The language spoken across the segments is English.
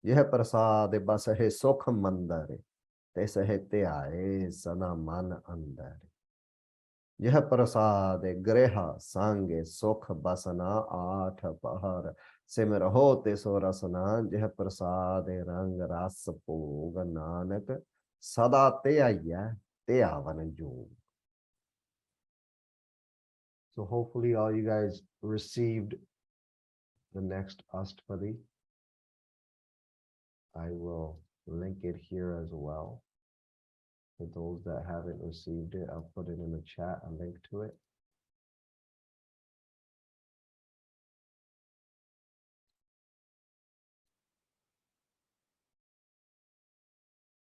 यह प्रसाद बस है सुख मंदर, तिस है त्याए सना मन अंदर। यह प्रसाद गृह संग सुख बसना, आठ पहर सिमर हो तिसो रसना। यह प्रसाद रंग रस भोग, नानक सदा त्याया त्यावन जोग। So hopefully all you guys received the next Astpadi. I will link it here as well. For those that haven't received it, I'll put it in the chat, a link to it.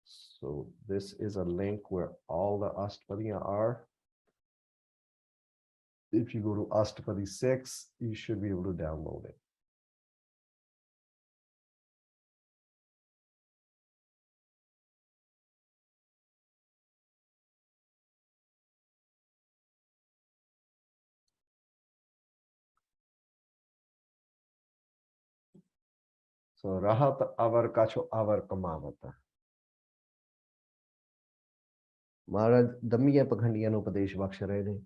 So this is a link where all the Astpadiya are. If you go to Astpadi 6, you should be able to download it. So rahat avar kacho avar kamavata. Maharaj damiya pakhandiyan upadesh baksha rahe ne.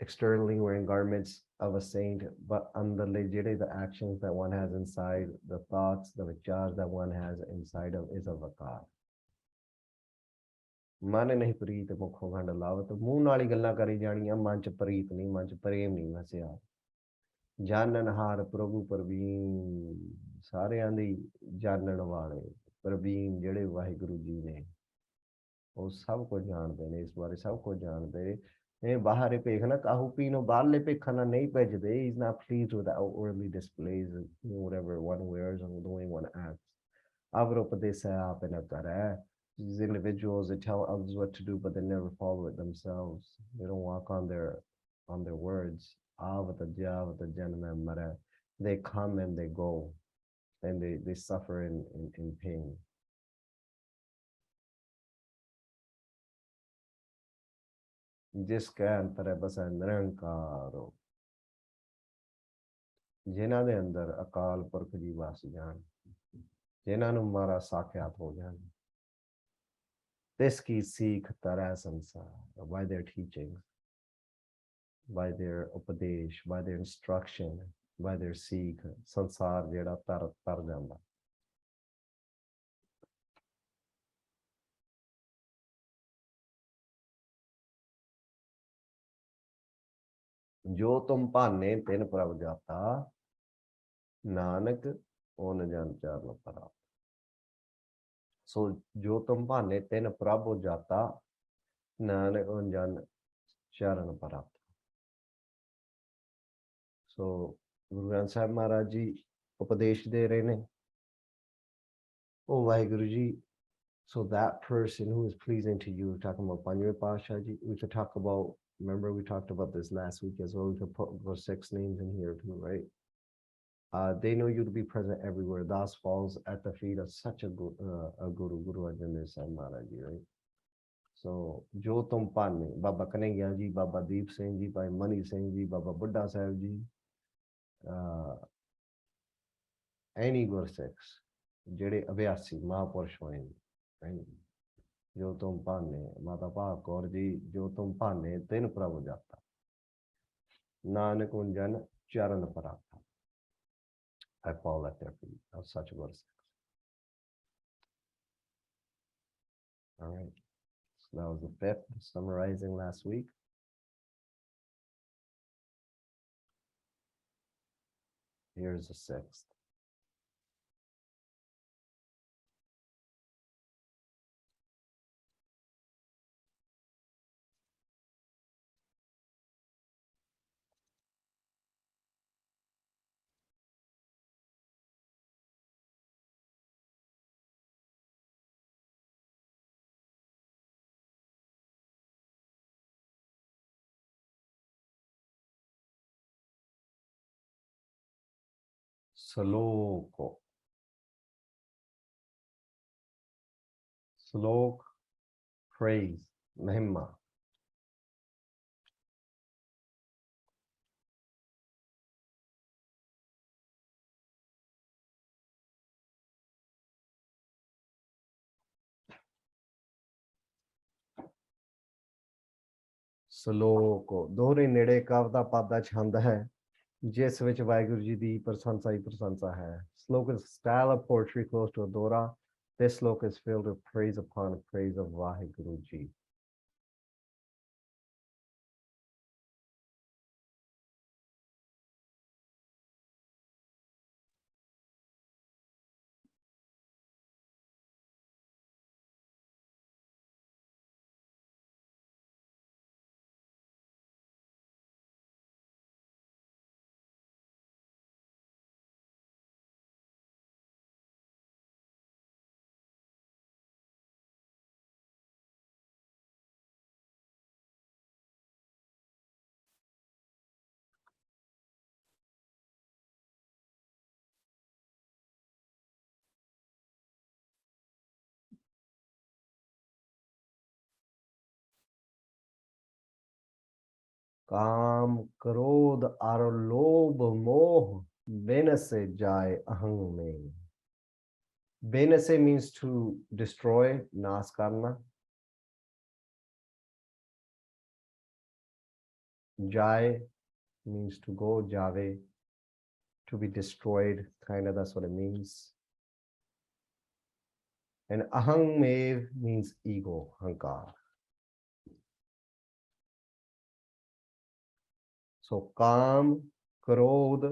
Externally wearing garments of a saint, but underly the actions that one has inside, the thoughts, the vichars that one has inside of is a vakar. मन नहीं प्रीत मुखों खंड लावत, मूंह नाली गल्लां करी जानियां, मन च प्रीत नहीं, मन च प्रेम नहीं वसिया। जानन हार प्रभु प्रवीण, सारियां दी जानन वाले प्रवीण जेड़े वाहिगुरु जी ने, वो सब को जानते ने, इस बारे सब को जानते ने। बाहर पेखना काहू पीनो बाहरले पेखना नहीं भेजदे। He's not pleased with the outwardly displays, whatever one wears and the way one acts. Avropades आप न करे. These individuals, they tell others what to do, but they never follow it themselves. They don't walk on their words. They come and they go, and they suffer in pain. जिसके अंतर बस निरंकार हो, जिन्हां दे अंदर अकाल पुरख जी वस जान, जिन्हां नूं मारा साख्यात हो जान, तिसकी सीख तरह संसार, by their teachings, by their upadesh, by their instruction, by their seek, संसार जेड़ा तर जांदा। जो तुम भाने तिन प्रभ जाता, नानक ओन जन चरण परा। So जो तुम भाने तिन प्रभ जाता, नानक ओन जन चरण परा। So गुरु ग्रंथ साहिब महाराज जी उपदेश दे रहे ने, ओ Waheguru ji, so that person who is pleasing to you, talking about Panjwe Pasha ji, we could talk about, remember we talked about this last week as well, we could put those 6 names in here too, right? They know you to be present everywhere. Das falls at the feet of such a Guru, Guru Arjan Dev Sahib Maharaj ji, right? So, Jo Tum Panne, Baba Kanhaiya ji, Baba Deep Singh ji, Bhai Mani Singh ji, Baba Buddha Sahib ji, any Gurseks, Jede Abhyasi, Mahapurush hoye, right? जो तुम पाने माता भाग कौर जी, जो तुम पाने तिन प्रभु जाता, नानक उन चरण पर आता। I fall at their feet of such words. All right, so that was the 5th, summarizing last week. Here's the 6th. Sloko. Slok, praise, Mahima. ਸਲੋਕ ਦੋਹਰੇ ਨੇੜੇ ਕਵਿਤਾ ਪਾਦਾ ਛੰਦ ਹੈ ਜਿਸ ਵਿੱਚ ਵਾਹਿਗੁਰੂ ਜੀ ਦੀ ਪ੍ਰਸ਼ੰਸਾ ਹੀ ਪ੍ਰਸ਼ੰਸਾ ਹੈ. Sloka is a style of poetry close to a dora. This sloka is filled with praise upon praise of Vaheguru Ji. काम क्रोध और लोभ मोह बिन से जाए अहंग में. बिन से means to destroy, नाश करना. जाए means to go, जावे to be destroyed, kind of, that's what it means. And ahang mev means ego, hankar. So kam, krodh,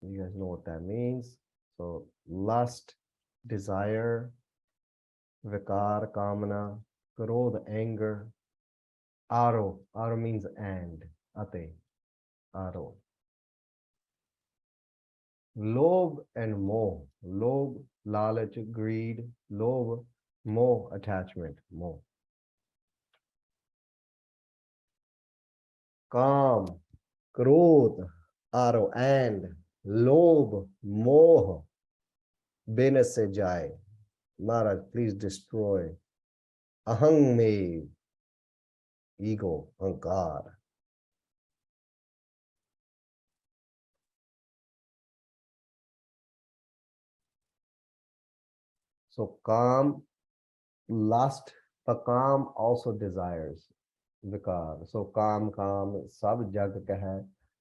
you guys know what that means. So lust, desire, vikar, kamana, krodh, anger, aro means and, ate, aro. Lobh and moh, lobh, lalach, greed, lobh, moh, attachment, moh. Kam, krodh, aro, and, lobh, moh, bin se jaye. Maharaj, please destroy. Ahang me, ego, ankar. So kam, lust, but kam also desires. विकार. So काम काम सब जग कह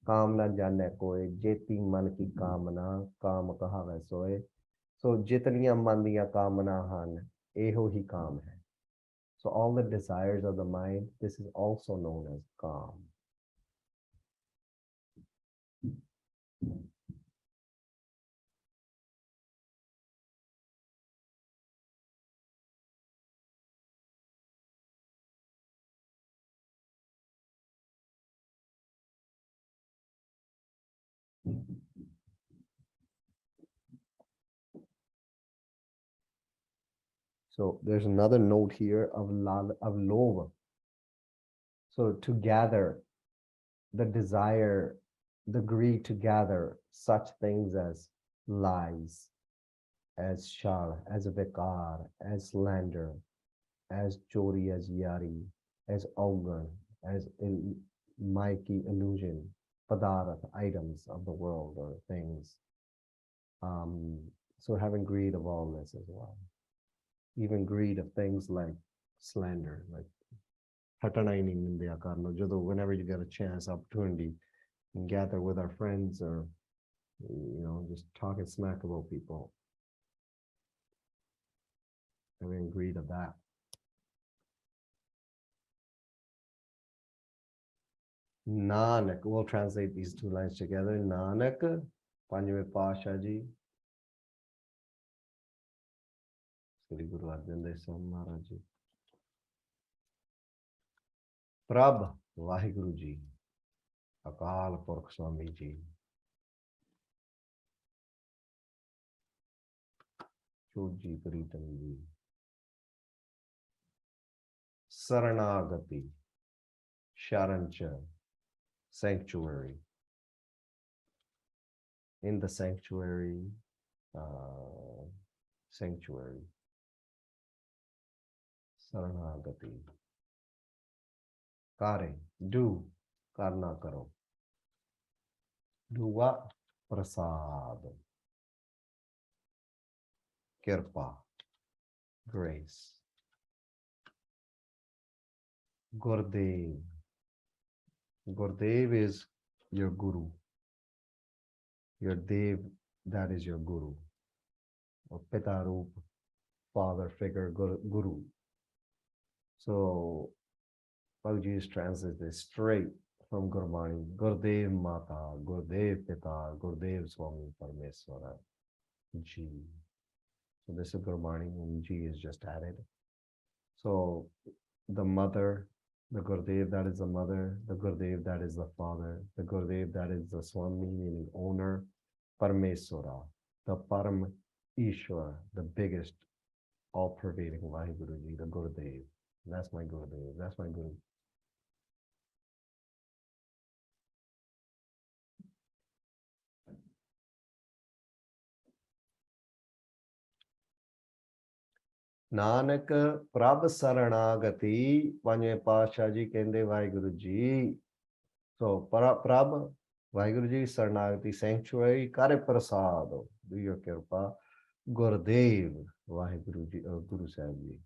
काम न जाने कोई जेती मन की कामना काम कहावे सोए. So जितनियां मन दियां कामना हन एहो ही काम है. So all the desires of the mind, this is also known as काम. So there's another note here of love. So to gather the desire, the greed to gather such things as lies, as shar, as vikar, as slander, as chori, as yari, as augan, as Maiki illusion, padarth, items of the world or things. So having greed of all this as well. Even greed of things like slander, like whenever you get a chance, opportunity, and gather with our friends or just talking smack about people. Having greed of that. Nanak, we'll translate these two lines together. Nanak, Panjve Pasha Ji, Sri Guru Arjan Dev Sahib Maharaj Ji, Prabh Vaheguru Ji, Akal Purkh Swami Ji, SHUDH Ji, Pritam Ji, Saranagati, Sharancha, sanctuary. In the sanctuary, Saranagati. Kare, do, karna karo. Do what? Prasad. Kirpa, grace. Gurdev. Gurdev is your guru. Your Dev, that is your guru. Or Pita Roop, father figure, guru. So Bhagavad is translated straight from Gurbani. Gurdev Mata, Gurdev Pita, Gurdev Swami Parmeswara. G. So this is Gurbani and G is just added. So the mother, the Gurdev, that is the mother, the Gurdev, that is the father, the Gurdev, that is the Swami, meaning owner, Parmeswara, the Param Ishwar, the biggest, all-pervading Vaheguruji, the Gurudev. That's my Gurudev. That's my Guru. Nanak प्रभ शरणागति पंजे पातशाह जी कहते वाहिगुरु जी सो प्रभ वाहिगुरु जी शरणागति sanctuary करे प्रसाद do your कृपा गुरुदेव वाहिगुरु जी गुरु साहब जी.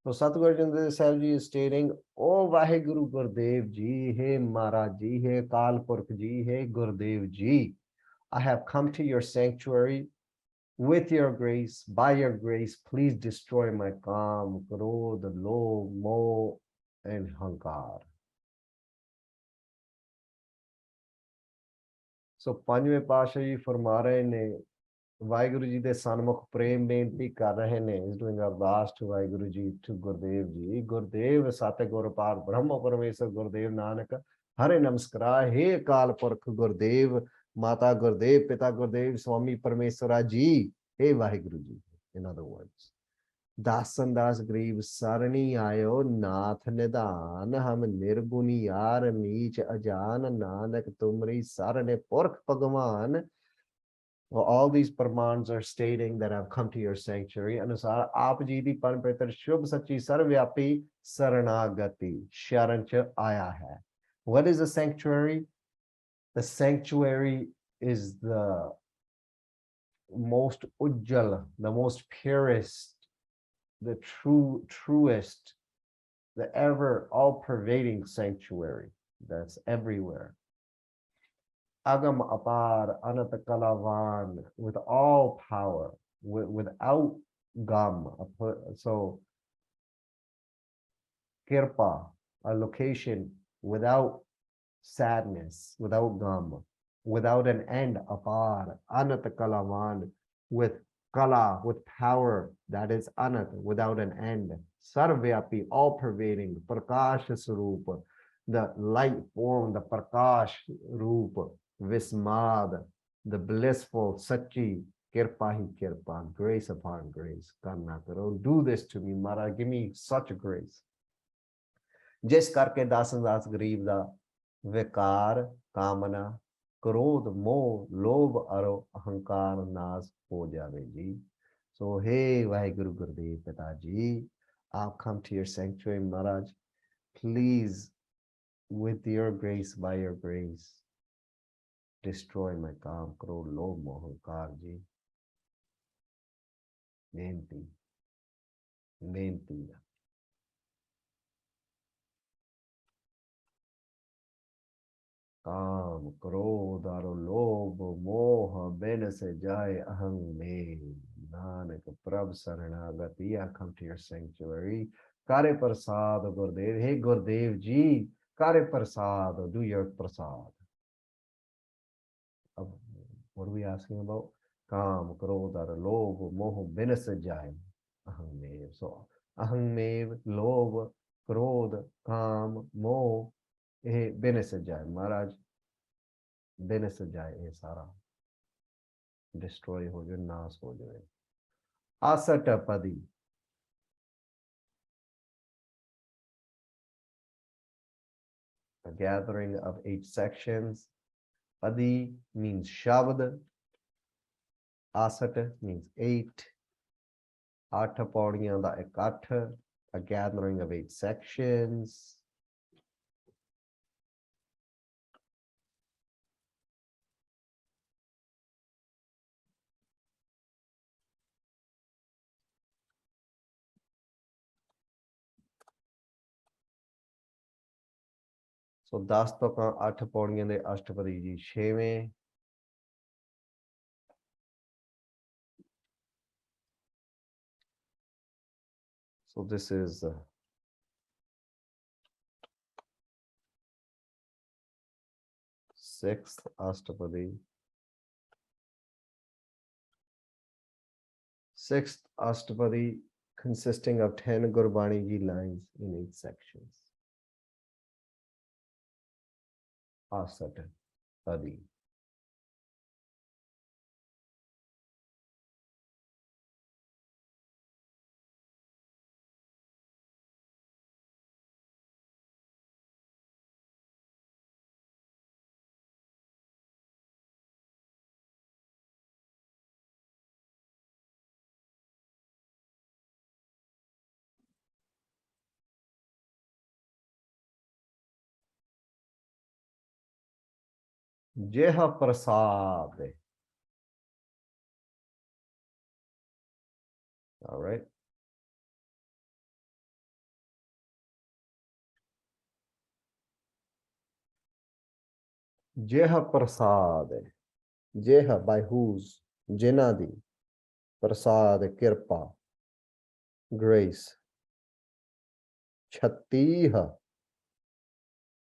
So Satguru Chandra Sahib Ji is stating, O Vaheguru Gurdev Ji, Hey Maharaj Ji, Hey Kal Purkh Ji, Hey Gurdev Ji, I have come to your sanctuary with your grace, by your grace, please destroy my Kam, Krodh, Lobh, Moh, and Hankar. So Panjਵੇਂ ਪਾਤਸ਼ਾਹ ਜੀ ਫਰਮਾ ਰਹੇ ਨੇ ਵਾਹਿਗੁਰੂ ਜੀ ਦੇ ਸਨਮੁਖ ਪ੍ਰੇਮ ਬੇਨਤੀ ਕਰ ਰਹੇ ਨੇ is doing ਅਰਦਾਸ to ਵਾਹਿਗੁਰੂ ਜੀ to ਗੁਰਦੇਵ ਜੀ ਗੁਰਦੇਵ ਸਤਿ ਗੁਰ ਪਾਰ ਬ੍ਰਹਮ ਪਰਮੇਸ਼ਰ ਗੁਰਦੇਵ ਨਾਨਕ ਹਰੇ ਨਮਸਕਾਰ ਹੇ ਅਕਾਲ ਪੁਰਖ ਗੁਰਦੇਵ ਮਾਤਾ ਗੁਰਦੇਵ ਪਿਤਾ ਗੁਰਦੇਵ ਸਵਾਮੀ ਪਰਮੇਸ਼ਵਰਾ ਜੀ ਹੇ Waheguru ji. In other words, दासन दास गरीब सरणी आयो नाथ निधान हम निर्गुणी यार नीच अजान नानक तुमरी सरने पुरख भगवान. Well, all these pramans are stating that I've come to your sanctuary. Anusar aap ji di param pavitr shubh sachi sarvyapi saranagati sharan cha aaya hai. What is a sanctuary? The sanctuary is the most ujjal, the most purest, the truest, the ever all-pervading sanctuary that's everywhere. Agam apar anat kalavan, with all power, without gam. So kirpa, a location without sadness, without gam, without an end. Apar anat kalavan, with kala, with power, that is anat, without an end. Sarvyapi, all-pervading, prakash swarup, the light form, the prakash roop, vismad, the blissful sachi, kirpa hi kirpa, grace upon grace. Karna karo, do this to me, Maharaj, give me such grace. जिस करके दास दास गरीब दा विकार कामना क्रोध मोह लोभ अरो अहंकार नाश हो जावे जी. So hey Vaheguru Gurudev Pita Ji, I'll come to your sanctuary, Maharaj. Please, with your grace, by your grace, destroy my काम क्रोध लोभ मोह अहंकार जी. बेनती बेनती काम क्रोध और लोभ मोह बिन से जाए अहं में नानक प्रभ शरणागति. I come to your sanctuary. Kare prasad Gurudev. Hey Gurudev ji, Kare prasad, do your prasad. What are we asking about? Kam krodh और लोभ मोह बिन से जाए अहं में. So अहं में लोभ क्रोध काम मोह ये बिन से जाए. महाराज बिन से जाए ये सारा डिस्ट्रॉय हो जाए, नाश हो जाए. Astpadi, a gathering of 8 sections. Padi means shabd. Asat means 8. Aठ paudiyaan da ikat, a gathering of 8 sections. So 10 ਤੁਕਾਂ 8 ਪੌੜੀਆਂ ਦੇ ਅਸ਼ਟਪਦੀ ਜੀ 6ਵੇਂ। So this is 6th Astpadi. 6th Astpadi consisting of 10 Gurbani ji lines in 8 sections. Astpadi. Jeha Prasad. All right. Jeha Prasad. Jeha by whose? Jinadi. Prasad Kirpa. Grace. Chatiha.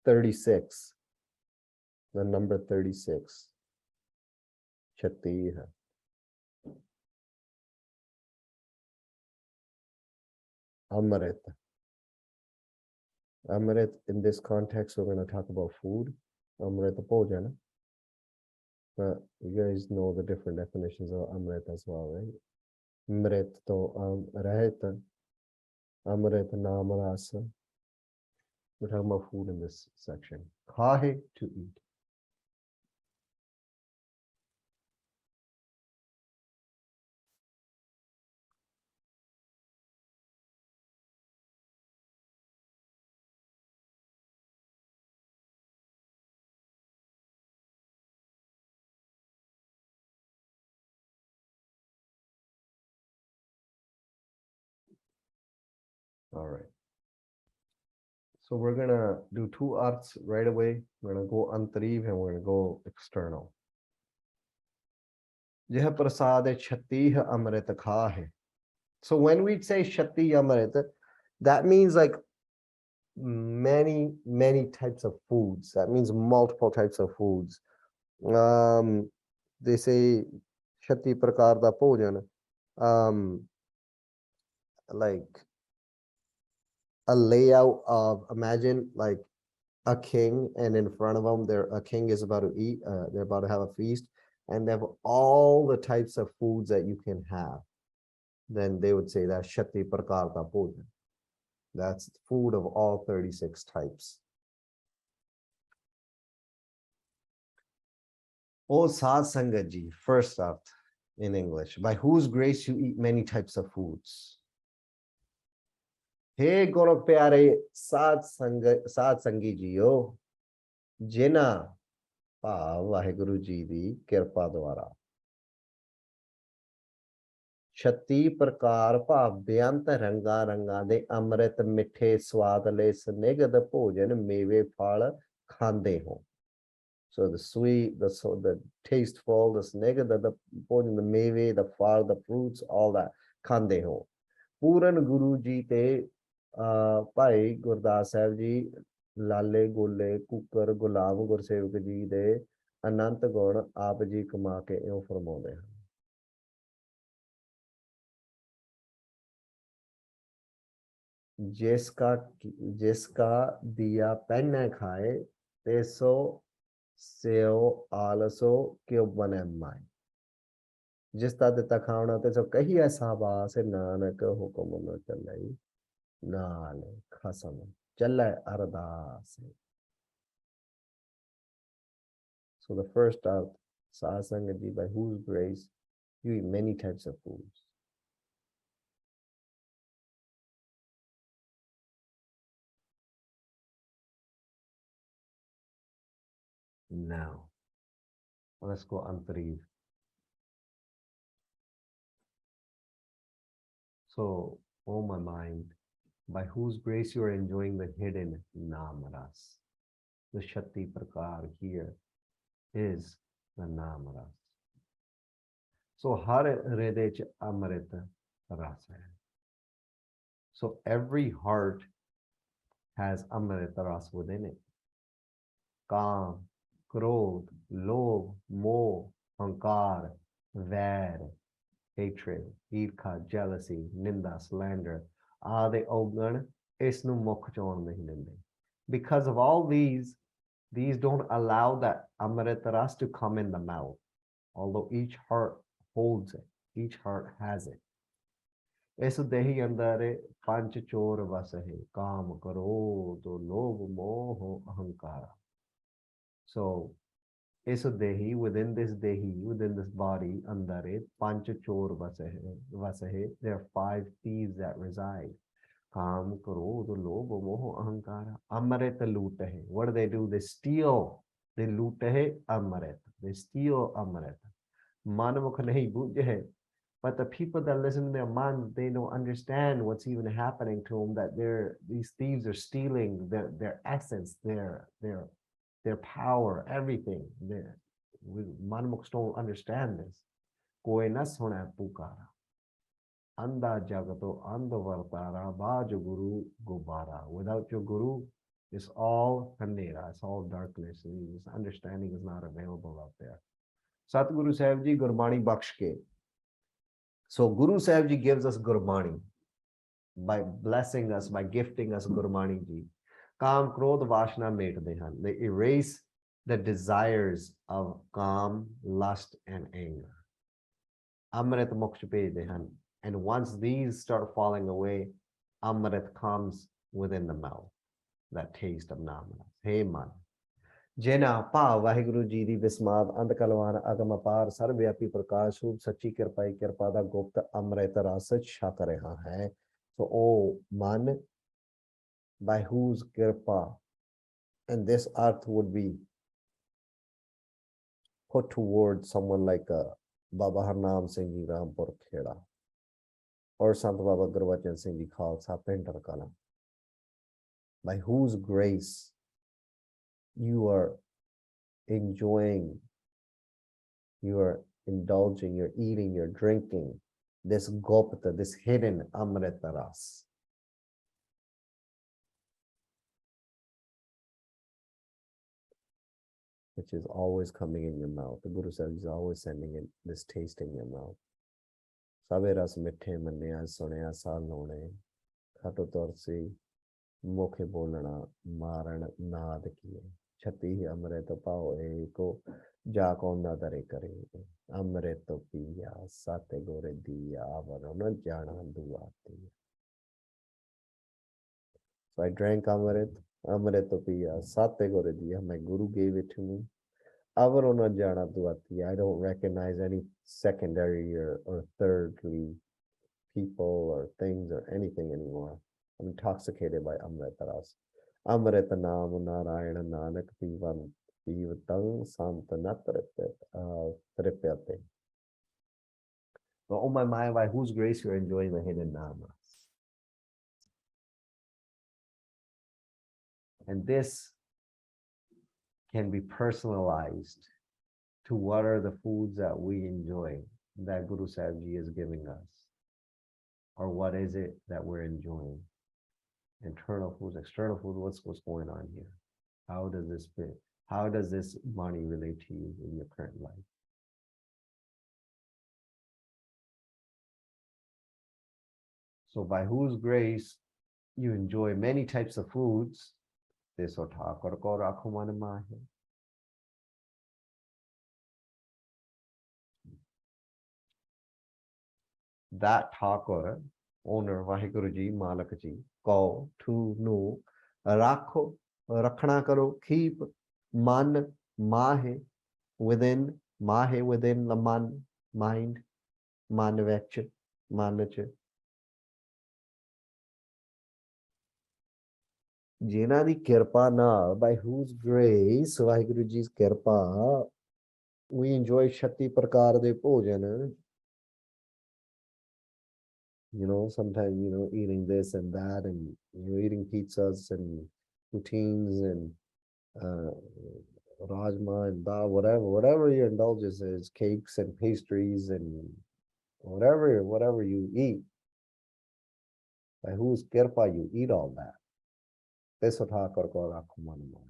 36. The number 36. Chatiha. Amrit. Amrit, in this context, we're going to talk about food. Amrit Bhojan. But you guys know the different definitions of Amrit as well, right? Amrit to Rahit. Amrit Naam Rasa. We're talking about food in this section. Khahe, to eat. All right. So we're going to do 2 arts right away. We're going to go antariv and we're going to go external. Jeha prasad chhatih amrit khahe. So when we say shati amrit, that means like many types of foods. That means multiple types of foods. They say shati prakar da bhojan, like a layout of, imagine like a king, and in front of them a king is about to eat, they're about to have a feast, and they have all the types of foods that you can have. Then they would say that shati prakar da bhojan. That's food of all 36 types. Oh Sad Sangat ji, first up in English, by whose grace you eat many types of foods. Hey Guru Pyare Sad Sangi Jiyo, Jina ਭਾਵ ਵਾਹਿਗੁਰੂ ਜੀ ਦੀ ਕਿਰਪਾ ਦੁਆਰਾ 36 ਪ੍ਰਕਾਰ ਭਾਵ ਬੇਅੰਤ ਰੰਗਾਂ ਰੰਗਾਂ ਦੇ ਅੰਮ੍ਰਿਤ ਮਿੱਠੇ ਸਵਾਦਲੇ ਸਨਿਗਧ ਭੋਜਨ ਮੇਵੇ ਫਲ ਖਾਂਦੇ ਹੋ. So the sweet, the tasteful, the snigad, the ਭੋਜਨ, the ਮੇਵੇ, the fal, the fruits, all that ਖਾਂਦੇ ਹੋ. ਪੂਰਨ ਗੁਰੂ ਜੀ ਤੇ ਭਾਈ ਗੁਰਦਾਸ ਸਾਹਿਬ ਜੀ ਲਾਲੇ ਗੋਲੇ ਕੁੱਕਰ ਗੁਲਾਮ ਗੁਰਸੇਵਕ ਜੀ ਦੇ ਅਨੰਤ ਗੁਣ ਆਪ ਜੀ ਕਮਾ ਕੇ ਇਉਂ ਫਰਮਾਉਂਦੇ ਹਨ. जिसका दिया पैना खाए तेसो सेओ आलसो क्यों बने माए. जिसका दिता खावना तेसो कही ऐसा बास नानक हुक्म न चले नाल खसम चले अरदास. So the first out, Sasangaji, by whose grace you eat many types of foods. Now, let's go Antariv. So, oh my mind, by whose grace you are enjoying the hidden Naam Ras. The Shakti Prakar here is the Nam Ras. So har hriday ch Amrit Ras hai. So every heart has Amrit Ras within it. Kam, Krodh, Lobh, Moh, Ahankar, Vair, hatred, ਈਰਖਾ, jealousy, ਨਿੰਦਾ, slander, ਆਦਿ ਔਗਣ ਇਸ ਨੂੰ ਮੁੱਖ ਚੋਣ ਨਹੀਂ ਦਿੰਦੇ. Because of all these don't allow that Amrit Ras to come in the mouth, although each heart holds it, each heart has it. ਇਸ ਦੇਹੀ ਅੰਦਰ ਪੰਜ ਚੋਰ ਵਸਹਿ, ਕਾਮ, ਕ੍ਰੋਧ, ਲੋਭ, ਮੋਹ, ਅਹੰਕਾਰ. So is dehi, within this body, andare, pancha chor vasahe, there are 5 thieves that reside. Kam, krodh, lobh, moh, ahankara. Amrit lootahe. What do? They steal. They lootahe amrit. They steal amrit. Manamukh nahi bujhe. But the people that listen to their man, they don't understand what's even happening to them, that these thieves are stealing their essence, their power, everything. Manmukhs don't understand this. Koi na suna pukara. Anda jagato anda vartara baj guru gubara. Without your guru, it's all kandera, it's all darkness. This understanding is not available out there. Satguru Sahib Ji Gurbani Baksh ke. So Guru Sahib Ji gives us Gurbani by blessing us, by gifting us Gurbani Ji. Kam, Krodh, Vashna metde han. They erase the desires of Kam, lust, and anger. Amrit moksha bhejde han. And once these start falling away, Amrit comes within the mouth. That taste of Namana. Hey man. Jena pa Vaheguru Ji di Vismad Andakalwan Agamapar Sarvyapi Prakash Roop Sachi Kirpai Kirpada Gupta Amrit Rasach Shakareha hai. So, oh man, by whose kirpa, and this earth would be put towards someone like Baba Harnam Singh Ji Rampur Kheda, or Sant Baba Gurbachan Singh Ji Khalsa Pintar Kala, by whose grace you are enjoying, you are indulging, you're eating, you're drinking this Gopta, this hidden Amrita Ras. Which is always coming in your mouth. The Guru Sahib is always sending in this taste in your mouth. Sabe ras mithe manneya sunaya sal lone, khato torsi, mokhe bolana, maran naad kiye. Chhati hi amrit pao eko, jako nadare kare. Amrit piya, sate gore diya, avarana jana duati. So I drank Amrit piya, sate gore diya. My Guru gave it to me. Avarona jana duati. I don't recognize any secondary or thirdly people or things or anything anymore. I'm intoxicated by Amrit Ras. Amrit Nam Narayana Nanak Pivatang Santana Tripyate. But oh my mind, by whose grace you're enjoying the hidden Namas. And this can be personalized to what are the foods that we enjoy that Guru Sahib Ji is giving us, or what is it that we're enjoying? Internal foods, external food. What's going on here? How does this fit? How does this money relate to you in your current life? So by whose grace you enjoy many types of foods, this otakar ko rakho man mahe. That Thakur, owner Vaheguru Ji, Malak Ji, ko to know, rakho, rakhna karo, keep man mahe within the man, mind, manavach, manach. Jina di kirpa na, by whose grace, Vaheguru Ji's kirpa, we enjoy Shakti Prakar de Bhojan. You know, sometimes, you know, eating this and that, and you're eating pizzas and poutines and rajma and dal, whatever your indulgence is, cakes and pastries and whatever you eat, by whose kirpa you eat all that. This utha kar ko rakho man mein.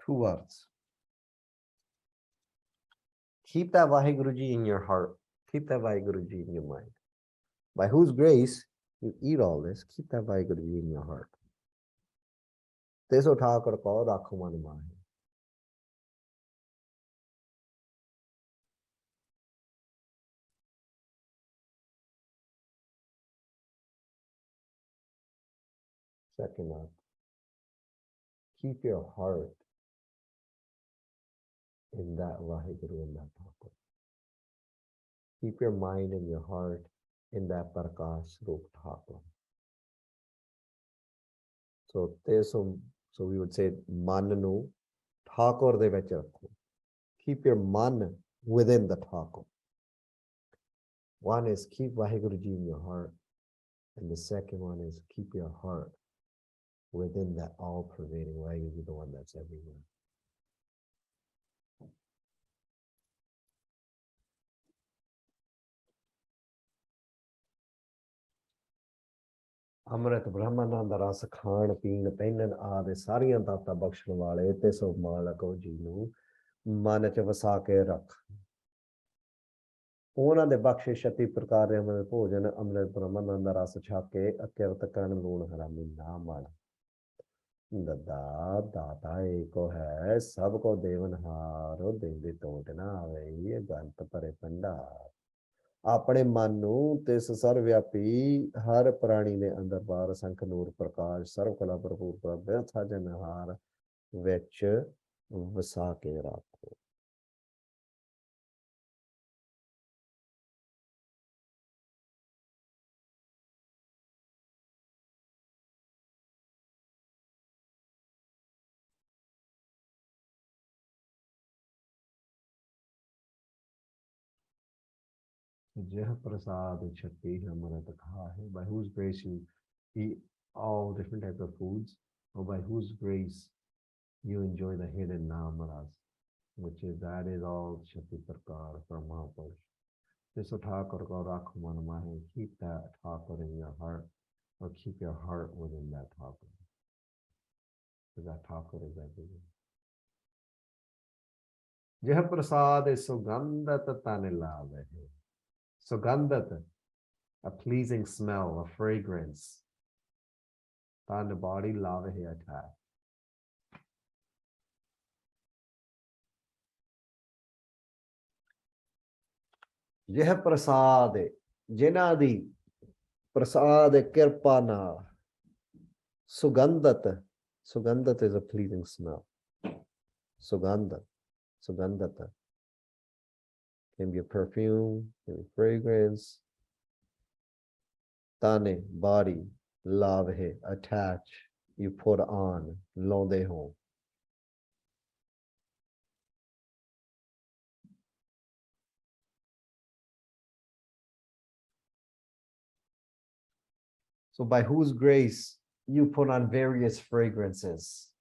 2 words. Keep that Vaheguruji in your heart. Keep that Vaheguruji in your mind. By whose grace you eat all this, keep that Vaheguruji in your heart. This utha kar ko rakho man mein. Second up, keep your heart in that Vaheguru, in that Thakur. Keep your mind and your heart in that Prakash Roop Thakur. So we would say man nu Thakur de vich rakho. Keep your man within the Thakur. One is keep Vaheguruji in your heart, and the second one is keep your heart within that all-pervading Vaheguruji, the one that's everywhere. ਅੰਮ੍ਰਿਤ ਬ੍ਰਹਮਾਨੰਦ ਰਸ ਖਾਣ ਪੀਣ ਪਹਿਨਣ ਆਦਿ ਸਾਰੀਆਂ ਦਾਤਾਂ ਬਖਸ਼ਣ ਵਾਲੇ ਤੇ ਸੋ ਮਾਲਕੋ ਜੀ ਨੂੰ ਮਨ ਚ ਵਸਾ ਕੇ ਰੱਖ। ਉਹਨਾਂ ਦੇ ਬਖਸ਼ੇ 36 ਪ੍ਰਕਾਰ ਦੇ ਅੰਮ੍ਰਿਤ ਭੋਜਨ ਅੰਮ੍ਰਿਤ ਬ੍ਰਹਮਾਨੰਦ ਰਸ ਛਕ ਕੇ ਅਕਿਰਤ ਕਰਨ ਲੂਣ ਹਰਾਮੀ ਨਾ ਮਨ। ਦੱਦਾ ਦਾਤਾ ਏਕੋ ਹੈ ਸਭ ਕੋ ਦੇਵਨਹਾਰ ਦੇਂਦੇ ਟੋਟ ਨਾ ਆਵੇ ਇਹ ਗੰਤ ਭਰੇ ਭੰਡਾਰ। ਆਪਣੇ ਮਨ ਨੂੰ ਤੇ ਸਰਵ ਵਿਆਪੀ ਹਰ ਪ੍ਰਾਣੀ ਦੇ ਅੰਦਰ ਬਾਹਰ ਸੰਖ ਨੂਰ ਪ੍ਰਕਾਸ਼ ਸਰਵ ਕਲਾ ਭਰਪੂਰ ਪ੍ਰਭਿਰਥਾ ਜਨਹਾਰ ਵਿੱਚ ਵਸਾ ਕੇ ਰੱਖੋ। Jeh prasad chatti amrit khahe, by whose grace you eat all different types of foods, or by whose grace you enjoy the hidden namaras, which is that is all Shakti Prakar from Mahapurush. This Thakur ko rakho man mahe, keep that Thakur in your heart, or keep your heart within that Thakur. Because that Thakur is everywhere. Jeh prasad sugandhat tane lave. Sugandhat, a pleasing smell, a fragrance. Tan the body lave hai attached. Jeh prasad, ਜਿਨ੍ਹਾਂ ਦੀ ਪ੍ਰਸਾਦ ਕਿਰਪਾ ਨਾਲ ਸੁਗੰਧਤ, ਸੁਗੰਧਤ is a pleasing smell. Sugandhat can be a perfume, can be fragrance. Tane, body, love hai, attach, you put on, launde ho. So by whose grace you put on various fragrances.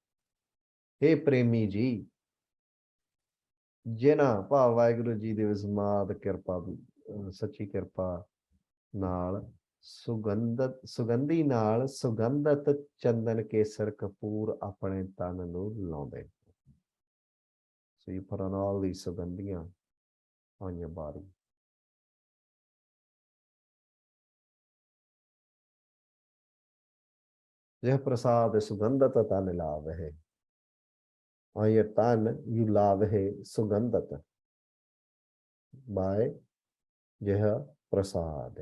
Hey Premi ji, ਜਿਨ੍ਹਾਂ ਭਾਵ ਵਾਹਿਗੁਰੂ ਜੀ ਦੇ ਉਸਮਾਦ ਕਿਰਪਾ ਸੱਚੀ ਕਿਰਪਾ ਨਾਲ ਸੁਗੰਧੀ ਨਾਲ ਸੁਗੰਧਤ ਚੰਦਨ ਕੇਸਰ ਕਪੂਰ ਆਪਣੇ ਤਨ ਨੂੰ ਲਾਉਂਦੇ। So you put on all these sugandhiyan on your body. Jeh prasad sugandhat tan lave. On your tan you lave sugandhat by jeh prasad.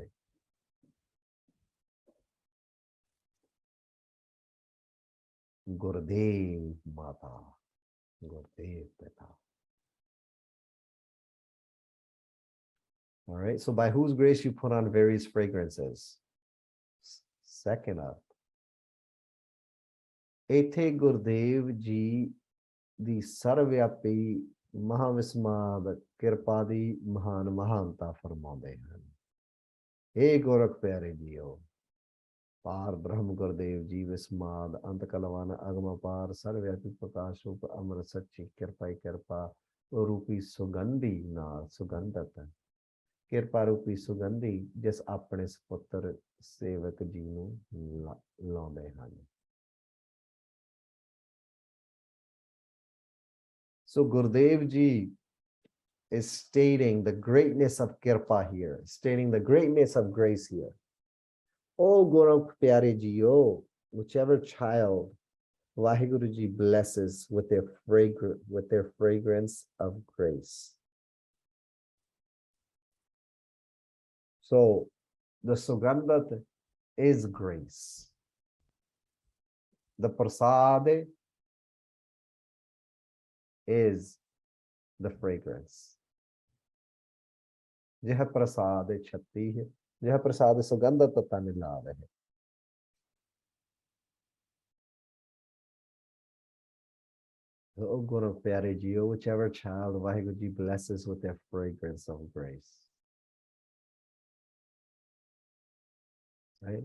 Gurdev Mata, Gurdev Pita. All right, so by whose grace you put on various fragrances. Second up, ਇੱਥੇ ਗੁਰਦੇਵ ਜੀ ਦੀ ਸਰਵਵਿਆਪੀ ਮਹਾਵਿਸਮਾਦ ਕਿਰਪਾ ਦੀ ਮਹਾਨ ਮਹਾਨਤਾ ਫਰਮਾਉਂਦੇ ਹਨ। हे गोरख प्यारे जियो, पार ब्रह्म गुरुदेव जी विस्माद अंत कलवान अगम पार सर्वव्यापी प्रकाश रूप अमृत सच्ची कृपा कृपा रूपी सुगंधी नाल सुगंधत किरपा रूपी सुगंधी जिस अपने सुपुत्र सेवक जी नूं लाउंदे हन। So Gurudev ji is stating the greatness of kirpa here, stating the greatness of grace here. Oh Guru Pyare ji, oh, whichever child Vaheguru ji blesses with their fragrance of grace. So the Sugandhat is grace. The Prasad is the fragrance. यह प्रसाद छत्ती है, यह प्रसाद सुगंध तथा निलाव है। Oh Guru Pyare ji, oh, whichever child Vaheguru ji blesses with their fragrance of grace. Right?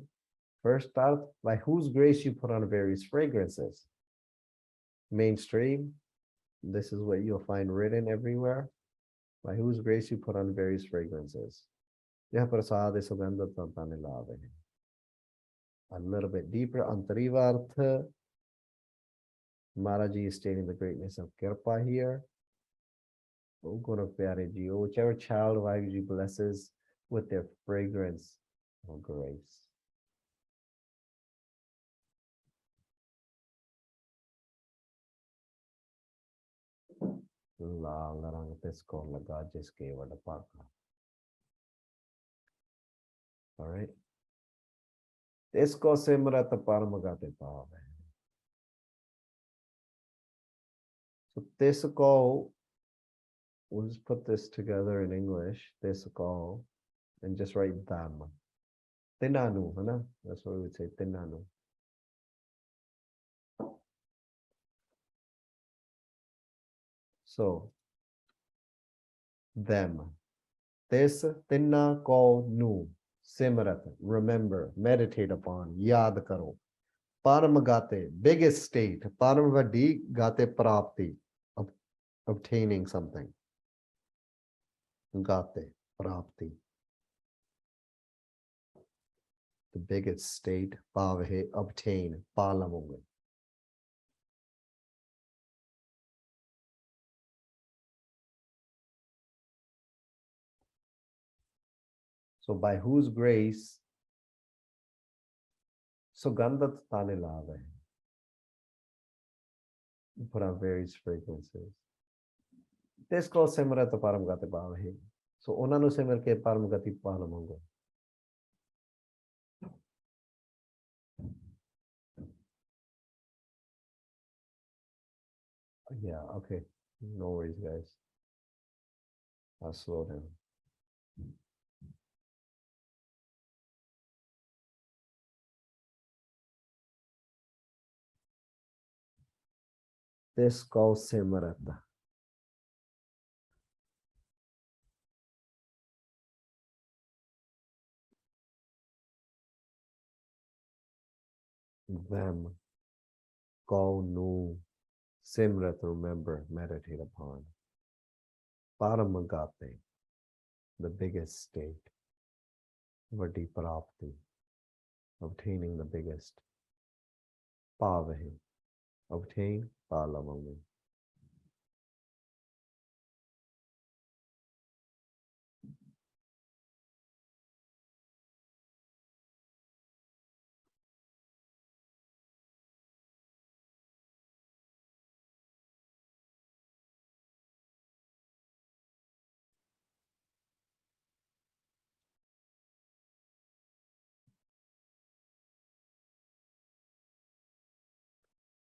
First start, by whose grace you put on various fragrances. Mainstream, this is what you'll find written everywhere. By whose grace you put on various fragrances. Yah prasad sugandha tantane lave. A little bit deeper, Antarivartha. Maharaji is stating the greatness of Kirpa here. O Guru Pyare ji, whichever child Vaheguru blesses with their fragrance of grace. लाल रंग तिसको लगा जिसके वडपा का. All right. Tisko simrat paramagate paave. So tisko, we'll just put this together in English. Tisko, and just write dam. Tinanu, huh? That's what we would say. Tinanu. So them. Tis tinna ko nu. Simrat. Remember, meditate upon, yaad karo. Paramagate, biggest state. Paramvadi gate prapti. Obtaining something. Gate, prapti. The biggest state, pavahe, obtain, palamunga. So by whose grace, Sugandhat Tanilave, put on various fragrances. This calls Simrat Paramgati Bhavahe. So Onanu Simar ke Paramgati Palamunga. Yeah, okay. No worries, guys. I'll slow down. This calls Simrata. Them call nu Simrat, remember, meditate upon. Paramagate, the biggest state. Vadi Prapti, obtaining the biggest. Pavahe, obtain Palamami.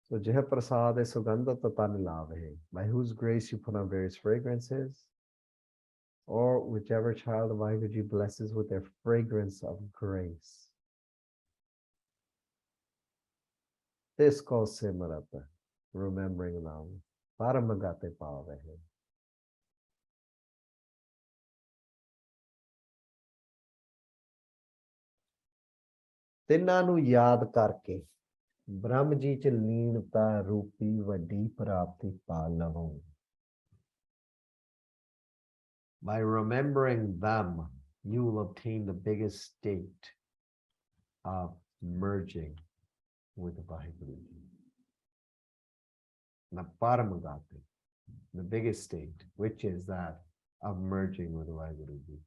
So Jeh Prasad is Sugandha Tatanilave, by whose grace you put on various fragrances, or whichever child of Vaheguru blesses with their fragrance of grace. This calls Simarata, remembering now. Paramagate Pavahe. ਤਿੰਨਾਂ ਨੂੰ ਯਾਦ ਕਰਕੇ ਬ੍ਰਹਮ ਜੀ ਚ ਲੀਨਤਾ ਰੂਪੀ ਵੱਡੀ ਪ੍ਰਾਪਤੀ ਪਾ ਲਵੋ। By remembering them, you will obtain the biggest state of merging with Vaheguru Ji. The Paramagati, the biggest state, which is that of merging with Vaheguru Ji.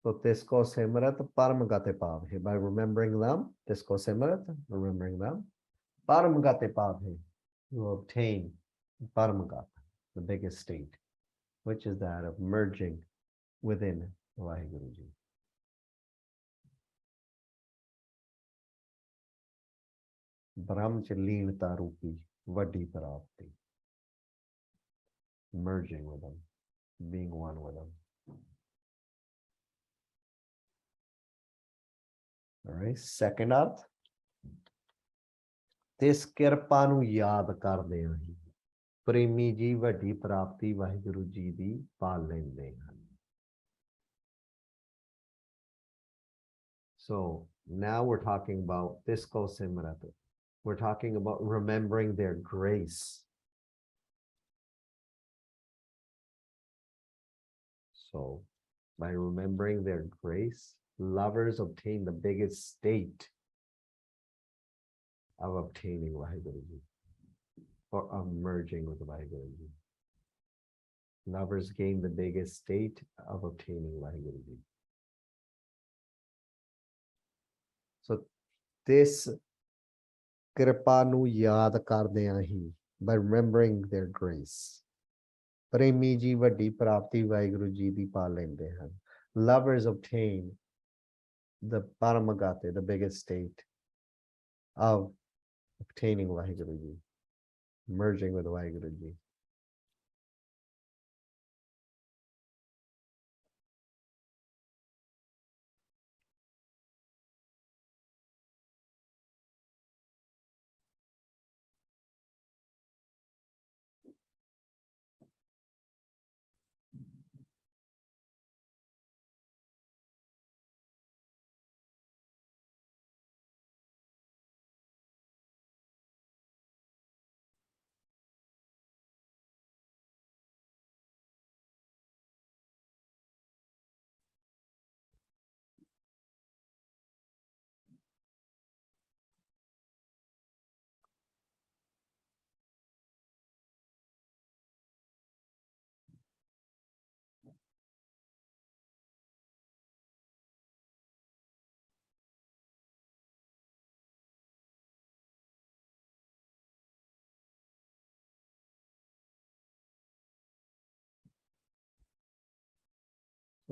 So Tisko Simrat Paramagate Pav. By remembering them, Tisko Simrat, remembering them, Paramagate Pav, you will obtain Paramagata, the biggest state, which is that of merging within Vaheguru Ji. Brahm Chaleenata Rupi Vadi Prapti. Merging with them, being one with them. All right, second arth. ਤਿਸ ਕਿਰਪਾ ਨੂੰ ਯਾਦ ਕਰਦਿਆਂ ਹੀ ਪ੍ਰੇਮੀ ਜੀ ਵੱਡੀ ਪ੍ਰਾਪਤੀ ਵਾਹਿਗੁਰੂ ਜੀ ਦੀ ਪਾ ਲੈਂਦੇ ਹਨ। So now we're talking about this Simrat. We're talking about remembering their grace. So by remembering their grace, lovers obtain the biggest state of obtaining Vaheguru Ji, or of merging with Vaheguru Ji. Lovers gain the biggest state of obtaining Vaheguru Ji. So this kripa nu yaad kardiਆਂ he, by remembering their grace, ਪ੍ਰੇਮੀ ਜੀ ਵੱਡੀ ਪ੍ਰਾਪਤੀ ਵਾਹਿਗੁਰੂ ਜੀ ਦੀ ਪਾ ਲੈਂਦੇ ਹਨ। Lovers obtain the Paramagate, the biggest state of obtaining Vaheguru Ji, merging with Vaheguru Ji.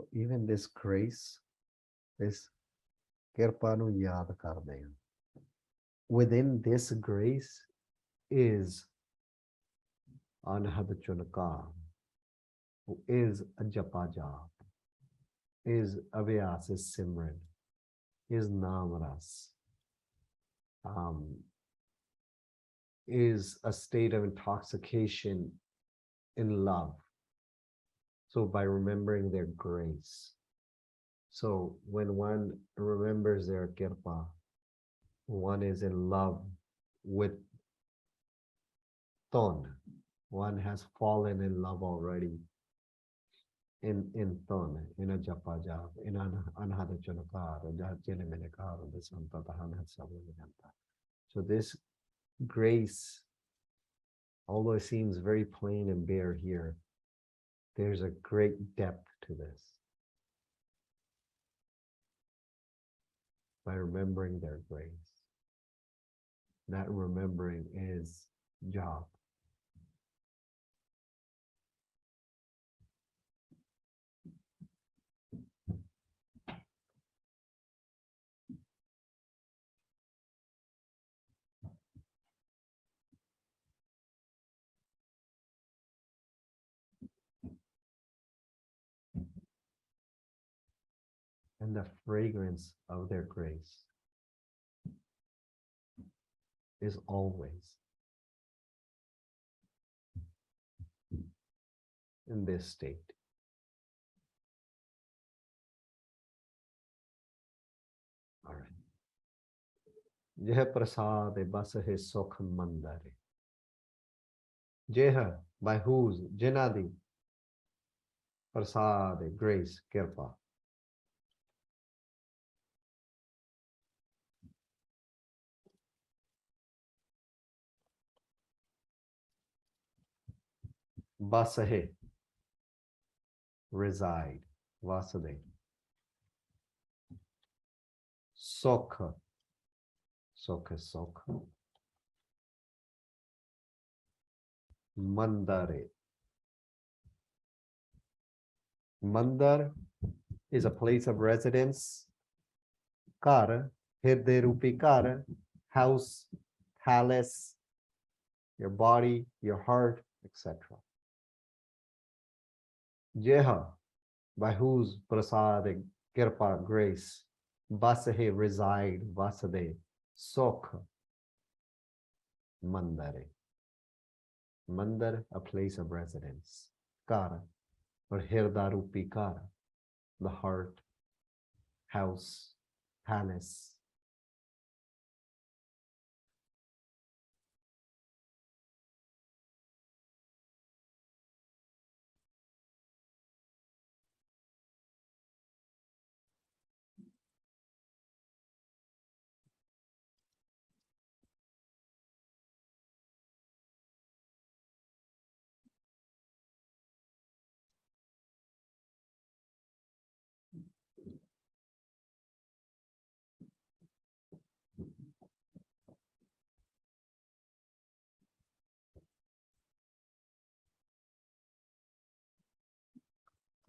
So even this grace, this ਕਿਰਪਾ ਨੂੰ ਯਾਦ ਕਰਦੇ ਹਾਂ. Within this grace is Anhad Chunka, who is a Japa Jap, is Avyas, is Simran, is Namras, is a state of intoxication in love. So by remembering their grace. So when one remembers their kirpa, one is in love with Ton. One has fallen in love already in Ton, in a Japa Jap, in Anhada Chunakar, Jahachile Menekar, the Santa Tahan Sabunanta. So this grace, although it seems very plain and bare here, there's a great depth to this. By remembering their grace. That remembering is job. And the fragrance of their grace. is always in this state. All right. Jeh prasad bas hai sukh mandar. Jeh, by whose, jinadi, prasad, grace, kirpa. Bas hai, reside, vasade. Sukh, sukh is sukh. Mandare. Mandar is a place of residence. Kar, hirde rupi kar, house, palace, your body, your heart, etc. Jeha, by whose prasad, kirpa, grace, basahe, reside, vasade, sukh, mandare. Mandar, a place of residence. Kara, or hirdarupi kara, the heart, house, palace.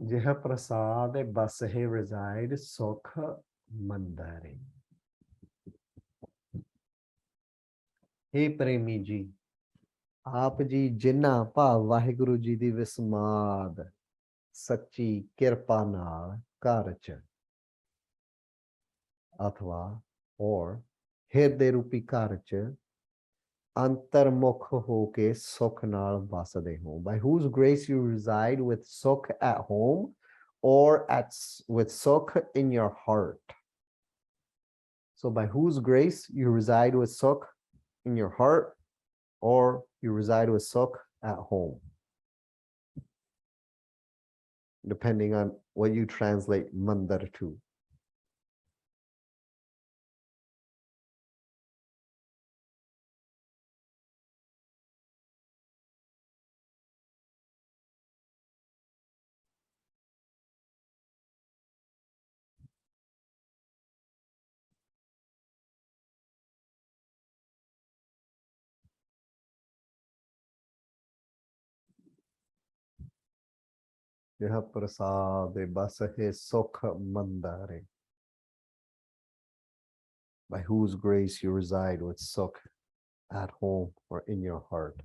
Jeha prasad basahe reside sukh mandare. Hey premi ji, ਆਪ ਜੀ ਜਿਨ੍ਹਾਂ ਭਾਵ ਵਾਹਿਗੁਰੂ ਜੀ ਦੀ ਵਿਸਮਾਦ ਸੱਚੀ ਕਿਰਪਾ ਨਾਲ ਘਰ ਚ ਅਥਵਾ ਔਰ ਹਿਰਦੇ ਰੂਪੀ ਘਰ ਚ ਅੰਤਰਮੁਖ ਹੋ ਕੇ ਸੁਖ ਨਾਲ ਵਸਦੇ ਹੋ. By whose grace you reside with sukh at home or with sukh in your heart. So by whose grace you reside with sukh in your heart or you reside with sukh at home, depending on what you translate mandar to. यह प्रसाद बस है सुख मंदारे. By whose grace you reside with sukh at home or in your heart.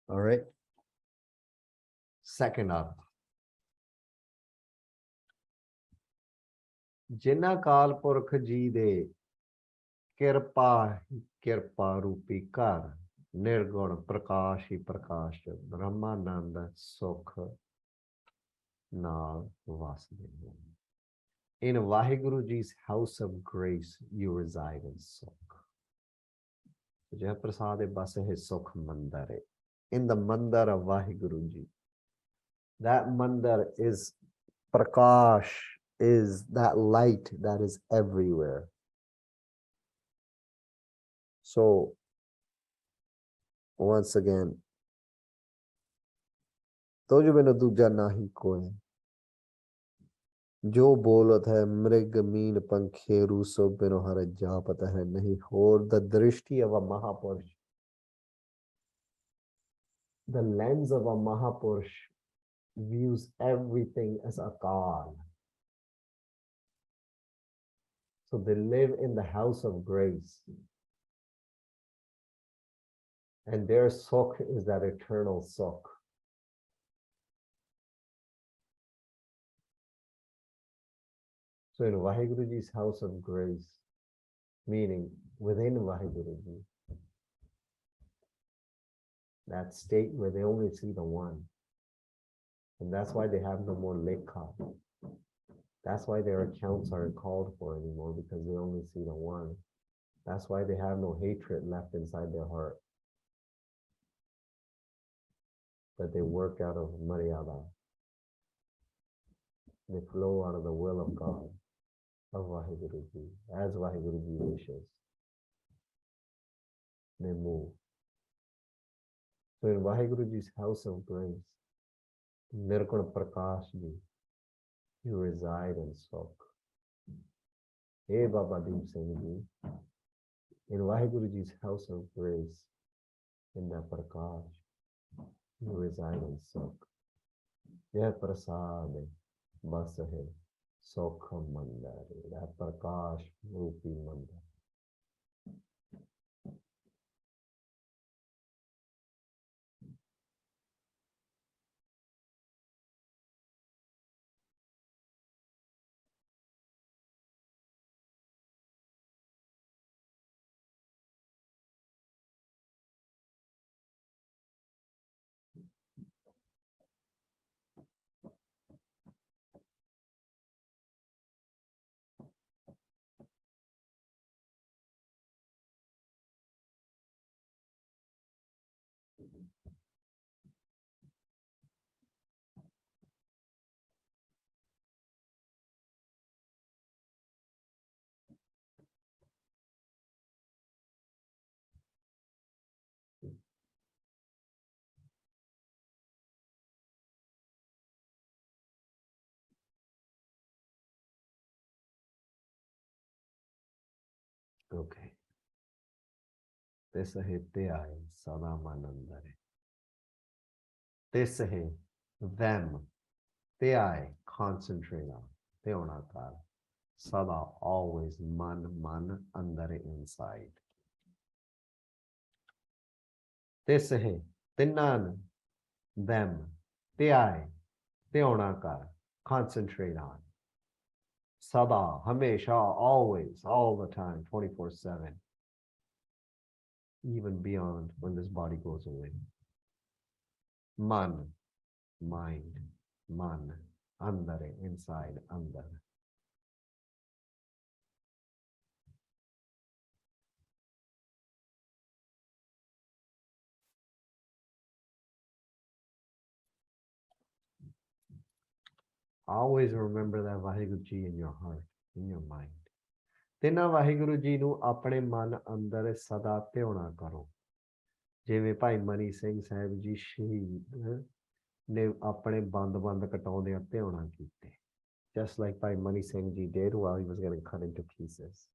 All right. Second arth. जिन्ना काल पुरख जी दे किरपा रूपी घर निर्गुण प्रकाश ही प्रकाश ब्रह्मानंद सुख नाल वासदे हो. In Vaheguru Ji's house of grace you reside in sukh. Jai prasad bas hai sukh mandare. In the mandar of Vaheguru Ji. That mandar is prakash, is that light that is everywhere. So once again, तुझ बिन दूजा नाही कोई, जो बोलत है मृग mean पंखे Rousseau बिनो हर जापत है नहीं होर. The drishti of a Mahapurush, the lens of a Mahapurush views everything as akal. So they live in the house of grace. And their sukh is that eternal sukh. So in Vaheguruji's house of grace, meaning within Vaheguruji, that state where they only see the one. And that's why they have no more lekha. That's why their accounts aren't called for anymore, because they only see the one. That's why they have no hatred left inside their heart. That they work out of Maryada. They flow out of the will of God, of Vaheguruji, as Vaheguruji wishes. They move. So in Vaheguruji's house of grace, Nirguna Prakash ji, you reside in Sukh. Hey Baba Deep Singh ji, in Vaheguruji's house of grace, in the Prakash, you reside in Sukh. Yeh prasad bas hai Sukh mandar, that Prakash Rupi Mandar. Okay. Tesahe te aaye sadamanandare. Tesahe, them, te aaye, concentrate on, te onakar. Sada, always, man, andare, inside. Tesahe, tinnan, them, te aaye, te onakar. Concentrate on. Sada, hamesha, always, all the time, 24/7. Even beyond when this body goes away. Man, mind, man, andare, inside, andar. Always remember that Vaheguru Ji in your heart, in your mind. ਤਿੰਨਾਂ ਵਾਹਿਗੁਰੂ ਜੀ ਨੂੰ ਆਪਣੇ ਮਨ ਅੰਦਰ ਸਦਾ ਧਿਆਉਣਾ ਕਰੋ। ਜਿਵੇਂ ਭਾਈ ਮਨੀ ਸਿੰਘ ਸਾਹਿਬ ਜੀ ਸ਼ਹੀਦ ਨੇ ਆਪਣੇ ਬੰਦ ਕਟਾਉਂਦਿਆਂ ਧਿਆਉਣਾ ਕੀਤੇ। Just like Bhai Mani Singh ji did while he was getting cut into pieces.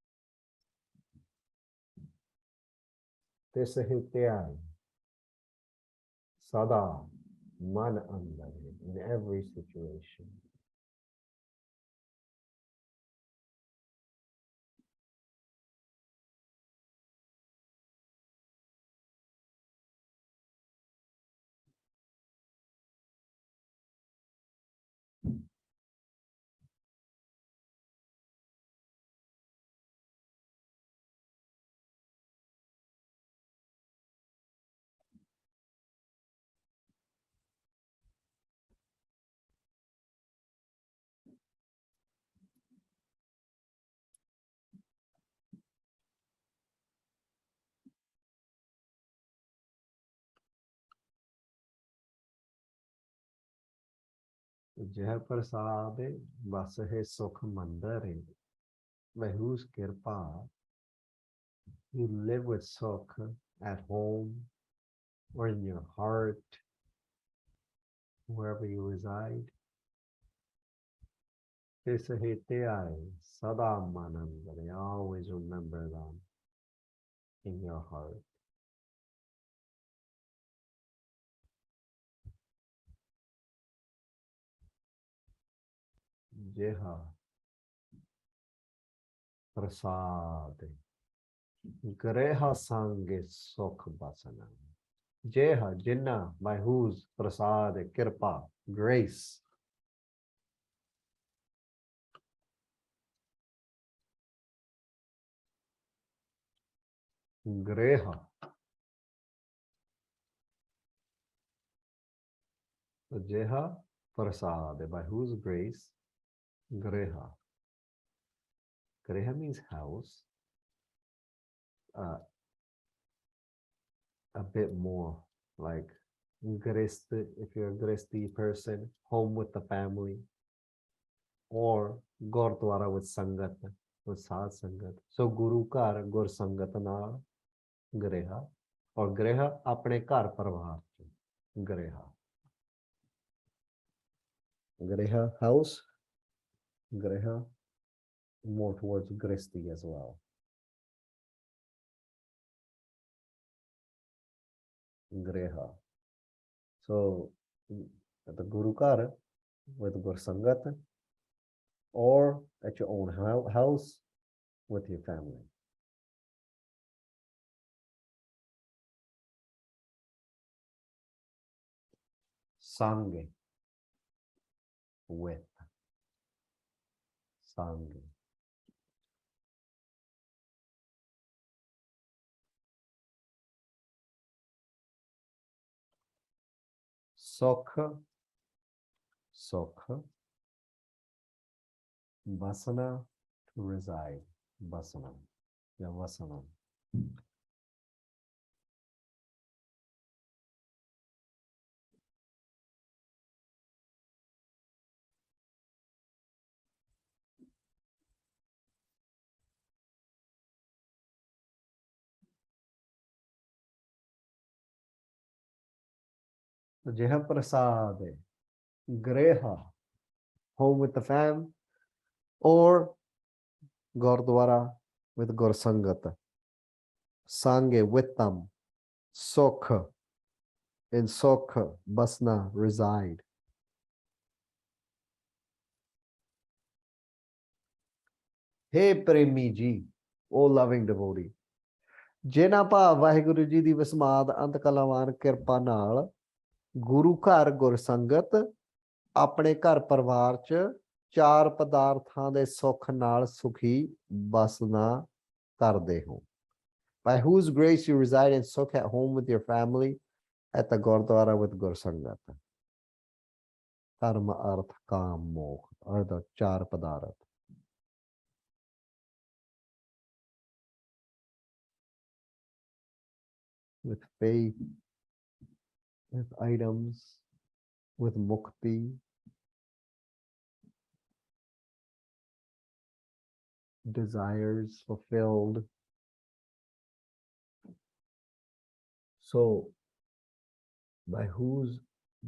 This ਧਿਆਨ ਸਦਾ ਮਨ ਅੰਦਰ in every situation. Jai Prasad Basahe Sukh Mandare. By whose kirpa you live with Sukh at home or in your heart, wherever you reside. Tisahite Ai Sada Manandare. Always remember them in your heart. Jeha. prasad. Greha sange sukh basana. Jeha, Jinnah, by whose prasad, kirpa, grace. Greha. So Jeha, prasad, by whose grace, Greha. Greha means house. A bit more like Grist, if you're a Gristi person, home with the family, or Gurdwara with Sangat, with Sad Sangat. So Guru Kar Gur Sangat Naal Greha, or Greha apne Kar Parvar Greha. Greha house, Greha more towards Gristi as well. Greha. So at the Guru Kar with Gur Sangat, or at your own house with your family. Sange, with Sange. Sokha, Sokha, Vasana, to reside, Vasana, yeah, Vasana. So Jeha Prasad, Greha, home with the fam, or Gurdwara with Gur Sangat. Sange with them, Sokha, in Sokha, Basna, reside. Hey Premi Ji, O loving devotee. ਜਿਨ੍ਹਾਂ ਭਾਵ ਵਾਹਿਗੁਰੂ ਜੀ ਦੀ ਵਿਸਮਾਦ ਅੰਤ ਕਲਾਵਾਨ ਕਿਰਪਾ ਨਾਲ ਗੁਰੂ ਘਰ ਗੁਰਸੰਗਤ ਆਪਣੇ ਘਰ ਪਰਿਵਾਰ ਚ ਚਾਰ ਪਦਾਰਥਾਂ ਦੇ ਸੁੱਖ ਨਾਲ ਸੁਖੀ ਬਸਨਾ ਕਰਦੇ ਹੋ. By whose grace you reside in Sukh at home with your family at the Gurdwara with Gursangat. Dharma, Arth, Kam, Mokh are the char padarth. With faith, with items, with mukti, desires fulfilled. So, by whose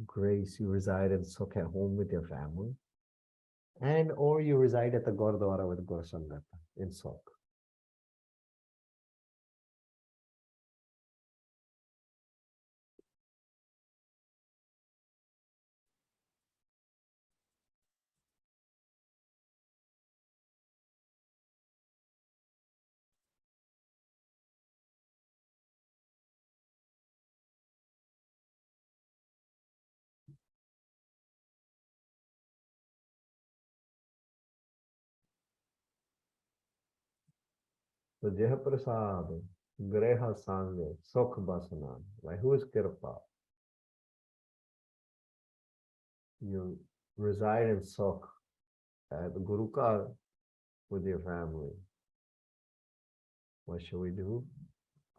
grace you reside in Sukh at home with your family, and or you reside at the Gurdwara with Gursangat in Sukh. So Jeha Prasad, Greha Sange, Sukh Basana, by whose kirpa you reside in Sukh at the Guru Kar with your family. What should we do?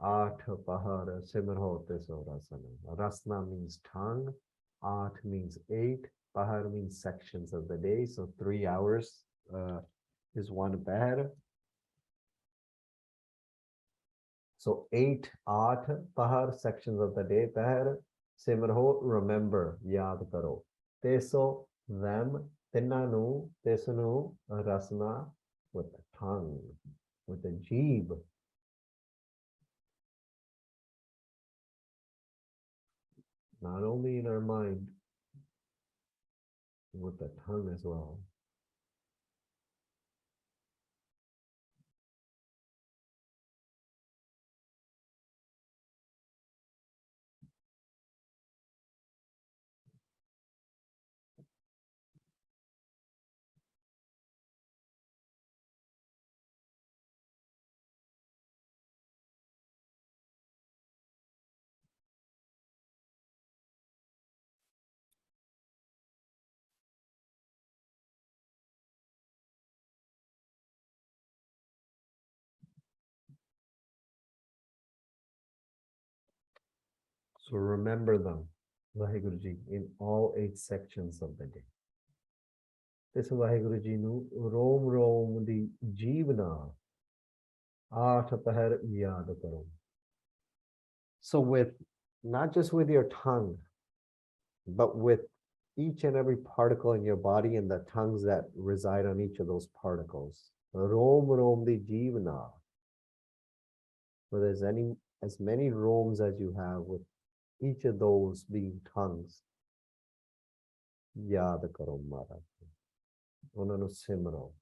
Ath Pahar Simrhote Sorasana. Rasna means tongue, Ath means 8, Pahar means sections of the day, so 3 hours is one Pahar. So 8, 8 Pahar, sections of the day, Pahar. Simrho, remember, yaad karo. Teso, them, tinanu, tesunu, rasna, with the tongue, with the jeeb. Not only in our mind, with the tongue as well. So remember them, Vaheguru Ji, in all 8 sections of the day. ਇਸ ਵਾਹਿਗੁਰੂ ਜੀ ਨੂੰ ਰੋਮ ਰੋਮ ਦੀ ਜੀਵਨਾ 8 ਪਹਿਰ ਯਾਦ ਕਰੋ. So with not just with your tongue, but with each and every particle in your body and the tongues that reside on each of those particles. Rom rom di jivana. So there's as many roms as you have, with each of those being tongues. Yaad karo Maharaj. ਉਹਨਾਂ ਨੂੰ ਸਿਮਰੋ.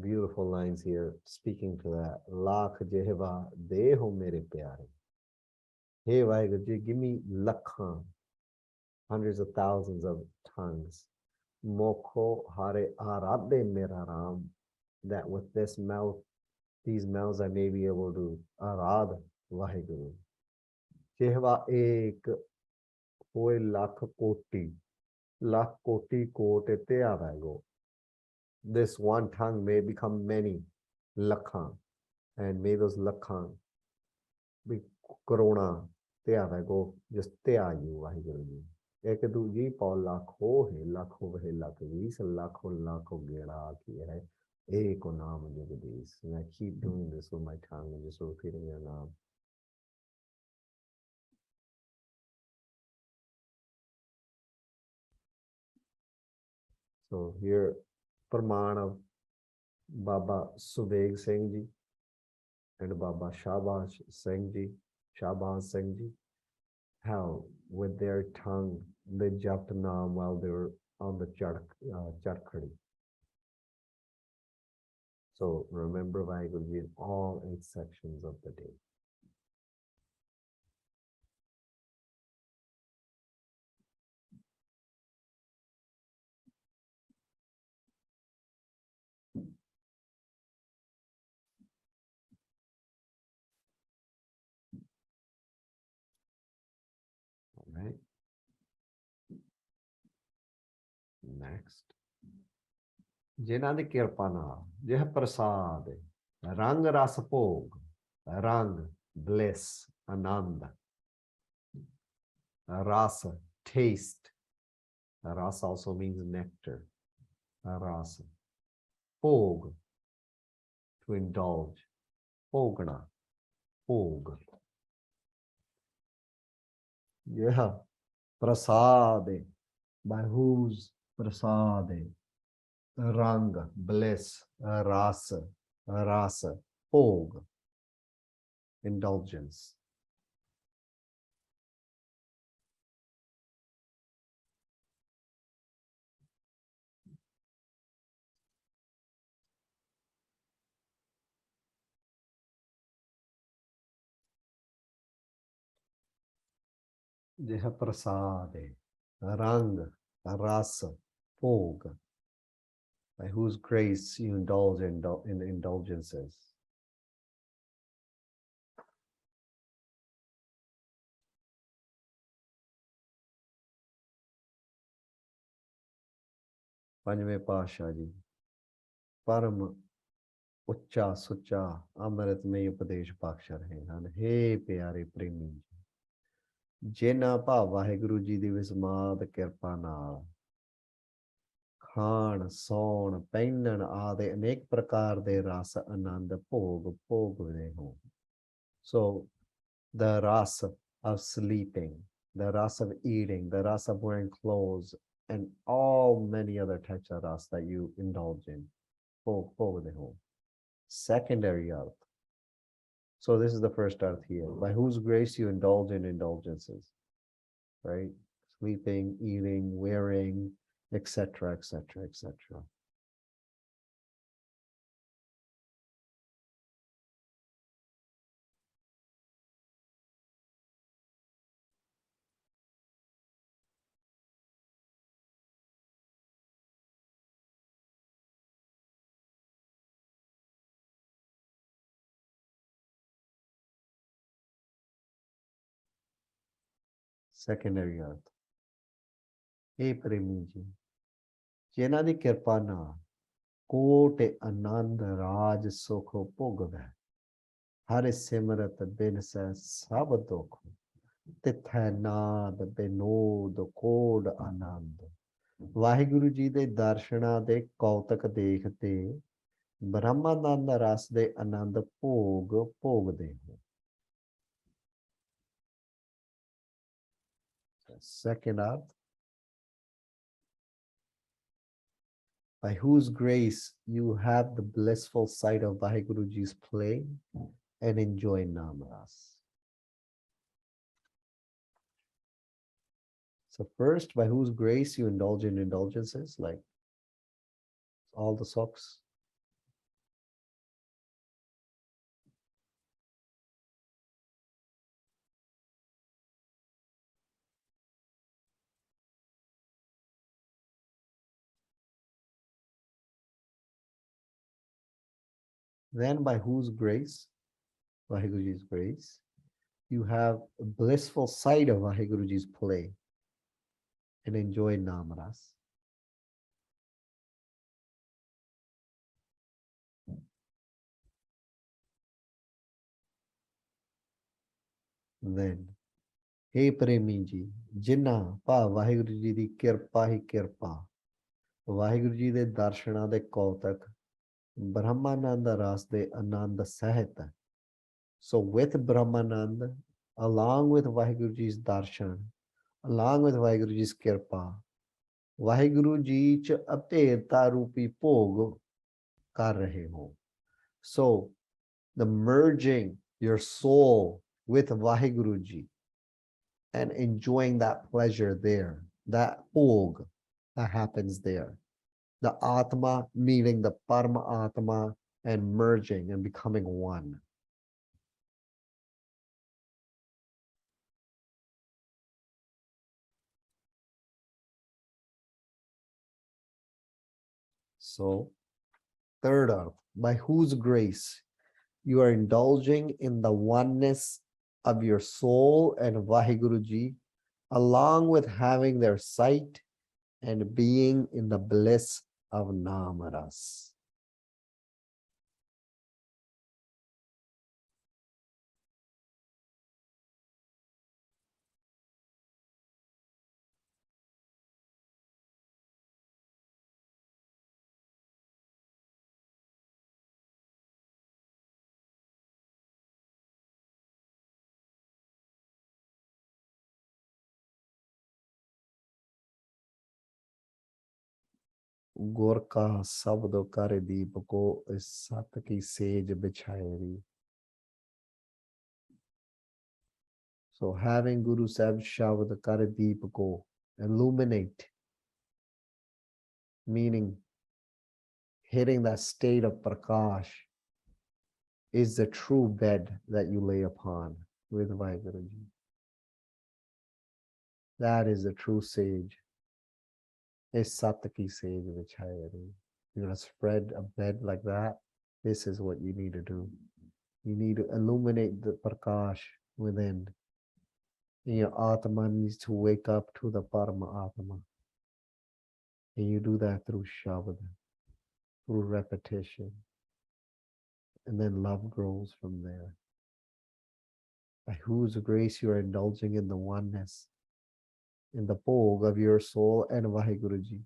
Beautiful lines here speaking to that. Lakh jehva deho mere pyare. Hey Vaheguru Ji, give me lakhan, hundreds of thousands of tongues. Mokho hare aradhe mera ram. That with this mouth, these mouths I may be able to arad Vaheguru. Jehva ek hoye lakh koti kote te avago. This one tongue may become many lakhan, and may those lakhan be corona te avago, just te ayu Vaheguru Ji. Ek duji paul lakho hai, lakho vahe lakh vis, lakho gera ki hai. Eko naam jagdish. And I keep doing this with my tongue and just repeating your name. So here, Praman of Baba Subeg Singh Ji and Baba Shahbaz Singh Ji, how with their tongue they japt naam while they were on the charkhadi. So remember Vaheguru Ji in all 8 sections of the day. All right. Next. ਜਿਨ੍ਹਾਂ ਦੀ ਕਿਰਪਾ ਨਾਲ ਜਿਹ ਪ੍ਰਸਾਦ ਰੰਗ ਰਸ ਭੋਗ ਰੰਗ bliss ਆਨੰਦ ras taste ras also means nectar ras ਭੋਗ to indulge ਭੋਗਣਾ ਭੋਗ यह prasad by whose prasad rang bliss rasa bhog indulgence. यह प्रसाद rang rasa bhog by whose grace you indulge in indulgences. ਪੰਜਵੇਂ ਪਾਤਸ਼ਾਹ ਜੀ ਪਰਮ ਉੱਚਾ ਸੁੱਚਾ ਅੰਮ੍ਰਿਤਮਈ ਉਪਦੇਸ਼ ਬਖਸ਼ ਰਹੇ ਹਨ। ਹੇ ਪਿਆਰੇ ਪ੍ਰੇਮੀ ਜੀ, ਜਿਨ੍ਹਾਂ ਭਾਵ ਵਾਹਿਗੁਰੂ ਜੀ ਦੀ ਵਿਸਮਾਦ ਕਿਰਪਾ ਨਾਲ ਖਾਣ ਸੌਣ ਪਹਿਨਣ ਆਦਿ ਅਨੇਕ ਪ੍ਰਕਾਰ ਦੇ ਰਸ ਆਨੰਦ ਭੋਗ ਭੋਗਦੇ ਹੋ। So the ras of sleeping, the ras of eating, the ras of wearing clothes, and all many other types of ras that you indulge in. Bhog. Secondary arth. So this is the first arth here. By whose grace you indulge in indulgences, right? Sleeping, eating, wearing, etc., etc., etc. Secondary arth. Hey ਪ੍ਰੇਮੀ ਜੀ, ਜਿਨ੍ਹਾਂ ਦੀ ਕਿਰਪਾ ਨਾਲ coat Anand Raj सुख भोगवै, हर सिमरत बिन सै सब दुख, तिथै नाद बिनोद कोड आनंद। वाहिगुरु जी दे दर्शनां दे कौतक देखते ब्रह्मानंद रस दे आनंद भोग भोगदे हो। Second arth, by whose grace you have the blissful sight of Vaheguru Ji's play and enjoy Namras. So first, by whose grace you indulge in indulgences like all the sukhs. Then by whose grace, Vaheguru Ji's grace, you have a blissful sight of Vaheguru Ji's play and enjoy Namras. Then, हे प्रेमी जी, जिन्ना भा वाहिगुरु जी दी किरपा ही किरपा, वाहिगुरु जी दे दर्शनां दे कौतक Brahmananda Ras de Ananda Sahita. So with Brahmananda, along with Vaheguru Ji's darshan, along with Vaheguru Ji's kirpa, Vaheguru Ji ch apeta rupi bhog kar rahe ho. So the merging your soul with Vaheguru Ji and enjoying that pleasure there, that bhog that happens there. The Atma meaning the Parama Atma and merging and becoming one. So, third arth, by whose grace you are indulging in the oneness of your soul and Vaheguru Ji, along with having their sight and being in the bliss of Namaras. गुर का शब्द कर दीप को इस सत की says बिछाएरी. So having Guru Sahib Shabad Kar Deep Ko illuminate, meaning hitting that state of Prakash, is the true bed that you lay upon with Vaheguruji. That is the true sage. Is Sataki sage Vichayari. You're going to spread a bed like that. This is what you need to do. You need to illuminate the Prakash within. And your Atma needs to wake up to the Parama Atma. And you do that through Shabad, through repetition. And then love grows from there. By whose grace you are indulging in the oneness, in the bhog of your soul and Vaheguruji,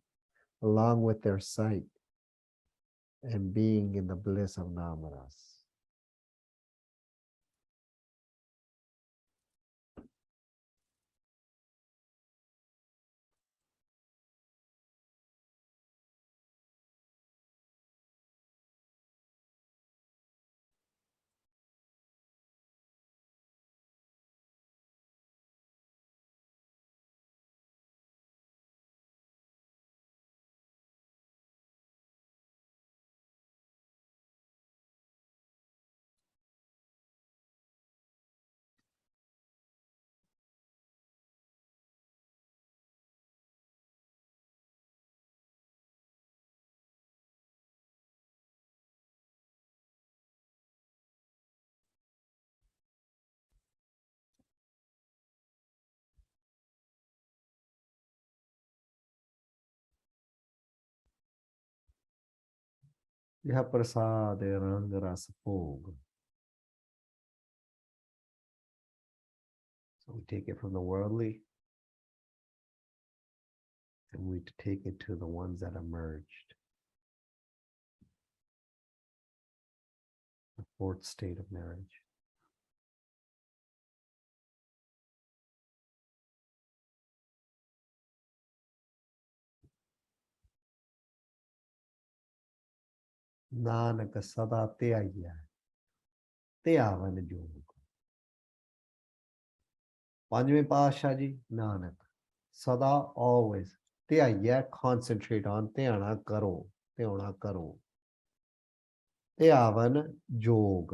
along with their sight and being in the bliss of Namaras. यह प्रसाद रंग रस भोग. So we take it from the worldly and we take it to the ones that emerged. The fourth state of marriage. Nanak sada ਧਿਆਈਐ ਧਿਆਵਨ ਜੋਗ. ਪੰਜਵੇਂ ਪਾਤਸ਼ਾਹ ਜੀ ਨਾਨਕ ਸਦਾ always ਧਿਆਈਐ concentrate on ਧਿਆਣਾ ਕਰੋ ਧਿਆਵਨ jog.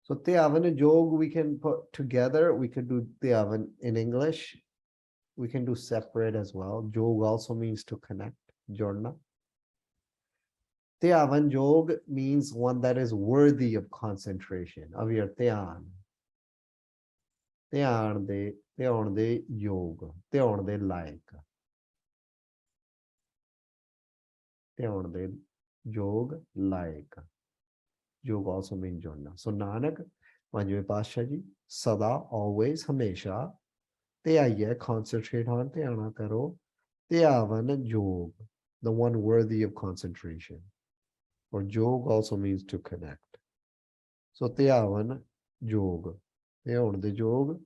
So ਧਿਆਵਨ jog we can put together. We can do ਧਿਆਵਨ in English. We can do separate as well. Jog also means to connect, jodna. ਧਿਆਵਨ jog means one that is worthy of concentration, of your ਧਿਆਨ. ਧਿਆਨ ਦੇ ਯੋਗ, ਧਿਆਨ ਦੇ ਲਾਇਕ. ਧਿਆਨ ਦੇ ਯੋਗ ਲਾਇਕ. Jog also means jodna. So Nanak, ਪੰਜਵੇਂ ਪਾਤਸ਼ਾਹ ਜੀ ਸਦਾ always ਹਮੇਸ਼ਾ ਧਿਆਈਐ concentrate on ਧਿਆਣਾ ਕਰੋ ਧਿਆਵਨ jog, the one worthy of concentration. Or jog also means to connect. So ਧਿਆਵਨ jog, ਧਿਆਨ ਦੇ jog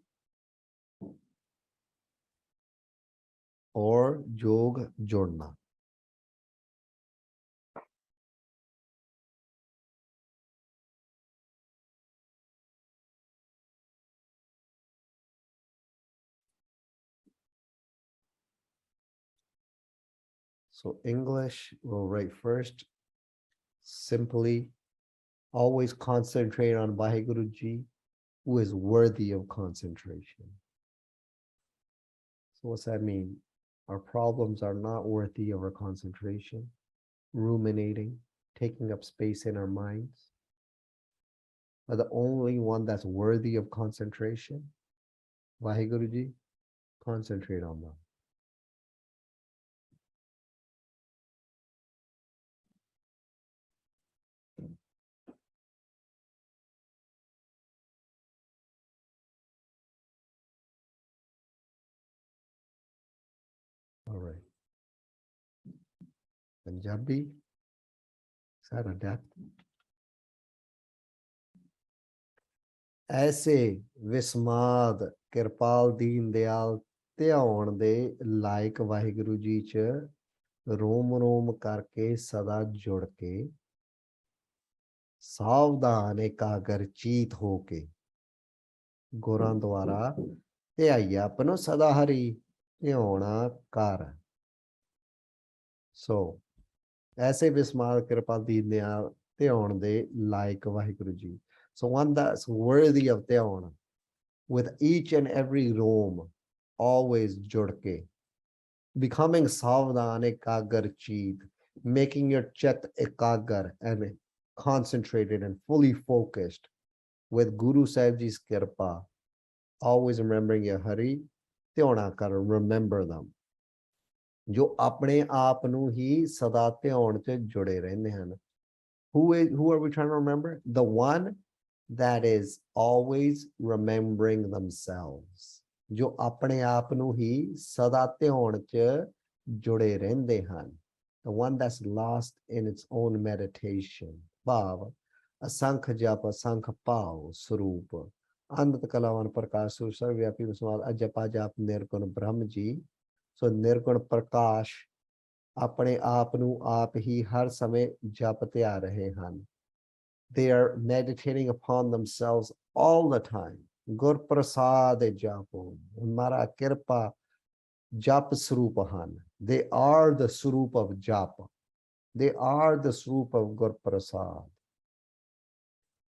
or jog jodna. So English will write first. Simply always concentrate on Vaheguru Ji, who is worthy of concentration. So what's that mean? Our problems are not worthy of our concentration, ruminating, taking up space in our minds. But the only one that's worthy of concentration, Vaheguru Ji, concentrate on them. All right. Punjabi, is that adapted? ऐसे विस्माद कृपाल दीन दयाल ਧਿਆਉਣ ਦੇ ਲਾਇਕ ਵਾਹਿਗੁਰੂ ਜੀ ਚ ਰੋਮ ਰੋਮ ਕਰਕੇ ਸਦਾ ਜੁੜ ਕੇ ਸਾਵਧਾਨ ਇਕਾਗਰ ਚੀਤ ਹੋ ਕੇ ਗੁਰਾਂ ਦੁਆਰਾ ਧਿਆਈ ਆਪਨੋ ਸਦਾ ਹਰੀ ਧਿਆਉਣਾ ਕਰ. ਸੋ ਐਸੇ ਵਿਸਮਾਦ ਕਿਰਪਾ ਦੀਨ ਦਿਆਲ ਧਿਆਉਣ ਦੇ ਲਾਇਕ Waheguru ji. So one that's worthy of ਧਿਆਉਣ, with each and every roam, always jud ke, becoming savdhan ekagar cheet, making your chet ekagar and concentrated and fully focused with Guru Sahib Ji's kirpa, always remembering your Hari, ਧਿਆਉਣਾ ਕਰ, remember them. ਜੋ ਆਪਣੇ ਆਪ ਨੂੰ ਹੀ ਸਦਾ ਧਿਆਉਣ ਚ ਜੁੜੇ ਰਹਿੰਦੇ ਹਨ. Who are we trying to remember? The one that is always remembering themselves. ਜੋ ਆਪਣੇ ਆਪ ਨੂੰ ਹੀ ਸਦਾ ਧਿਆਉਣ ਚ ਜੁੜੇ ਰਹਿੰਦੇ ਹਨ. The one that's lost in its own meditation. ਭਾਵ ਅਸੰਖ ਜਪ ਅਸੰਖ ਭਾਵ ਸਰੂਪ ਅੰਮ੍ਰਿਤ ਕਲਾਵਾਨ ਪ੍ਰਕਾਸ਼ ਸੁਰ ਸਰਵ ਵਿਆਪੀ ਵਿਸਮਾਦ ਅਜਪਾ ਜਾਪ ਨਿਰਗੁਣ ਬ੍ਰਹਮ ਜੀ. ਸੋ ਨਿਰਗੁਣ ਪ੍ਰਕਾਸ਼ ਆਪਣੇ ਆਪ ਨੂੰ ਆਪ ਹੀ ਹਰ ਸਮੇਂ ਜਪ ਧਿਆ ਰਹੇ ਹਨ. They are meditating upon themselves all the time. Gur prasad japo, mara kirpa jap swarup han. They are the swarup of japa. They are the swarup of Gur prasad.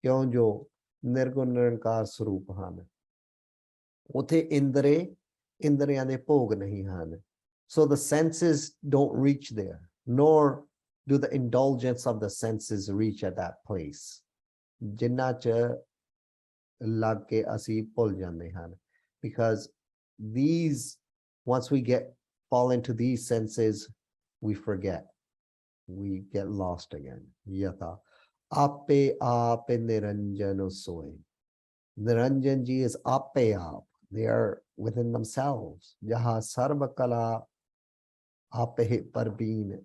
ਕਿਉਂ ਜੋ ਨਿਰਗੁਣ ਨਿਰੰਕਾਰ ਸਰੂਪ ਹਨ. ਉਥੇ ਇੰਦਰੀਆਂ ਦੇ ਭੋਗ ਨਹੀਂ ਹਨ. So the senses don't reach there, nor do the indulgence of the senses reach at that place. ਜਿਨ੍ਹਾਂ ਚ ਲੱਗ ਕੇ ਅਸੀਂ ਭੁੱਲ ਜਾਂਦੇ ਹਨ. Because these, once we fall into these senses, we forget. we get lost again. Yata. Ape aap niranjano soy. Niranjan ji is ape aap. They are within themselves. Jaha sarva kala ape parbeen.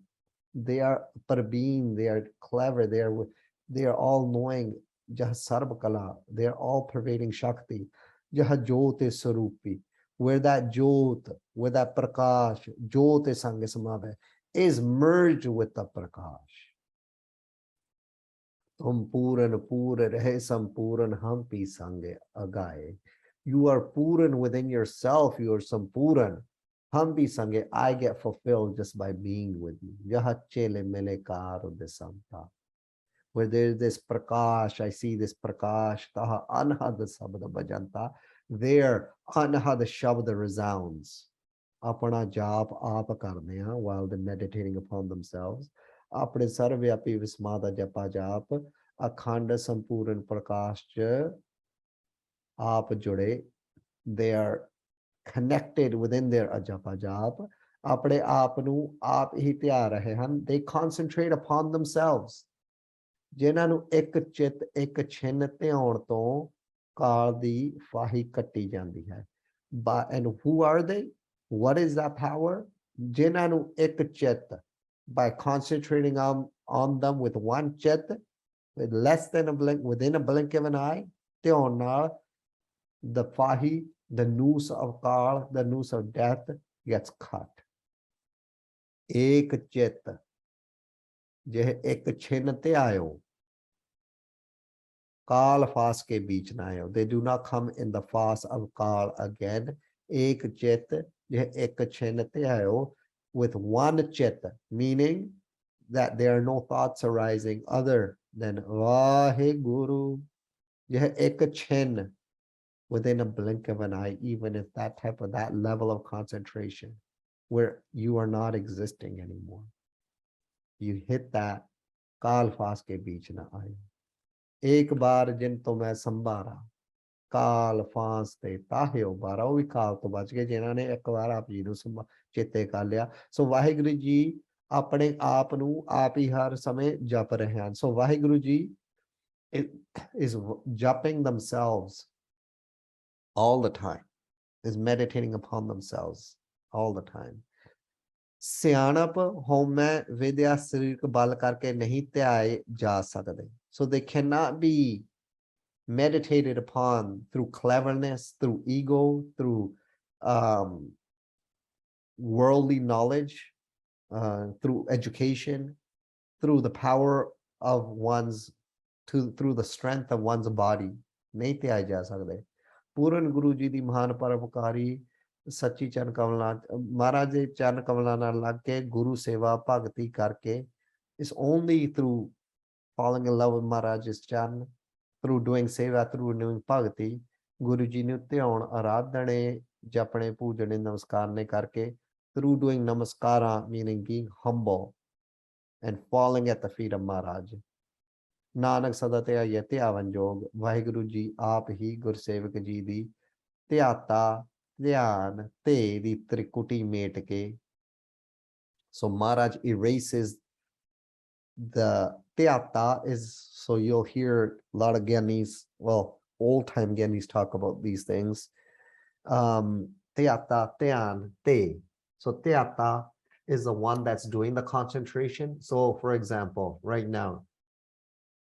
They are parbeen, they are clever, they are all knowing. Jaha sarva kala, they are all pervading Shakti. Jaha jyote sarupi, where that jyot, where that prakash, jyote sange samave, is merged with the prakash. Tum puran pura rahe sampuran hampi sange agaye. You are puran within yourself, you are sampuran. Hampi sange, I get fulfilled just by being with you. Jaha chele mele karo de samta. Where there's this prakash, I see this prakash, taha anhad sabda bajanta. There, anhad shabda resounds. Apana jap aap karne hain while they're meditating upon themselves. Apne sarvyapi vismada japa jap, akhanda sampuran prakash cha aap jude. They are connected within their ajapa jap. Apne aap nu aap hi tya rahe han. They concentrate upon themselves. ਜਿਨ੍ਹਾਂ ਨੂੰ ਇੱਕ ਚਿੱਤ ਇੱਕ ਛਿਨ ਧਿਆਉਣ ਤੋਂ ਕਾਲ ਦੀ ਫਾਹੀ ਕੱਟੀ ਜਾਂਦੀ ਹੈ and who are they? What is that power? ਜਿਨ੍ਹਾਂ ਨੂੰ ਇੱਕ ਚਿੱਤ by concentrating on them with one chit, with less than a blink, within a blink of an eye, ਧਿਆਉਣ ਨਾਲ the fahi, the noose of kal, the noose of death gets cut. एक चित जे एक छिन ते आयो काल फास के बीच ना आयो. They do not come in the fast of kal again. एक चित जे एक छिन ते आयो, with one chit, meaning that there are no thoughts arising other than Vaheguru. Je ek chin, within a blink of an eye, even if that level of concentration where you are not existing anymore. You hit that काल फास के बीच ना आए. एक बार जिन तो मैं संभारा काल फांस ते ताहे उबारा. वो भी काल तो बच गए जिन्हों ने एक बार आप जी ਨੂੰ ਚੇਤੇ ਕਰ ਲਿਆ. ਸੋ ਵਾਹਿਗੁਰੂ ਜੀ ਆਪਣੇ ਆਪ ਨੂੰ ਆਪ ਹੀ ਹਰ ਸਮੇਂ ਜਪ ਰਹੇ ਹਨ. ਸੋ Waheguru ji is jumping themselves all the time, is meditating upon themselves all the time. ਸਿਆਣਪ ਹਉਮੈ ਵਿਦਿਆ ਸਰੀਰਕ ਬਲ ਕਰਕੇ ਨਹੀਂ ਧਿਆਏ ਜਾ ਸਕਦੇ. So they cannot be meditated upon through cleverness, through ego, through worldly knowledge, through education, through the power of through the strength of one's body. नहीं ਧਿਆਏ ਜਾ ਸਕਦੇ. ਪੂਰਨ ਗੁਰੂ ਜੀ ਦੀ ਮਹਾਨ ਪਰਉਪਕਾਰੀ ਸੱਚੀ ਚਰਨ ਕਮਲਾਂ ਮਹਾਰਾਜ ਦੇ ਚਰਨ ਕਮਲਾਂ ਨਾਲ ਲੱਗ ਕੇ ਗੁਰੂ ਸੇਵਾ ਭਗਤੀ ਕਰਕੇ is only through falling in love with Maharaj's ਚਰਨ, through doing seva, through doing bhakti, Guru ji ਨੂੰ ਧਿਆਉਣ ਆਰਾਧਨੇ ਜਪਣੇ ਪੂਜਣੇ ਨਮਸਕਾਰਨੇ ਕਰਕੇ, through doing namaskara, meaning being humble and falling at the feet of Maharaj. Nanak ਸਦਾ ਧਿਆਈਐ ਧਿਆਵਨ ਜੋਗ. ਵਾਹਿਗੁਰੂ ਜੀ ਆਪ ਹੀ ਗੁਰਸੇਵਕ ਜੀ ਦੀ ਧਿਆਤਾ ਧਿਆਨ ਤੇ ਦੀ ਤ੍ਰਿਕੁਟੀ ਮੇਟ ਕੇ. So Maharaj erases the Tyata is, so you'll hear a lot of Gyanis, well, old time Gyanis talk about these things. Tyata, Tyan, Te. So Tyata is the one that's doing the concentration. So for example, right now,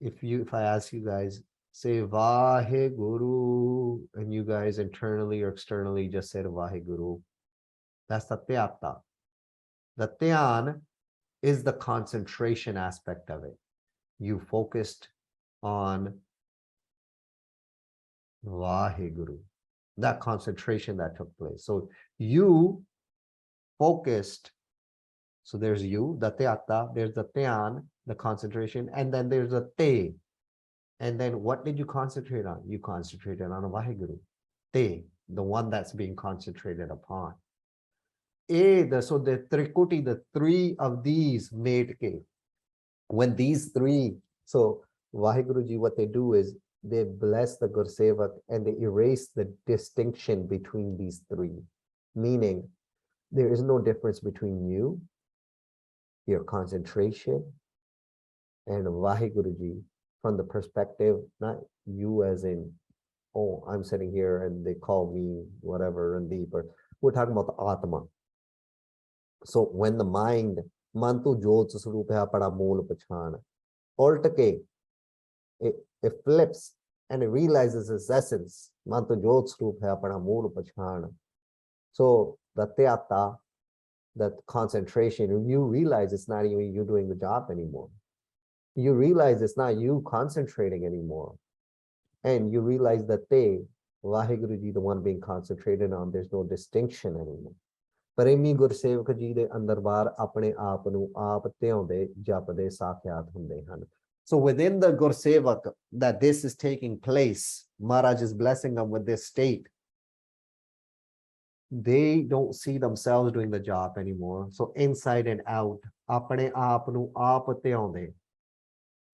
if I ask you guys, say Vaheguru, and you guys internally or externally just said Vaheguru, that's the Tyata. The Tyan is the concentration aspect of it. You focused on Vaheguru, that concentration that took place. So you focused, so there's you, the Tyata, there's the Tyan, the concentration, and then there's the Te. And then what did you concentrate on? You concentrated on Vaheguru, Te, the one that's being concentrated upon. So the Trikuti, the three of these made ke. When these three, so Vaheguru ji, what they do is they bless the Gursevak and they erase the distinction between these three. Meaning, there is no difference between you your concentration, and Vaheguru from the perspective, not you as in, oh, I'm sitting here and they call me whatever and deeper. We're talking about the Atma. So when the mind, Mantu Jot Swarup hai apna mool pachan, ultake, it flips and it realizes its essence. Mantu Jot Swarup hai apna mool pachan. So the Tyata, that concentration, you realize it's not even you doing the job anymore. You realize it's not you concentrating anymore. And you realize that Vaheguru the one being concentrated on, there's no distinction anymore. ਪ੍ਰੇਮੀ ਗੁਰਸੇਵਕ ਜੀ ਦੇ ਅੰਦਰ ਬਾਹਰ ਆਪਣੇ ਆਪ ਨੂੰ ਆਪ ਧਿਆਉਂਦੇ ਜਪਦੇ ਸਾਖਿਆਤ ਹੁੰਦੇ ਹਨ. So within the Gursevak, that this is taking place, Maharaj is blessing them with this state. They don't see themselves doing the job anymore. So inside and out, ਆਪਣੇ ਆਪ ਨੂੰ ਆਪ ਧਿਆਉਂਦੇ.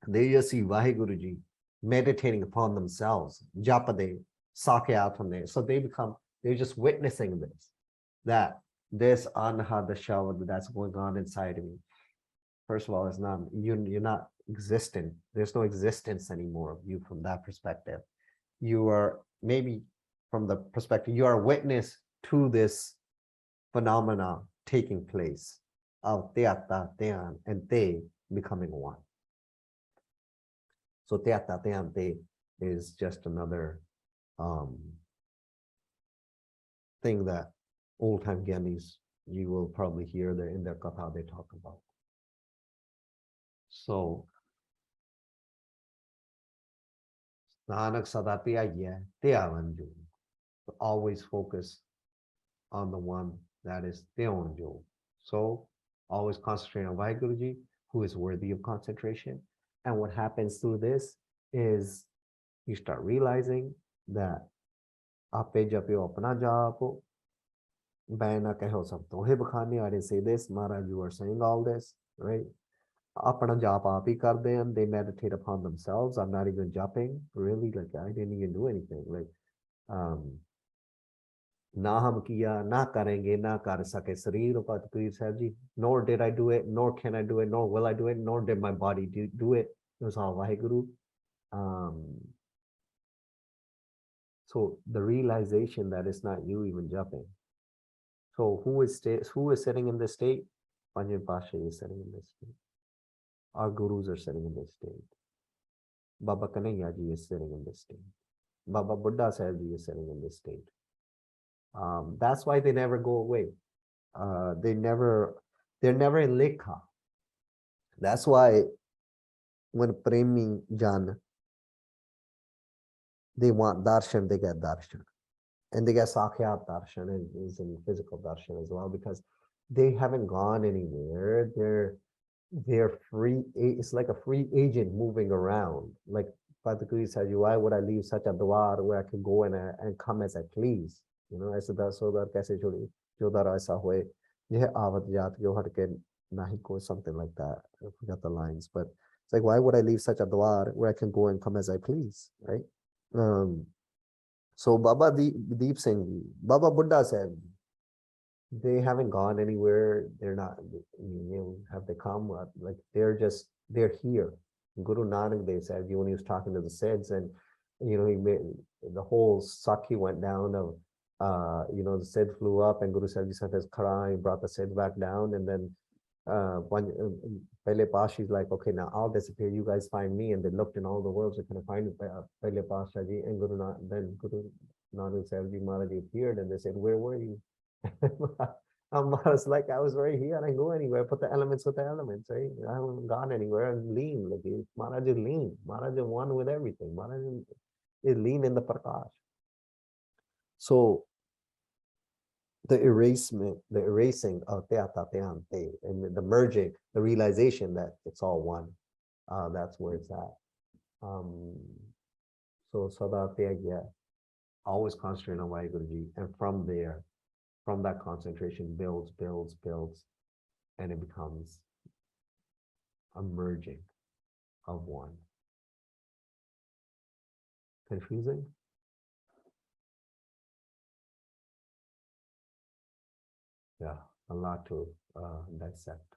They just see Vaheguru ji meditating upon themselves, japade, sakyat hunde. So they're just witnessing this, that this anhad shabad that's going on inside of me. First of all, it's not, you're not existent. There's no existence anymore of you from that perspective. You are, maybe from the perspective, you are a witness to this phenomena taking place of Teata, Tean, and Te becoming one. So Teata, Tean, Te is just another thing that old time Gyanis, you will probably hear there in their katha they talk about. So Nanak Sadatya Teavanju. Always focus on the one that is Teonjo. So always concentrate on Vaheguruji, who is worthy of concentration. And what happens through this is you start realizing that Ape Japyo Apna Japo, Baina Keho Sabtohe Bakhani, I didn't say this, Maharaj, you are saying all this, right? Apna Jap Api Karde, and they meditate upon themselves. I'm not even jumping, really, like I didn't even do anything. Like Na hum kiya, na karenge, na kar sake sareer upat Kabir Sahib ji. Nor did I do it, nor can I do it, nor will I do it, nor did my body do it. It was all Vaheguru. So the realization that it's not you even jumping. So who is sitting in this state? Panjim Pasha is sitting in this state. Our gurus are sitting in this state. Baba Kanhaiya ji is sitting in this state. Baba Buddha Sahib ji is sitting in this state. That's why they never go away. They're never in Lekha. That's why when Premi Jan, they want darshan, they get darshan. And they get Sakyat darshan, and is in physical darshan as well, because they haven't gone anywhere. They're free. It's like a free agent moving around. Like Patakuri said, why would I leave such a dwar where I can go and come as I please? You know, ऐसे दस होगा कैसे छोड़ी जो दर ऐसा हुए यह आवत जात जो हट के nahi ko, something like that. I forgot the lines, but it's like, why would I leave such a dwar where I can go and come as I please, right? So Baba Deep Singh ji, Baba Buddha said, they haven't gone anywhere. They're not, have they come? Like they're here. Guru Nanak Dev said, when he was talking to the Siddhs, and he made the whole Sakhi went down of the Siddh flew up, and Guru Sahib sent his Khara, he brought the Siddh back down, and then Pele Pasha's like, okay, now I'll disappear, you guys find me, and they looked in all the worlds, they couldn't find Pele Pasha ji, and Guru Nanak Sahib ji Maharaj appeared, and they said, where were you? Maharaj like, I was right here, I didn't go anywhere, put the elements with the elements, right? I haven't gone anywhere, I'm lean, like Maharaj is lean, Maharaj is one with everything, Maharaj is lean in the Prakash. So the erasing of Teata Teante, and the merging, the realization that it's all one, that's where it's at. So Sada Tyagya, always concentrate on Vaheguruji, and from there, from that concentration builds, and it becomes a merging of one. Confusing? Yeah, a lot to dissect.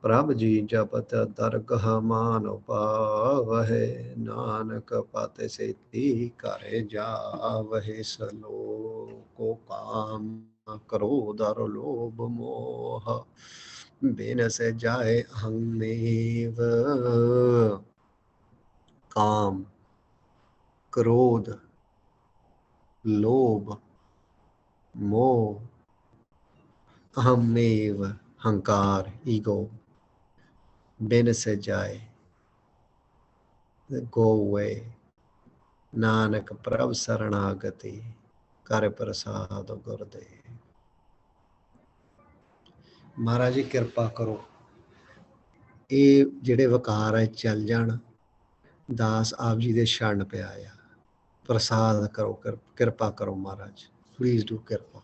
ਪ੍ਰਭ ਜੀ ਜਪਤ ਦਰਗਹ ਮਾਨ ਪਾਵਹਿ ਨਾਨਕ ਪਤਿ ਸੇਤੀ ਘਰ ਜਾਵਹਿ ਸਲੋਕੋ ਕਾਮ ਕ੍ਰੋਧ ਅਰ ਲੋਭ ਮੋਹ ਬਿਨ ਸੇ ਜਾਏ ਹੰਮੇਵ काम क्रोध लोभ मोह अहमेव हंकार ego बिन से जाए go away नानक प्रभ शरणागति कर प्रसाद गुरदे महाराज जी कृपा करो ये जिहड़े वकार है चल जाण दास आप जी दे शरण पे आया प्रसाद करो कृपा करो महाराज प्लीज डू कृपा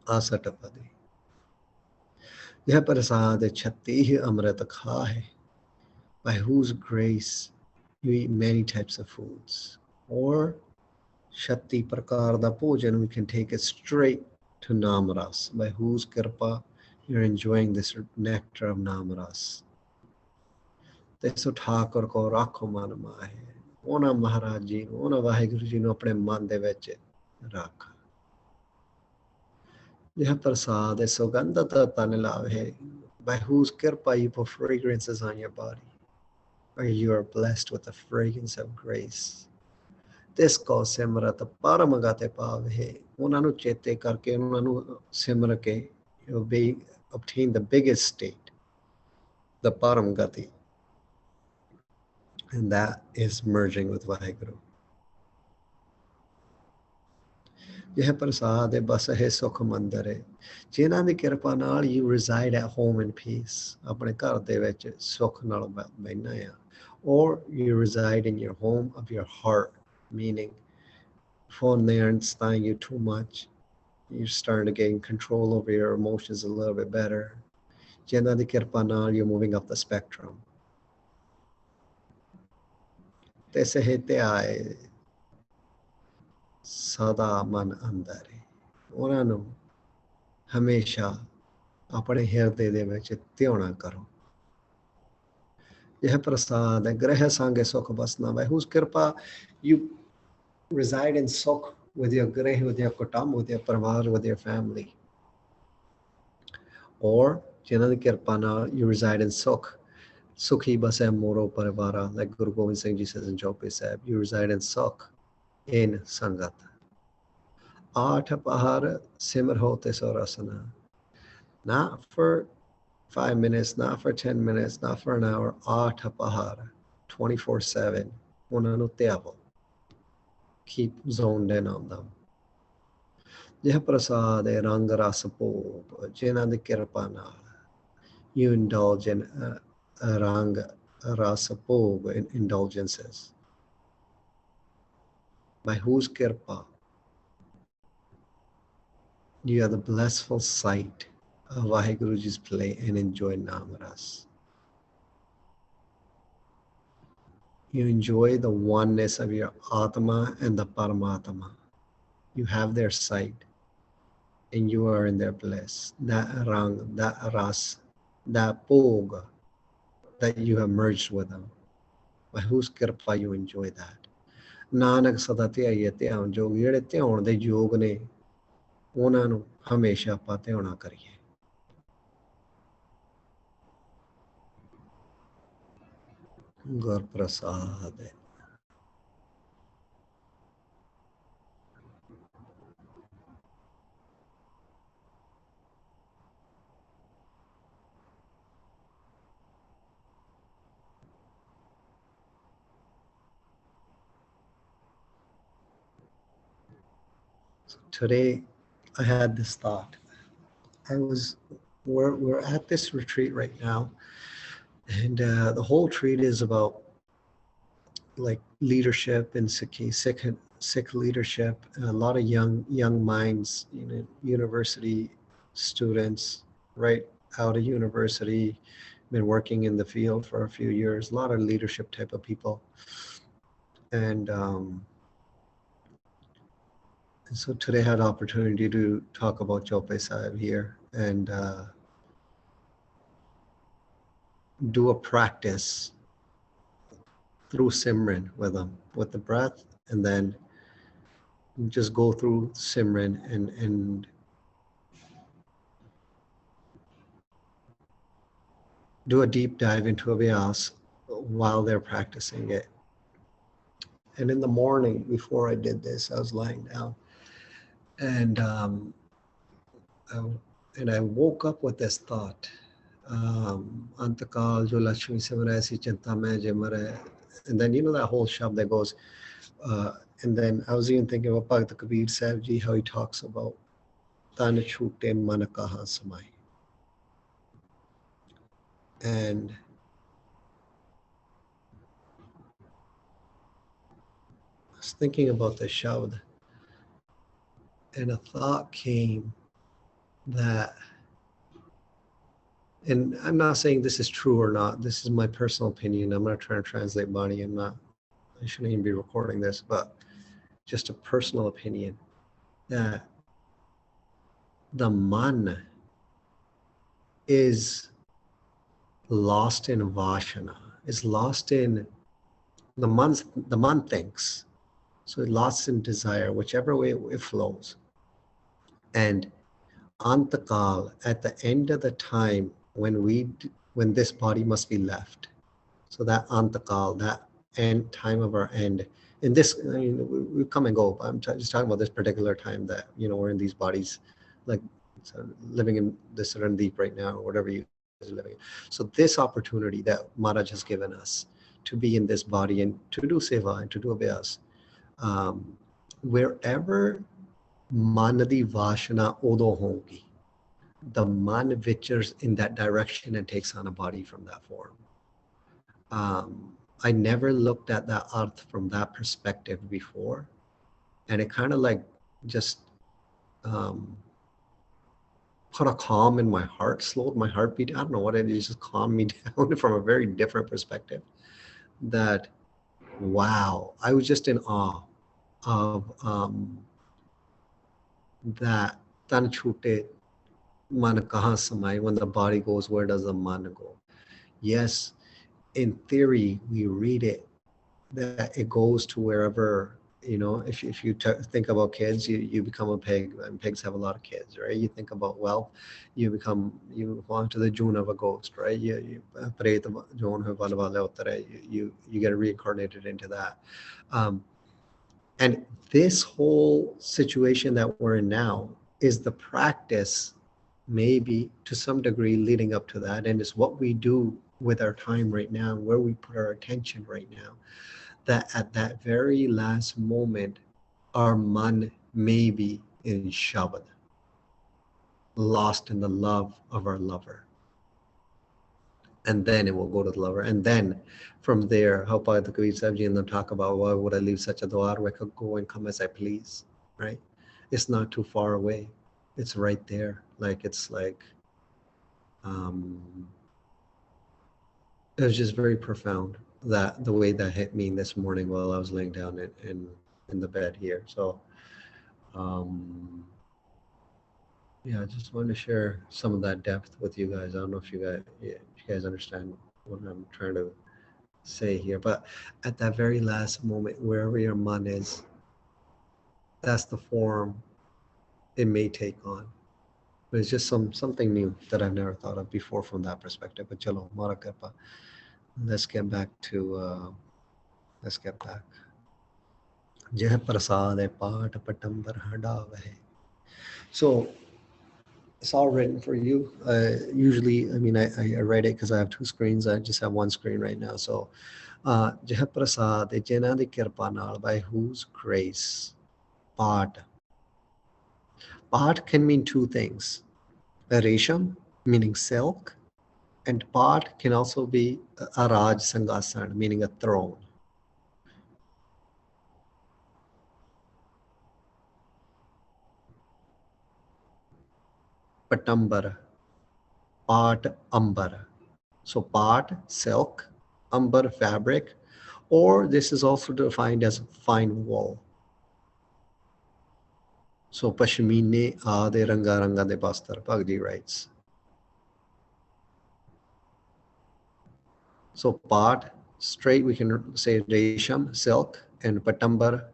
आसटपदी यह प्रसाद छत्ती ही अमृत खा है by whose grace you eat many types of foods or shakti prakar da bhojan we can take it straight to namras by whose kripa you're enjoying this nectar of namras तेसो ठाकुर को राखो मन माहे ਉਹਨਾਂ ਮਹਾਰਾਜ ਜੀ ਨੂੰ ਉਹਨਾਂ ਵਾਹਿਗੁਰੂ ਜੀ ਨੂੰ ਆਪਣੇ ਮਨ ਦੇ ਵਿੱਚ ਰੱਖ यह प्रसाद है सुगंधत तन लावे by whose kripa you put fragrances on your body or you are blessed with the fragrance of grace ਤਿਸ ਕੋ ਸਿਮਰਤ ਪਰਮ ਗਤਿ ਪਾਵੇ ਉਹਨਾਂ ਨੂੰ ਚੇਤੇ ਕਰਕੇ ਉਹਨਾਂ ਨੂੰ ਸਿਮਰ ਕੇ you be obtain the biggest state the param gati and that is merging with Vaheguru यह प्रसाद है बस है सुख मंदिर है जिन्हां दी किरपा नाल you reside at home in peace अपने घर दे विच सुख नाल बैठना है or you reside in your home of your heart meaning phone they aren't stunning you too much you're starting to gain control over your emotions a little bit better जिन्हां दी किरपा नाल you're moving up the spectrum ते सहित आए ਸਦਾ ਮਨ ਅੰਦਰ ਹੈ ਉਹਨਾਂ ਨੂੰ ਹਮੇਸ਼ਾ ਆਪਣੇ ਹਿਰਦੇ ਦੇ ਵਿੱਚ ਧਿਆਉਣਾ ਕਰੋ ਇਹ ਪ੍ਰਸਾਦ ਹੈ ਗ੍ਰਹਿ ਸੰਗੇ ਸੁਖ ਬਸਨਾ by whose ਕਿਰਪਾ you reside in ਸੁਖ with your ਗ੍ਰਹਿ with your ਕੁਟੰਬ with your ਪਰਿਵਾਰ with your family or ਜਿਨ੍ਹਾਂ ਦੀ ਕਿਰਪਾ ਨਾਲ you reside in ਸੁਖ ਸੁਖੀ ਬਸੈ ਮੋਰੋ ਪਰਿਵਾਰਾ like Guru Gobind Singh Ji says in Chaupai Sahib you reside in ਸੁਖ in ਸੰਗਤ आठ पहाड़ simmer hote sorasana not for 5 minutes not for 10 minutes not for an hour आठ पहाड़ 24/7 ਉਹਨਾਂ ਨੂੰ ਧਿਆਵੋ keep zoned in on them यह प्रसाद है रंग रस भोग जिन्हां दी किरपा नाल you indulge in rang ras bhog in indulgences by whose kirpa you have the blissful sight of Vaheguruji's play and enjoy Namaras. You enjoy the oneness of your Atma and the Paramatma. You have their sight and you are in their bliss. That rang, that ras, that bhog that you have merged with them. By whose kirpa you enjoy that. Nanak sada ਧਿਆਈਏ ਧਿਆਨ ਜੋਗ ਜਿਹੜੇ ਧਿਆਉਣ ਦੇ ਯੋਗ ਨੇ ਉਹਨਾਂ ਨੂੰ ਹਮੇਸ਼ਾ ਆਪਾਂ ਧਿਆਉਣਾ ਕਰੀਏ ਗੁਰ ਪ੍ਰਸਾਦ Today I had this thought. We're at this retreat right now, and the whole retreat is about like leadership and Sikh leadership. A lot of young minds, you know, university students, right out of university, been working in the field for a few years. A lot of leadership type of people, and so today I had opportunity to talk about Chaupai Sahib here, and do a practice through Simran with them, with the breath, and then just go through Simran and do a deep dive into Abhyas while they're practicing it. And in the morning, before I did this, I was lying down, and I woke up with this thought. Antakal jo Lakshmi Simra aisi chinta mein je mare. And then you know that whole shabd that goes, and then I was even thinking about Bhakt Kabir Sahib Ji, how he talks about tan chhute man kaha samai. And I was thinking about the shabd, and a thought came that, and I'm not saying this is true or not, this is my personal opinion. I'm not trying to translate Bani. I shouldn't even be recording this, but just a personal opinion that the man is lost in Vashana, is lost in the man thinks. So it's lost in desire, whichever way it flows. And Antakal, at the end of the time when this body must be left. So that Antakal, that end time of our end, in this, I mean, we come and go. I'm just talking about this particular time that, you know, we're in these bodies, like living in this Randeep right now, or whatever you guys are living in. So this opportunity that Maharaj has given us to be in this body and to do seva and to do abhyas, wherever manadi vashana odo hongi, the man ventures in that direction and takes on a body from that form. I never looked at that arth from that perspective before, and it kind of like just put a calm in my heart, slowed my heartbeat. I don't know what it is, just calmed me down from a very different perspective. That, wow, I was just in awe of that tan chute man kahan samai, when the body goes, where does the man go? Yes, in theory, we read it that it goes to wherever, you know, if you think about kids, you become a pig, and pigs have a lot of kids, right? You think about wealth, you belong to the June of a ghost, right? You get reincarnated into that. And this whole situation that we're in now is the practice, maybe to some degree, leading up to that, and it's what we do with our time right now, where we put our attention right now, that at that very last moment, our man may be in Shabad, lost in the love of our lover. And then it will go to the lover. And then from there, how about the Kabir Sahib Ji and them talk about, why would I leave such a dwar where I could go and come as I please, right? It's not too far away. It's right there. Like, it's like, it was just very profound, that the way that hit me this morning while I was laying down in the bed here. So yeah, I just wanted to share some of that depth with you guys. I don't know if you guys understand what I'm trying to say here, but at that very last moment, wherever your man is, that's the form it may take on. But it's just something new that I've never thought of before from that perspective. But chalo, Mara Kripa. Let's get back. Jeh prasad paat patambar hadavahe. So it's all written for you. Usually, I mean, I write it because I have two screens. I just have one screen right now. So, Jeh prasad jena di kirpa naal, by whose grace. Paat. Paat can mean two things. Resham, meaning silk, and paat can also be a Raj Sanghasan, meaning a throne. Patambar, paat ambar. So paat, silk, ambar, fabric, or this is also defined as fine wool. So pashmine aade ranga ranga de bastar, Bhagdi writes. So part, straight, we can say resham, silk, and patambar,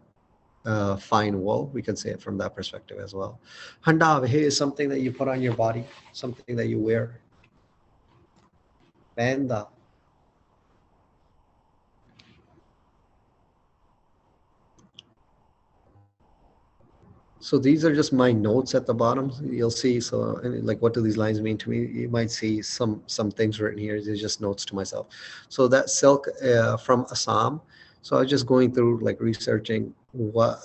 fine wool. We can say it from that perspective as well. Handav is something that you put on your body, something that you wear. Penda. So these are just my notes at the bottom. You'll see. So like, what do these lines mean to me? You might see some things written here. These are just notes to myself. So that silk from Assam. So I was just going through, like, researching what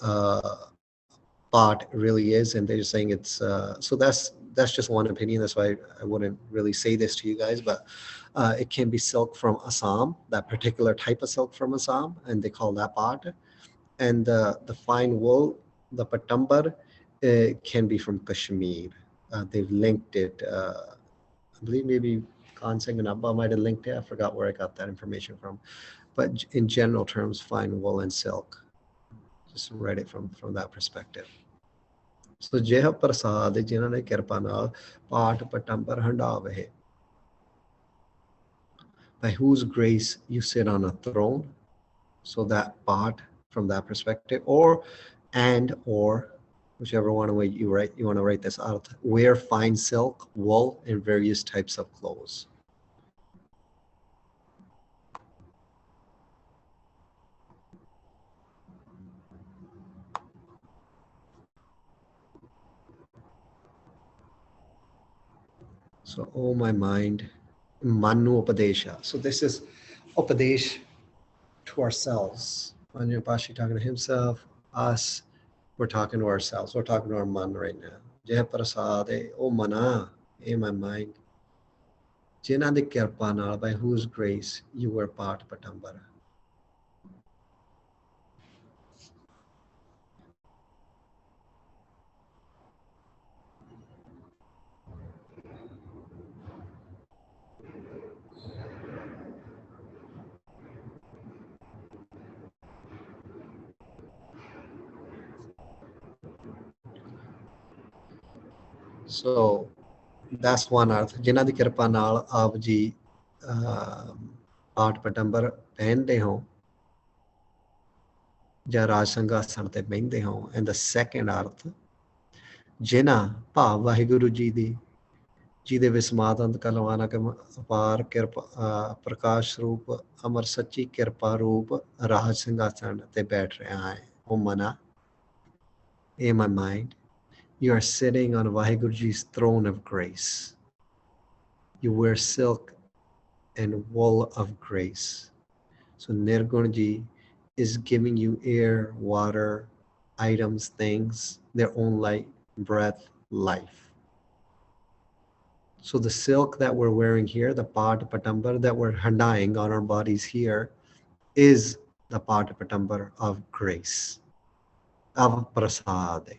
part really is, and they're just saying it's. So that's just one opinion. That's why I wouldn't really say this to you guys, but it can be silk from Assam, that particular type of silk from Assam, and they call that part. And the fine wool, the patambar, can be from Kashmir. They've linked it. I believe maybe Khan Singh and Abba might have linked it. I forgot where I got that information from. But in general terms, fine wool and silk. Just read it from that perspective. So Jeha Prasad, जिन्हों ने कृपा नाल पाठ पटंबर हंडावे, by whose grace you sit on a throne. So that part from that perspective, or whichever one way you want to write this out, wear fine silk, wool, and various types of clothes. So, oh my mind, Manu Upadesha. So this is Upadesh to ourselves. Manu Pashi talking to himself, us, we're talking to ourselves. We're talking to our man right now. Jai Prasad, oh mana, in my mind. Jina de Kirpanal, by whose grace you were part Patambara. So that's one अर्थ जिन्हां दी किरपा नाल आप जी पाठ पटंबर पहनते हो ਜਾਂ ਰਾਜ ਸਿੰਘਾਸਣ ਤੇ ਬਹਿੰਦੇ ਹੋ। ਐਂਡ ਦ ਸੈਕੰਡ ਅਰਥ, ਜਿਨ੍ਹਾਂ ਭਾਵ ਵਾਹਿਗੁਰੂ ਜੀ ਦੀ, ਜਿਹਦੇ ਵਿਸਮਾਦ ਅੰਤ ਕਲਵਾਨਾ ਕੇ ਅਪਾਰ ਕਿਰਪਾ ਪ੍ਰਕਾਸ਼ ਰੂਪ ਅਮਰ ਸੱਚੀ ਕਿਰਪਾ ਰੂਪ ਰਾਜ ਸਿੰਘਾਸਣ ਤੇ ਬੈਠ ਰਿਹਾ ਹੈ। ਉਹ ਮਨਾ, in my mind, you are sitting on Vaheguru Ji's throne of grace. You wear silk and wool of grace. So Nirgun Ji is giving you air, water, items, things, their own light, breath, life. So the silk that we're wearing here, the Pad Patambar that we're handaying on our bodies here, is the Pad Patambar of grace, of Prasad.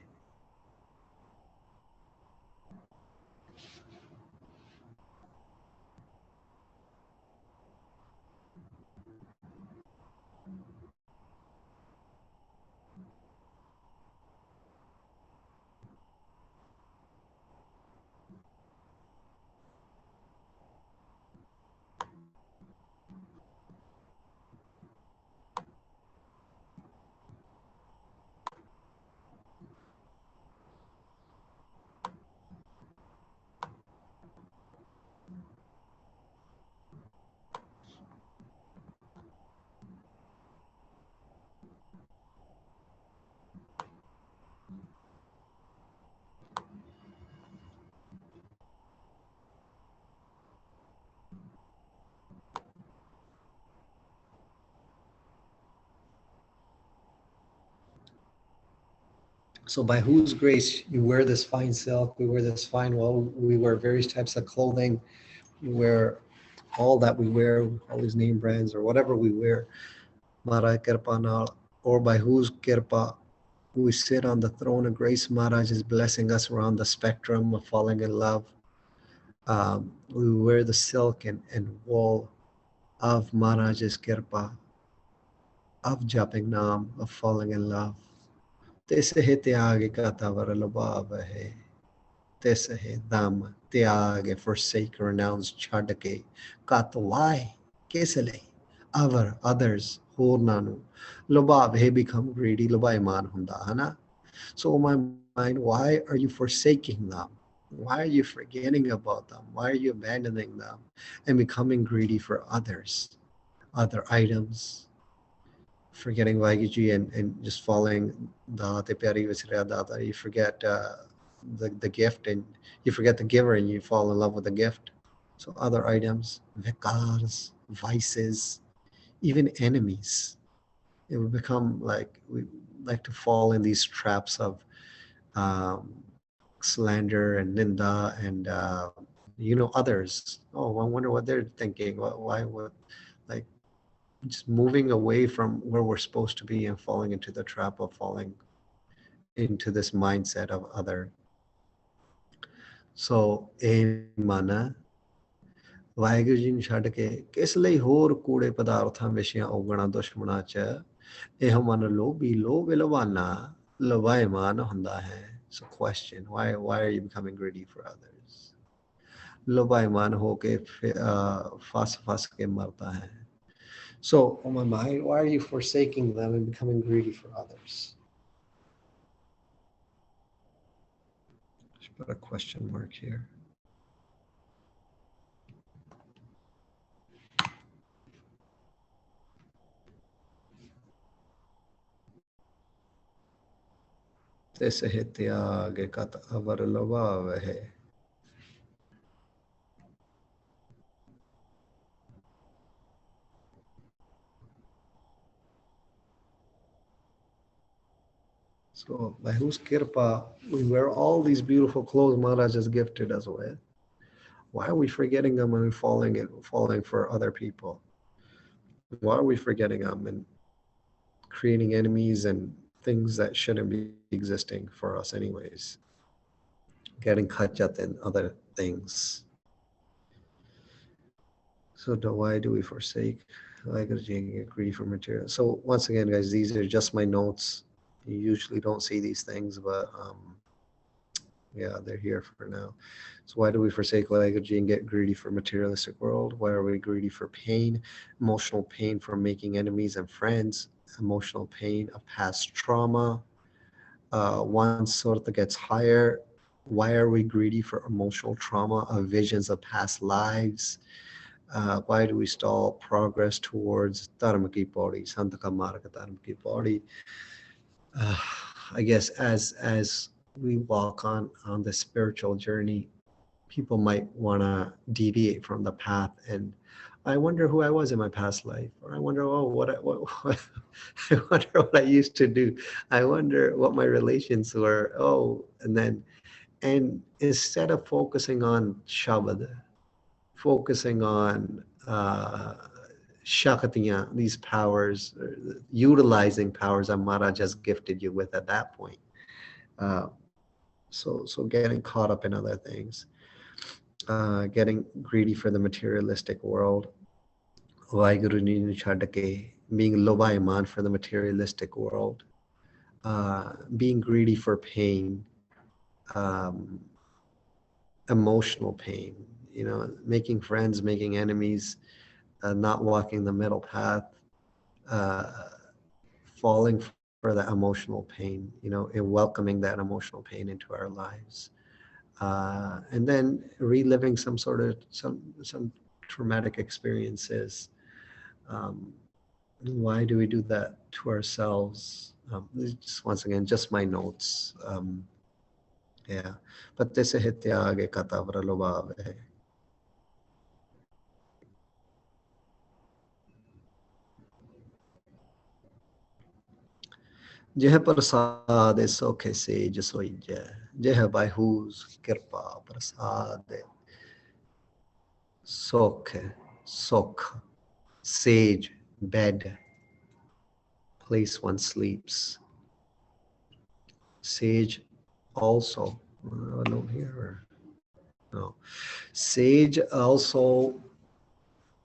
So by whose grace you wear this fine silk, we wear this fine wool, we wear various types of clothing, we wear all that we wear, all these name brands or whatever we wear, Maharaj Kirpanal, or by whose kirpa we sit on the throne of grace. Maharaj is blessing us around the spectrum of falling in love. We wear the silk and wool of Maharaj's kirpa, of Japing Nam, of falling in love. Tesahe tyage katavar lubhav hai. Tesahe dam tyage forsake, renounce chadake. Kat, why? ਕਿਸ ਲਈ our others ਹੋਰਨਾਂ ਨੂੰ ਲੋਭਾਵ ਹੈ become greedy ਲੋਭਾਇਮਾਨ ਹੁੰਦਾ ਹਨਾ so my mind why are you forsaking them why are you forgetting about them why are you abandoning them and becoming greedy for others other items forgetting Vaiguji and just following the pyari visra data you forget the gift and you forget the giver and you fall in love with the gift so other items vikars vices even enemies it will become like we like to fall in these traps of slander and ninda and others oh I wonder what they're thinking why would like just moving away from where we're supposed to be and falling into the trap of falling into this mindset of other so mana Waheguru ji ਨੂੰ ਛੱਡ ਕੇ ਕਿਸ ਲਈ ਹੋਰ ਕੂੜੇ ਪਦਾਰਥਾਂ ਵਿਸ਼ਿਆਂ ਔਗਣਾ ਦੁਸ਼ਮਣਾਂ 'ਚ ਇਹ ਮਨ ਲੋਭੀ ਲੋਭ ਲਵਾਨਾ ਲਵਾਇਮਾਨ ਹੁੰਦਾ ਹੈ so question why are you becoming greedy for others ਲਵਾਇਮਾਨ ਹੋ ਕੇ ਫਸ ਕੇ ਮਰਦਾ ਹੈ so oh my mind why are you forsaking them and becoming greedy for others just put a question mark here this hityag kat avar lavav hai so by whose kirpa we wear all these beautiful clothes Maharaj has gifted us with why are we forgetting them and falling for other people why are we forgetting them and creating enemies and things that shouldn't be existing for us anyways getting khachat and other things so why do we forsake like greedy for material so once again guys these are just my notes you usually don't see these things but yeah they're here for now so why do we forsake Lagaji and get greedy for materialistic world why are we greedy for pain emotional pain from making enemies and friends emotional pain of past trauma once sort of gets higher why are we greedy for emotional trauma of visions of past lives why do we stall progress towards dharmaki body santaka marga dharmaki body I guess as we walk on the spiritual journey people might want to deviate from the path and I wonder who I was in my past life or I wonder what I wonder what I used to do I wonder what my relations were and instead of focusing on shabad focusing on shakatiya these powers utilizing powers that Maharaj has gifted you with at that point so getting caught up in other things getting greedy for the materialistic world Vaheguru Ji nu chhad ke being lobhaiman for the materialistic world being greedy for pain emotional pain making friends making enemies not walking the middle path falling for that emotional pain and welcoming that emotional pain into our lives and then reliving some traumatic experiences why do we do that to ourselves just once again just my notes yeah but this hityage katavra lobave jeh prasad sokhe sej soija jeh by whose kirpa prasad sokh sage bed place one sleeps sage also alone here or no sage also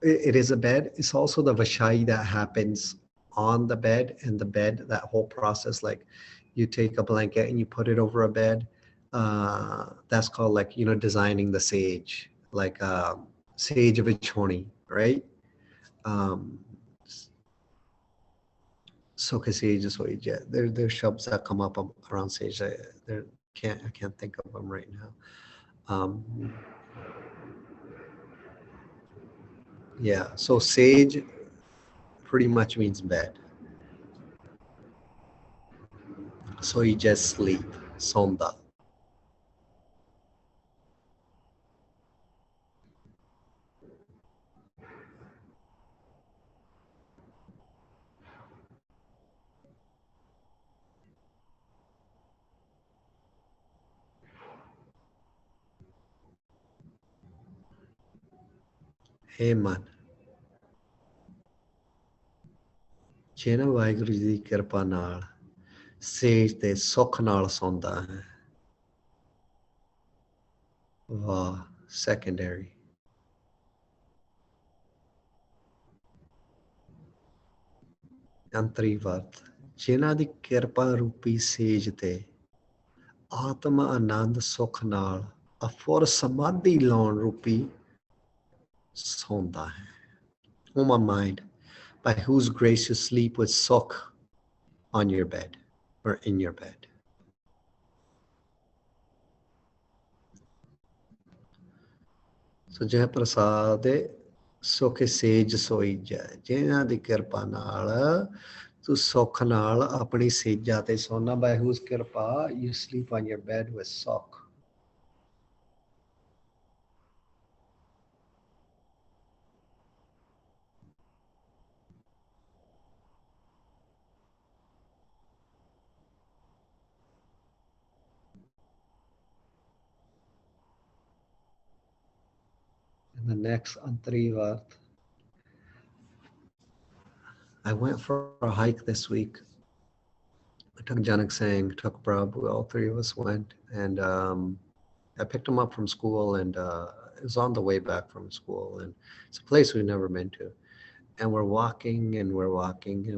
it is a bed it's also the vashai that happens on the bed and the bed that whole process like you take a blanket and you put it over a bed that's called like designing the sage like sage of a choni right Sukh Sage Soi Jai. There are shabds that come up around Sage. I can't think of them right now. Yeah, so Sage pretty much means bed. So you just sleep, sonda. Hey man, ਜਿਹਨਾਂ ਵਾਹਿਗੁਰੂ ਜੀ ਦੀ ਕਿਰਪਾ ਨਾਲ ਸੇਜ ਤੇ ਸੁੱਖ ਨਾਲ ਸੌਂਦਾ ਹੈ ਵਾਹ secondary. ਅੰਤਰੀ ਵਰਤ ਜਿਹਨਾਂ ਦੀ ਕਿਰਪਾ ਰੂਪੀ ਸੇਜ ਤੇ ਆਤਮ ਆਨੰਦ ਸੁੱਖ ਨਾਲ ਅਫੁਰ ਸਮਾਧੀ ਲਾਉਣ ਰੂਪੀ ਸੌਂਦਾ ਹੈ. Oh my mind, by whose grace you sleep with sukh on your bed or in your bed. So ਜੈ ਪ੍ਰਸਾਦ ਸੁਖ ਸੇਜ ਸੋਈ ਜੈ ਜਿਹਨਾਂ ਦੀ ਕਿਰਪਾ ਨਾਲ ਤੂੰ ਸੁੱਖ ਨਾਲ ਆਪਣੀ ਸੇਜਾਂ ਤੇ ਸੋਨਾ. By whose ਕਿਰਪਾ you sleep on your bed with sukh. And the next Antari Vart. I went for a hike this week. I took Janak Singh, took Prabhu, all three of us went. And I picked him up from school and it was on the way back from school. And it's a place we've never been to. And we're walking and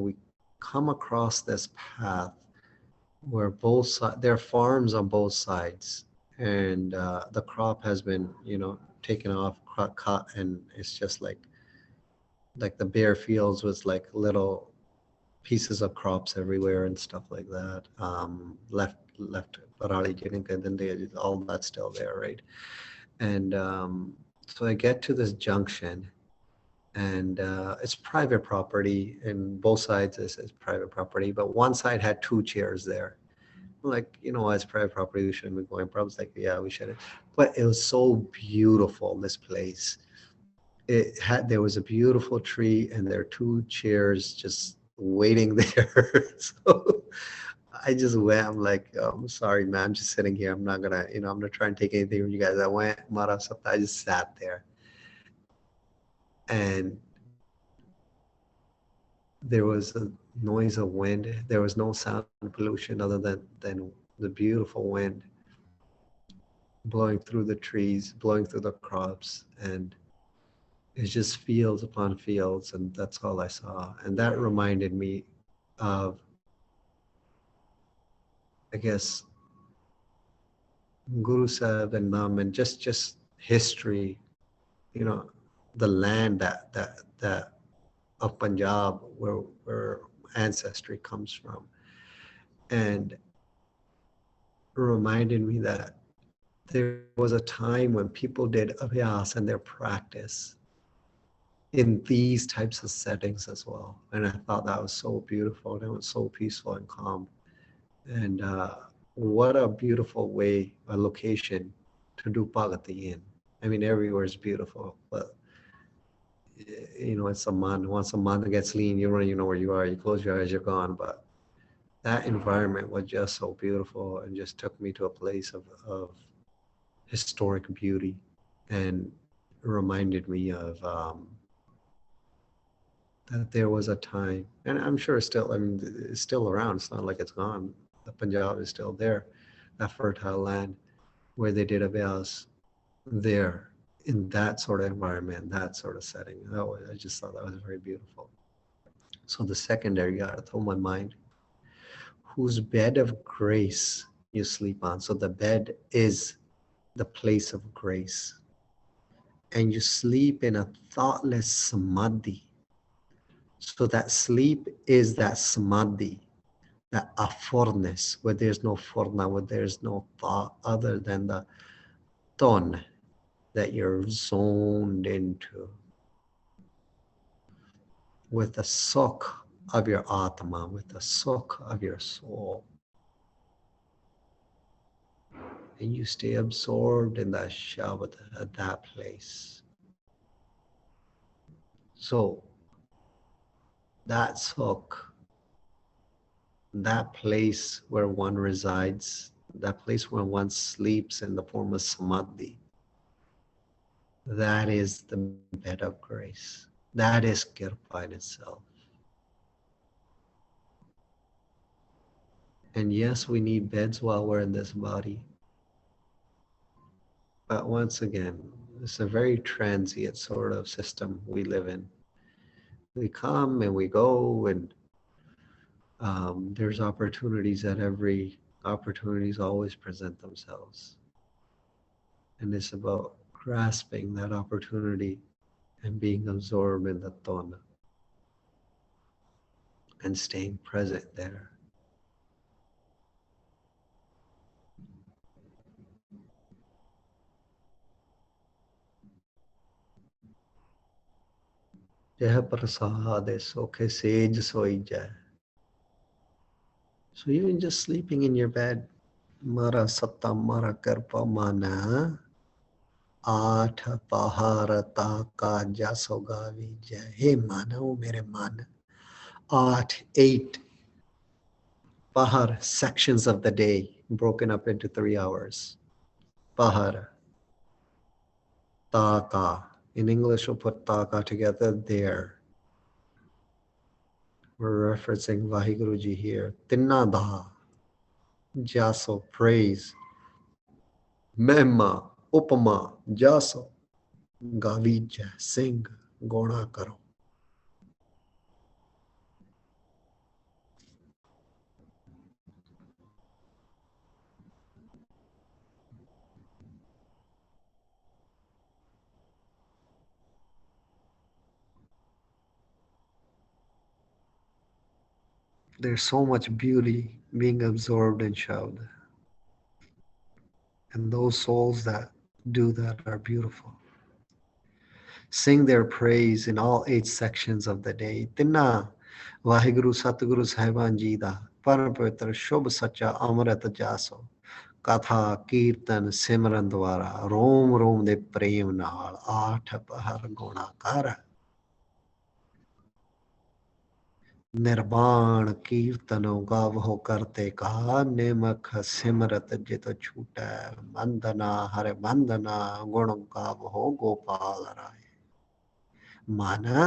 we come across this path where both sides, there are farms on both sides. And the crop has been, taken off, cut, and it's just like the bare fields with like little pieces of crops everywhere and stuff like that. Left parali all that's still there, right? And so I get to this junction and it's private property and both sides is private property, but one side had 2 chairs there. Like, as private property, we shouldn't be going. Probably like, yeah, we shouldn't. But it was so beautiful, this place. There was a beautiful tree and there are 2 chairs just waiting there. So I just went. I'm like, I'm sorry, man. I'm just sitting here. I'm not gonna, I'm not trying to take anything from you guys. I went, I just sat there. And there was a noise of wind. There was no sound pollution other than the beautiful wind blowing through the trees, blowing through the crops, and it's just fields upon fields, and that's all I saw. And that reminded me of, I guess, Guru Sahib and Nam, and just history, the land that of Punjab where ancestry comes from, and reminded me that there was a time when people did abhyas and their practice in these types of settings as well. And I thought that was so beautiful, and it was so peaceful and calm. And what a beautiful way, a location to do bhagati in. I mean, everywhere is beautiful, but it's a month. Once a month it gets lean, you don't even know where you are. You close your eyes, you're gone. But that environment was just so beautiful and just took me to a place of historic beauty and reminded me of that there was a time, and I'm sure it's still around. It's not like it's gone. The Punjab is still there, that fertile land where they did abhyas there in that sort of environment, that sort of setting. I just thought that was very beautiful. So the secondary arth, my mind, whose bed of grace you sleep on. So the bed is the place of grace. And you sleep in a thoughtless samadhi. So that sleep is that samadhi, that aforness, where there's no forna, where there's no thought other than the ton that you're zoned into with the sukh of your atma, with the sukh of your soul. And you stay absorbed in that shabad at that place. So that sukh, that place where one resides, that place where one sleeps in the form of samadhi, that is the bed of grace. That is kirpa in itself. And yes, we need beds while we're in this body. But once again, it's a very transient sort of system we live in. We come and we go, and there's opportunities opportunities always present themselves. And it's about grasping that opportunity and being absorbed in the tona and staying present there. Jai prasade sokhe sej soi jai. So even just sleeping in your bed, Mara satta mara karpa mana आठ पहारता का जासो Gavi जय हे मानव मेरे मान आठ 8 pahar sections of the day broken up into 3 hours. Pahar, taka. In English we'll put taka together there. We're referencing Vahiguruji here. Tinada, jaso, praise. Mehma, upama, jaso. Gavija, sing, gona karo. There's so much beauty being absorbed in Shabd. And those souls that do that are beautiful. Sing their praise in all 8 sections of the day. Tinna Vahiguru Satguru Sahiban Ji da Paramavitra Shubh Sacha Amrit Jaso Katha Kirtan Simran Dwara Rom Rom de Prem Nal Aठ Pahar Gunakara निर्वाण कीर्तनो गावहो करते कहा नेमख सिमरत जित छूटा वंदना हरे वंदना गुण गावहो गोपाल राय माना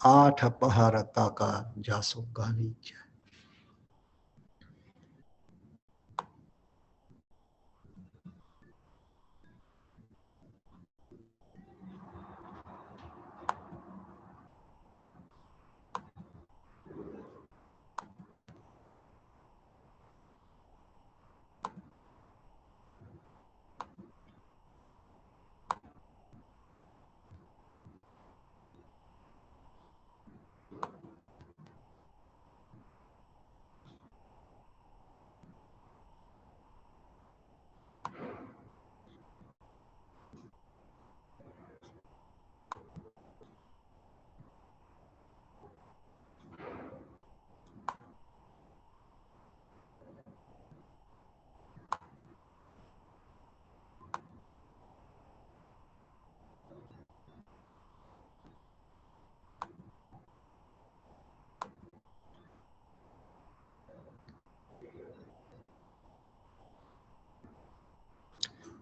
आठ पहरता का जासो Gavi जय.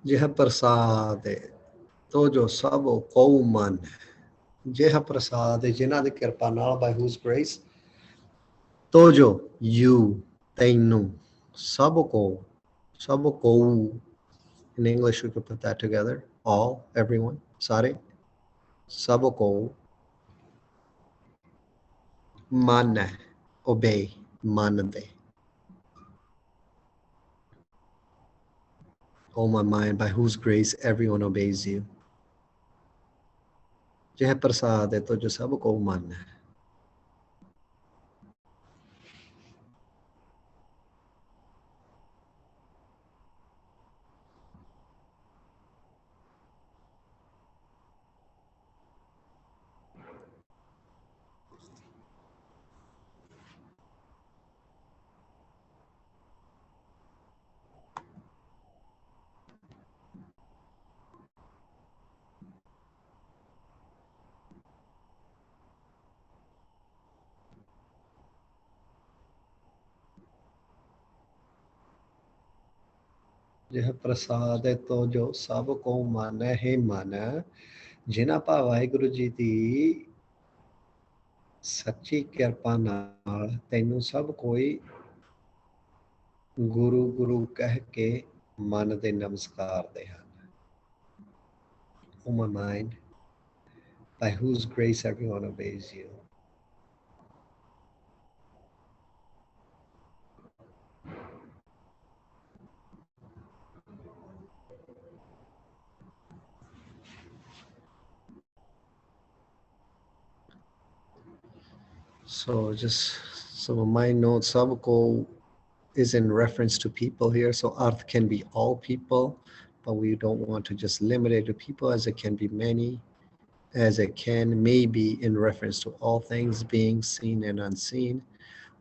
यह प्रसाद तो जो सब कौ मन यह प्रसाद जिन्हां दी किरपा नाल by whose grace तो जो you तैनू सब को in English we could put that together all everyone sare सब को मन obey मन दे. Oh my mind, by whose grace everyone obeys you. यह प्रसाद है तो जो सबको मन है. ਜਿਹ ਪ੍ਰਸਾਦਿ ਤੋ ਜੋ ਸਭ ਕੋ ਮਾਨੈ ਹੈ ਮਨ, ਜਿਨ੍ਹਾਂ ਭਾ ਵਾਹਿਗੁਰੂ ਜੀ ਦੀ ਸੱਚੀ ਕਿਰਪਾ ਨਾਲ ਤੈਨੂੰ ਸਭ ਕੋਈ ਗੁਰੂ ਗੁਰੂ ਕਹਿ ਕੇ ਮਨ ਦੇ ਨਮਸਕਾਰਦੇ ਹਨ. O my mind, by whose grace everyone obeys you. So just so my note, sabko is in reference to people here. So arth can be all people, but we don't want to just limit it to people, as it can be many, as it can maybe in reference to all things being seen and unseen.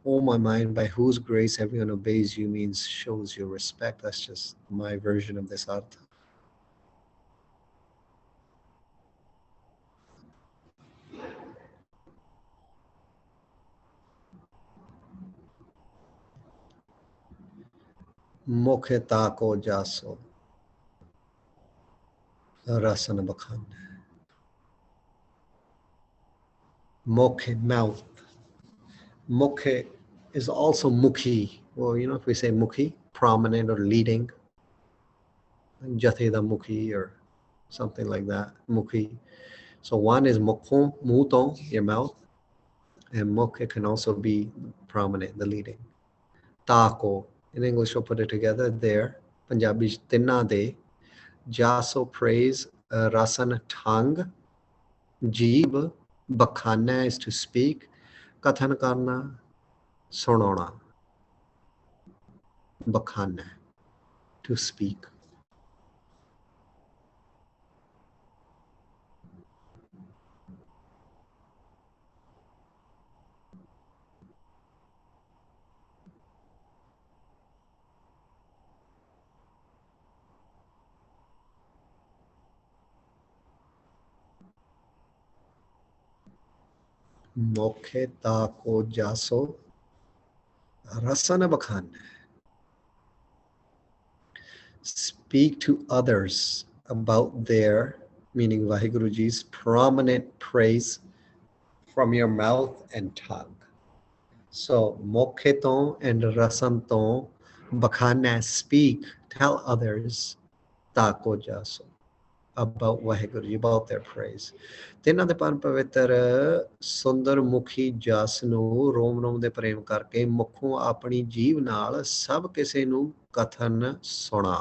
Oh my mind, by whose grace everyone obeys you means shows your respect. That's just my version of this arth. Mokhe tako jaso rasana bakhan. Mokhe, mouth. Mukhe is also mukhi. Well, you know, if we say mukhi, prominent or leading, jatheda mukhi or something like that, mukhi. So one is mukho, muto, your mouth, and mukhe can also be prominent, the leading. Tako, in English we'll put it together there. Punjabi tinna de, jaso praise, rasan tongue, jeeb, bakhana is to speak, kathan karna, sonona, bakhana, to speak. Mokhe tako jaso rasana bakhan. Speak to others about their, meaning Vaheguruji's, prominent praise from your mouth and tongue. So mokhe ton and rasan ton bakhana, speak, tell others tako jaso about Vaheguruji, about their praise. ਤਿੰਨਾਂ ਦੇ ਪਰਮ ਪਵਿੱਤਰ ਸੁੰਦਰ ਮੁਖੀ ਜਸ ਨੂੰ ਰੋਮ ਰੋਮ ਦੇ ਪ੍ਰੇਮ ਕਰਕੇ ਮੁਖੋਂ ਆਪਣੀ ਜੀਵ ਨਾਲ ਸਭ ਕਿਸੇ ਨੂੰ ਕਥਨ ਸੁਣਾ.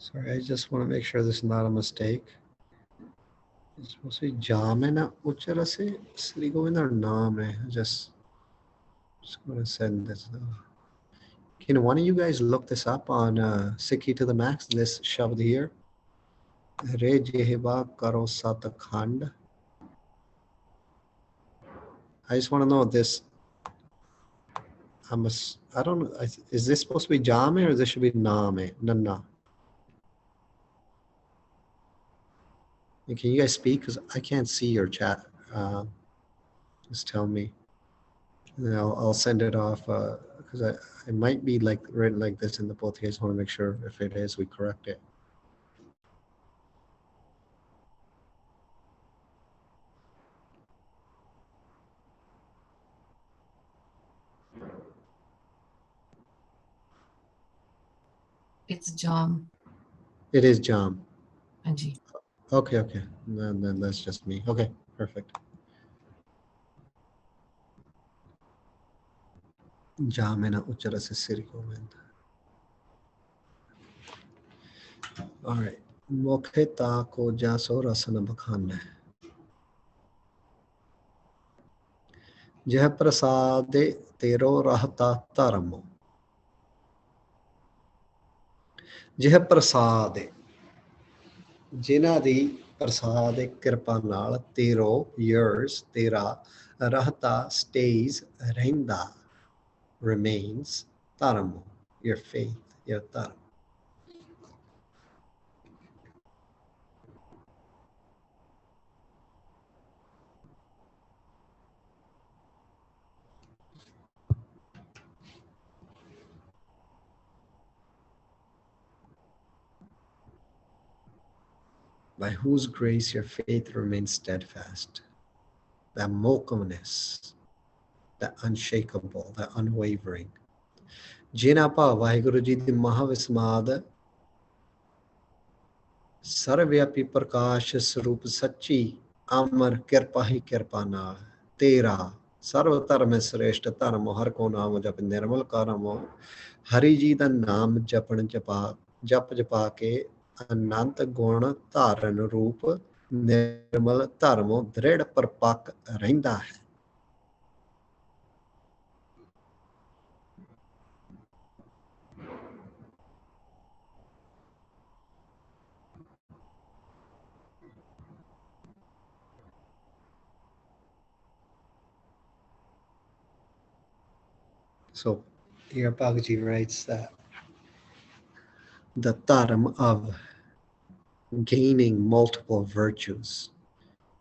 Sorry, I just want to make sure this is not a mistake. It's supposed to be jam hai na uchara se asli govinda naam hai. Just going to send this. Can one of you guys look this up on Sikhi to the Max, this shabd here? Re jehba karo sat khand. I just want to know this. I don't know. Is this supposed to be jam or this should be naam hai? Nanna. Can you guys speak? Because I can't see your chat. Just tell me. And I'll send it off because it might be like written like this in the both case. I want to make sure if it is, we correct it. it's Jam. It is Jam. Anji. Okay, okay. Then that's just me. Okay, perfect. Jamena uchara se siri ko menda. All right. Mokhe ta ko jaso rasana bakhana. Jeh prasade tero rahta taramo. Jeh prasade. Jina di prasade kirpa naal tero yours tera rahta stays renda remains taramo your faith your taram. By whose grace your faith remains steadfast. That mokamness, that unshakable, that unwavering. Jinapa Vaheguru Ji di Mahavismad Sarvyapi Prakash Sarup Sachi Amar Kirpahi Kirpana Tera Sarvatar mein Sreshta Taramo Har ko naam jap nirmal karamo Hari Ji da naam japan japa jap japa ke अनंत गुण धारण रूप निर्मल धर्मों दृढ़ परपक रहिंदा है. So here Bhagaji writes that the dharma of gaining multiple virtues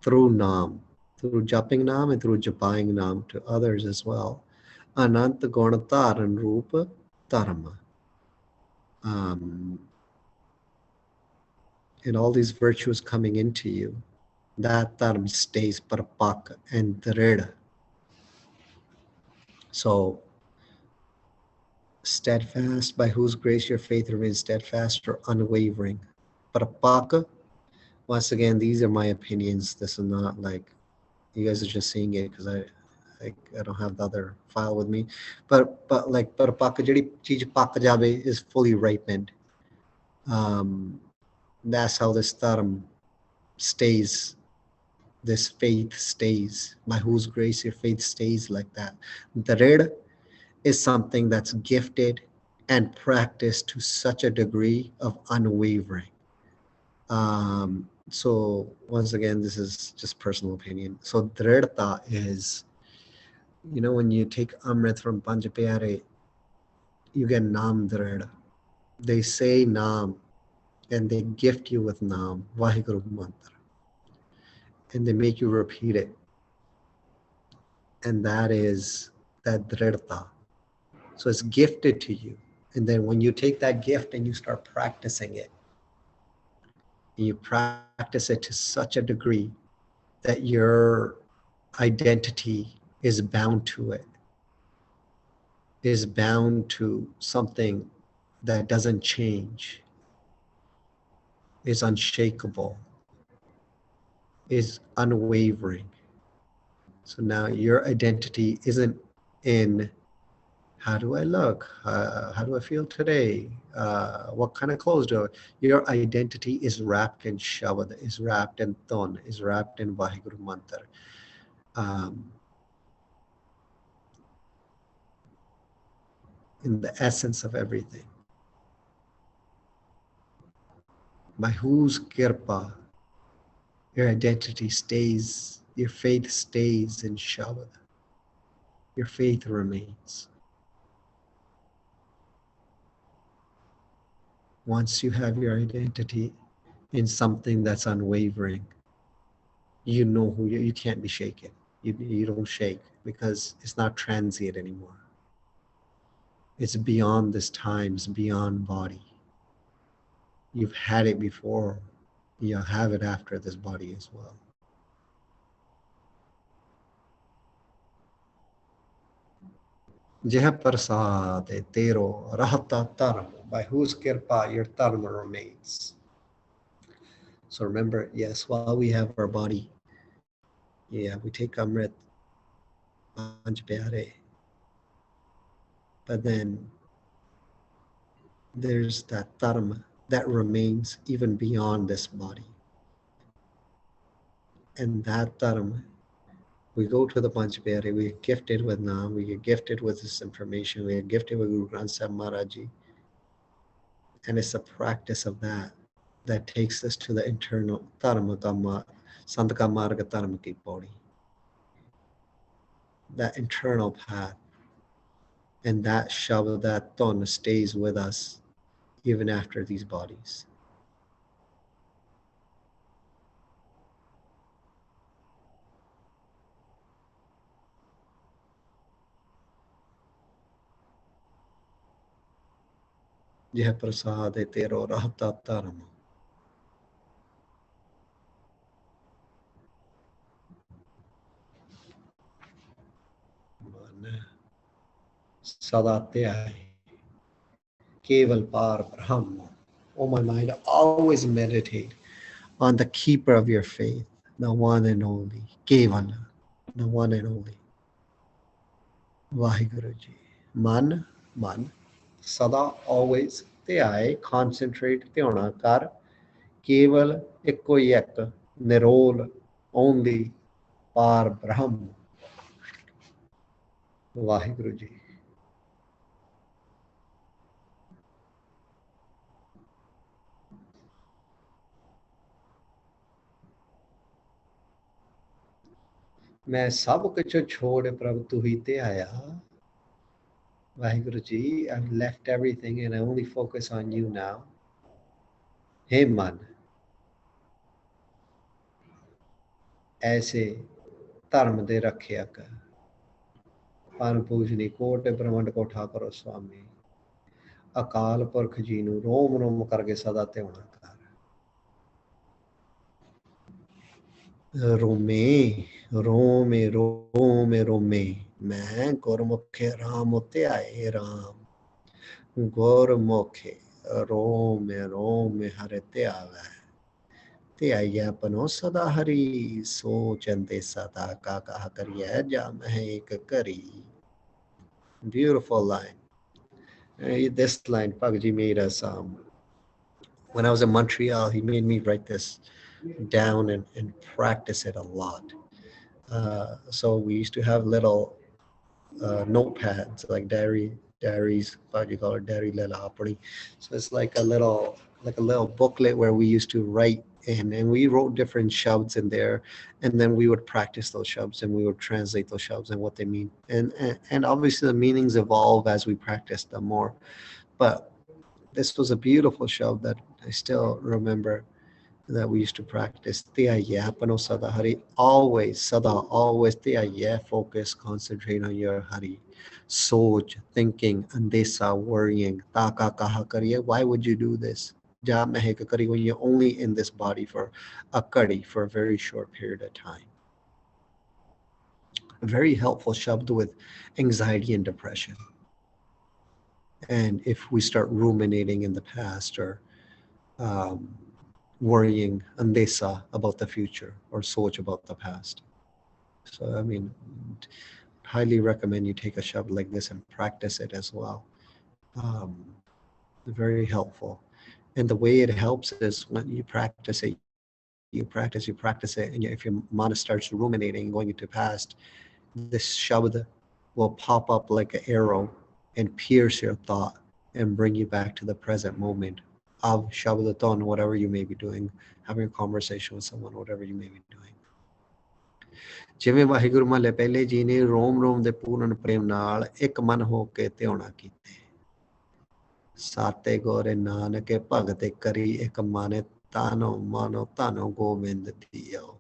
through Nam, through japping Nam and through japaying Nam to others as well. Ananta Guna Dharan Rupa Dharma. And all these virtues coming into you, that dharma stays parpak and drid. So, steadfast, by whose grace your faith remains steadfast or unwavering. Parpak, once again, these are my opinions. This is not like, you guys are just seeing it because I don't have the other file with me. But like, parpak, jehdi cheez pak jabe is fully ripened. That's how this dharma stays. This faith stays. By whose grace your faith stays like that. Drid is something that's gifted and practiced to such a degree of unwavering. So once again, this is just personal opinion. So dridta is, you know, when you take Amrit from Panchapyare, you get Nam Drid. They say Nam and they gift you with Nam, Vaheguru Mantra. And they make you repeat it. And that is that dridta. So it's gifted to you. And then when you take that gift and you start practicing it, and you practice it to such a degree that your identity is bound to it, is bound to something that doesn't change, is unshakable, is unwavering. So now your identity isn't in how do I look? How do I feel today? What kind of clothes do I? Your identity is wrapped in Shabad, is wrapped in Ton, is wrapped in Vaheguru Mantra. In the essence of everything. By whose kirpa your identity stays, your faith stays in Shabad. Your faith remains. Once you have your identity in something that's unwavering, you know who you can't be shaken. You don't shake because it's not transient anymore. It's beyond this time, it's beyond body. You've had it before, you'll have it after this body as well. Jeh prasad tero rahata taramo. by whose kirpa your dharma remains. So remember, yes, while we have our body, yeah, we take Amrit, Panch Pyare, but then there's that dharma that remains even beyond this body. And that dharma, we go to the Panch Pyare, we get gifted with Naam, we get gifted with this information, we get gifted with Guru Granth Sahib Maharaj Ji. And it's a practice of that that takes us to the internal dharma kama, Santaka Marga Dharma ki body. That internal path. And that Shabad, that Ton stays with us even after these bodies. Yeh prasad e tero rahta dharma. Sadatyai, Keval Par Brahma. Oh my mind, always meditate on the keeper of your faith, the one and only, Kevala, the one and only. Vaheguru Ji. Man, Sada, always, Tyai, concentrate, Tyona Kar, Keval, Ekko Yek, Nirol, only, Par Brahma. Vaheguru Ji. मैं सब कुछ छोड़ प्रभु तू ही ते आया. Vaheguru Ji, I've left everything and I only focus on you now. Hey man, ऐसे धर्म दे रखिया कर. पान पूजनी कोट ब्रह्मंड को ठाकुर स्वामी. अकाल पुरख जी नू रोम रोम करके सदा ध्याना कर. रोमे रोमे रोमे रोमे मैं गुरमुखे राम उते आए राम. गुरमुखे रोमे रोमे हरे ते आवे. ते आइया पनो सदा हरी सोचंदे सदा का कहा करिए जा मैं एक करी. Beautiful line. This line Pagji made us when I was in Montreal, he made me write this down and practice it a lot. So we used to have little notepads, like diaries, what you call it, diary lalapuri. So it's like a little booklet where we used to write in, and we wrote different shabds in there, and then we would practice those shabds and we would translate those shabds and what they mean. And obviously the meanings evolve as we practice them more. But this was a beautiful shabd that I still remember that we used to practice. Pano sada hari, always, sada, always, focus, concentrate on your hari. Soj, thinking, andesa, worrying, taka kaha kariye. Why would you do this? Ja meheka kari, when you're only in this body for a kari, for a very short period of time. A very helpful shabd with anxiety and depression. And if we start ruminating in the past or worrying andesa about the future or soch about the past. So I mean, highly recommend you take a shabd like this and practice it as well. Very helpful. And the way it helps is when you practice it, and if your mind starts ruminating, going into past, this shabd will pop up like an arrow and pierce your thought and bring you back to the present moment of Shabdaton, whatever you may be doing, having a conversation with someone, whatever you may be doing. ਜਿਵੇਂ ਵਾਹਿਗੁਰੂ ਮਹਲੇ ਪਹਿਲੇ ਜੀ ਨੇ ਰੋਮ ਰੋਮ ਦੇ ਪੂਰਨ ਪ੍ਰੇਮ ਨਾਲ ਇੱਕ ਮਨ ਹੋ ਕੇ ਧਿਆਉਣਾ ਕੀਤੇ. ਸਾਤੇ ਗੋਰੇ ਨਾਨਕੇ ਭਗਤੇ ਕਰੀ ਇੱਕ ਮਨ ਤਾਨੋ ਮਾਨੋ ਤਾਨੋ ਗੋਬਿੰਦ ਦਿਓ.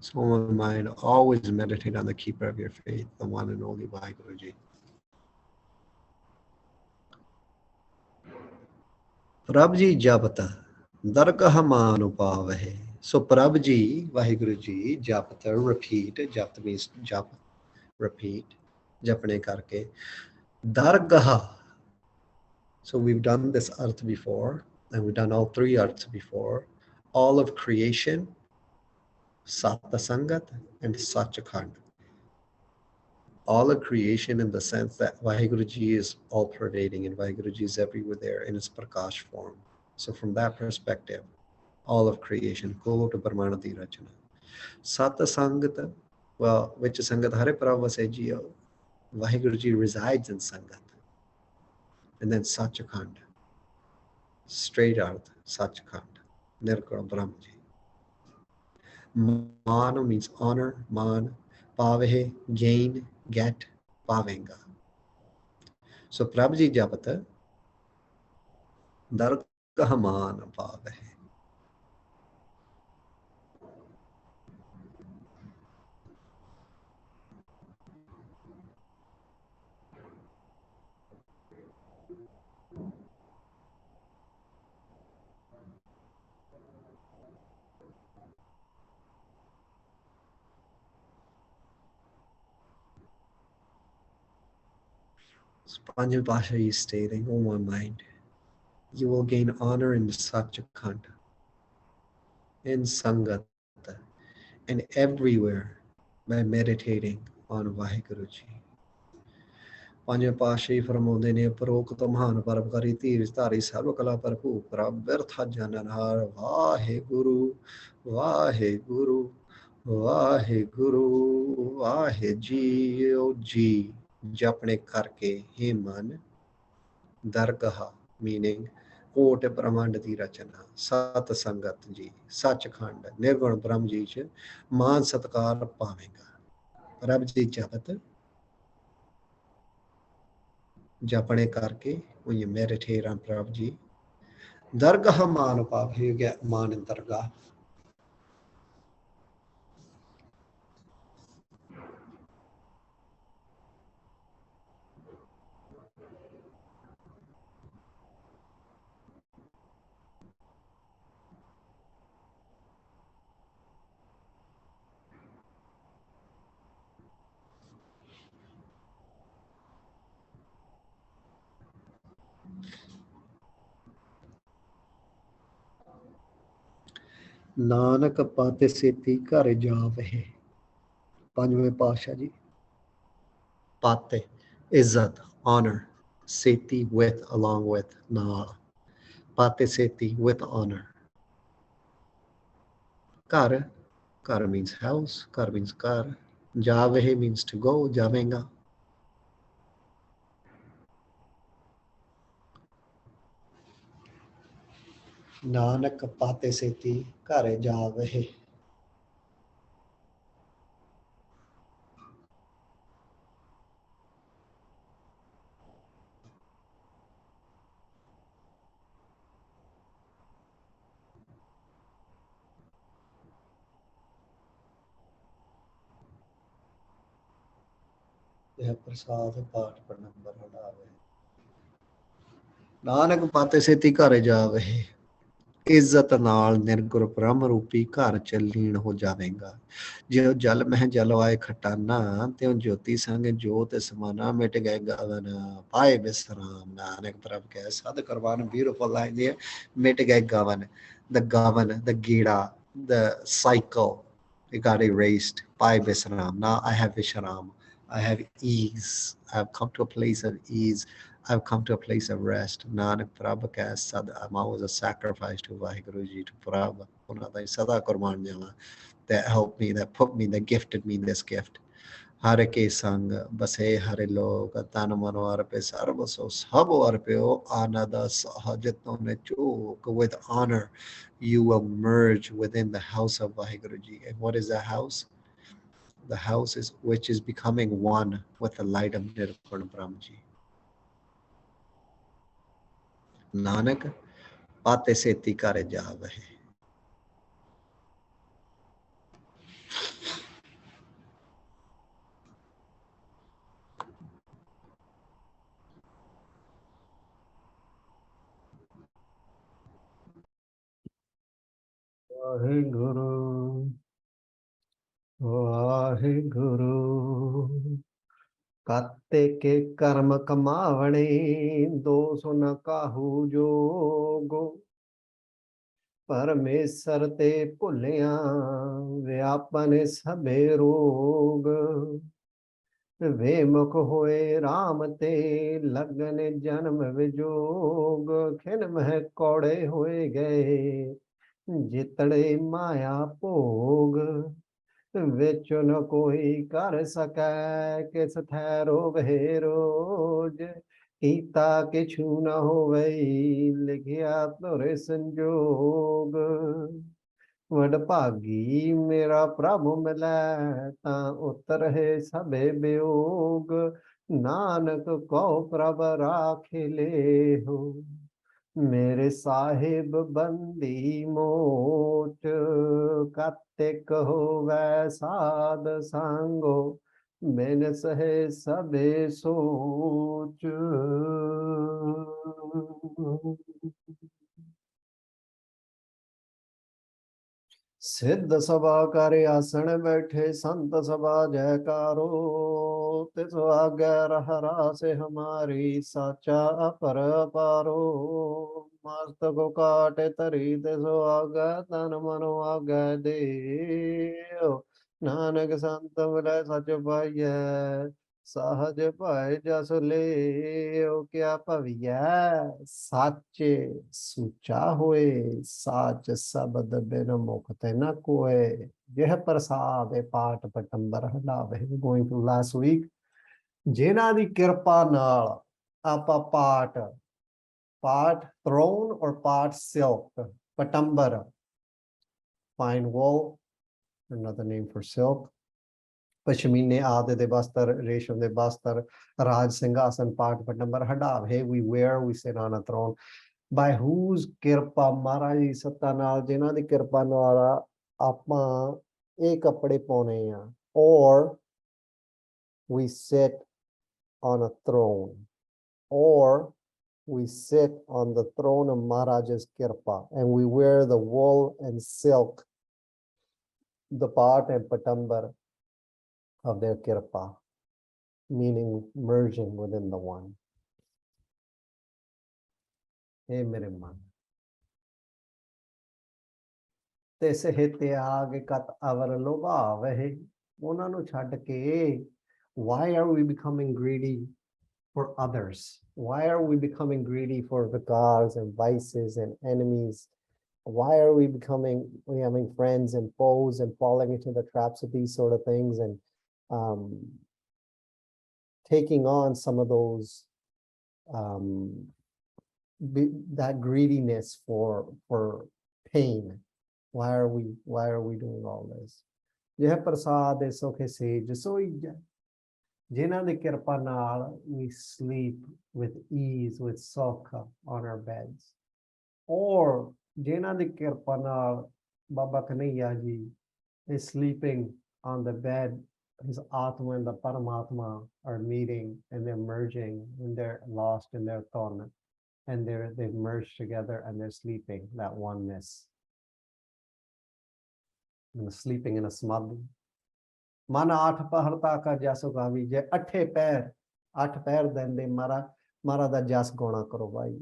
So my mind, always meditate on the keeper of your faith, the one and only Vaheguru Ji. Prabh Ji japata, dargah man upavahe. So Prabh Ji, Vaheguru Ji, japata, repeat. Jap means jap, repeat. Japne karke. Dargaha. So we've done this earth before, and we've done all three earths before. All of creation, Satasangat, and Sachakand. All of creation in the sense that Vaheguruji is all pervading and Vaheguruji is everywhere there in its Prakash form. So from that perspective, all of creation, Kota Brahmanadi Rachana. Satasangat, well, which is Sangat Hare Pravasejio, Vaheguruji resides in Sangat. And then Sachakand, straight earth, Sachakand, Nirkura Brahmaji. Man means honor, man, pavehe, gain, get, pavenga. So Prabhuji Japata, Dargaha man pavehe. Panjal Pasha is stating, oh my mind, you will gain honor in Sachakanda, in Sangata, and everywhere by meditating on Vaheguruji. Panjal Pasha Framode ne Parokta Mahan Parabkari Tiristari Sarvakala Parapu Prabirtha Jananhar Vaheguru, Vaheguru, Vaheguru, Vaheji, O Ji, Japne Karke, He Man. Dargaha, meaning Kote Brahmand di Rachana, Sat Sangat ji, Sachkhand, Nirgun Brahm ji ch Man Satkar Pavenga. Rab ji Japat, Japane Karke, when you meditate on Prabhu ji, Dargaha Man Pav, you get Man in Dargah. Nanak Pate Seti Kare Javahe. Panjve Pasha ji. Pate, Izzat, honor. Seti with, along with, Na. Pate Seti with honor. Kar, Kar means house, Kar means car. Javehe means to go, Javenga. Nanak Pate Seti Kare Javehe. यह प्रसाद पाठ पर number हटावे नानक पाते सेती घर जावे ਇੱਜ਼ਤ ਨਾਲ ਨਿਰਗੁਰ ਬ੍ਰਹਮ ਰੂਪੀ ਘਰ ਚ ਲੀਨ ਹੋ ਜਾਵੇਗਾ ਜਿਉ ਜਲ ਮਹਿ ਜਲ ਵਾਏ ਖਟਾਨਾ ਤਿਉ ਜੋਤੀ ਸੰਗ ਜੋਤ ਸਮਾਨਾ ਮਿਟ ਗਏ ਗਵਨ ਪਾਏ ਬਿਸਰਾਮ ਨਾਨਕ ਪ੍ਰਭ ਕੈ ਸਦ ਕਰਵਾਨ ਬਿਊਟੀਫੁਲ ਲਾਈਨ there ਮਿਟ ਗਏ ਗਵਨ the gida the cycle it got erased by Visram. Now I have Vishram. I have ease. I've come to a place of ease. I've come to a place of rest. Nanak Prabha ka sad, I'm always a sacrifice to Vaheguruji, to Prabha. Sada Kurban Jama, that helped me, that put me, that gifted me this gift. Hare ke sang, base hare log, tan mano arpe sarvaso sabo arpeo anada sahajatno ne chok. With honor, you will merge within the house of Vaheguruji. And what is the house? The house is which is becoming one with the light of Nirguna Brahmaji. Nanak, Pate Seti Kare Javahe. Vaheguru, Vaheguru, काते के कर्म कमावणे दोष न काहू जोगो परमेश्वर ते भुलिया व्यापन सभे रोग वेमुख होए राम ते लगन जन्म विजोग खिन मह कौड़े होए गए जितड़े माया भोग विच न कोई कर सकै किस ठहरो भे रोज कीता किछु न होवई लिखिया तुरे संजोग वडभागी मेरा प्रभु मिलै तां उतर है सबे वियोग नानक को प्रभ राखे ले हो मेरे साहिब बंदी मोच कतिक होवै साध सांगो बिन सहे सबे सोच सिद्ध सभा कर आसन बैठे संत सभा जयकारो तिस आज्ञा रह से हमारी साचा अपर पारो मस्तक काटे तरी तिस आज्ञा तन मन आज्ञा दे नानक संत मिलै सच पाइयै सहज भाई जस ले क्या भविया साचे सुचा होए साच शब्द बिन मुख ते न कोय यह प्रसाद पाठ पटंबर हलावे going to last week ਜਿਨ੍ਹਾਂ ਦੀ ਕਿਰਪਾ ਨਾਲ ਆਪਾਂ ਪਾਠ throne or ਪਾਠ silk ਪਟੰਬਰ fine wool another name for silk ਪਸ਼ਮੀਨੇ ਆਦਿ ਦੇ ਬਸਤਰ ਰੇਸ਼ਮ ਦੇ ਬਸਤਰ ਰਾਜ ਸਿੰਘਾਸਨ ਪਾਠ ਪਟੰਬਰ ਹੰਡਾਵੇ we wear we sit on a throne by whose ਕਿਰਪਾ ਮਹਾਰਾਜ ਦੀ ਸੱਤਾ ਨਾਲ ਜਿਨ੍ਹਾਂ ਦੀ ਕਿਰਪਾ ਨਾਲ ਆਪਾਂ ਇਹ ਕੱਪੜੇ ਪਾਉਣੇ ਆ or we sit on a throne or we sit on the throne of Maharaj's kirpa and we wear the wool and silk the part and patambar of their kirpa meaning merging within the one hey mere man te sehe त्याग kat avar lobhavehi ਉਹਨਾਂ ਨੂੰ ਛੱਡ ਕੇ why are we becoming greedy for others? Why are we becoming greedy for vicars and vices and enemies? Why are we having friends and foes and falling into the traps of these sort of things and taking on some of those that greediness for pain? Why are we doing all this? यह प्रसाद सुख says सोई जिन्हां दी किरपा नाल we sleep with ease with sukh on our beds or जिन्हां दी किरपा नाल बाबा Kanhaiya ji is sleeping on the bed his atma and the paramatma are meeting and they're merging and they're lost in their thought and they've merged together and they're sleeping that oneness and sleeping in a samadhi मन आठ पहर का जस Gavi जे अठे पैर अठ पैर दिन दे मारा दा जस गाना करो भाई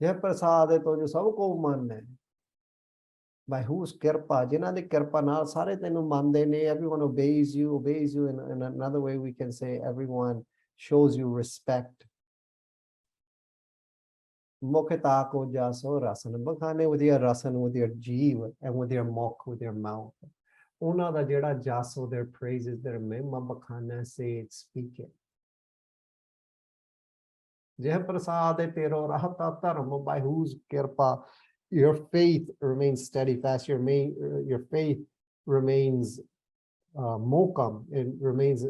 यह प्रसाद है तो जो सबको मन है by whose kirpa जिन्हां दी किरपा नाल सारे तैनू मानदे ने everyone obeys you in another way we can say everyone shows you respect Mokhita ko jaso rasan bakhane with your rasan with your jeev and with your mokh with your mouth ਉਹਨਾਂ ਦਾ ਜਿਹੜਾ ਜਸ their praises their ਮਹਿਮਾ ਬਖਾਨਾ say it speak it ਜਹ ਪ੍ਰਸਾਦ ਹੈ ਤੇਰੋ ਰਹਤਾ ਧਰਮ by whose kirpa your faith remains steadfast your faith remains mokam it remains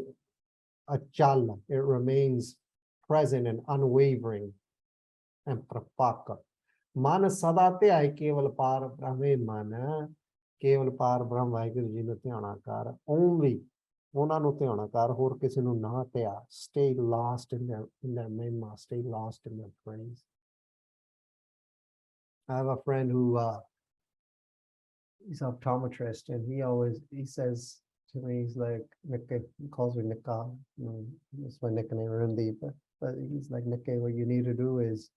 achal it remains present and unwavering and prapaka man sada ਧਿਆਇ ਕੇਵਲ ਪਾਰ ਬ੍ਰਹਮੇ ਮਨ ਕੇਵਲ ਪਾਰ ਬ੍ਰਹਮ ਵਾਹਿਗੁਰੂ ਜੀ ਨੂੰ ਧਿਆਣਾ ਕਰ only ਉਹਨਾਂ ਨੂੰ ਧਿਆਣਾ ਕਰ ਹੋਰ ਕਿਸੇ ਨੂੰ ਨਾ ਧਿਆ stay lost in their mema stay lost in their praise I have a friend who he's an optometrist and he says to me. He's like, Nikke, he calls me Nikka. That's my nickname, Randeep. But he's like, Nikke, what you need to do is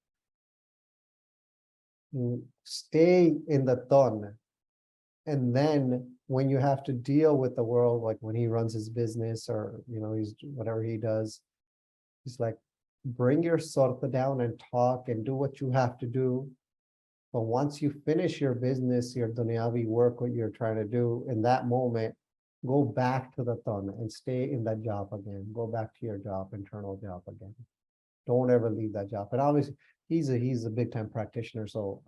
stay in the ton. And then when you have to deal with the world, like when he runs his business or, he's whatever he does, he's like, bring your sarta down and talk and do what you have to do. But once you finish your business, your dunyavi work, what you're trying to do in that moment, go back to the tan and stay in that job again. Go back to your job, internal job again. Don't ever leave that job. And obviously, he's a big time practitioner, so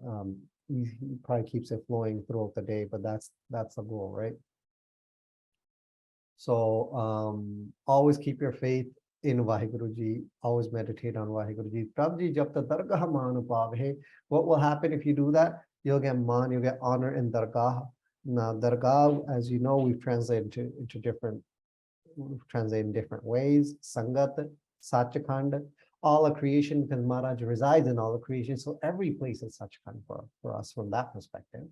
he probably keeps it flowing throughout the day. But that's the goal, right? So always keep your faith in Vaheguru Ji, always meditate on Vaheguru Ji. Prabhu Ji, jab tak dargah maan paave, what will happen if you do that? You'll get maan, you'll get honor in dargah. Now, dargah, as you know, we've translated into different ways. Sangat, Satchakand, all of creation, because Maharaj resides in all of creation. So every place is Satchakand for us from that perspective.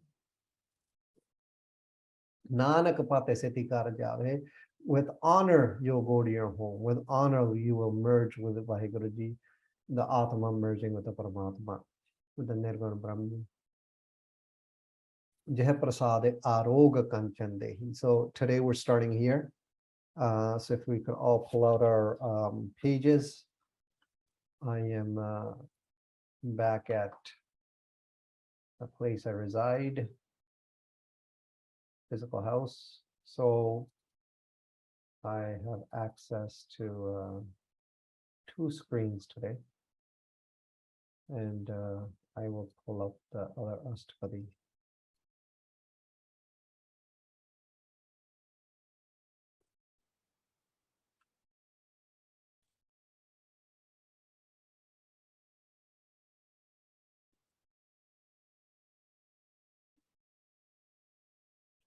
Nanak pate seti kar jave. With honor, you'll go to your home. With honor, you will merge with the Vaheguru Ji, the Atma merging with the Paramatma, with the Nirguna Brahman. Jeh prasade aroga kanchan dehi. So today we're starting here. So if we could all pull out our pages. I am back at the place I reside, physical house. So I have access to 2 screens today, and I will pull up the other Astpadi.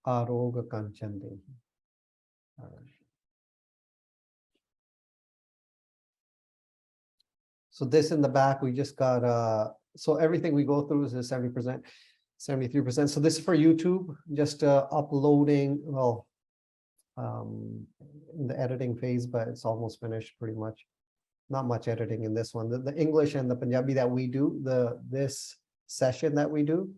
Aroga Kanchan Dehi. All right. So this in the back, we just got, so everything we go through is 70%, 73%. So this is for YouTube, just uploading, well, in the editing phase, but it's almost finished pretty much. Not much editing in this one. The English and the Punjabi that we do, this session that we do,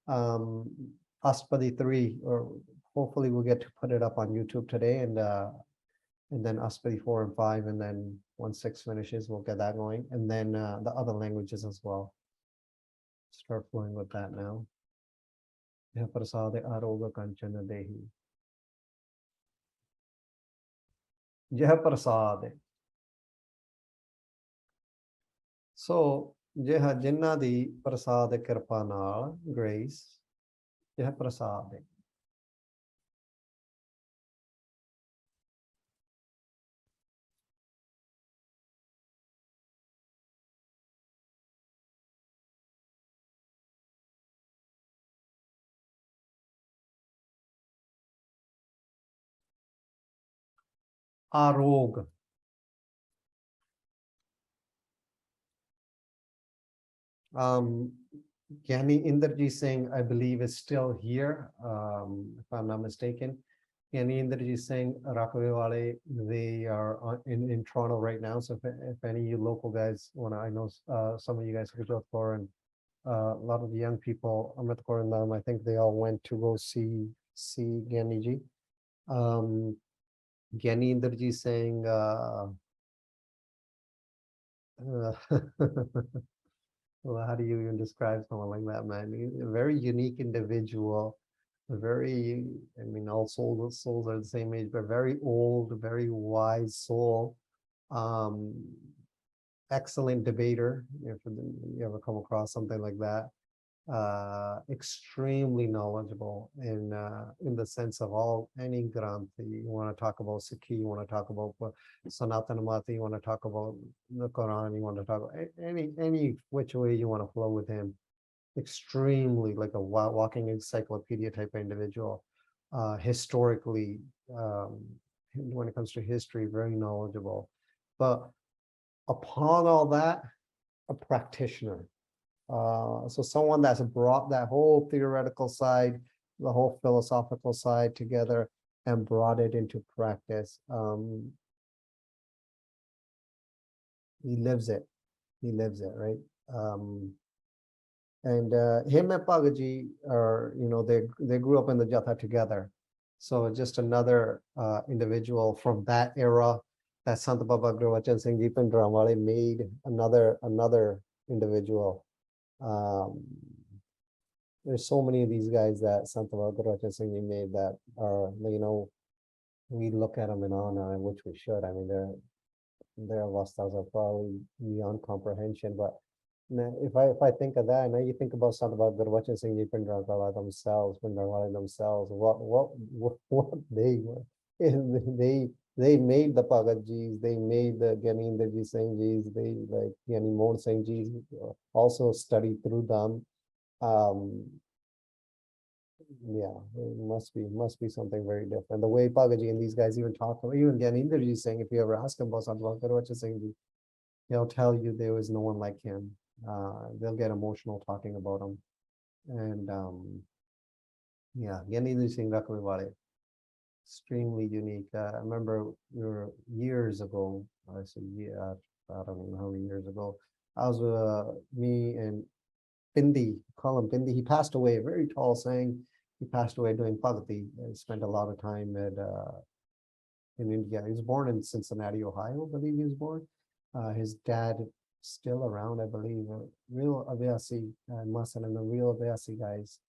Astpadi 3, or hopefully we'll get to put it up on YouTube today, and then Astpadi 4 and 5, and then once 6 finishes, we'll get that going, and then the other languages as well. Start flowing with that now. Jeh prasade aroga kanchana dehi. Jeh prasade. So, Jeha Jinnah di prasad kirpa naal, grace, Jeh prasad. Arog. Gyani Inderji Singh, I believe, is still here, if I'm not mistaken. Gyani Inderji Singh, Rakawewale, they are in Toronto right now. So if any of you local guys want to, I know some of you guys could go for, and a lot of the young people, Amit Kaur and them, I think they all went to go see Gyani Ji. Gyani Inderji Singh, well, how do you even describe someone like that, man? He's a very unique individual, very, I mean, all souls are the same age, but very old, very wise soul, excellent debater, if you ever come across something like that. Extremely knowledgeable in the sense of any granth. You want to talk about Sikhi, you want to talk about Sanatana Mata, you want to talk about the Quran, you want to talk about any which way you want to flow with him. Extremely like a walking encyclopedia type of individual. Historically, when it comes to history, very knowledgeable. But upon all that, a practitioner. So someone that's brought that whole theoretical side, the whole philosophical side together and brought it into practice. He lives it. He lives it, right? And him and Pagaji are, they grew up in the Jatha together. So just another individual from that era that Sant Baba Gurvachan Singh Ji Pindramwale made another individual. There's so many of these guys that Sant Baba Gurvachan Singh Ji made that are, we look at them in awe now, which we should. I mean, their avasthas are probably beyond comprehension, but if I think of that, now you think about something about Gurbachan Singh Ji Pindrawala themselves, what they were. They made the Bhagat Jis, they made the Gyanendra Ji Singh Jis, they like Yani Mohan Singh Jis also studied through them. Yeah, it must be something very different. The way Bhagat Ji and these guys even talk about, even Gyanendra Ji saying, if you ever ask him about something about Gurbachan Singh Ji, he'll tell you there was no one like him. They'll get emotional talking about him. And yeah, Gyanendra Singh Rakhwale, extremely unique. I remember we were years ago, I said, yeah, I don't know how many years ago, I was me and Pindi, call him Pindi. He passed away, a very tall saying. He passed away doing Bhagati. He spent a lot of time in India. He was born in Cincinnati, Ohio, I believe he was born. His dad still around, I believe, real Avyasi, Masan and the real Avyasi guys,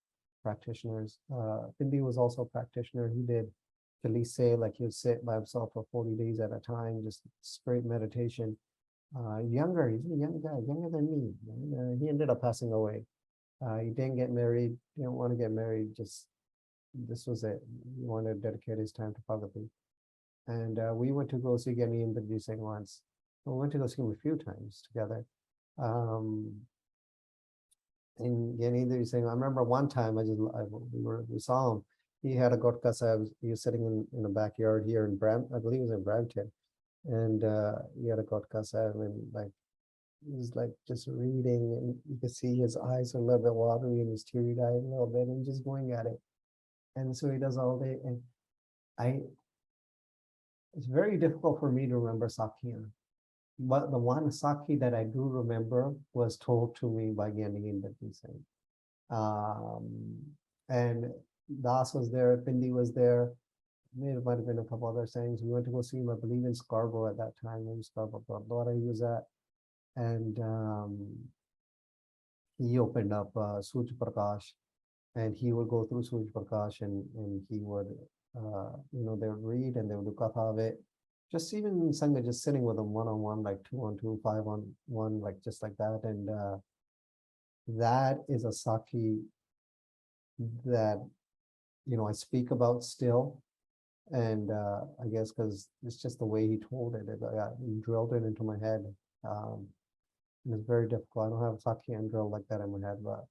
practitioners. Pindi was also a practitioner. He did Kalise, like he would sit by himself for 40 days at a time, just straight meditation. Younger, he's a young guy, younger than me. He ended up passing away. He didn't get married, didn't want to get married, just this was it. He wanted to dedicate his time to Bhagati. And we went to go see Gyanendra Ji Singh once. We went to go see him a few times together. And Gyanendra Ji Singh, I remember one time we saw him. He had a Gotka Sahib. He was sitting in the backyard here in I believe it was in Brampton. And he had a Gotka Sahib, and like he was like just reading, and you could see his eyes are a little bit watery and he's teary-eyed a little bit and just going at it. And so he does all day. And it's very difficult for me to remember Sakya. But the one Sakhi that I do remember was told to me by Gyanendra Ji Singh. And Das was there, Pindi was there. There might have been a couple other sayings. We went to go see him, I believe, in Scarborough at that time. In Scarborough, Gurdwara he was at. And he opened up SHUDH Prakash, and he would go through SHUDH Prakash, and he would, they would read and they would do katha of it. Just even Sangha, just sitting with them one-on-one, like 2-on-2, 5-on-1, like just like that. And that is a Sakhi that, I speak about still. And I guess because it's just the way he told it, he drilled it into my head. And it's very difficult. I don't have a Sakhi and drill like that in my head, but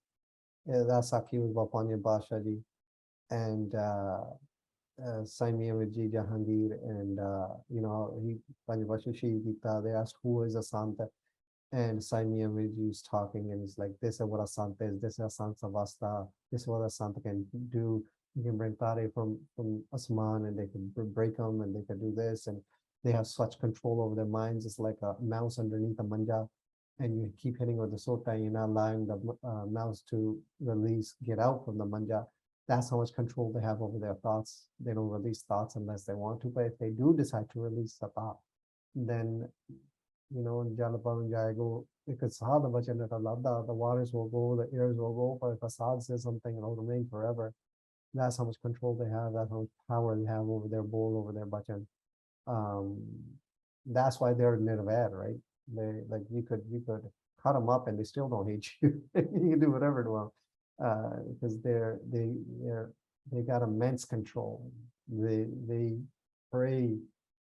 yeah, that Sakhi was Bapanya Basha Ji and Saimi Ji Jahangir, and he Panjabasha Shi Gita. They asked who is a Santa, and Saimi Ji was talking, and he's like, this is what a Santa is, this is a Santa Vasta, this is what a Santa can do. You can bring Tare from Asman, and they can break them, and they can do this, and they have such control over their minds. It's like a mouse underneath a manja, and you keep hitting with the sota, and you're not allowing the mouse to get out from the manja. That's how much control they have over their thoughts. They don't release thoughts unless they want to, but if they do decide to release the thought, then Jalapan Jayago, because the waters will go, the airs will go, but if Assad says something, it'll remain forever. That's how much control they have, that's how much power they have over their bowl, over their bachan. That's why they're nirvad, right? They like you could cut them up and they still don't hate you. You can do whatever to them because they got immense control. They pray,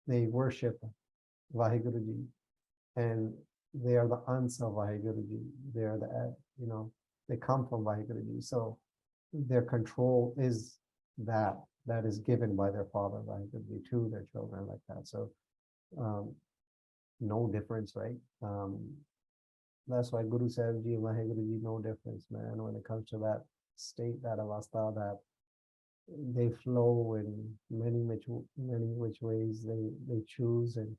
they worship Vaheguruji, and they are the ans of Vaheguruji. They are they come from Vaheguruji. So their control is that is given by their father Vaheguruji to their children like that. So no difference, right? That's why Guru Sahib Ji and Vaheguruji, no difference, man, when it comes to that state, that avastha, that they flow in many which ways they choose. And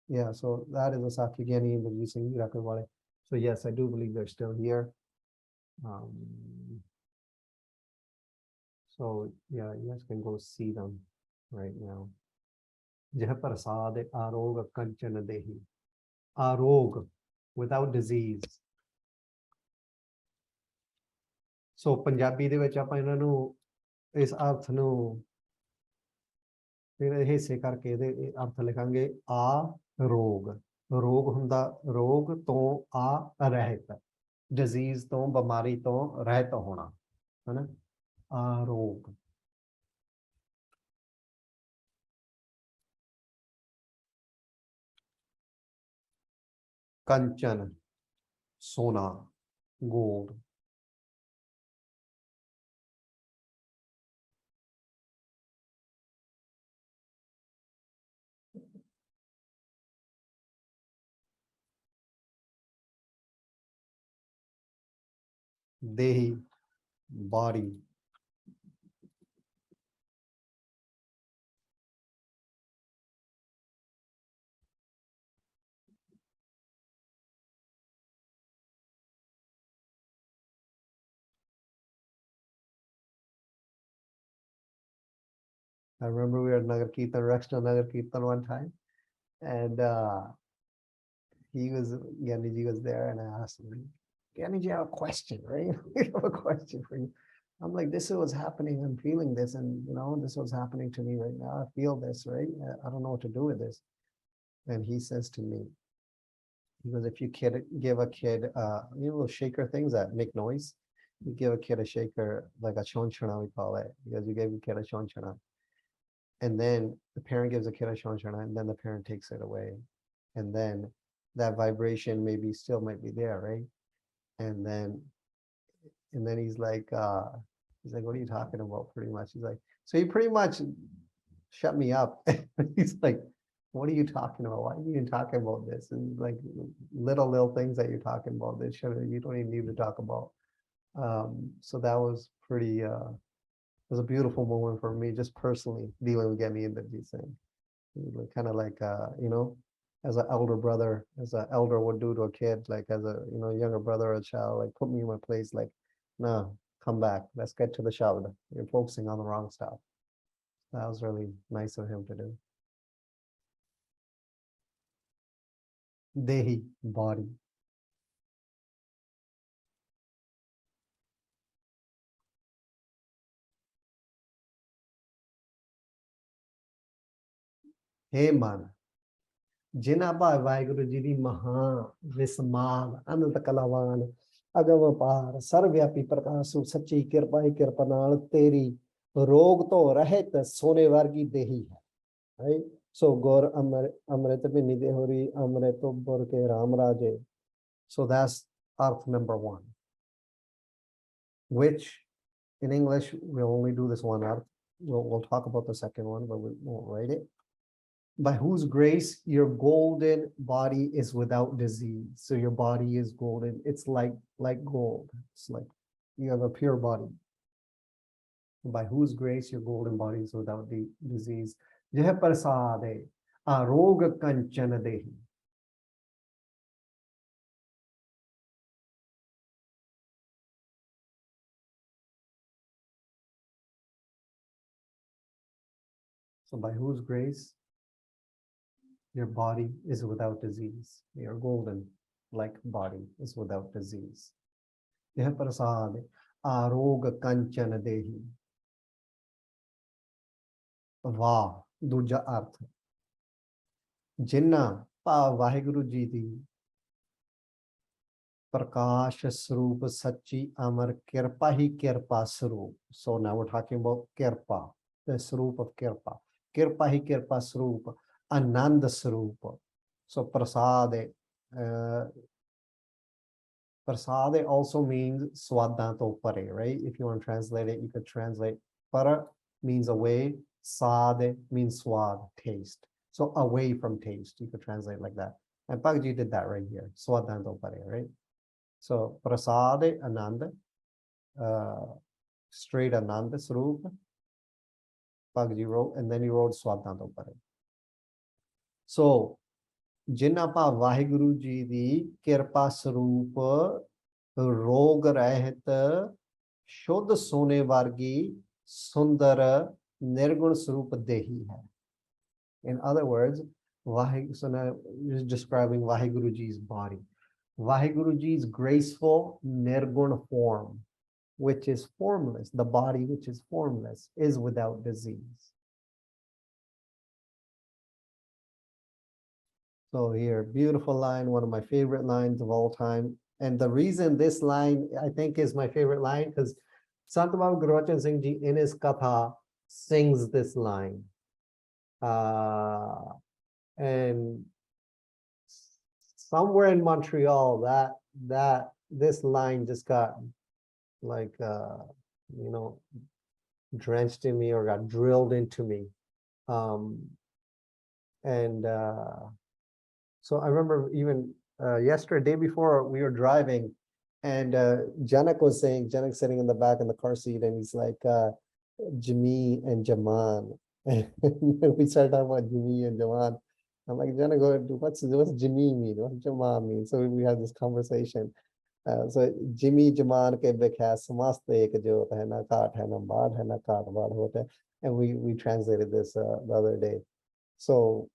yeah, so that is a Sakya Gyani and the Singh Rakarwale. So yes, I do believe they're still here. So yeah, you guys can go see them right now. Jeh prasad arog kanchan dehi. Arog, without disease. So Punjabi ਦੇ ਵਿੱਚ ਆਪਾਂ ਇਹਨਾਂ ਨੂੰ ਇਸ ਅਰਥ ਨੂੰ ਫਿਰ ਇਹ ਹਿੱਸੇ ਕਰਕੇ ਇਹਦੇ ਅਰਥ ਲਿਖਾਂਗੇ ਆ ਰੋਗ। ਰੋਗ ਹੁੰਦਾ ਰੋਗ ਤੋਂ ਆ ਰਹਿਤ, ਡਿਜ਼ੀਜ਼ ਤੋਂ ਬਿਮਾਰੀ ਤੋਂ ਰਹਿਤ ਹੋਣਾ, ਹੈ ਨਾ, ਆ ਰੋਗ। ਕੰਚਨ ਸੋਨਾ, gold. Dehi, body. I remember we were at Nagar Kirtan, Rexton Nagar Kirtan one time, and Gandhiji was there, and I asked him, Gandhiji, I have a question, right? I have a question for you. I'm like, this is what's happening. I'm feeling this, and this is what's happening to me right now. I feel this, right? I don't know what to do with this. And he says to me, he goes, if you give a kid, little shaker things that make noise, you give a kid a shaker, like a chonchana, we call it, because you gave a kid a chonchana. And then the parent gives a kid a chonchana, and then the parent takes it away. And then that vibration still might be there, right? And then he's like, what are you talking about? Pretty much. He's like, so he pretty much shut me up. He's like, what are you talking about? Why are you even talking about this? And like little things that you're talking about that you don't even need to talk about. So that was pretty, it was a beautiful moment for me, just personally dealing with getting into these things. Kind of like, as an elder brother, as an elder would do to a kid, like as a, younger brother or a child, like put me in my place, like, no, come back. Let's get to the Shabda. You're focusing on the wrong stuff. That was really nice of him to do. Dehi, body. Hey man, ਜਿਨ੍ਹਾਂ ਭਾਵ ਵਾਹਿਗੁਰੂ ਜੀ ਦੀ ਮਹਾ ਵਿਸਮਾਲ ਅਨੰਤ ਕਲਾਵਾਨ ਅਗਮ ਅਪਾਰ ਸਰਵਵਿਆਪੀ ਪ੍ਰਕਾਸ਼ ਸੱਚੀ ਕਿਰਪਾ ਨਾਲ ਤੇਰੀ ਰੋਗ ਤੋਂ ਰਹਿਤ ਸੋਨੇ ਵਰਗੀ ਦੇਹੀ ਹੈ। Right? So Gor Amrit Bini Dehori Amrito Borke Ram Raje. So that's arth number 1. Which in English we'll only do this one arth. We'll talk about the second one, but we won't write it. By whose grace your golden body is without disease. So your body is golden. It's like gold. It's like you have a pure body. By whose grace your golden body is without the disease. Jeh prasade arog kanchan dehi. So by whose grace your body is without disease. Your golden like body is without disease. Jeh prasade arog kanchan dehi. ਵਾਹ ਦੂਜਾ ਅਰਥ ਜਿਨ੍ਹਾਂ ਭਾਵ ਵਾਹਿਗੁਰੂ ਜੀ ਦੀ ਪ੍ਰਕਾਸ਼ ਸਰੂਪ ਸੱਚੀ ਅਮਰ ਕਿਰਪਾ ਹੀ ਕਿਰਪਾ ਸਰੂਪ. So now we're talking about kirpa, the Sarup of kirpa. ਕਿਰਪਾ ਹੀ ਕਿਰਪਾ ਸਰੂਪ ਆਨੰਦ ਸਰੂਪ. So prasade, prasade also means swadan to pare, right? If you want to translate it, you could translate para means away. Sade means swad, taste. So away from taste, you could translate like that. And Bhagavad did that right here. Swadanto pare, right? So prasade ananda, straight Ananda Swarup, Bhagji wrote, and then he wrote Swadanta Pare. So, जिन्ना पा वाहिगुरु जी दी कृपा स्वरूप रोग रहत शुद्ध सोने वर्गी सुंदर निर्गुण स्वरूप देही है. In other words, so now just describing Vaheguru Ji's body. Vaheguru Ji's graceful nirguna form, which is formless, the body which is formless, is without disease. So here, beautiful line, one of my favorite lines of all time. And the reason this line, I think, is my favorite line, because Sant Baba Gurbachan Singh Ji in his Katha sings this line. And somewhere in Montreal, this line just got like, drenched in me or got drilled into me. So I remember even yesterday, day before, we were driving, and Janak sitting in the back in the car seat, and he's like, Jimmy and Jaman. And we started talking about Jimmy and Jaman. I'm like, Janak, what's Jimmy mean? What's Jaman mean? So we had this conversation. So Jimmy Jaman ke bikhas samast ek jot hai na kaat hai na baad hai na kaat baad hota hai. And we translated this the other day. So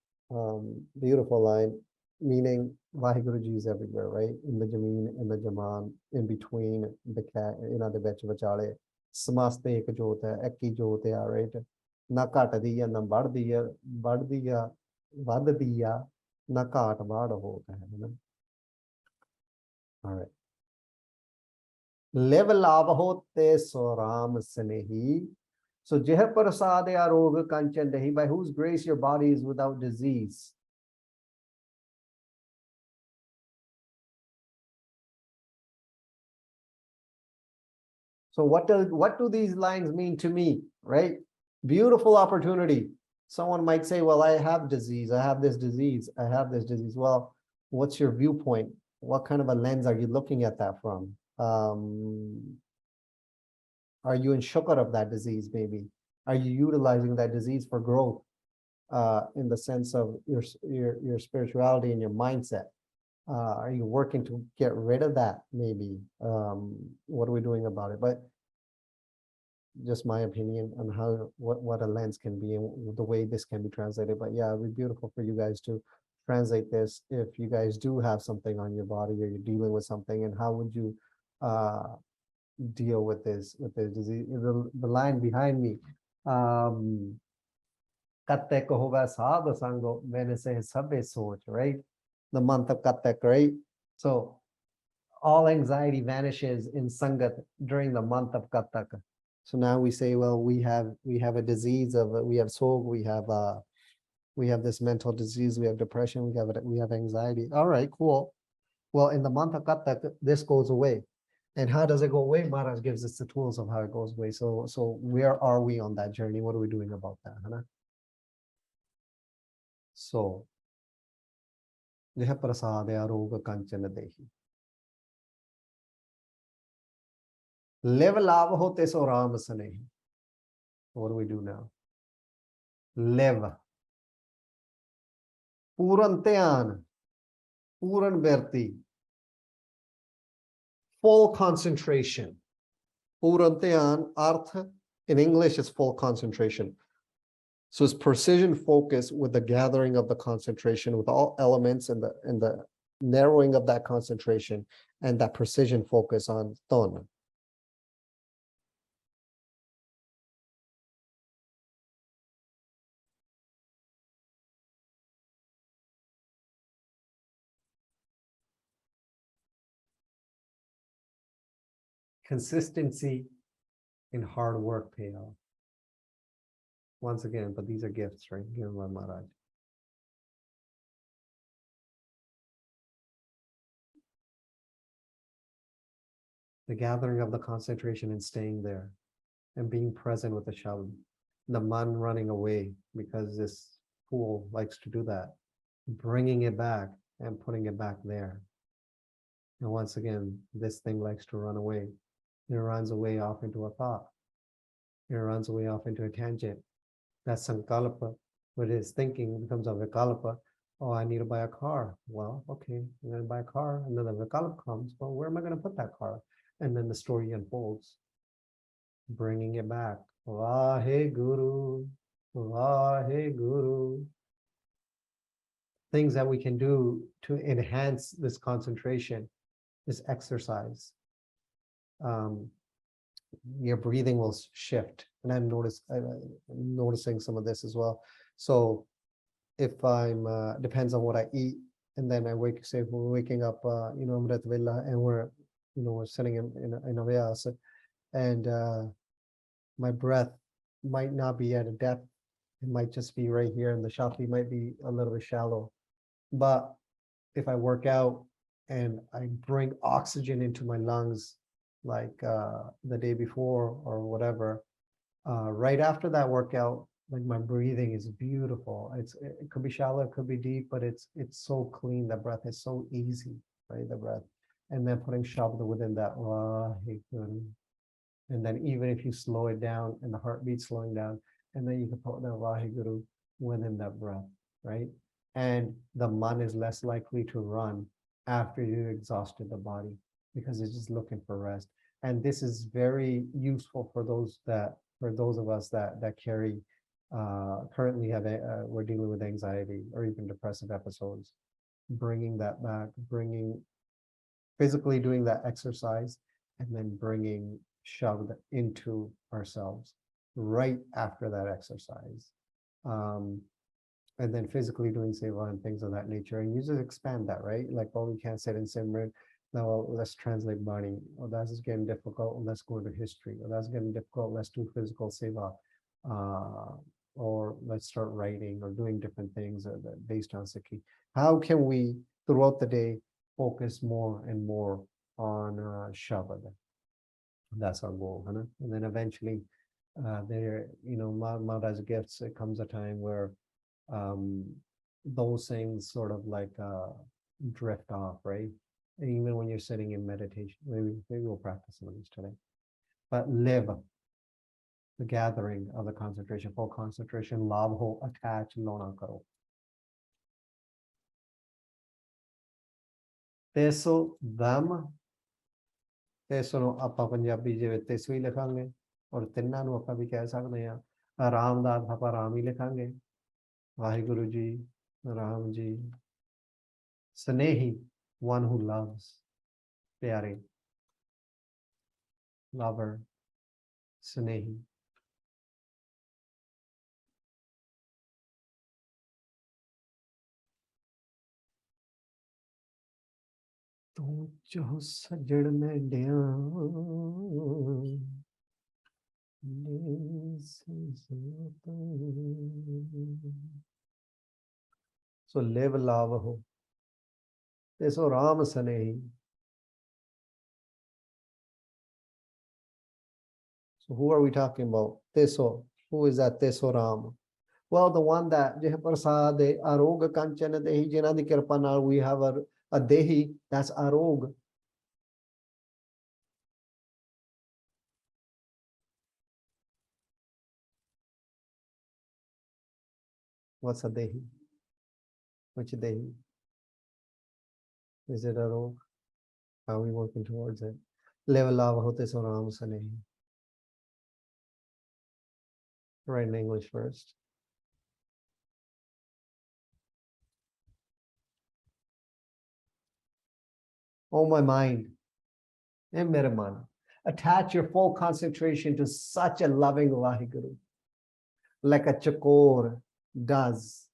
beautiful line, meaning Vaheguru Ji is everywhere, right? In the Jameen, in the Jaman, in between the cat, the bech vachale. Samast ek jot hai, ekki jot hai, right? Na kaat diya, na bad diya, vad diya, na kaat baad hota hai. All right. Live lav hote so ram snehi. So jeh prasad arog kanchan dehi, by whose grace your body is without disease. So what do these lines mean to me, right? Beautiful opportunity. Someone might say, well, I have disease, I have this disease, I have this disease. Well, what's your viewpoint? What kind of a lens are you looking at that from? Are you in shukr of that disease, maybe? Are you utilizing that disease for growth in the sense of your spirituality and your mindset? Are you working to get rid of that, maybe? What are we doing about it? But just my opinion on what a lens can be and the way this can be translated. But yeah, it'd be beautiful for you guys to translate this if you guys do have something on your body or you're dealing with something, and how would you deal with this disease. The line behind me, Katte ko hoga sadhu sango maine se sabbe soch, right? The month of Katte, right? So all anxiety vanishes in Sangat during the month of Katak. So now we say, well, we have a disease of, we have soul, we have this mental disease, we have depression, we have anxiety. All right, cool. Well, in the month of Katak, this goes away. And how does it go away? Maharaj gives us the tools of how it goes away. So where are we on that journey? What are we doing about that? Hana? So, Jiha prasadya roga kanchana dehi. Live lav hote so ram sanehi. What do we do now? Live. Puran dhyan, Puran virti. Full concentration. Puran dhyan, artha in English is full concentration. So it's precision focus with the gathering of the concentration, with all elements and the narrowing of that concentration and that precision focus on ton. Consistency in hard work pay off. Once again, but these are gifts, right? Given by Maharaj. The gathering of the concentration and staying there and being present with the Shabd. The man running away because this fool likes to do that. Bringing it back and putting it back there. And once again, this thing likes to run away. It runs away off into a thought. It runs away off into a tangent. That's sankalpa. What it is thinking becomes a vikalpa. Oh, I need to buy a car. Well, okay, I'm going to buy a car. And then the vikalpa comes. Well, where am I going to put that car? And then the story unfolds, bringing it back. Vahe Guru, Vahe Guru. Things that we can do to enhance this concentration, this exercise. Your breathing will shift, and I'm noticing some of this as well. So if I'm depends on what I eat, and then I say if we're waking up, Amrit Villa, and we're sitting in a vyasa, and my breath might not be at a depth. It might just be right here, and the shakti might be a little bit shallow. But if I work out and I bring oxygen into my lungs, like the day before or whatever, right after that workout, like my breathing is beautiful. It could be shallow, it could be deep, but it's so clean. The breath is so easy, right? The breath, and then putting shabda within that, and then even if you slow it down and the heartbeat slowing down, and then you can put the Vaheguru within that breath, right? And the man is less likely to run after you exhausted the body because it's just looking for rest. And this is very useful for those of us that carry currently we're dealing with anxiety or even depressive episodes. Bringing that back, physically doing that exercise, and then bringing shabda into ourselves right after that exercise. And then physically doing seva and things of that nature. And you just expand that, right? Like, oh, we can't sit in Simran. Now let's translate Bani. Oh, that's getting difficult. Let's go to history. Oh, that's getting difficult. Let's do physical seva. Or let's start writing or doing different things based on Sikhi. How can we, throughout the day, focus more and more on Shabad? That's our goal, huh? And then eventually, Maharaj's gifts, it comes a time where those things sort of like drift off, right? And even when you're sitting in meditation, maybe we'll practice some of these today. But live the gathering of the concentration, full concentration, labh ho, attach, lona karo. Teso dam, teso no ਆਪਾਂ ਪੰਜਾਬੀ ਜਿਵੇਂ ਤੇਸੋ ਹੀ ਲਿਖਾਂਗੇ ਔਰ ਤਿੰਨਾਂ ਨੂੰ ਆਪਾਂ ਵੀ ਕਹਿ ਸਕਦੇ ਹਾਂ ਆਰਾਮ ਦਾ ਆਪਾਂ ਆਰਾਮ ਹੀ ਲਿਖਾਂਗੇ Waheguru ji Ram ji Snehi one who loves ਪਿਆਰੇ lover ਸਨੇਹੀ ਤੂੰ ਚਾਹ ਸੱਜਣ ਮੈਂ ਡਿਆਂ So live lavaho. Teso Ram Sanehi. So who are we talking about? Teso. Who is that Teso Ram? Well, the one that Jehaprasad Aroga Kanchana Dehi Janadi Kirpanal, we have a Dehi, that's Arog. What's a Dehi? Which Dehi? Is it Arog? Are we working towards it? Level Lavahote Soram Sanehi. Write in English first. Oh, my mind. And Miraman. Attach your full concentration to such a loving Vaheguru, like a chakor does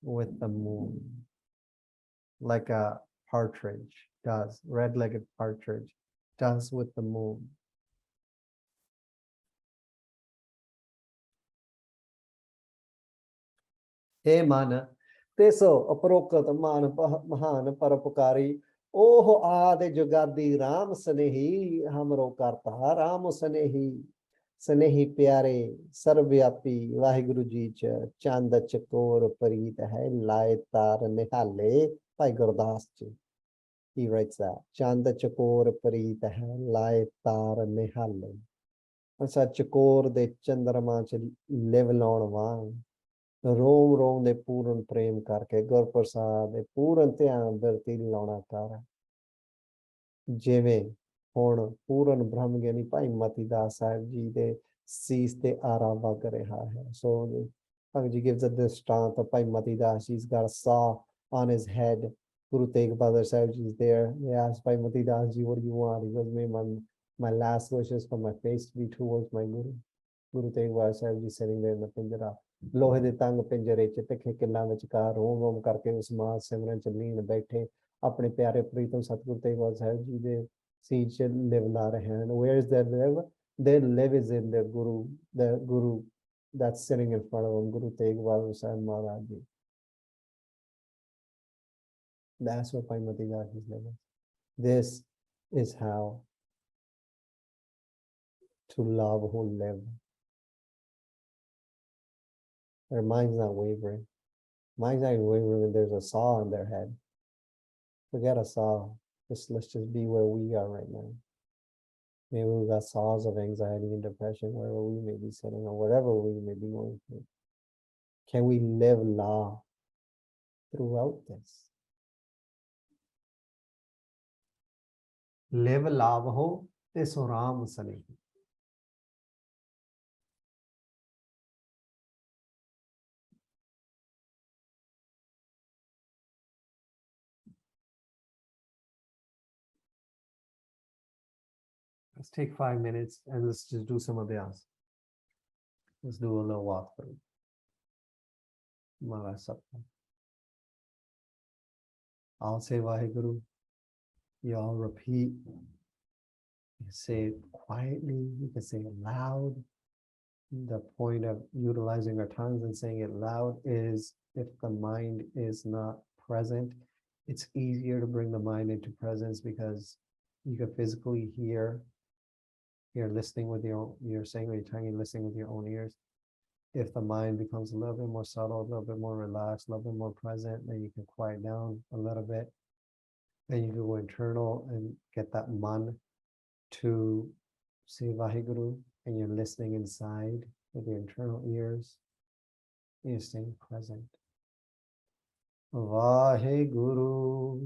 with the moon, like a partridge does, red-legged partridge does with the moon. Hey mana, teso aparokat man mahan parapakari. Oh ade jugadi Ram Sanehi hamro karta Ram Sanehi Sanehi pyare sarvyapi Vaheguru ji cha chanda chakor parit hai laye tar nihale by Gurdas ji. He writes that chanda chakor parit hai laye tar nihale. ਅੱਛਾ ਚਕੋਰ ਦੇ ਚੰਦਰਮਾ ਚ ਲਿਵ ਲਾਉਣ ਵਾਂਗ ਰੋਮ ਰੋਮ ਦੇ ਪੂਰਨ ਪ੍ਰੇਮ ਕਰਕੇ ਗੁਰਪ੍ਰਸਾਦ ਦੇ ਪੂਰਨ ਧਿਆਨ ਬਿਰਤੀ ਲਾਉਣਾ ਕਰ ਜਿਵੇਂ ਹੁਣ ਪੂਰਨ ਬ੍ਰਹਮ ਗਿਆਨੀ ਭਾਈ ਮਤੀ ਦਾਸ ਸਾਹਿਬ ਜੀ ਦੇ ਸੀਸ ਤੇ ਆਰਾ ਵਗ ਰਿਹਾ ਹੈ so Bhagavan Ji gives a drishtanta of Bhai Mati Das. He's got a saw on his head. Guru Tegh Bahadur Sahib Ji is there. They ask Bhai Mati Das Ji, what do you want? He goes, my last wish is for my face to be towards my Guru. Guru Tegh Bahadur Sahib Ji sitting there in the pinjara. ਲੋਹੇ ਦੇ ਤੰਗ ਪਿੰਜਰੇ ਚ ਤਿੱਖੇ ਕਿੱਲਾਂ ਵਿਚਕਾਰ ਰੋਮ ਰੋਮ ਕਰਕੇ ਉਸ ਮਾਂ ਸਿਮਰਨ ਚ ਲੀਨ ਬੈਠੇ ਆਪਣੇ ਪਿਆਰੇ ਪ੍ਰੀਤਮ ਸਤਿਗੁਰੂ ਤੇਗ ਬਹਾਦਰ ਸਾਹਿਬ ਜੀ ਦੇ ਸੀਟ ਚ ਲਿਵ ਲਾ ਰਹੇ ਹਨ where is their live? Their live is in their guru that's sitting in front of them, Guru Tegh Bahadur Sahib Maharaj Ji. That's what Bhai Mati Das is living. This is how to love who live. Their mind's not wavering. Mind's not wavering when there's a saw on their head. Forget a saw. Let's just be where we are right now. Maybe we've got saws of anxiety and depression, wherever we may be sitting or whatever we may be going through. Can we live law throughout this? Live love ho te suram sane. Let's take 5 minutes and let's just do some abhyas. Let's do a little walk through. Maharaj Sapna. I'll say Vaheguru. You all repeat. You say it quietly. You can say it loud. The point of utilizing our tongues and saying it loud is if the mind is not present, it's easier to bring the mind into presence because you can physically hear. You're listening with you're saying with your tongue, you're listening with your own ears. If the mind becomes a little bit more subtle, a little bit more relaxed, a little bit more present, then you can quiet down a little bit. Then you can go internal and get that man to say Vaheguru, and you're listening inside with your internal ears. And you're staying present. Vaheguru.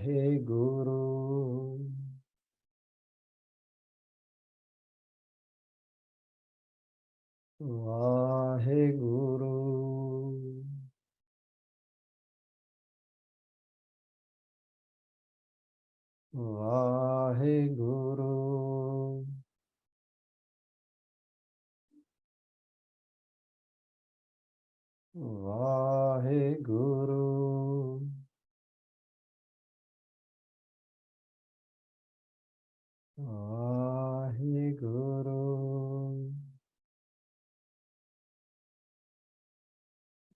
Vaheguru. Vaheguru. Vaheguru. Vaheguru. Vaheguru.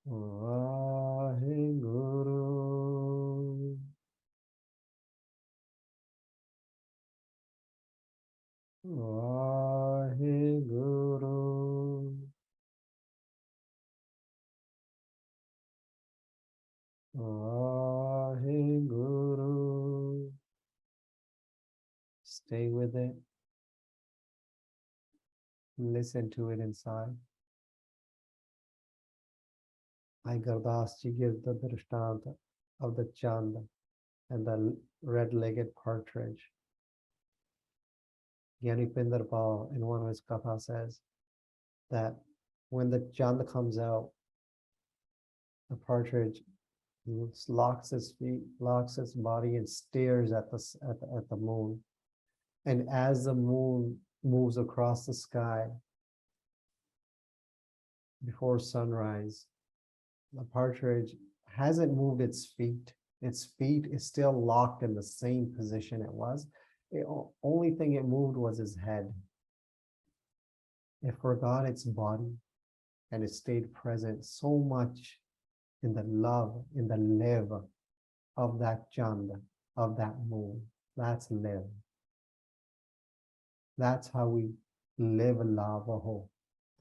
Vaheguru. Vaheguru. Vaheguru. Stay with it. Listen to it inside. Bhai Gurdas Ji gives the drishtanta of the chand and the red-legged partridge. Gyani Pindarpal in one of his katha says that when the chand comes out, the partridge locks its feet, locks its body, and stares at the moon. And as the moon moves across the sky before sunrise, the partridge hasn't moved its feet. Its feet is still locked in the same position it was. The only thing it moved was his head. It forgot its body and it stayed present so much in the love, in the live of that chand, of that moon. That's live. That's how we live lavaho.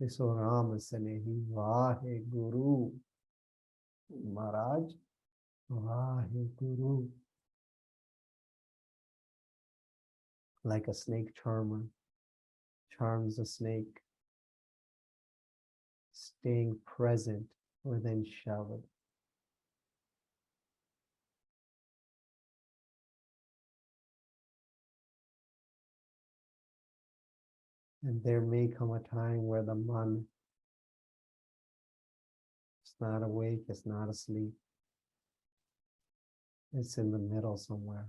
Tiso Ram Sanehi Vaheguru. Maharaj, Vaheguru. like a snake charmer charms a snake, staying present within Shabad. And there may come a time where the man is not awake, it's not asleep. It's in the middle somewhere.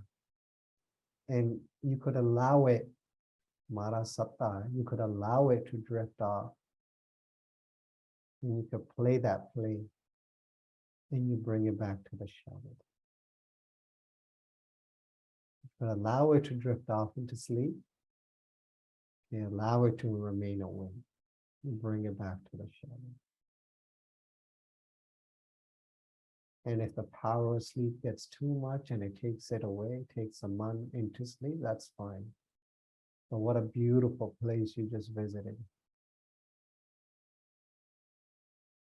And you could allow it, Mara Satta, you could allow it to drift off. And you could play that play. And you bring it back to the Shabad. You could allow it to drift off into sleep. And allow it to remain awake. You bring it back to the Shabad. And if the power of sleep gets too much and it takes it away, takes a man into sleep, that's fine. But what a beautiful place you just visited.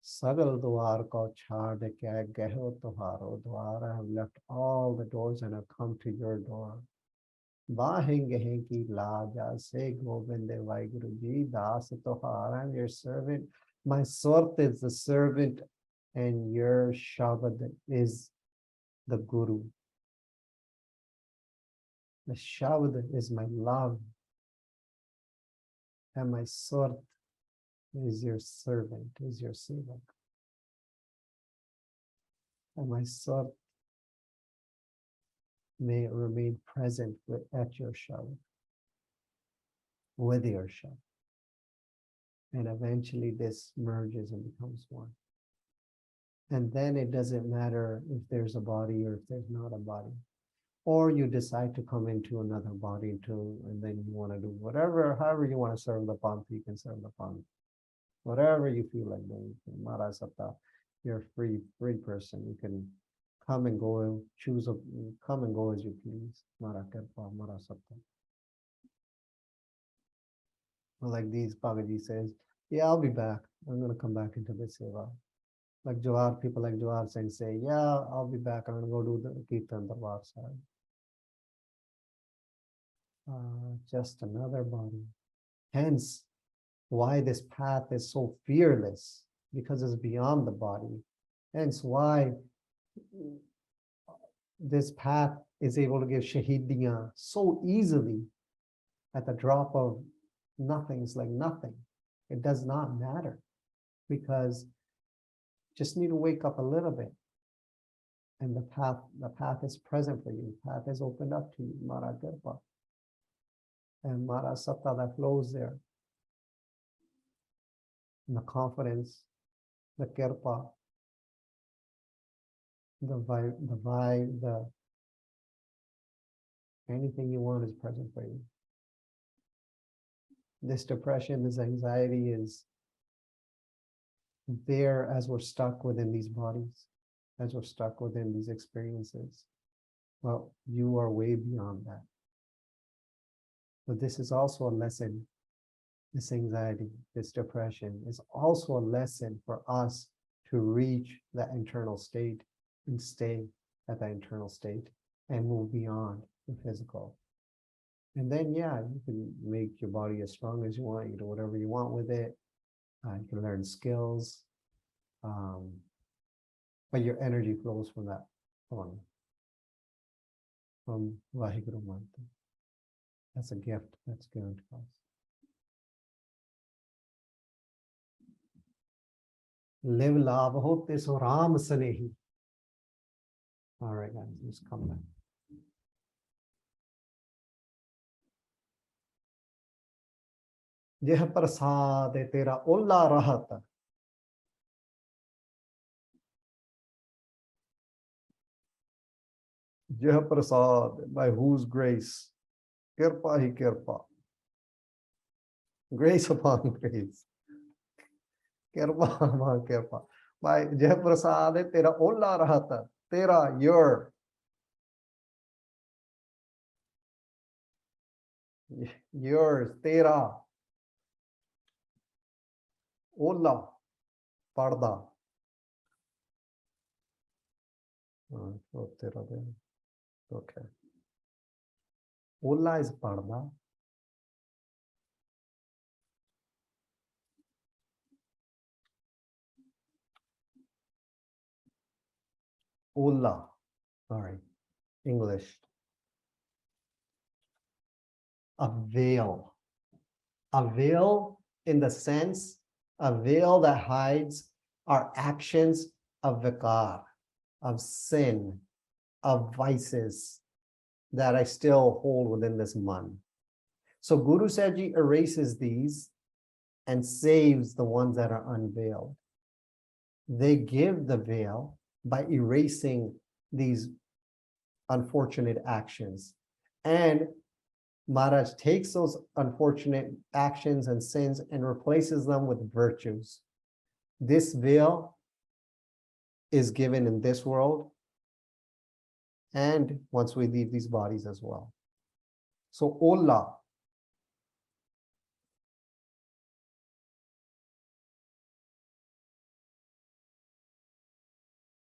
Sagal dwar ko chhad ke geho tuharo dwar. I have left all the doors and have come to your door. Bahin gehe ki laja se govinde Vaheguru ji das tuhara. I'm your servant. My Surat is the servant and your Shabad is the Guru. The Shabad is my love. And my Surat is your servant, is your Sevak. And my Surat may remain present at your Shabad, with your Shabad. And eventually this merges and becomes one. And then it doesn't matter if there's a body or if there's not a body. Or you decide to come into another body too, and then you want to do whatever, however you want to serve the Panth, you can serve the Panth. Whatever you feel like doing. Mara Satta, you're a free person. You can come and go, come and go as you please. Mara Kirpa, Mara Satta. Like these, Bhagaji says, yeah, I'll be back. I'm going to come back into this seva. Like Johar, people like Johar Singh say, yeah, I'll be back. I'm going to go do the Kirtan Darbar Sahib. Just another body. Hence, why this path is so fearless, because it's beyond the body. Hence why this path is able to give shahidiyan so easily at the drop of nothing. It's like nothing. It does not matter, because just need to wake up a little bit. And the path is present for you. The path is opened up to you. Mara Kirpa. And Mara Satta that flows there. And the confidence, the Kirpa, the vibe, anything you want is present for you. This depression, this anxiety is there as we're stuck within these bodies, as we're stuck within these experiences. Well, you are way beyond that. But this is also a lesson. This anxiety, this depression is also a lesson for us to reach that internal state and stay at that internal state and move beyond the physical. And then, yeah, you can make your body as strong as you want. You can do whatever you want with it. You can learn skills. But your energy flows from that, from Vaheguru Mantra. That's a gift that's given to us. Live love hope this Ram Sanehi. All right, guys, let's come back. Jeh prasad tera ola rahat. Jeh prasad, by whose grace? Kirpa hi kirpa. Grace upon grace. Kirpa upon kirpa. By Jeh prasad tera ola rahat. Tera, yours, tera. Ola, parda. Okay. Ola is parda. Ola, sorry, English. A veil. A veil in the sense, a veil that hides our actions of vikar, of sin, of vices that I still hold within this man. So Guru Sahib Ji erases these and saves the ones that are unveiled. They give the veil by erasing these unfortunate actions. And Maharaj takes those unfortunate actions and sins and replaces them with virtues. This veil is given in this world and once we leave these bodies as well. So Ola,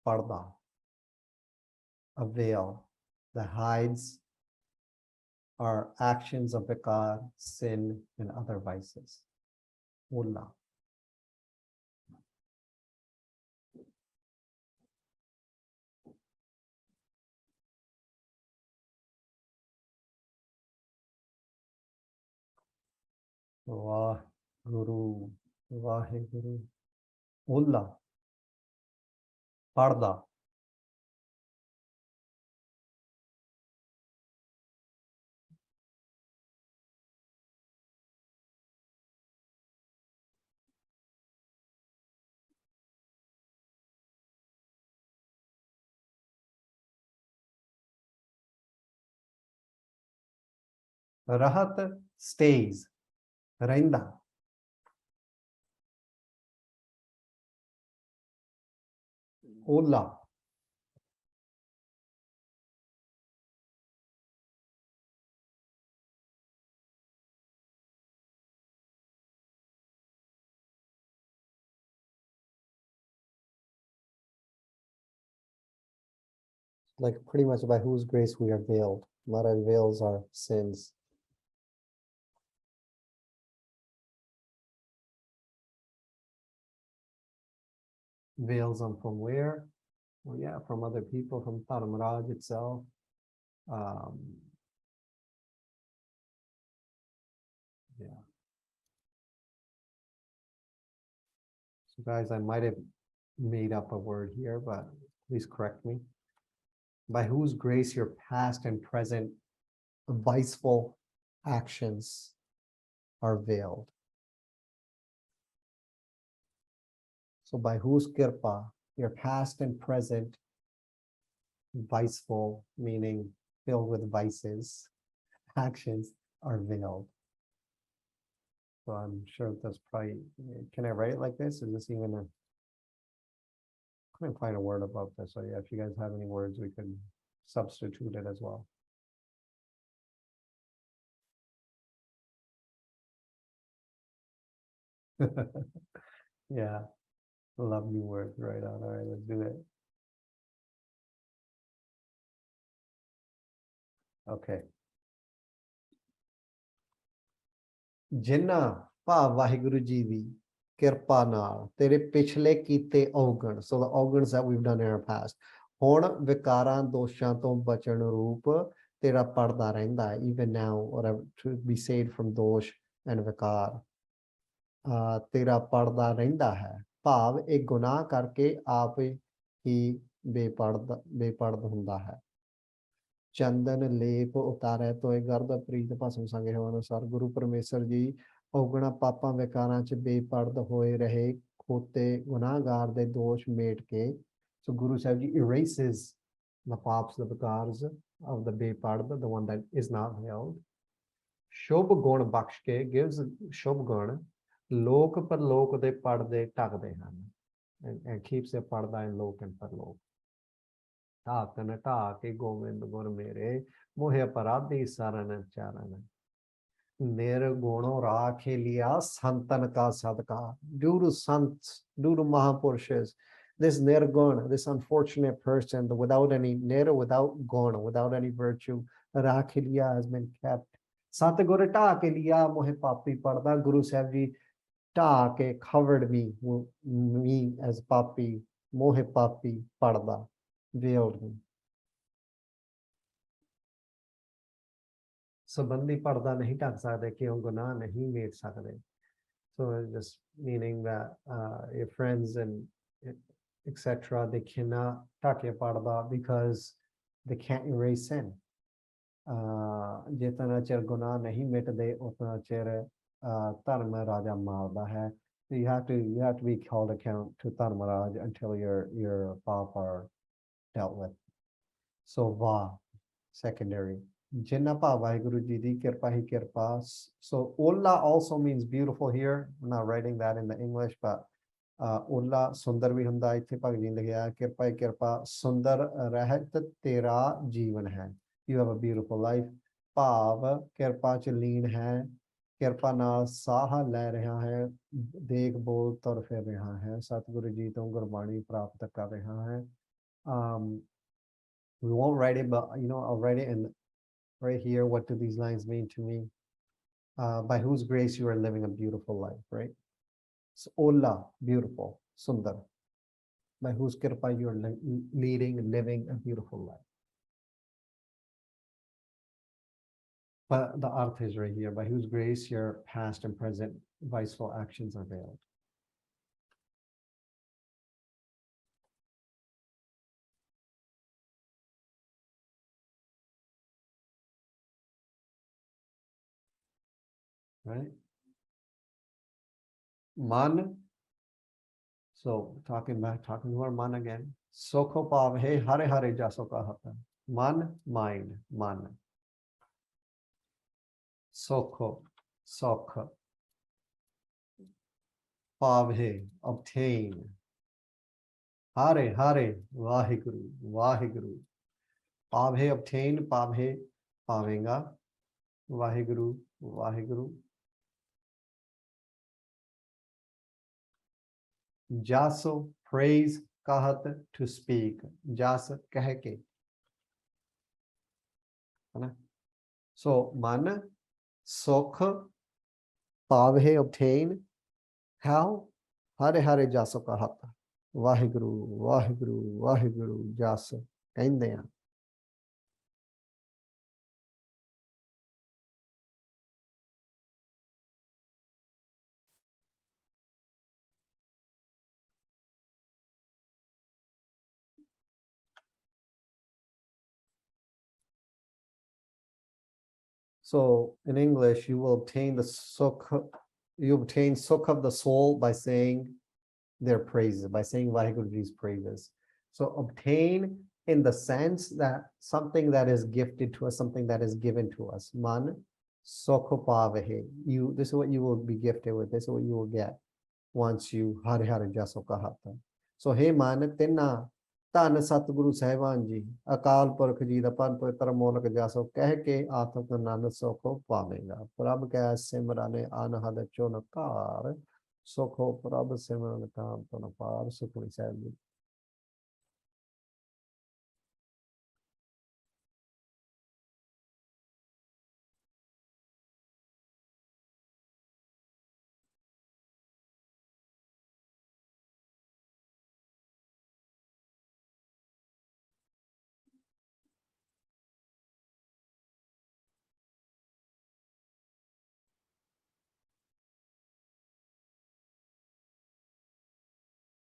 parda, a veil that hides our actions of vikar, sin, and other vices. Ola. Vaheguru, Vaheguru. Ola, parda. Rahat stays. Rainda. Ola. Like pretty much by whose grace we are veiled. Maharaj veils our sins. Veils them from where? Well, yeah, from other people, from Taramraj itself. Yeah. So guys, I might have made up a word here, but please correct me. By whose grace your past and present viceful actions are veiled. So by whose kirpa your past and present viceful, meaning filled with vices, actions are veiled. So I'm sure that's probably, can I write it like this? Is this even a, couldn't find a word about this. So yeah, if you guys have any words, we can substitute it as well. Yeah, love new words. Right on. All right, let's do it. Okay. ਜਿਨ੍ਹਾਂ ਭਾਵ ਵਾਹਿਗੁਰੂ ਜੀ ਦੀ ਕਿਰਪਾ ਨਾਲ ਤੇਰੇ ਪਿਛਲੇ ਕੀਤੇ ਔਗਣ, so the organs that we've done in our past, ਹੁਣ ਵਿਕਾਰਾਂ ਦੋਸ਼ਾਂ ਤੋਂ ਬਚਣ ਰੂਪ ਤੇਰਾ ਪੜਦਾ ਰਹਿੰਦਾ ਹੈ, even now, whatever to be saved from ਦੋਸ਼ and ਵਿਕਾਰ, ਤੇਰਾ ਪੜਦਾ ਰਹਿੰਦਾ ਹੈ, ਭਾਵ ਇਹ ਗੁਨਾਹ ਕਰਕੇ ਆਪ ਹੀ ਬੇਪੜਦ ਹੁੰਦਾ ਹੈ। ਚੰਦਨ ਲੇਪ ਉਤਾਰੈ ਤੋਏ ਗਰਦ ਪ੍ਰੀਤ ਭਸਮ ਸੰਗੇ ਹੋ ਅਨੁਸਾਰ ਗੁਰੂ ਪਰਮੇਸ਼ਰ ਜੀ ਔਗਣਾ ਪਾਪਾਂ ਵਿਕਾਰਾਂ ਚ ਬੇਪਰਦ ਹੋਏ ਰਹੇ ਖੋਤੇ ਗੁਨਾਹਗਾਰ ਦੇ ਦੋਸ਼ ਮੇਟ ਕੇ, so Guru Sahib Ji erases the paps, the vikars of the bepard, the one that is not held. Shobh gun ਬਖਸ਼ ਕੇ gives ਸ਼ੁਭ ਗੁਣ, ਲੋਕ ਪਰਲੋਕ ਦੇ ਪਰਦੇ ਢੱਕਦੇ ਹਨ, and keeps the ਪਰਦਾ in ਲੋਕ and ਪਰਲੋਕ। ਢਾਕਨ ਢਾਕੇ ਗੋਬਿੰਦ ਗੁਰ ਮੇਰੇ, ਮੋਹਿ ਅਪਰਾਧੀ ਸਰਨ ਚਰਨ, ਨਿਰਗੁਣੋ ਰਾਖੇ ਲਿਆ ਸੰਤਨ ਕਾ ਸਦਕਾ। Due to sants, due to Mahapurushas, this nirgun, this unfortunate person, without any nir, without gun, without any virtue, rakh liya has been kept. Satgur ਢਾ ਕੇ ਲਿਆ ਮੋਹਿ ਪਾਪੀ ਪੜਦਾ Guru Sahib ji ਢਾ ਕੇ covered me as papi ਮੋਹਿ ਪਾਪੀ ਪੜਦਾ veiled me. ਸੰਬੰਧੀ ਪੜਦਾ ਨਹੀਂ ਢੱਕ ਸਕਦੇ ਕਿਉਂ ਗੁਨਾਹ ਨਹੀਂ ਮੇਟ ਸਕਦੇ. So just meaning that your friends and etc. they cannot ਢੱਕ ਪੜਦਾ because they can't erase sin. ਜਿਤਨਾ ਚਿਰ ਗੁਨਾਹ ਨਹੀਂ ਮਿਟਦੇ ਉਤਨਾ ਚਿਰ ਧਰਮ ਰਾਜਾ ਮਾਰਦਾ ਹੈ. So you have to be called account to Dharmaraj until your path are dealt with. So va secondary. Jinna pa Vaheguru ji di kirpa hi kirpa. So Ulla also means beautiful here. I'm not writing that in the English, but Ulla sundar vi hunda ithe bhag ji likhya kirpa hi kirpa sundar rahat tera jeevan hai. You have a beautiful life. Bhav kirpa ch ਲੀਨ ਹੈ ਕਿਰਪਾ ਨਾਲ ਸਾਹ ਲੈ ਰਿਹਾ ਹੈ ਦੇਖ ਬੋਲ ਤੁਰ ਫਿਰ ਰਿਹਾ ਹੈ ਸਤਿਗੁਰੂ ਜੀ ਤੋਂ ਗੁਰਬਾਣੀ ਪ੍ਰਾਪਤ ਕਰ ਰਿਹਾ ਹੈ. We won't write it, but I'll write it in right here. What do these lines mean to me? By whose grace you are living a beautiful life, right? So Ola, beautiful, Sundar. By whose kirpa you are living a beautiful life. But the arth is right here. By whose grace your past and present viceful actions are veiled. Right? Man. So talking to our man again. Sokho pav he hare hare jaso kahata. Man, mind, man. Sokho, sokha. Pav he, obtain. Hare hare, Vaheguru, Vaheguru. Pav he obtain, pav he pavenga. Vaheguru, Vaheguru. Jaso, praise, kahat, to speak. Jas, keh ke. So, man, sokh, pavhe, obtain. How? Hare hare jaso kahat. Vaheguru, Vaheguru, Vaheguru, jas. Kehinde hain. So in English, you will obtain the sukh, you obtain sukh of the soul by saying their praises, by saying Vaheguruji's praises. So obtain in the sense that something that is gifted to us, something that is given to us. Man, sukh pavahe. This is what you will be gifted with. This is what you will get once you Hare Hare Jaso Kahata. So hey man, tinna ਧੰਨ ਸਤਿਗੁਰੂ ਸਾਹਿਬਾਨ ਜੀ ਅਕਾਲ ਪੁਰਖ ਜੀ ਦਾ ਪਨ ਪਵਿੱਤਰ ਮੋਲਕ ਜਾਸੋ ਕਹਿ ਕੇ ਆਤਮਕ ਆਨੰਦ ਸੁਖੋ ਪਾਵੇਗਾ ਪ੍ਰਭ ਕੈ ਸਿਮਰਨੇ ਅਨਹਦ ਚੁਨ ਘਾਰ ਸੁਖੋ ਪ੍ਰਭ ਸਿਮਰਨ ਕਾਮ ਤਨ ਪਾਰ Sukhmani Sahib ji.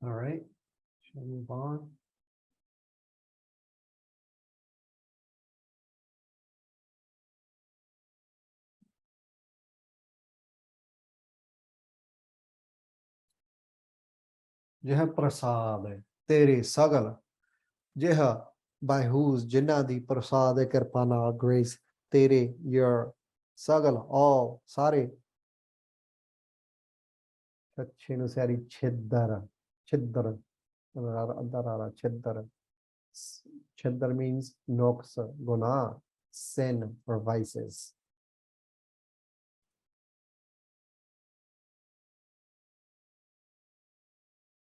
All right, shall we move on? ਜਿਹ ਪ੍ਰਸਾਦ ਹੈ ਤੇਰੇ ਸਗਲ ਜਿਹ by whose ਜਿਨ੍ਹਾਂ ਦੀ ਪ੍ਰਸਾਦ ਹੈ ਕਿਰਪਾ ਨਾਲ grace ਤੇਰੇ your ਸਗਲ all ਸਾਰੇ ਸੱਚੇ ਨੂੰ ਸਾਰੀ ਛਿੱਦਰ ਛਿੱਦਰ ਅੰਦਰ ਛਿੱਦਰ ਛਿੱਦਰ means ਨੁਕਸ ਗੁਨਾਹ sin or vices.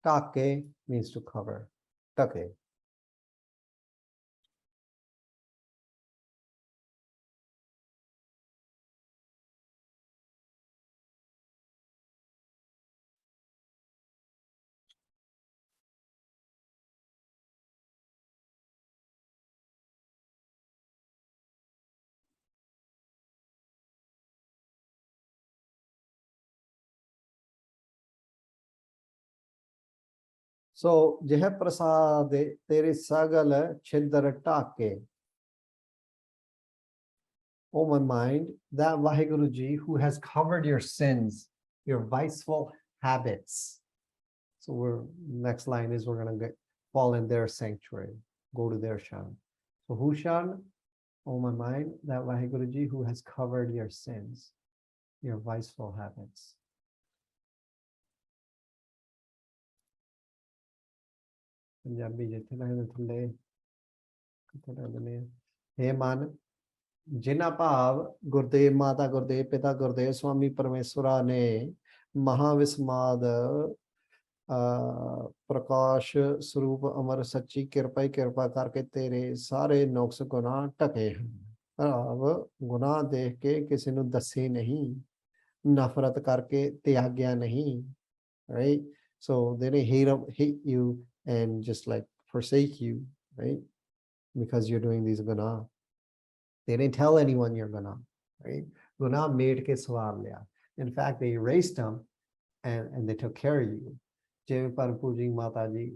Take means to cover. Take. So Jeh Prasade Tere Sagala Chidar Take. Oh my mind, that Vaheguruji who has covered your sins, your viceful habits. So next line is we're gonna fall in their sanctuary, go to their shan. So who shan? Oh my mind, that Vaheguruji who has covered your sins, your viceful habits. Punjabi ਜਿੱਥੇ ਲੱਗਦੇ ਥੱਲੇ ਕਿੱਥੇ ਲੱਗਦੇ ਨੇ ਹੇ ਮਨ ਜਿਨ੍ਹਾਂ ਭਾਵ ਗੁਰਦੇਵ ਮਾਤਾ ਗੁਰਦੇਵ ਪਿਤਾ ਗੁਰਦੇਵ ਸਵਾਮੀ ਪਰਮੇਸ਼ਵਰਾ ਨੇ ਮਹਾਵਿਸਮਾਦ ਪ੍ਰਕਾਸ਼ ਸਰੂਪ ਅਮਰ ਸੱਚੀ ਕਿਰਪਾ ਹੀ ਕਿਰਪਾ ਕਰਕੇ ਤੇਰੇ ਸਾਰੇ ਨੁਕਸ ਗੁਨਾਹ ਢਕੇ ਹਨ ਭਾਵ ਗੁਨਾਹ ਦੇਖ ਕੇ ਕਿਸੇ ਨੂੰ ਦੱਸੇ ਨਹੀਂ ਨਫ਼ਰਤ ਕਰਕੇ ਤਿਆਗਿਆ ਨਹੀਂ right so they didn't hate you and just like forsake you right because you're doing these guna. They didn't tell anyone you're guna, right? Guna made ke swar liya. In fact, they erased them and they took care of you. ਜਿਵੇਂ ਪਰ ਪੂਜੀ ਮਾਤਾ ਜੀ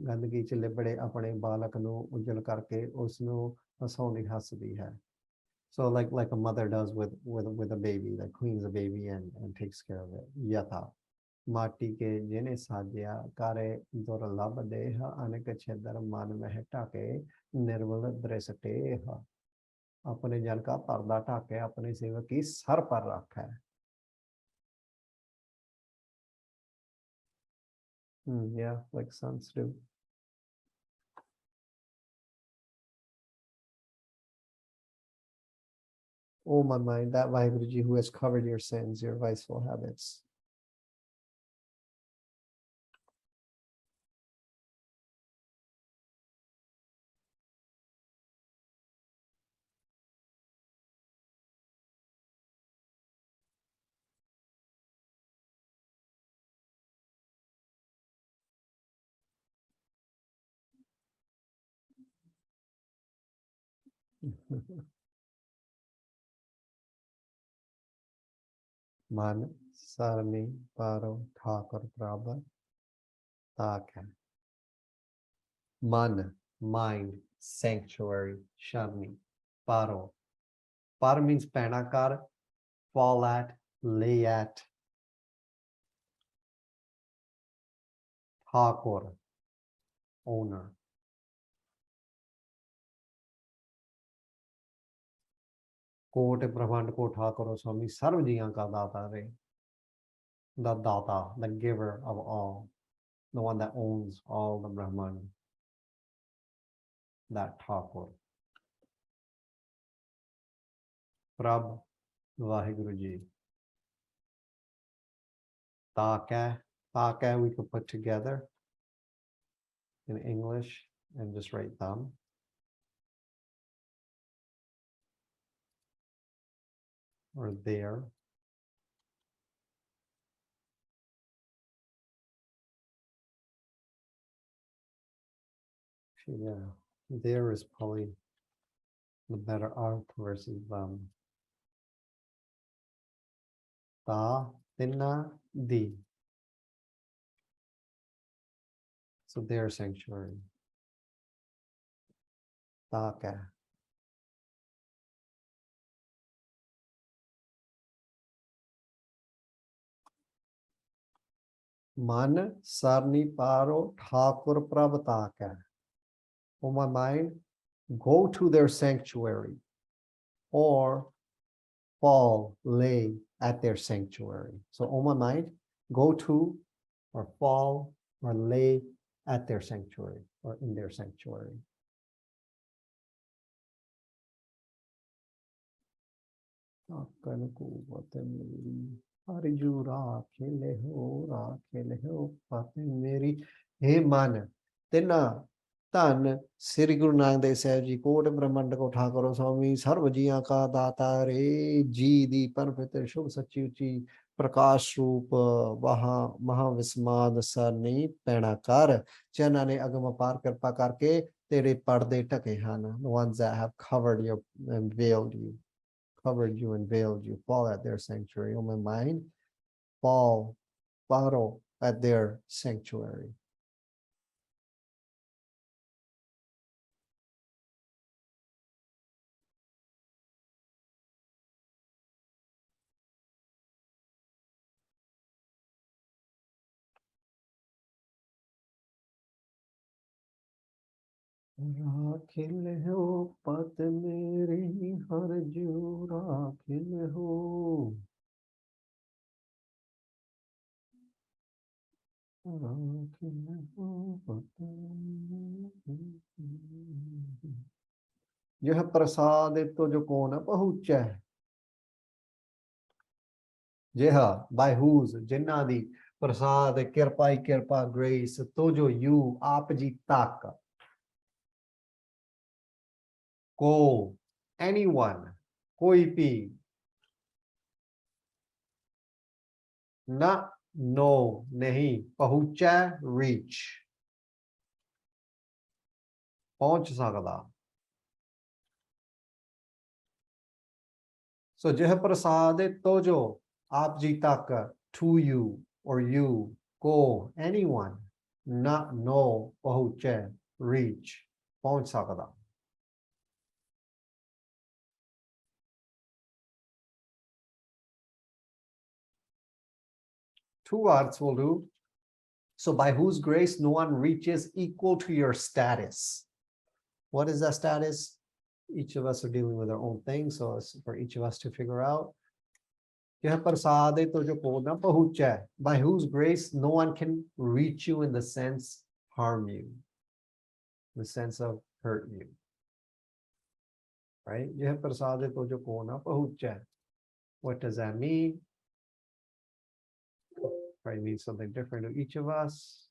ਗੰਦਗੀ ਚ ਲਿਬੜੇ ਆਪਣੇ ਬਾਲਕ ਨੂੰ ਉਜਲ ਕਰਕੇ ਉਸ ਨੂੰ ਹਸਾਉਂਦੀ ਹੱਸਦੀ ਹੈ. So like a mother does with a baby, that cleans a baby and takes care of it. Yatha ਮਾਟੀ ਕੇ ਜਿਹਨੇ ਸਾਜਿਆ ਕਾਰੇ ਦੁਰਲਭ ਦੇਹ ਅਨੇਕ ਛੇਦਰ ਮਨ ਮਹਿ ਢਾਕੇ ਨਿਰਮਲ ਦ੍ਰਿਸ਼ ਟੇਹ अपने जन का पर्दा ढाके अपने सेवक की सर पर रखा है. Yeah, like sons do. Oh my mind, that Vaheguruji who has covered your sins, your viceful habits. Man sarni paro thakur prabha takha. Man, mind, sanctuary, sharni, paro. Par means panakar, fall at, lay at. Thakur, owner. कोट ब्रह्मांड को ठाकुर स्वामी सर्व जियां का दाता रे. The data, the giver of all, the one that owns all the Brahman, that Thakur. Prabh Vaheguruji. Taka we could put together in English and just write them. Or there. Yeah, there is probably the better art versus Ta, Tinna, Di. So their sanctuary. Taka. Man sarni paro thakur prabhataka. Oh my mind, go to their sanctuary or fall, lay at their sanctuary. So oh my mind, go to or fall or lay at their sanctuary or in their sanctuary. Hey man, Tina ਧੰਨ ਸ੍ਰੀ ਗੁਰੂ ਨਾਨਕ ਦੇਵ ਸਾਹਿਬ ਜੀ ਕੋਟ ਬ੍ਰਹਮੰਡ ਕੋ ਠਾਕੁਰ ਸਵਾਮੀ ਸਰਬ ਜੀਆਂ ਕਾ ਦਾਤਾ ਰੇ ਜੀ ਦੀ ਪਰਮਪਿਤ ਸ਼ੁਭ ਸੱਚੀ ਉੱਚੀ ਪ੍ਰਕਾਸ਼ ਰੂਪ ਮਹਾ ਵਿਸਮਾਦ ਸਰਨੀ ਪੈਣਾ ਕਰ ਜਿਨ੍ਹਾਂ ਨੇ ਅਗਮ ਅਪਾਰ ਕਿਰਪਾ ਕਰਕੇ ਤੇਰੇ ਪਰਦੇ ਢਕੇ ਹਨ. The ones that have covered you and veiled you, covered you and veiled you, fall at their sanctuary. Oh my mind, fall, paro at their sanctuary. राखिल हो पत मेरी हर जो राखिल हो राखिल हो पत मेरी। यह प्रसाद तो जो कौन है पहुँचा है जेहा by whose जिन्ना दी प्रसाद कृपा ही कृपा grace तो जो you आप जी तक को anyone कोई भी ना no नहीं पहुंचा reach पहुंच सकदा so यह प्रसाद तो जो आप जी तक to you or you को anyone ना no पहुंचे reach पहुंच सकदा two words will do. So by whose grace no one reaches equal to your status. What is that status? Each of us are dealing with our own thing, so it's for each of us to figure out. By whose grace no one can reach you in the sense harm you, in the sense of hurt you. Right? What does that mean? Probably means something different to each of us.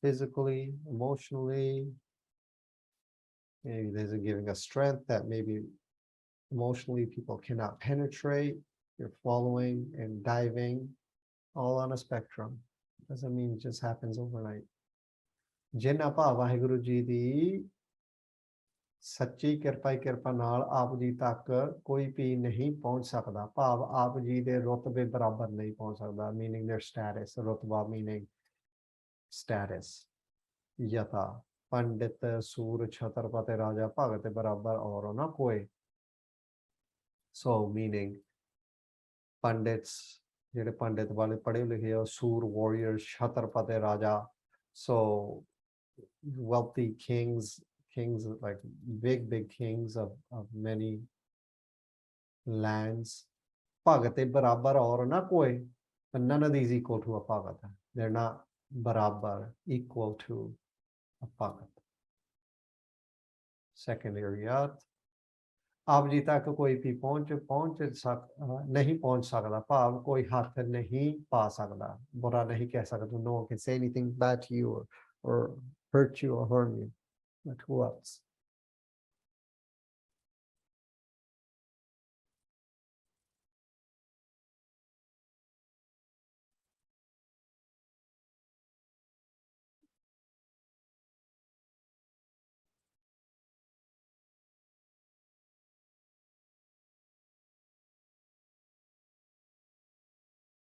Physically, emotionally, maybe there's a giving us strength that maybe emotionally people cannot penetrate. You're following and diving all on a spectrum. Doesn't mean it just happens overnight. Jinna pa Vaheguru ji di ਸੱਚੀ ਕਿਰਪਾ ਨਾਲ ਆਪ ਜੀ ਤੱਕ ਕੋਈ ਵੀ ਨਹੀਂ ਪਹੁੰਚ ਸਕਦਾ ਭਾਵ ਆਪ ਜੀ ਦੇ ਰੁਤਬੇ ਬਰਾਬਰ ਨਹੀਂ ਪਹੁੰਚ ਸਕਦਾ meaning their status ਰੁਤਬਾ meaning status ਯਥਾ ਪੰਡਿਤ ਸੂਰ ਛਤਰਪਤੀ ਰਾਜਾ ਭਗਤ ਬਰਾਬਰ ਔਰ ਨਾ ਕੋਈ so meaning ਪੰਡਿਤਸ ਜਿਹੜੇ ਪੰਡਿਤ ਵਾਲੇ ਪੜ੍ਹੇ ਲਿਖੇ ਆ ਸੂਰ warriors ਛਤਰਪਤੀ ਰਾਜਾ so wealthy kings like big kings of many lands bhagate barabar or na koi but none of these equal to a bhagat they're not barabar equal to a bhagat second ariyat ਆਪ ਜੀ ਤੱਕ ਕੋਈ ਵੀ ਨਹੀਂ ਪਹੁੰਚ ਸਕਦਾ ਭਾਵ ਕੋਈ ਹੱਥ ਨਹੀਂ ਪਾ ਸਕਦਾ ਬੁਰਾ ਨਹੀਂ ਕਹਿ ਸਕਦਾ no one can say anything bad to you or hurt you or harm you. But who else?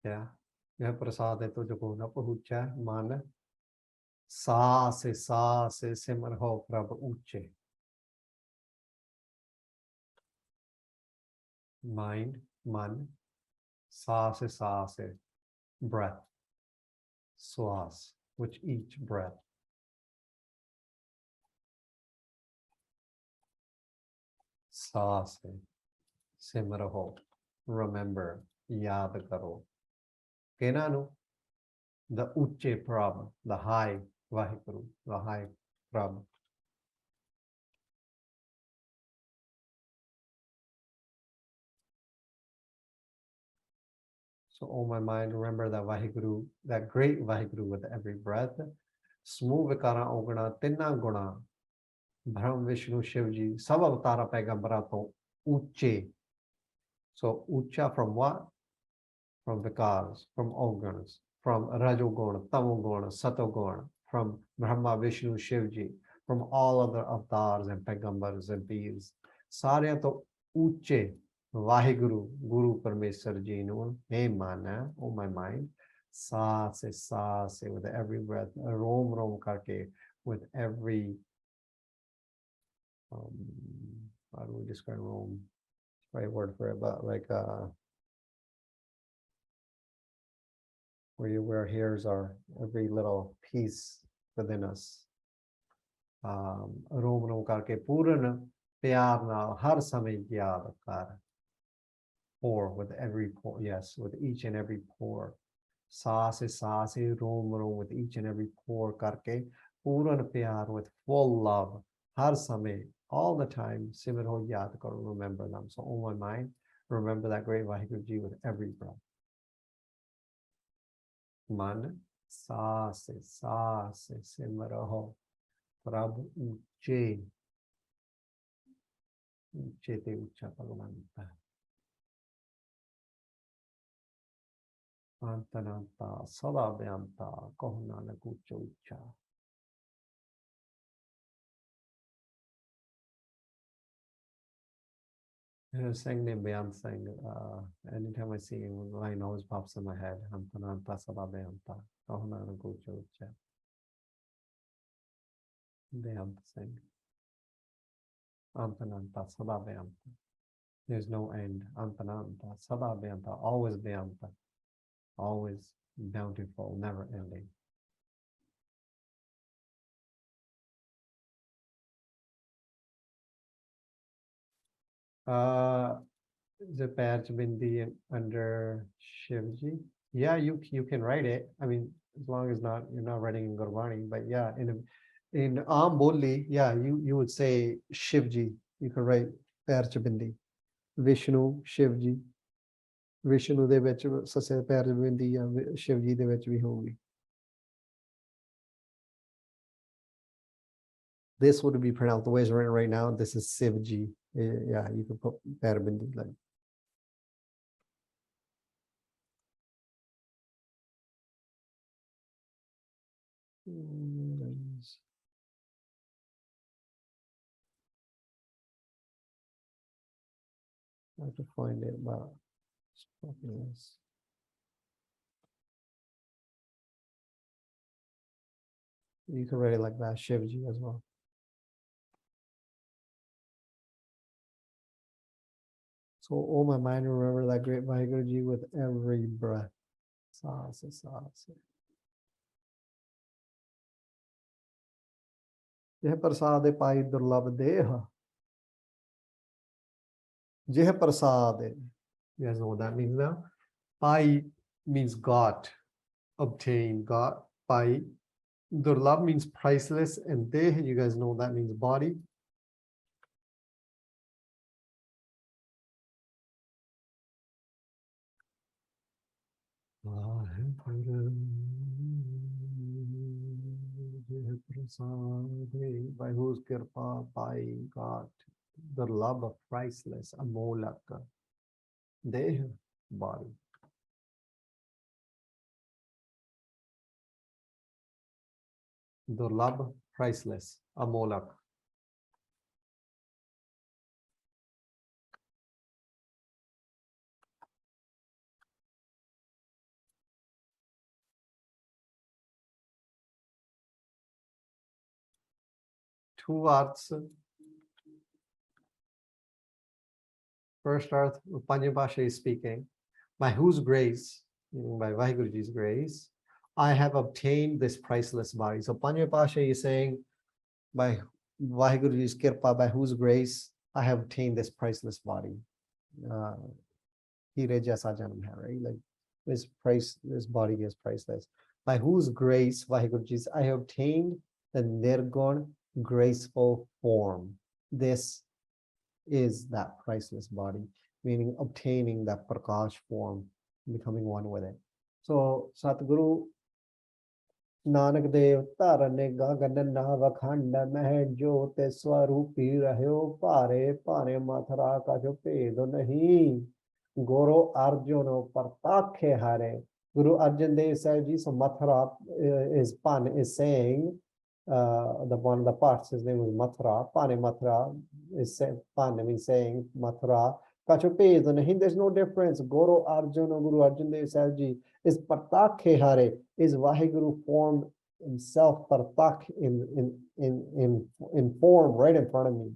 Yeah. यह प्रसाद है तो जो को न पहुँचा मन सा से सिमर हो प्रभु ऊंचे mind मन सा से breath swas which each breath सा से सिमर हो remember याद करो केना नु the uche prabhu the high vaheguru the high prabhu so oh my mind remember that vaheguru that great vaheguru with every breath smooh vikara ogana tinna guna Brahm Vishnu Shivji sab avatara paigambara to uche so ucha from what from vikars from organs from rajoguna tamoguna satoguna from Brahma Vishnu Shivji from all other avatars and paigambars and peers सारे तो ऊंचे वाहिगुरु गुरु परमेश्वर जी नु हे माना oh my mind सा से with every breath रोम करके with every how do we describe roam right word for it but like where your hairs are every little piece within us. Roam roam karke puran pyar naal har samay yaad kar. Pour with every pore, yes, with each and every pore. Saas hai roam roam with each and every pore karke puran pyar with full love har samay, all the time. Simar ho yaad karo, remember them. So on my mind, remember that great Vaheguru Ji with every breath. Man saas simar ho Prabhu uche uche te ucha Bhagavanta. Antananta Sadabhyanta Kohana Kucha Ucha. Saying the Bhyant saying, anytime I see him, line always pops in my head. Antananta Sadabhyanta Kohana Kucha Ucha. Bhyant saying. Antananta Sadabhyanta. There's no end. Antananta Sadabhyanta, always Bhyanta. Always bountiful, never ending. The patch bindi under Shivji. Yeah, you can write it. I mean, as long as you're not writing in Gurbani, but yeah, in Aam Bolli, yeah, you would say Shivji. You can write patch bindi. Vishnu, Shivji. Vishnu de vich sase patch bindi ya Shivji de vich bhi hogi. This would be pronounced the way it's written right now. This is Sivji. Yeah, you can put patch bindi like. I have to find it, but yes. You can write it like that, Shivji as well. So, oh my mind, remember that great Vaheguru Ji with every breath. Saase, saase. Jeh prasade pai durlabh deha. Jeh prasade. You guys know what that means now? Pai means got, obtain, got. Pai. Durlabh means priceless, and deh, you guys know that means body. By whose kirpa pai got durlabh, priceless, amolak, deh, body. Durlabh, priceless, amolak. Two arths. First arth, Punjabi is speaking, by whose grace, by Vaheguru Ji's grace, I have obtained this priceless body. So Punjabi is saying, by Vaheguru Ji's kirpa, by whose grace I have obtained this priceless body. Hire jaisa janam hai, right? Like this body is priceless. By whose grace, Vaheguru Ji's, I have obtained the nirgun, graceful form. This is that priceless body, meaning obtaining that prakash form, becoming one with it. So Satguru Nanak Dev Tarane Gagan Navakhanda Meh Jyote Swarupi Rahyo Pare Pare Mathara Kajo Pedo Nahi Guru Arjuno Partakhe Hare. Guru Arjan Dev Sahib Ji, so Mathura is saying, the one of the parts, his name is Mathura. Pane Mathura is saying, Pane means saying Mathura. Kachope, there's no difference. Guru Arjuna, Guru Arjan Dev Sahib Ji is Partakhe Hare, is Vaheguru formed himself Partak in form right in front of me.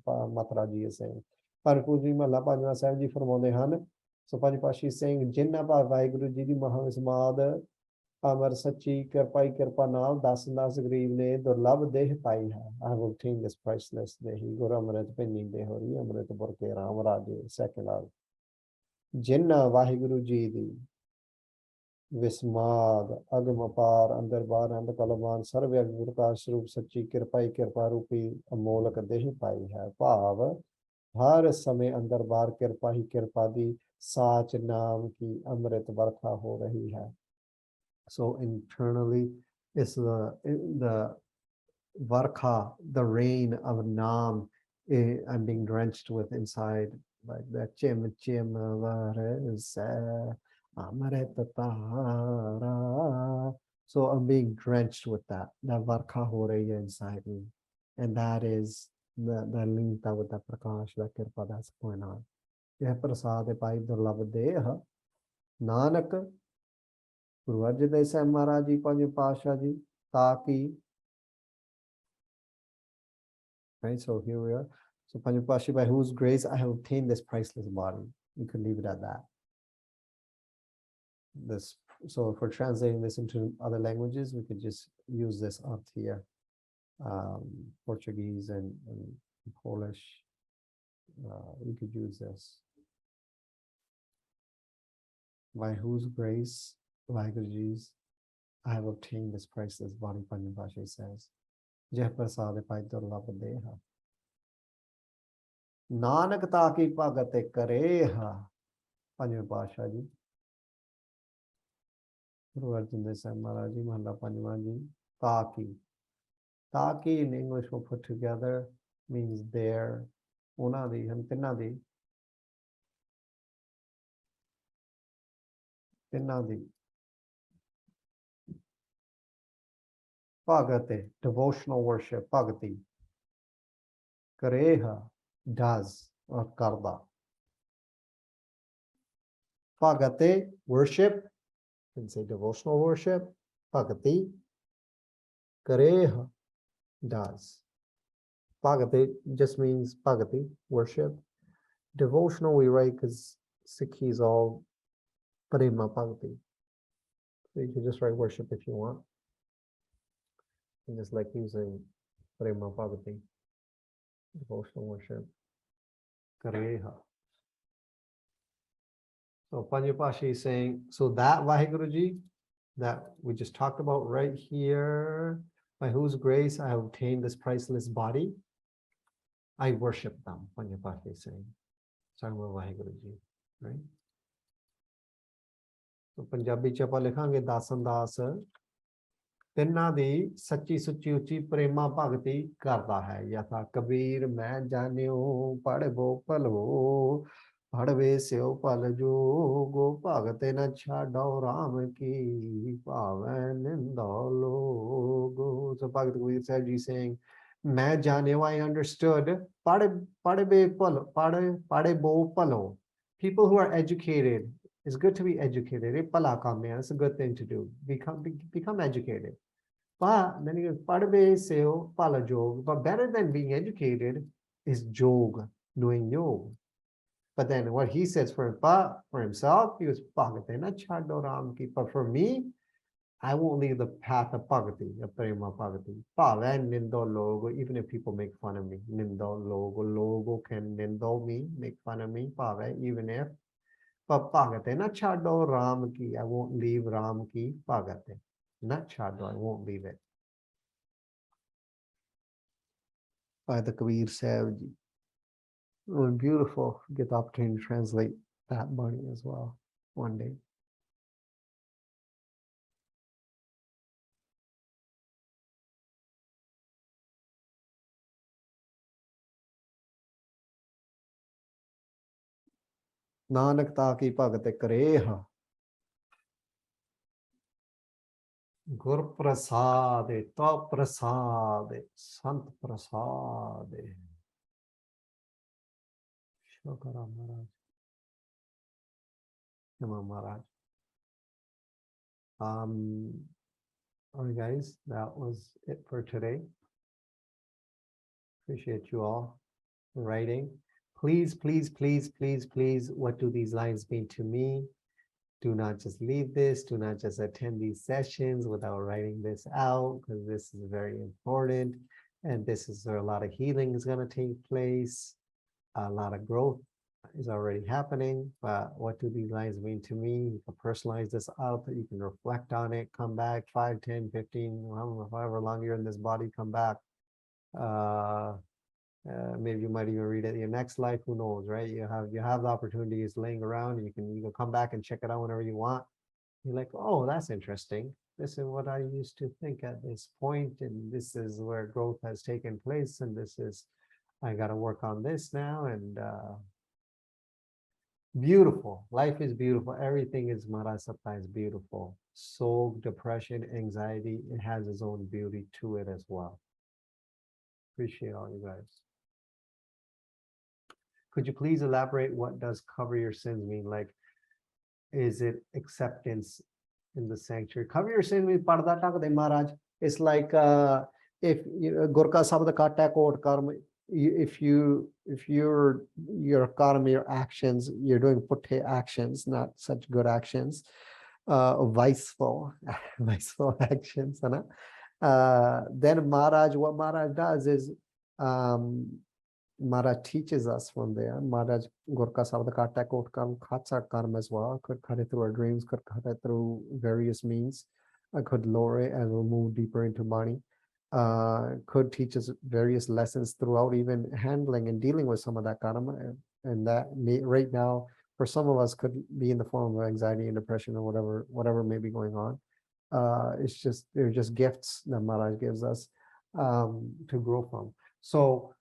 Mathura Ji is saying. Parpuji Malla Panjwa Sahib Ji Farmode Han. So Panjapashi is saying, Jinna Pa Vaheguru Ji Di Mahavismad ਅਮਰ ਸੱਚੀ ਕਿਰਪਾਈ ਕਿਰਪਾ ਨਾਲ ਦਸ ਦਸ ਗਰੀਬ ਨੇ ਦੁਰਲਭ ਦੇਹ ਪਾਈ ਹੈ। I have obtained this priceless ਦੇਹੀ ਗੁਰ ਅੰਮ੍ਰਿਤ ਭਿੰਨੀ ਹੋਰੀ ਅੰਮ੍ਰਿਤ ਬੁਰਕੇ ਰਾਮ ਰਾਜੇ ਸੈਕੁਲਰ ਜਿਨ ਵਾਹਿਗੁਰੂ ਜੀ ਦੀ ਵਿਸਮਾਦ ਅਗਮ ਅਪਾਰ ਅੰਦਰ ਬਾਹਰ ਅੰਧ ਕਲਮਾਨ ਸਰਵ ਪ੍ਰਕਾਸ਼ ਰੂਪ ਸੱਚੀ ਕਿਰਪਾਈ ਕਿਰਪਾ ਰੂਪੀ ਅਮੋਲਕ ਦੇਹ ਪਾਈ ਹੈ। ਭਾਵ ਹਰ ਸਮੇਂ ਅੰਦਰ ਬਾਹਰ ਕਿਰਪਾ ਹੀ ਕਿਰਪਾ ਦੀ ਸਾਚ ਨਾਮ ਕੀ ਅੰਮ੍ਰਿਤ ਵਰਖਾ ਹੋ ਰਹੀ ਹੈ। So internally, it's the varkha, the rain of Naam. I'm being drenched with inside, like that. Chim chim varse amrit tara. So I'm being drenched with that. That varkha ho rahi hai inside me, and that is the linta with the prakash, that kirpa that's going on. Yeh prasad pai durlabh deh nanak Guru Arjan Dev Sahib Maharaj Ji, Panj Pasha Ji, Taki. Right, so here we are. So Panj Pasha, by whose grace I have obtained this priceless body. You could leave it at that. This, so if we're translating this into other languages, we could just use this up here. Portuguese and Polish. We could use this. By whose grace, Vaheguruji's, I have obtained this priceless body, Panj Pasha says. Jeh prasad pai durlabh deha. Nanak taki bhagat kareha. Panj Pasha ji. Guru Arjan Dev Sahib Maharaj Ji, Mahalla Panjwa ji. Taki. Taki in English will put together means there. Una di, hum tinna di. Tinna di. Bhagate, devotional worship, bhagati. Kareha, does, or karda. Bhagate, worship, you can say devotional worship, bhagati. Kareha, does. Bhagati just means bhagati, worship. Devotional we write because Sikh is all prema bhagati. So you can just write worship if you want. And just like using prema bhagati, devotional worship. Kareha. So Panj Pasha is saying, so that Vaheguruji that we just talked about right here, by whose grace I have obtained this priceless body, I worship them. Panj Pasha is saying, Sarva Vaheguruji, right? So Punjabi ਚ ਆਪਾਂ ਲਿਖਾਂਗੇ ਦਾਸਨ ਦਾਸ ਤਿੰਨਾਂ ਦੀ ਸੱਚੀ ਸੁੱਚੀ ਉੱਚੀ ਪ੍ਰੇਮਾ ਭਗਤੀ ਕਰਦਾ ਹੈ। ਯਥਾ ਕਬੀਰ ਮੈਂ ਜਾਣਿਓ ਪੜ੍ਹਵੋ ਭਲਵੋ ਪੜ੍ਹਵੇ ਸਿਓ ਭਲ ਜੋਗੋ ਭਗਤੇ ਨ ਛਾਡੋ ਰਾਮ ਕੀ ਭਾਵੈ ਨਿੰਦਾ logo. So Bhagavad Gita Sahib Ji saying, ਮੈਂ ਜਾਣਿਓ, I understood, ਪੜ੍ਹਵੇ ਭਲ ਪੜ੍ਹਵੋ ਭਲੋ. People who are educated, it's good to be educated. It's a good thing to do. Become educated. But then he goes, padbe seo pala jog. But better than being educated is jog, doing yoga. But then what he says for himself, he goes, Bhagate na chhado ram ki. But for me, I won't leave the path of bhagati, of prema bhagati. Pave nindo logo, even if people make fun of me. Nindo logo can nindo me, make fun of me. Pave, even if. But bhagate na chhado ram ki. I won't leave ram ki bhagate. Not chhado, I won't leave it. By the Kabir Sahib Ji. Oh, beautiful. Get the opportunity to translate that body as well one day. Nanak taki bhagate kareha. Gur prasade, top prasade, sant prasade. Shukara Maharaj. Shama Maharaj. All right, guys, that was it for today. Appreciate you all writing. Please, please, please, please, please, what do these lines mean to me? Do not just leave this. Do not just attend these sessions without writing this out, because this is very important. And this is where a lot of healing is going to take place. A lot of growth is already happening. But what do these lines mean to me? You can personalize this out. You can reflect on it. Come back 5, 10, 15, however long you're in this body, come back. Maybe you might even read it in your next life, who knows, right? You have the opportunities laying around. You can come back and check it out whenever you want. You're like, oh, that's interesting. This is what I used to think at this point, and this is where growth has taken place, and this is, I got to work on this now. And beautiful. Life is beautiful. Everything is Marasata is beautiful. So depression, anxiety, it has its own beauty to it as well. Appreciate all you guys. Could you please elaborate what does cover your sins mean? Like, is it acceptance in the sanctuary? Cover your sin means Parda Takde Maharaj. It's like if Gurka Sabda Kata Kot Karma, if your karma, your actions, you're doing putte actions, not such good actions, viceful actions, then Maharaj, what Maharaj does is Maharaj teaches us from there. Maharaj Gurka Sabda Kata Kot Karma Khatsa Karma as well. Could cut it through our dreams, could cut it through various means. I could lower it and we'll move deeper into money. Could teach us various lessons throughout even handling and dealing with some of that karma. And that may, right now, for some of us could be in the form of anxiety and depression or whatever may be going on. They're just gifts that Maharaj gives us to grow from. So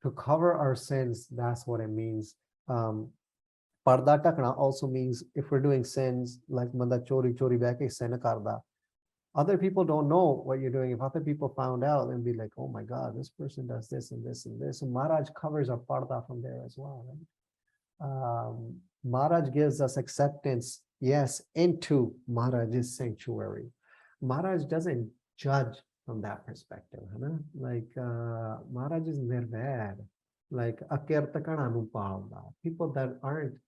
to cover our sins, that's what it means. Parda takna also means if we're doing sins, like manda chori beke sin karda. Other people don't know what you're doing. If other people found out, then be like, oh my God, this person does this and this and this. So Maharaj covers our parda from there as well. Right? Maharaj gives us acceptance, yes, into Maharaj's sanctuary. Maharaj doesn't judge from that perspective. Like Maharaj is nirvair, like people that aren't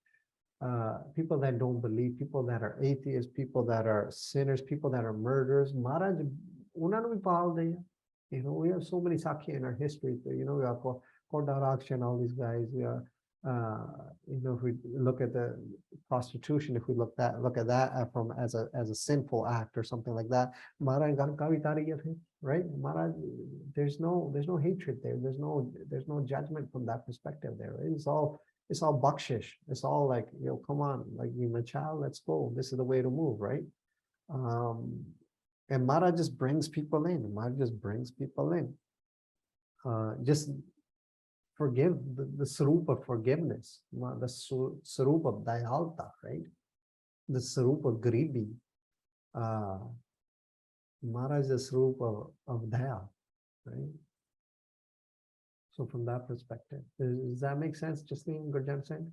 people that don't believe, people that are atheists, people that are sinners, people that are murderers. Maharaj, we have so many Sakya in our history. We have Kodaraksha and all these guys. We are, if we look at the prostitution, if we look at that from as a sinful act or something like that, Maharaj, right? Maharaj, there's no hatred there. There's no judgment from that perspective there. Right? It's all bakshish. It's all like, come on, like you're my child, let's go. This is the way to move, right? And Maharaj just brings people in. Maharaj just brings people in. Just forgive the sarup of forgiveness, the sarup of dayalta, right? The sarup of greedy. Maharaj is the sarup of daya, right? So from that perspective, does that make sense, Justine, Gurjan saying?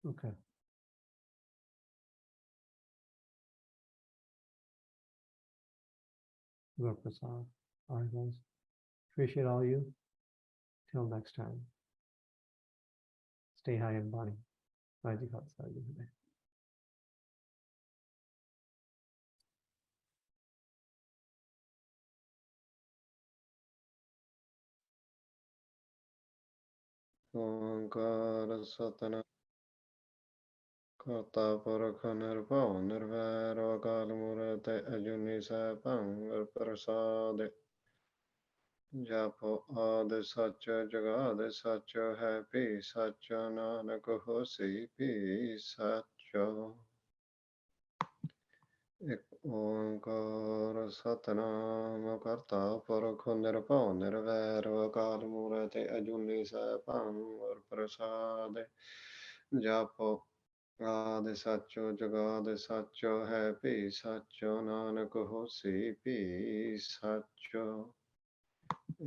Okay. Gurprasad. All right, guys. Appreciate all you. Till next time. Stay high and body. Bye. Onkara Satana Kata Parakha Nirvao Nirvaro Kalamurate Ajuni Sapang Prasade Japo Ade Sacha Jagade Sacha Happy Sacha Nanaka Hosi Pi Sacha Ek Onkara Satanam Karta Parakha Nirvao Nirvaro Kalamurate Ajuni Sapang Prasade Japo Ade Sacho Jagade Sacho Happy Sacho Nanak Hosi Pi Sacho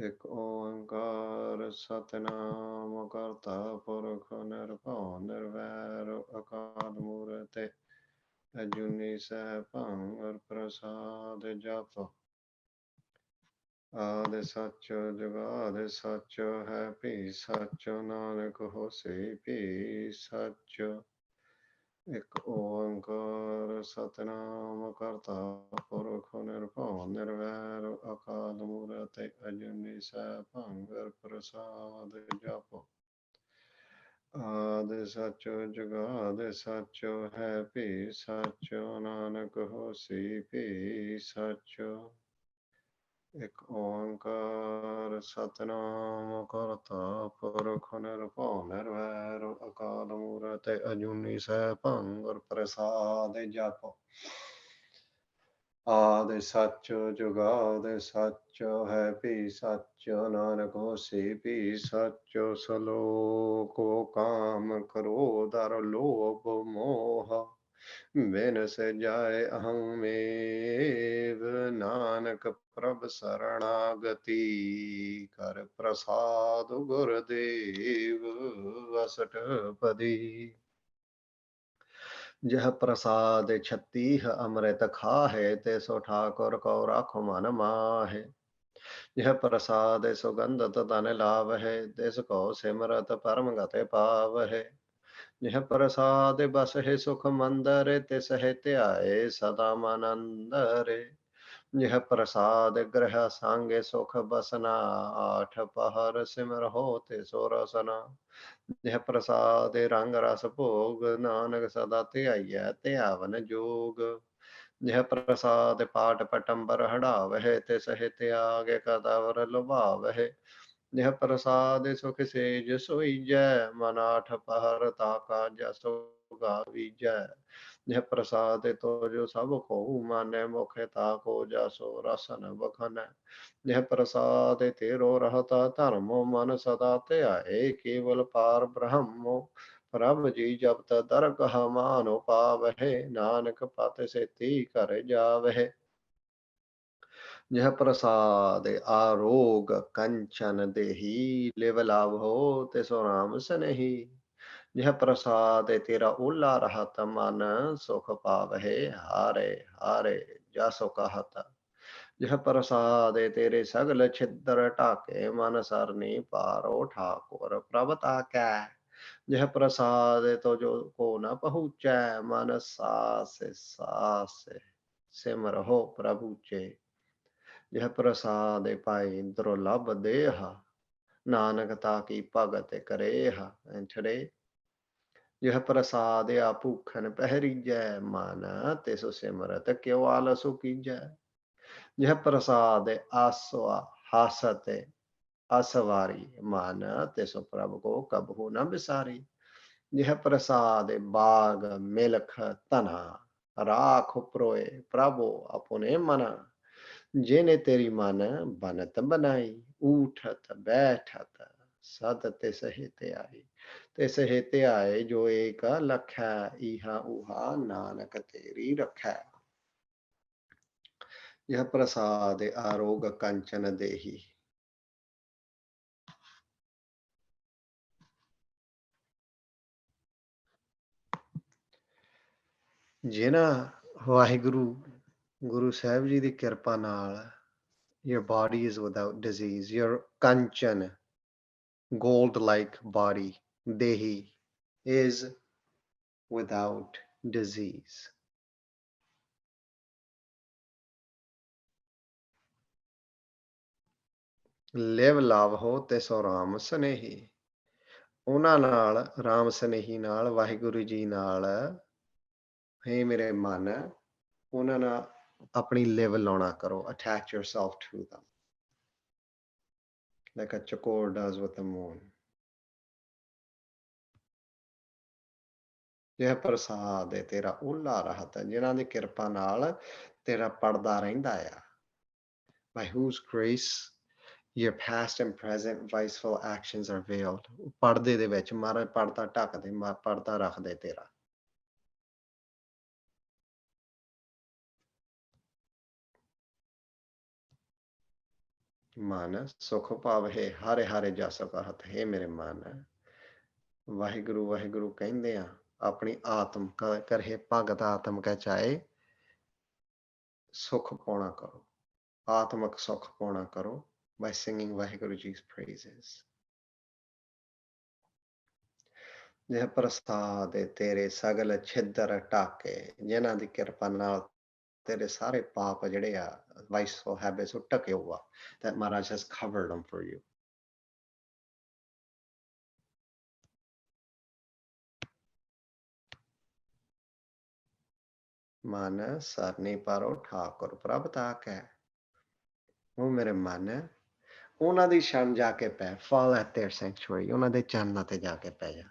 Ek Onkar Satnam Karta Purkha Nirvao Nirvairo Akad Murate Ajuni Sapang Prasad Japa ਆਦਿ ਸੱਚ ਜੁਗਾਦਿ ਸੱਚ ਹੈ ਭੀ ਸੱਚ ਨਾਨਕ ਹੋਸੀ ਭੀ ਸੱਚ। ਇੱਕ ਓੰਕਾਰ ਸਤਿਨਾਮ ਕਰਤਾ ਪੁਰਖ ਨਿਰਭਉ ਨਿਰਵੈਰ ਅਕਾਲ ਮੂਰਤ ਅਜੂਨੀ ਸੈਭੰ ਗੁਰ ਪ੍ਰਸਾਦ ਜਪੁ। ਆਦਿ ਸੱਚ ਜੁਗਾਦਿ ਸੱਚ ਹੈ ਭੀ ਸੱਚ ਨਾਨਕ ਹੋਸੀ ਭੀ ਸੱਚ। ਇੱਕ ਓੰਕਾਰ ਸਤਿਨਾਮ ਕਰਤਾ ਪੁਰਖ ਨਿਰਭਉ ਨਿਰਵੈਰ ਅਕਾਲ ਮੂਰਤ ਅਜੂਨੀ ਸੈਭੰ ਗੁਰ ਪ੍ਰਸਾਦ ਜਪੁ। ਆਦਿ ਸੱਚ ਜੁਗਾਦਿ ਸੱਚ ਹੈ ਭੀ ਸੱਚ ਨਾਨਕ ਹੋਸੀ ਭੀ ਸੱਚ। ਸਲੋਕ ਕਾਮ ਕ੍ਰੋਧ ਅਰ ਲੋਭ ਮੋਹ ਬਿਨ ਸਜਾਏ ਅਹੰ ਮੇਵ। ਨਾਨਕ ਪ੍ਰਭ ਸਰਣਾਗਤੀ ਕਰ ਪ੍ਰਸਾਦ ਗੁਰਦੇਵ ਅਸਟਪਦੀ। ਜਹ ਪ੍ਰਸਾਦ ਛਤੀਹ ਅੰਮ੍ਰਿਤ ਖਾਹੇ ਤੇ ਸੋ ਠਾਕੁਰ ਕਉ ਰਾਖੁ ਮਨ ਮਾਹੇ। ਜਹ ਪ੍ਰਸਾਦ ਸੁਗੰਧਤ ਤਨ ਲਾਵਹਿ ਤਿਸ ਕਉ ਸਿਮਰਤ ਪਰਮ ਗਤਿ ਪਾਵਹਿ। ਜਹ ਪ੍ਰਸਾਦ ਬਸਹਿ ਸੁਖ ਮੰਦਰ ਤਿਸ ਹੈ ਧਿਆਏ ਸਦਾ ਮਨ ਅੰਦਰ। ਜਹ ਪ੍ਰਸਾਦ ਗ੍ਰਹਿ ਸਾਂਗੇ ਸੁਖ ਬਸਨਾ ਆਠ ਪਹਰ ਸਿਮਰਹੁ ਤੇ ਸੋ ਰਸਨਾ। ਜਹ ਪ੍ਰਸਾਦ ਰੰਗ ਰਸ ਭੋਗ ਨਾਨਕ ਸਦਾ ਧਿਆਈਐ ਧਿਆਵਨ ਜੋਗ। ਜਹ ਪ੍ਰਸਾਦ ਪਾਟ ਪਟੰਬਰ ਹੜਾਵਹਿ ਤਿਸ ਹੈ ਤਿਆਗ ਕਦਵਰ ਲੁਭਾਵਹਿ। ਜਹ ਪ੍ਰਸਾਦ ਸੁਖ ਸੇਜ ਸੋਈਜੈ ਮਨ ਆਠ ਪਹਰ ਤਾਕਾ ਜਸੁ ਗਾਵੀਜੈ। ਜਹ ਪ੍ਰਸਾਦ ਤੋ ਜੋ ਸਭ ਕਉ ਮਾਨੈ ਮੁਖ ਤਾਕੋ ਜਸੋ ਰਸਨ ਬਖਨੈ। ਜਹ ਪ੍ਰਸਾਦ ਤੇਰੋ ਰਹਤਾ ਧਰਮੋ ਮਨ ਸਦਾ ਧਿਆਏ ਕੇਵਲ ਪਾਰ ਬ੍ਰਹਮੋ। ਪ੍ਰਭ ਜੀ ਜਪਤ ਦਰਗਹ ਮਾਨੁ ਪਾਵਹਿ ਨਾਨਕ ਪਤਿ ਸੇਤੀ ਘਰ ਜਾਵਹਿ। ਜਹ ਪ੍ਰਸਾਦ ਆਰੋਗ ਕੰਚਨ ਦੇਹੀ ਲਿਵ ਲਾਭੋ ਤਿਸੁ ਰਾਮ ਸਨੇਹੀ। ਜਹ ਪ੍ਰਸਾਦ ਤੇਰਾ ਓਲਾ ਰਹਤ ਮਨ ਸੁਖ ਪਾਵਹਿ ਹਾਰੇ ਹਾਰੇ ਜਸੁ ਕਹਤ। ਜਹ ਪ੍ਰਸਾਦ ਤੇਰੇ ਸਗਲ ਛਿਦਰ ਢਾਕੇ ਮਨ ਸਰਨੀ ਪਾਰੋ ਠਾਕੁਰ ਪ੍ਰਭ ਤਾਕੈ। ਜਹ ਪ੍ਰਸਾਦ ਤੋ ਜੋ ਕੋ ਨ ਪਹੁੰਚੈ ਮਨ ਸਾਸ ਸਾਸ ਸਿਮਰਹੁ ਪ੍ਰਭੂ ਚੇ। ਜਹ ਪ੍ਰਸਾਦ ਪਾਈ ਦੁਰਲਭ ਦੇਹ ਨਾਨਕ ਤਾਕੀ ਭਗਤ ਕਰੇਹ। And today ਜਹ ਪ੍ਰਸਾਦ ਆ ਭੂਖਨ ਪਹਿਰੀਜੈ ਮਨ ਤਿਸੁ ਸਿਮਰਤ ਕਿਉ ਆਲਸੁ ਕੀਜੈ। ਜਹ ਪ੍ਰਸਾਦ ਆਸਵਾ ਹਾਸਤ ਅਸਵਾਰੀ ਮਨ ਤਿਸੁ ਪ੍ਰਭ ਕੋ ਕਬਹੂ ਨ ਬਿਸਾਰੀ। ਜਹ ਪ੍ਰਸਾਦ ਬਾਗ ਮਿਲਖ ਧਨਾ ਰਾਖ ਉਪਰੋਏ ਪ੍ਰਭੋ ਆਪਣੇ ਮਨ। ਜਿਨੇ ਤੇਰੀ ਮਨ ਬਨਤ ਬਨਾਈ ਊਠਤ ਬੈਠਤ ਸਦ ਤਿਸ ਹਿਤ ਆਈ। ਤਿਸ ਹਿਤ ਆਏ ਜੋ ਏਕ ਲਖੈ ਈਹਾ ਊਹਾ ਨਾਨਕ ਤੇਰੀ ਰਖੈ। यह प्रसाद आरोग कंचन देही। जिन्हां वाहिगुरु गुरु साहिब जी की कृपा नाल your body is without disease. Your kanchan gold like body dehi is without disease. ਲਿਵ ਲਾਭੋ ਤੇ ਸੋ ਰਾਮ ਸਨੇਹੀ। ਉਹਨਾਂ ਨਾਲ ਰਾਮ ਸਨੇਹੀ ਨਾਲ ਵਾਹਿਗੁਰੂ ਜੀ ਨਾਲ ਹੇ ਮੇਰੇ ਮਨ ਉਹਨਾਂ ਨਾਲ ਆਪਣੀ ਲਿਵ ਲਾਉਣਾ ਕਰੋ। Attach yourself to them like a chakor does with the moon. ਇਹ ਪ੍ਰਸਾਦ ਹੈ ਤੇਰਾ ਓਲਾ ਰਹਤ ਜਿਨ੍ਹਾਂ ਦੀ ਕਿਰਪਾ ਨਾਲ ਤੇਰਾ ਪੜਦਾ ਰਹਿੰਦਾ ਆ। By whose grace your past and present viceful actions are veiled. ਪਰਦੇ ਦੇ ਵਿੱਚ ਮਹਾਰਾਜ ਪਰਦਾ ਢੱਕਦੇ ਪਰਦਾ ਰੱਖਦੇ ਤੇਰਾ। ਮਨ ਸੁਖ ਪਾਵਹਿ ਹਾਰੇ ਹਾਰੇ ਜਸ ਕਹਤ। ਹੈ ਮੇਰੇ ਮਨ ਵਾਹਿਗੁਰੂ ਵਾਹਿਗੁਰੂ ਕਹਿੰਦੇ ਆ ਆਪਣੀ ਆਤਮ ਕਰਹਿ ਭਗਤ ਆਤਮ ਕੈ ਚਾਏ ਸੁਖ ਪਾਉਣਾ ਕਰੋ। ਆਤਮਕ ਸੁਖ ਪਾਉਣਾ ਕਰੋ by singing Waheguru Ji's praises. ਜਿਹ ਪ੍ਰਸਾਦ ਤੇਰੇ ਸਗਲ ਛਿੱਦਰ ਢਾਕੇ, ਜਿਨ੍ਹਾਂ ਦੀ ਕਿਰਪਾ ਨਾਲ ਤੇਰੇ ਸਾਰੇ ਪਾਪ ਜਿਹੜੇ ਆ vice habits ਉਹ ਢਕੇ ਹੋਆ, that Maharaj has covered them for you. ਮਨ ਸਰਨੀ ਪਰੋ ਠਾਕੁਰ ਪ੍ਰਭ ਤਾਕੈ, ਉਹ ਮੇਰੇ ਮਨ ਉਹਨਾਂ ਦੀ ਸ਼ਰਨ ਜਾ ਕੇ ਪੈ, fall at their sanctuary, ਉਹਨਾਂ ਦੇ ਚਰਨਾਂ ਤੇ ਜਾ ਕੇ ਪੈ ਜਾ।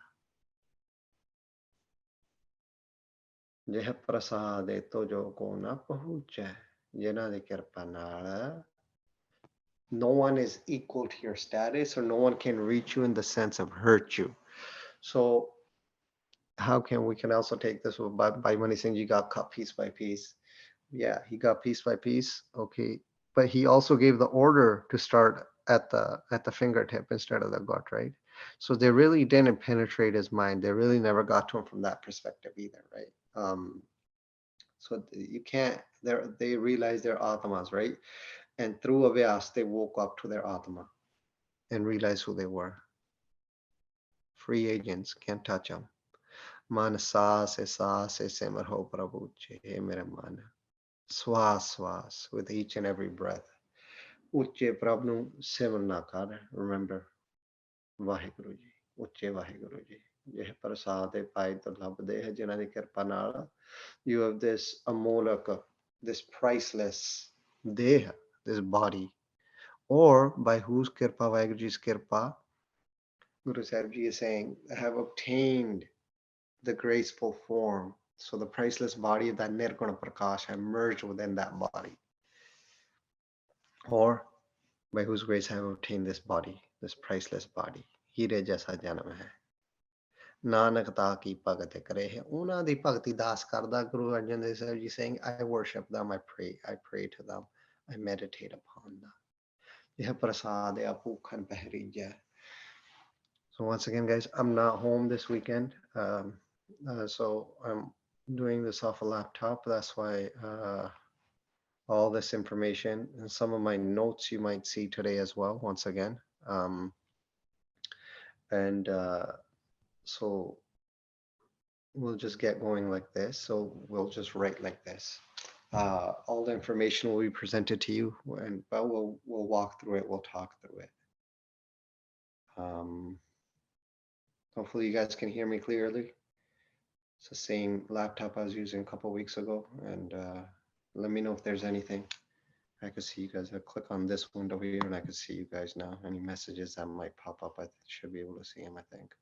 ਜਿਹ ਪ੍ਰਸਾਦ ਤੋਂ ਜੋ ਕੋ ਨਾ ਪਹੁੰਚੈ, ਜਿਨ੍ਹਾਂ ਦੀ ਕਿਰਪਾ ਨਾਲ no one is equal to your status, or no one can reach you in the sense of hurt you. So how can we can also take this by when he's saying you got cut piece by piece? Yeah, he got piece by piece. Okay, but he also gave the order to start at the fingertip instead of the gut, right? So they really didn't penetrate his mind. They really never got to him from that perspective either, right? So you can't. They realize they're atmas, right? And through Avyas, they woke up to their atma and realized who they were. Free agents, can't touch them. Man saas se simar ho prabhu che mere man. Swas swas with each and every breath. Uche prabhu nu simar na kar. Remember, Vaheguru Ji. Uche Vaheguru Ji. Jeh prasad pai to labde hai jina di kirpa naal. You have this amolak, this priceless deha, this body, or by whose kirpa, Vaheguru Ji's kirpa, Guru Sahib Ji is saying, have obtained the graceful form. So the priceless body of that Nirguna Prakash have merged within that body. Or by whose grace I have obtained this body, this priceless body. Hire jaisa janam hai. Nanak ta ki bhagat kare hai. Una di bhakti das karda. Guru Arjan Dev Sahib Ji saying, I worship them, I pray to them, I meditate upon them. Yeh prasad ya bhukhan behri jai. So once again, guys, I'm not home this weekend. So I'm doing this off a laptop. That's why all this information and some of my notes you might see today as well, once again. So we'll just get going like this. So we'll just write like this. All the information will be presented to you, but we'll walk through it. We'll talk through it. Hopefully you guys can hear me clearly. It's the same laptop I was using a couple weeks ago, and let me know if there's anything. I can see you guys. I click on this window here and I can see you guys now. Any messages that might pop up, I should be able to see them, I think.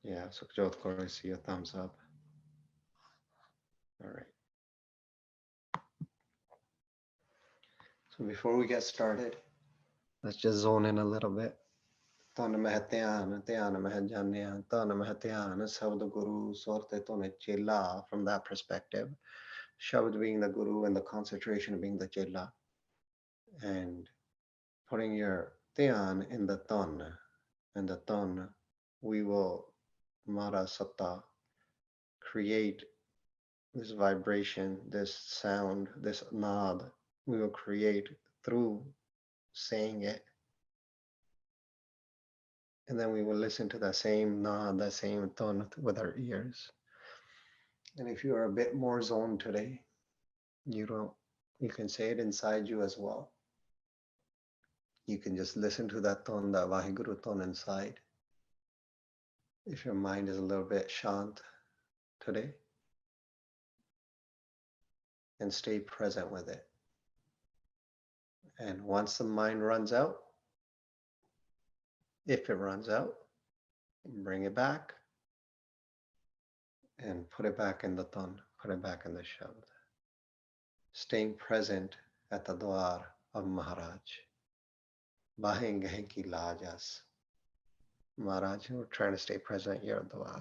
Yeah, Sukhjot Kaur, I see a thumbs up. All right. So before we get started, let's just zone in a little bit. Tan meh dhyan meh janya, tan meh dhyan sabd guru sorte tone chela, from that perspective. Shabd being the guru and the concentration being the chela. And putting your dhyan in the tan, and the tan, we will Mara Satta create this vibration, this sound, this nad, we will create through saying it. And then we will listen to that same nad, that same ton with our ears. And if you are a bit more zoned today, you can say it inside you as well. You can just listen to that ton, that Vaheguru ton inside. If your mind is a little bit shant today, and stay present with it. And once the mind runs out, if it runs out, bring it back and put it back in the tan, put it back in the shabd. Staying present at the dwar of Maharaj. Bahin gahin ki lajas. Maharaj, we're trying to stay present at your dwar.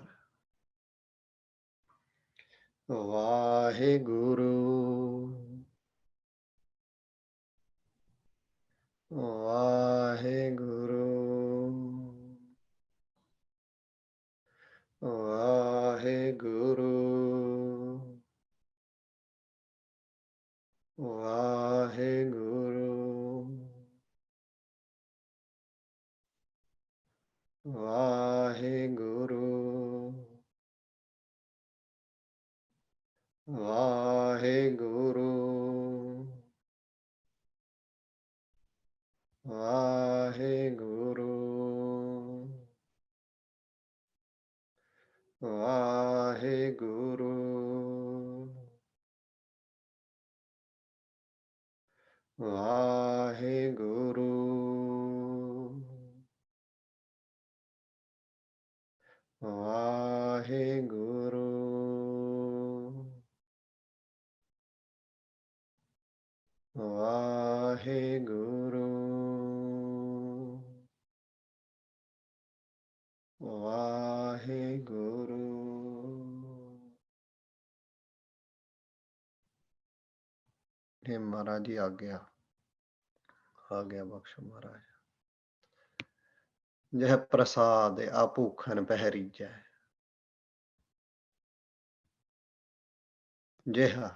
Vaheguru. Vaheguru. Vaheguru. Vaheguru. Vaheguru. Vaheguru. Vaheguru. Vaheguru. हे महाराज जी आ गया बख्शो महाराज। जह प्रसाद आपूखन पहरीजै ਜਿਹਾ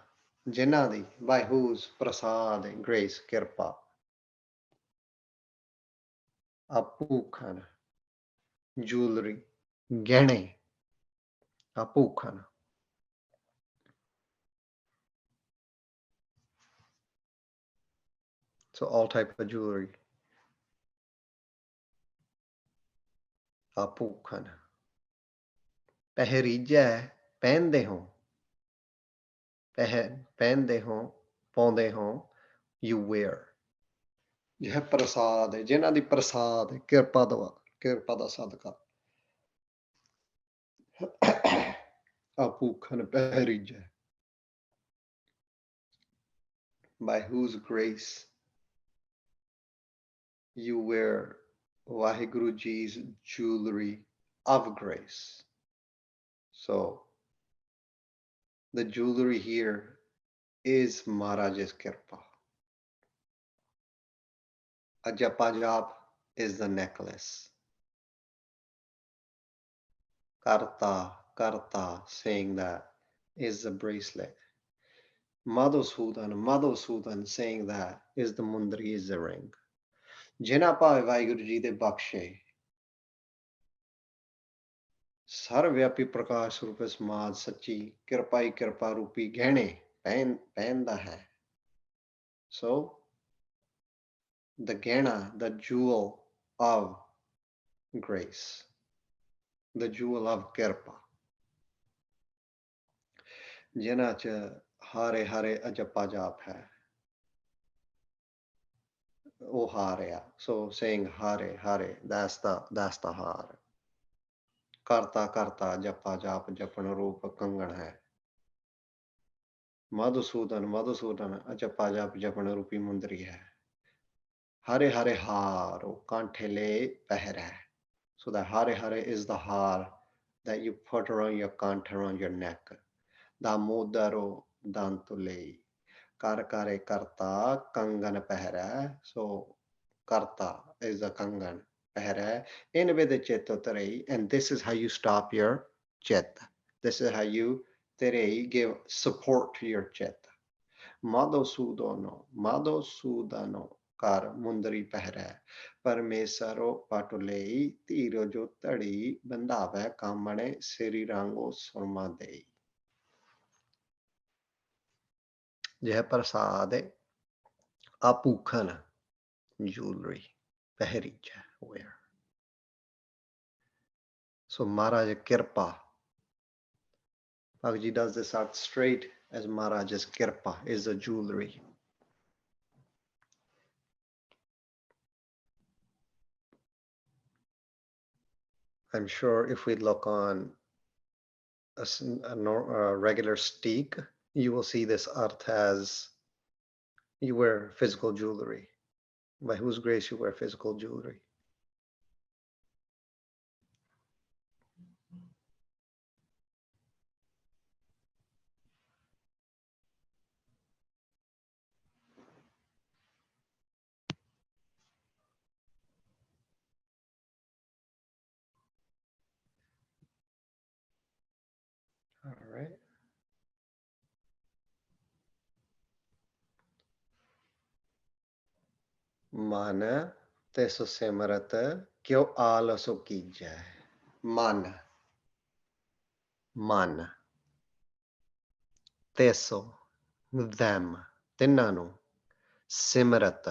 ਜਿਨ੍ਹਾਂ ਦੀ by whose Prasad grace ਕਿਰਪਾ ਆਪੂਖਨ jewelry ਗਹਿਣੇ ਆਪੂਖਨ so all type of jewelry ਆਪੂਖਨ ਪਹਿਰੀਜੈ ਪਹਿਨਦੇ ਹੋ ਪਹਿਨਦੇ ਹੋ ਪਾਉਂਦੇ ਹੋ you wear यह प्रसाद है जिन्हां दी प्रसाद कृपा दा सदका आपूखन पहरीजै by whose grace you wear Vaheguru Ji's jewelry of grace. So the jewelry here is Maharaj's Kirpa. A Japajap is the necklace. Karta, saying that is the bracelet. Madhusudan, saying that is the mundari, is the ring. Jina ਭਾਵੇਂ ਵਾਹਿਗੁਰੂ ਜੀ ਦੇ ਬਖਸ਼ੇ ਸਰਵਵਿਆਪੀ ਪ੍ਰਕਾਸ਼ ਰੂਪ ਸਮਾਜ ਸੱਚੀ ਕਿਰਪਾ ਰੂਪੀ ਗਹਿਣੇ ਪਹਿਨਦਾ ਹੈ so the gehna, the jewel of grace, the jewel of kirpa ਜਿਨ੍ਹਾਂ ਚ ਹਾਰੇ ਅਜੱਪਾ ਜਾਪ ਹੈ ਉਹ ਹਾਰਿਆ so saying hare that's the har ਕਰਤਾ ਜਪਾ ਜਾਪ ਜਪਣ ਰੂਪ ਕੰਗਣ ਹੈ ਮਧੂਸੂਦਨ ਅਜੱਪਾ ਜਾਪ ਜਪਣ ਰੂਪੀ ਮੁੰਦਰੀ ਹੈ hare har ਉਹ ਕਾਂਠੇ ਲੈ ਪਹਿਰਾ so that hare is the har that you put around your kant, around your neck. Damodaro dantule kare karta kangan pehra so karta is a kangan pehra in with the chetotare and this is how you stop your chet, this is how you tere give support to your chet. Madhusudano kar mundari pehra parmesaro patulei tiro jo tadi bandave kamane siri rango surma dei यह प्रसाद आपूखन jewelry पहरीजै wear so Maharaj Kirpa Bhagavad does this out straight as Maharaj's Kirpa is the jewelry. I'm sure if we look on a regular steek, you will see this arth as you wear physical jewelry. By whose grace you wear physical jewelry. All right. मन तेसु सिमरत क्यों also कीजै मन तेसो them तिन्हां ਨੂੰ Simrat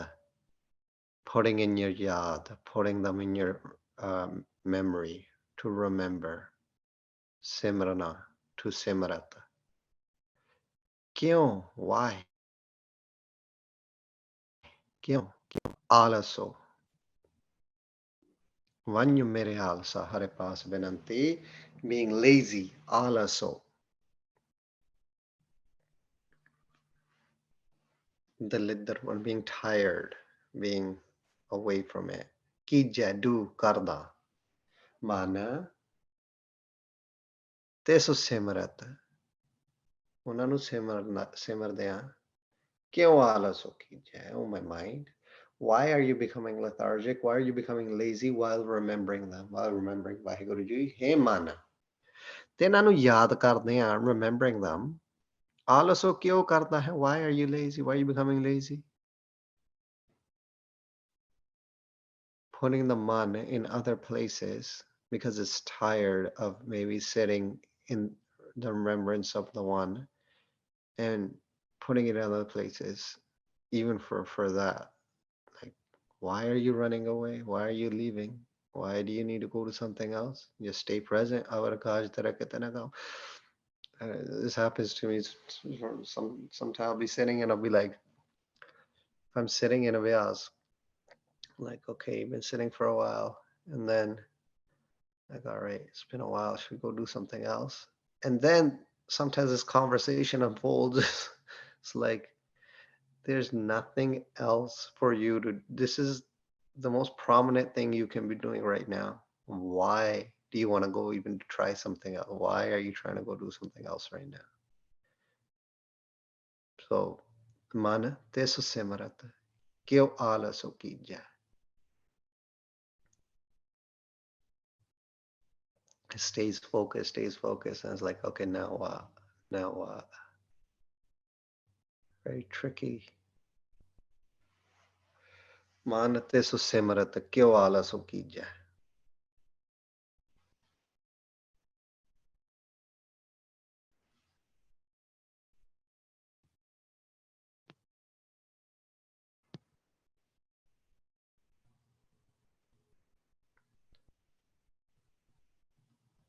putting in your yad, putting them in your memory to remember Simrana, to Simrat. Kyun? Why? Kyun? Alaso. Vanyu mere alsa hare paas benanti. Being lazy, alaso. The lidar one, being tired, being away from it. Kija, do, karda. Mana, teso simrat. ਉਹਨਾਂ ਨੂੰ ਸਿਮਰਦੇ ਆ ਕਿਉਂ ਆਲਸ ਹੋ ਕੀਜੈ oh my mind why are you becoming lethargic why are you becoming lazy while remembering them while remembering Waheguru ji ਹੇ ਮਨ ਤੇ ਇਹਨਾਂ ਨੂੰ ਯਾਦ ਕਰਦੇ ਆ remembering them ਆਲਸ ਹੋ ਕਿਉਂ ਕਰਦਾ ਹੈ why are you lazy why are you becoming lazy putting the man in other places because it's tired of maybe sitting in the remembrance of the one and putting it in other places, even for that. Like, why are you running away? Why are you leaving? Why do you need to go to something else? Just stay present. This happens to me. Sometimes I'll be sitting and I'll be like, if I'm sitting in a vyas, like, okay, you've been sitting for a while, and then like, all right, it's been a while. Should we go do something else? And then sometimes this conversation unfolds. It's like, there's nothing else for you to, this is the most prominent thing you can be doing right now. Why do you want to go even try something else? Why are you trying to go do something else right now? So, mana tesu simarat, kyo alaso kijja. It stays focused, and it's like, okay, now what? Very tricky. Mana tesu simarat, kyo alaso kijja.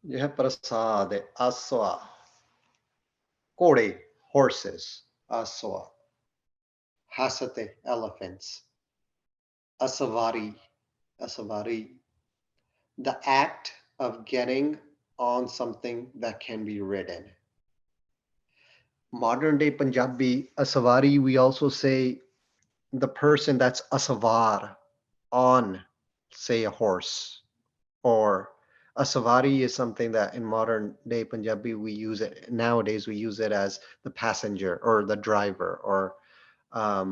You have prasad, aswa, kore, horses, aswa, hasate, elephants, asavari, the act of getting on something that can be ridden. Modern day Punjabi, asavari, we also say the person that's asavar on, say, a horse, or a savari is something that in modern day Punjabi we use it nowadays. We use it as the passenger or the driver, or a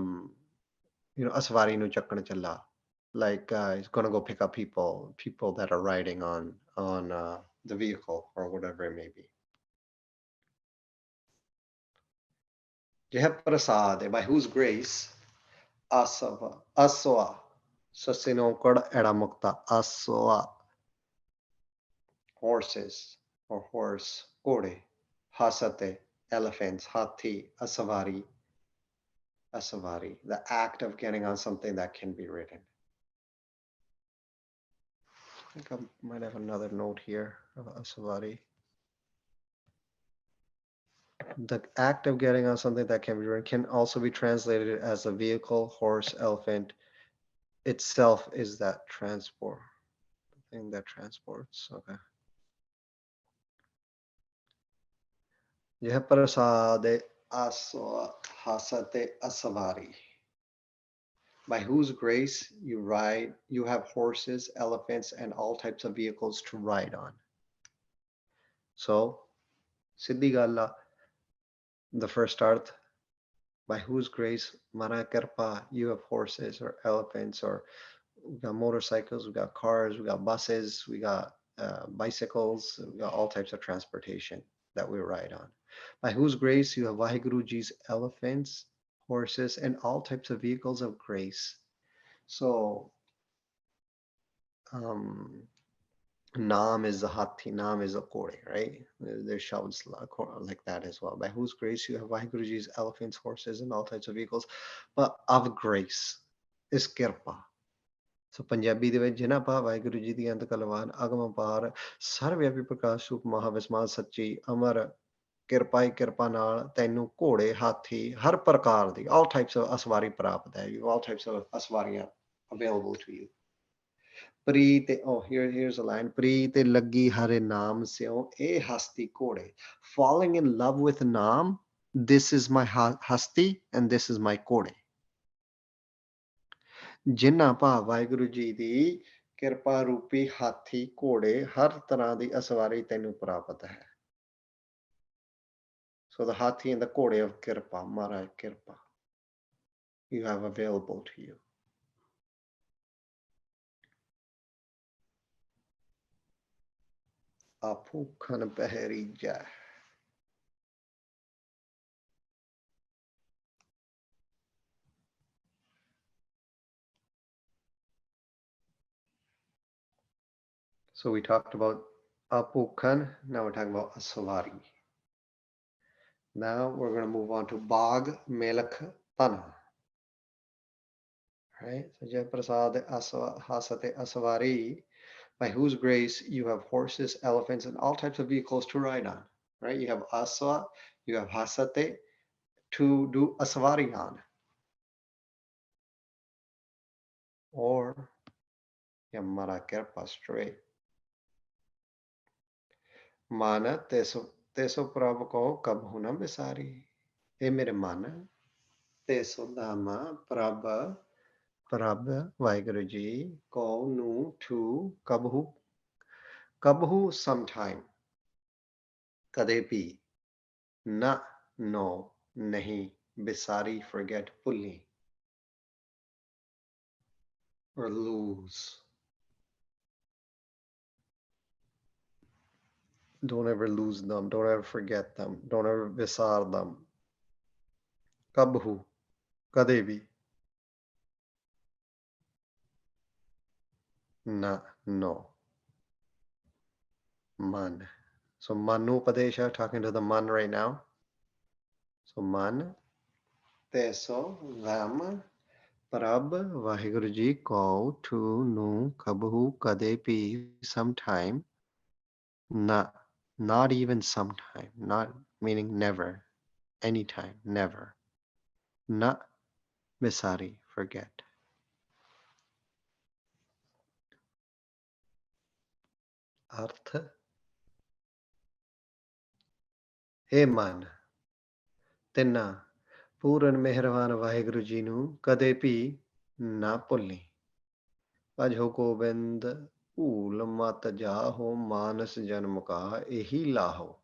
savari nu chakkan challa, like he's gonna go pick up people that are riding on the vehicle or whatever it may be. Jeha prasad, by whose grace, asava, aswa, sasino kod edamukta, aswa, horses or horse, kore, hasate, elephants, hathi, asavari, the act of getting on something that can be ridden. I think I might have another note here of asavari. The act of getting on something that can be ridden can also be translated as a vehicle, horse, elephant. Itself is that transport, the thing that transports. Okay. Yeh prasade aswa hasate asavari. By whose grace you have horses, elephants, and all types of vehicles to ride on. So, Siddhi Galla, the first arth, by whose grace, Mara Kirpa, you have horses or elephants, or we got motorcycles, we got cars, we got buses, we got bicycles, we got all types of transportation that we ride on. By whose grace you have Vaheguruji's elephants, horses, and all types of vehicles of grace. So, Naam is a hathi, Naam is a kore, right? There's shouts like that as well. By whose grace you have Vaheguruji's elephants, horses, and all types of vehicles, but of grace is kirpa. ਸੋ ਪੰਜਾਬੀ ਦੇ ਵਿੱਚ ਜਿਨ੍ਹਾਂ ਭਾ ਵਾਹਿਗੁਰੂ ਜੀ ਦੀ ਅੰਤ ਕਲਵਾਨ ਅਗਮ ਅਪਾਰ ਸਰਵਿਆਪੀ ਪ੍ਰਕਾਸ਼ ਰੂਪ ਮਹਾਵਿਸਮਾਨ ਸੱਚੀ ਅਮਰ ਕਿਰਪਾ ਹੀ ਕਿਰਪਾ ਨਾਲ ਤੈਨੂੰ ਘੋੜੇ ਹਾਥੀ ਹਰ ਪ੍ਰਕਾਰ ਦੀ all types of ਅਸਵਾਰੀ ਪ੍ਰਾਪਤ ਹੈ you all types of ਅਸਵਾਰੀਆਂ available to you Preet oh here's a line ਪ੍ਰੀਤ ਲੱਗੀ ਹਰੇ ਨਾਮ ਸਿਓ ਇਹ ਹਸਤੀ ਘੋੜੇ falling in love with ਨਾਮ this is my hasti and this is my ਘੋੜੇ ਜਿਨ੍ਹਾਂ ਭਾ ਵਾਹਿਗੁਰੂ ਜੀ ਦੀ ਕਿਰਪਾ ਰੂਪੀ ਹਾਥੀ ਘੋੜੇ ਹਰ ਤਰ੍ਹਾਂ ਦੀ ਅਸਵਾਰੀ ਤੈਨੂੰ ਪ੍ਰਾਪਤ ਹੈ So the hathi and the ਘੋੜੇ of kirpa, Maharaj Kirpa, you have available to you. Apu khan beheri jai. So we talked about Apu Khan, now we're talking about Aswari. Now we're going to move on to Bag Melak Tana. Right? So Jai Prasad Hasate Aswari, by whose grace you have horses, elephants, and all types of vehicles to ride on. Right? You have Aswa, you have Hasate to do Aswari on. Or Yamara Kirpa straight. Mana teso prabh ko kabhu na bisari. E mere mana teso dama prabh Vaheguru ji ko nu to kabhu sometime kade bhi na no nahi bisari forget pulli or lose. Don't ever lose them. Don't ever forget them. Don't ever visar them. Kabhu, kadevi. Na, no. Man. So Manu Padesha, talking to the man right now. So man, teso, them, Prab, Vaheguru ji ko to nu kabhu kadevi sometime. Na. Not even sometime, not meaning never, anytime, never. Na misari, forget. Artha. Hey man, ਤਿੰਨਾ ਪੂਰਨ ਮਿਹਰਬਾਨ ਵਾਹਿਗੁਰੂ ਜੀ ਨੂੰ ਕਦੇ ਵੀ ਨਾ ਭੁੱਲੀ ਭਜੋ ਗੋਬਿੰਦ ਭੂਲ ਮਤ ਜਾਹੋ ਮਾਨਸ ਜਨਮ ਕਾ ਇਹੀ ਲਾਹੋ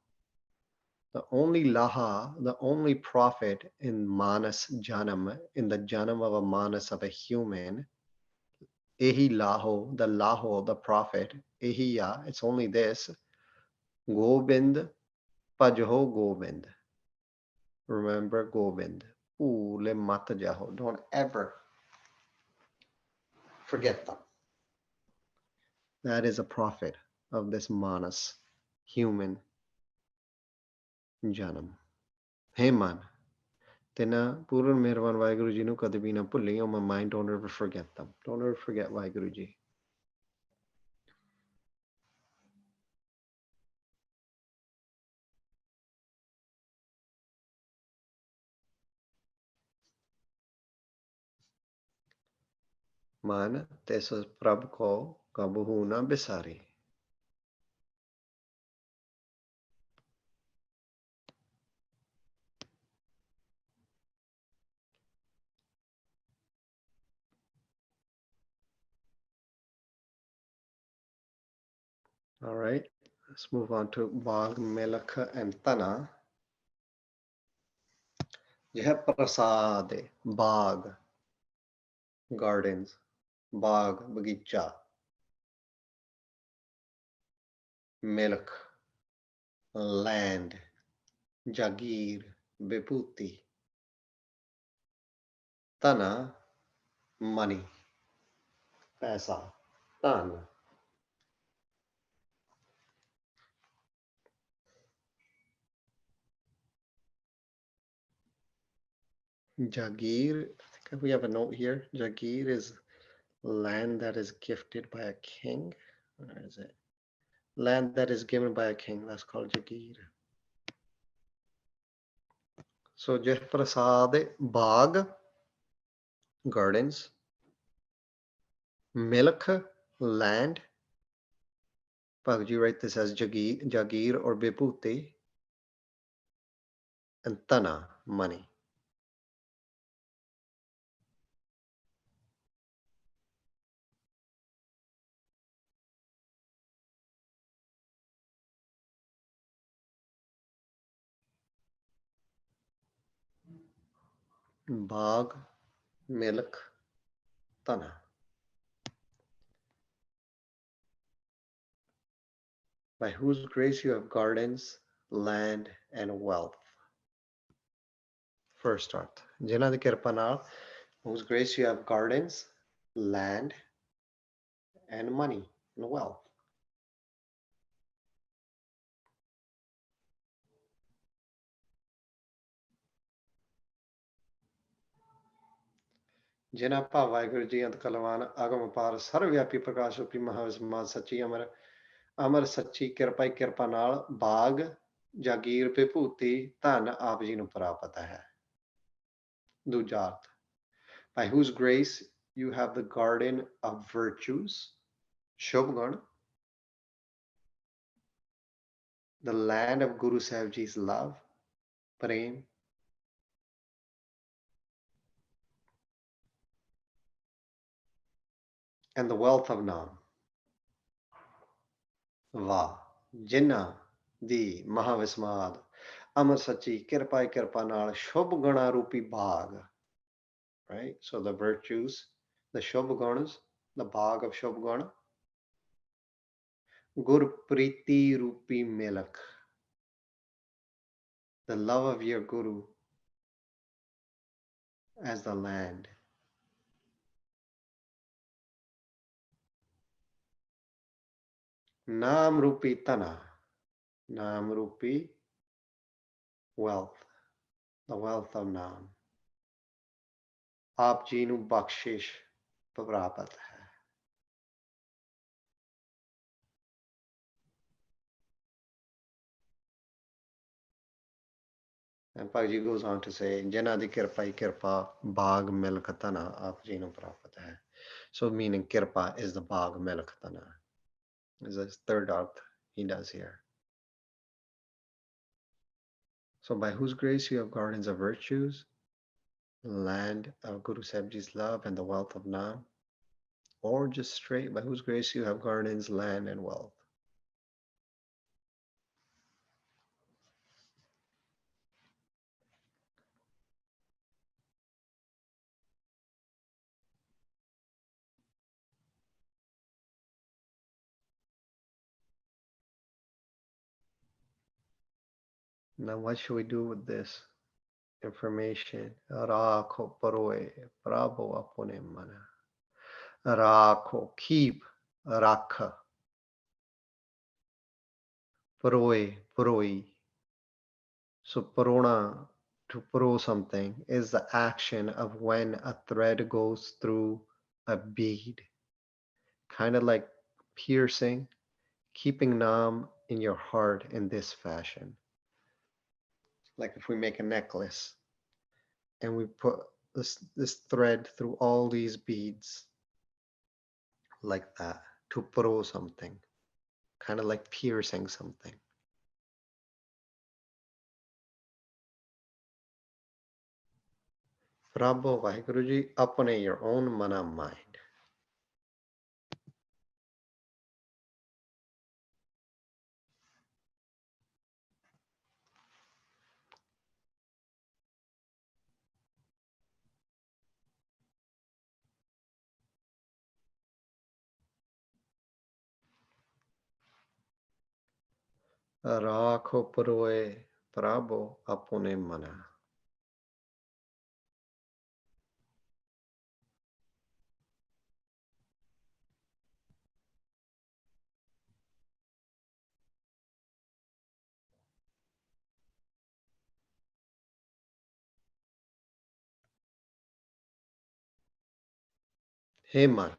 The only laha, the only profit in manas janam, in the janam of a manas of a human, ehi laho, the laho, the profit, ehi ya, it's only this, Gobind, pajho Gobind. Remember Gobind. Ule mata jaho. Don't ever forget them. That is a profit of this manas, human janam. Hey man. Tena Puran Mirvan Vaheguru ji nu kade bhi na bhulli on my mind. Don't ever forget them. Don't ever forget Vaheguru ji. Man teso prabh ko kabuhu na bisari. All right, let's move on to Bag, Melakha, and Tana. Yeh prasad, Bag, gardens, Bag, bagicha, Melak, land, Jagir, Vibhuti, Tana, money, Paisa, Tan. Jagir, I think we have a note here. Jagir is land that is gifted by a king. Where is it? Land that is given by a king. That's called Jagir. So Jeh Prasad Bagh, gardens, milk, land. Bhagji write this as Jagir or Vibhuti, and Tana, money. Bagh, milk, Tana. By whose grace you have gardens, land, and wealth. First Arth. Jina di kirpa naal, whose grace you have gardens, land, and money, and wealth. ਜਿਨ੍ਹਾਂ ਭਾਵ ਵਾਹਿਗੁਰੂ ਜੀ ਅੰਤ ਕਲਵਾਨ ਆਗਮ ਅਪਾਰ ਸਰਵਵਿਆਪੀ ਪ੍ਰਕਾਸ਼ ਰੂਪੀ ਮਹਾਵਿਸਮਾਦ ਸੱਚੀ ਅਮਰ ਅਮਰ ਸੱਚੀ ਕਿਰਪਾ ਹੀ ਕਿਰਪਾ ਨਾਲ ਬਾਗ ਜਾਗੀਰ ਵਿਭੂਤੀ ਧਨ ਆਪ ਜੀ ਨੂੰ ਪ੍ਰਾਪਤ ਹੈ। ਦੂਜਾ ਅਰਥ, by whose grace you have the garden of virtues, ਸ਼ੁਭ ਗੁਣ, the land of Guru Sahib Ji's love, Prem, and the wealth of Naam. ਵਾਹ, ਜਿਨ੍ਹਾਂ ਦੀ ਮਹਾਵਿਸਮਾਦ ਅਮਰ ਸੱਚੀ ਕਿਰਪਾ ਕਿਰਪਾ ਨਾਲ ਸ਼ੁਭ ਗੁਣਾ ਰੂਪੀ ਬਾਗ, right? So the virtues, the shubh gunas, the bag of shubh guna, Gurpriti rupi milk, the love of your Guru as the land. Naam rupi tana, Naam rupi wealth, the wealth of Naam. ਆਪ ਜੀ ਨੂੰ ਬਖਸ਼ਿਸ਼ ਪ੍ਰਾਪਤ ਹੈ। And Bhagji goes on to say, ਜਿਨ੍ਹਾਂ ਦੀ ਕਿਰਪਾ ਹੀ ਕਿਰਪਾ ਬਾਗ milk ਤਨਾ ਆਪ ਜੀ ਨੂੰ ਪ੍ਰਾਪਤ ਹੈ। So meaning kirpa is the bag milk tana. Is the third arth he does here. So by whose grace you have gardens of virtues, land of Guru Sahib Ji's love, and the wealth of Naam, or just straight, by whose grace you have gardens, land, and wealth. Now what should we do with this information? Rakho paroe prabhu apune mana. Rakho, keep, rakha. Paroe, paroi. So parona, to paro something, is the action of when a thread goes through a bead. Kind of like piercing, keeping Naam in your heart in this fashion. Like if we make a necklace and we put this thread through all these beads like that, to pro something, kind of like piercing something. Prabhu Vaheguru Ji, apne your own mana mind. Rakho puroe Prabhu apune mana. Hey man.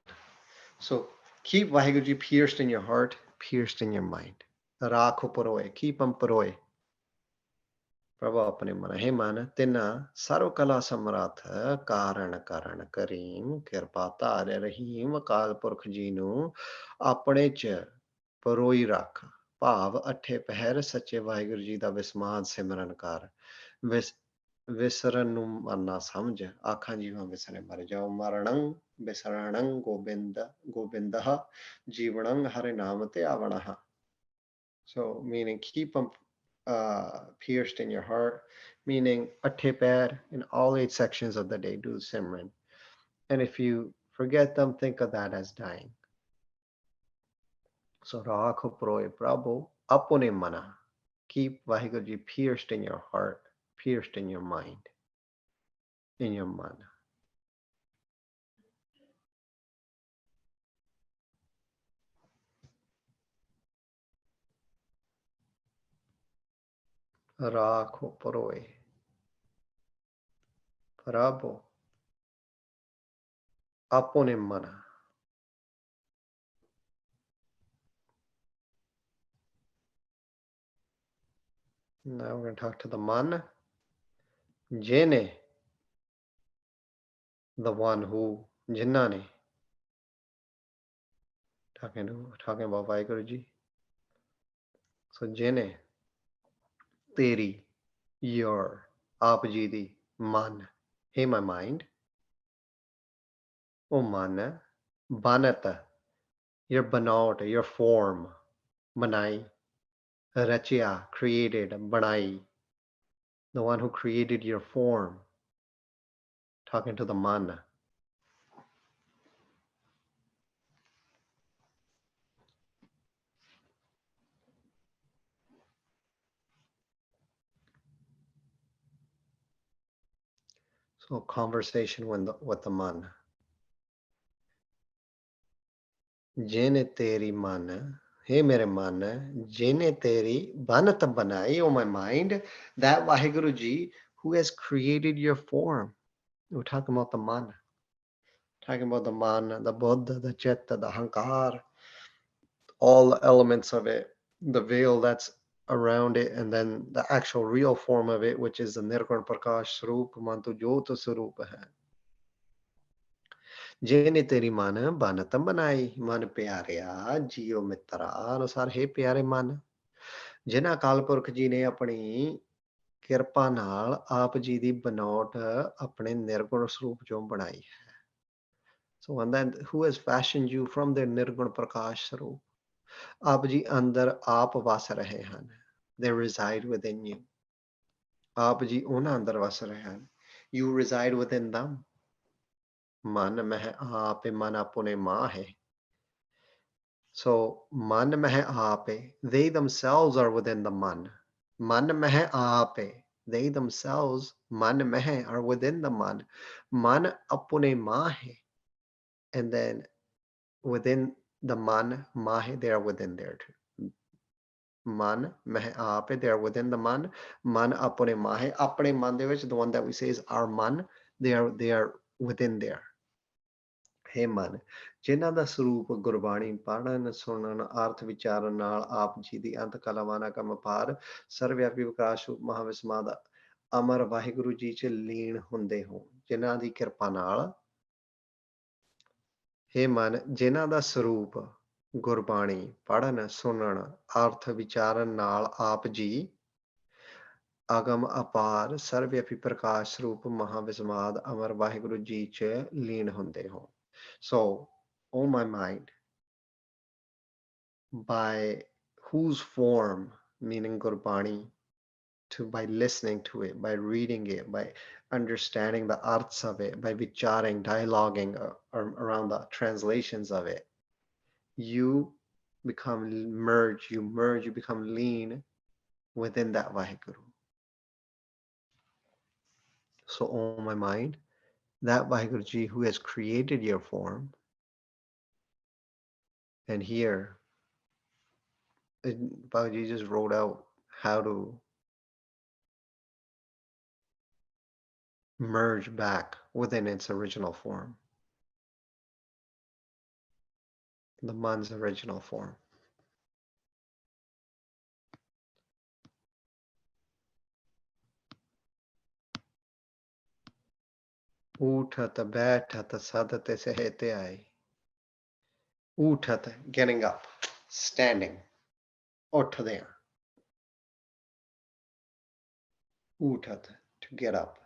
So keep Vaheguru Ji pierced in your heart, pierced in your mind. Rakho paroe, keep them paroe. ਪ੍ਰਭ ਆਪਣੇ ਮਨ ਹੈ ਮਨ ਤਿਨ ਸਰਵ ਕਲਾ ਸਮਰੱਥ ਕਾਰਨ ਕਰਨ ਕਰੀਮ ਕਿਰਪਾ ਧਾਰ ਰਹੀਮ ਅਕਾਲ ਪੁਰਖ ਜੀ ਨੂੰ ਆਪਣੇ ਚ ਪਰੋਈ ਰੱਖ ਭਾਵ ਅਠੇ ਪਹਿਰ ਸੱਚੇ ਵਾਹਿਗੁਰੂ ਜੀ ਦਾ ਵਿਸਮਾਦ ਸਿਮਰਨ ਕਰ ਵਿਸਰਨ ਨੂੰ ਮਰਨਾ ਸਮਝ ਆਖਾਂ ਜੀਵਾਂ ਵਿਸਰੇ ਮਰ ਜਾਓ ਮਰਣੰ ਵਿਸਰਣੰ ਗੋਬਿੰਦਹ ਜੀਵਣੰ ਹਰਿ ਨਾਮ ਤੇ ਆਵਣਹ. So meaning keep them pierced in your heart, meaning atipad in all 8 sections of the day, do Simran. And if you forget them, think of that as dying. So Rakho Proy Prabhu Apune Mana. Keep Vaheguru pierced in your heart, pierced in your mind, in your mana. Rakho Proy Prabhu Apune Mana. Now we're going to talk to the man. Jene, the one who, Jinnane. Talking about Vaheguru Ji. So Jene, Teri, your, Aap Ji di, man. Hey my mind. Oh man, Banata, your banaut, your form. Banai, Rachya, created, Banai. The one who created your form. Talking to the man. So conversation with the man. Jene teri man, hey mere man, jene teri banat banai, oh my mind, that Vaheguru Ji who has created your form. We're talking about the man. Talking about the man, the Buddha, the Chitta, the Hankar, all the elements of it, the veil that's around it, and then the actual real form of it, which is the Nirgun Prakash Swarup, Mantu Jyota Swarup hai. ਜਿਹਨੇ ਤੇਰੀ ਮਨ ਬਨਤ ਬਣਾਈ ਮਨ ਪਿਆਰਿਆ JIO ਮਿੱਤਰਾ ਅਨੁਸਾਰ ਹੈ ਪਿਆਰੇ ਮਨ ਜਿਨ੍ਹਾਂ ਅਕਾਲ ਪੁਰਖ ਜੀ ਨੇ ਆਪਣੀ ਕਿਰਪਾ ਨਾਲ ਆਪ ਜੀ ਦੀ ਬਨੌਟ ਆਪਣੇ ਨਿਰਗੁਣ ਸਰੂਪ ਚੋਂ ਬਣਾਈ ਹੈ. So and then who has fashioned you from their nirgun prakash sarup ਆਪ ਜੀ ਅੰਦਰ ਆਪ ਵਸ ਰਹੇ ਹਨ. They reside within you. ਆਪ ਜੀ ਉਹਨਾਂ ਅੰਦਰ ਵਸ ਰਹੇ ਹਨ. You reside within them. ਮਨ ਮਹਿ ਆਪੇ ਮਨ ਆਪਣੇ ਮਾਹੇ. So man meh aape, they themselves are within the man. Man meh aape, they themselves, man meh, are within the man. Man apune mahe. And then within the man mahe, they are within there too. Man meh aape, they are within the man. Man apune mahe. Apne man de vich, the one that we say is our man, they are within there. ਹੇ ਮਨ ਜਿਨ੍ਹਾਂ ਦਾ ਸਰੂਪ ਗੁਰਬਾਣੀ ਪੜ੍ਹਨ ਸੁਣਨ ਅਰਥ ਵਿਚਾਰਨ ਨਾਲ ਆਪ ਜੀ ਦੀ ਅੰਤ ਕਲਾਵਾਨਾ ਕੰਮ ਪਾਰ ਸਰਵਿਆਪੀ ਵਿਕਾਸ ਮਹਾਵਿਸਮਾਦ ਅਮਰ ਵਾਹਿਗੁਰੂ ਜੀ ਚ ਲੀਨ ਹੁੰਦੇ ਹੋ ਜਿਨ੍ਹਾਂ ਦੀ ਕਿਰਪਾ ਨਾਲ ਹੇ ਮਨ ਜਿਨ੍ਹਾਂ ਦਾ ਸਰੂਪ ਗੁਰਬਾਣੀ ਪੜ੍ਹਨ ਸੁਣਨ ਅਰਥ ਵਿਚਾਰਨ ਨਾਲ ਆਪ ਜੀ ਅਗਮ ਅਪਾਰ ਸਰਵਿਆਪੀ ਪ੍ਰਕਾਸ਼ ਸਰੂਪ ਮਹਾਵਿਸਮਾਦ ਅਮਰ ਵਾਹਿਗੁਰੂ ਜੀ ਚ ਲੀਨ ਹੁੰਦੇ ਹੋ. So, oh my mind, by whose form, meaning Gurbani, by listening to it, by reading it, by understanding the arts of it, by vicharing, dialoguing around the translations of it, you become merged, you become lean within that Vaheguru. So, oh my mind, that Vaheguru Ji who has created your form, and here Babaji just wrote out how to merge back within its original form. the man's original form. Uthat, baitat, sadate sehete ai. Uthat, getting up, standing. Uthadaya. Uthat, to get up.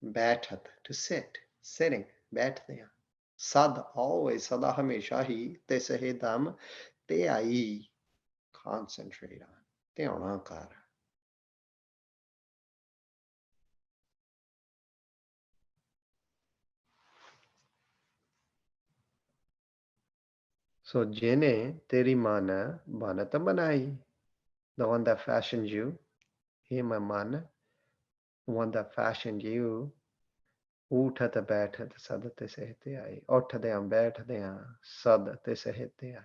Baitat, to sit, sitting, baitadaya. Sad, always, sada hamesha hi, te sehedam, te ai. Concentrate on. Te onakar. So jene teri mana banata banai. The one that fashioned you, he my man, the one that fashioned you. Uthat baitat sad te sehte ai. Uthadayam baithadayam sad te sehte ai.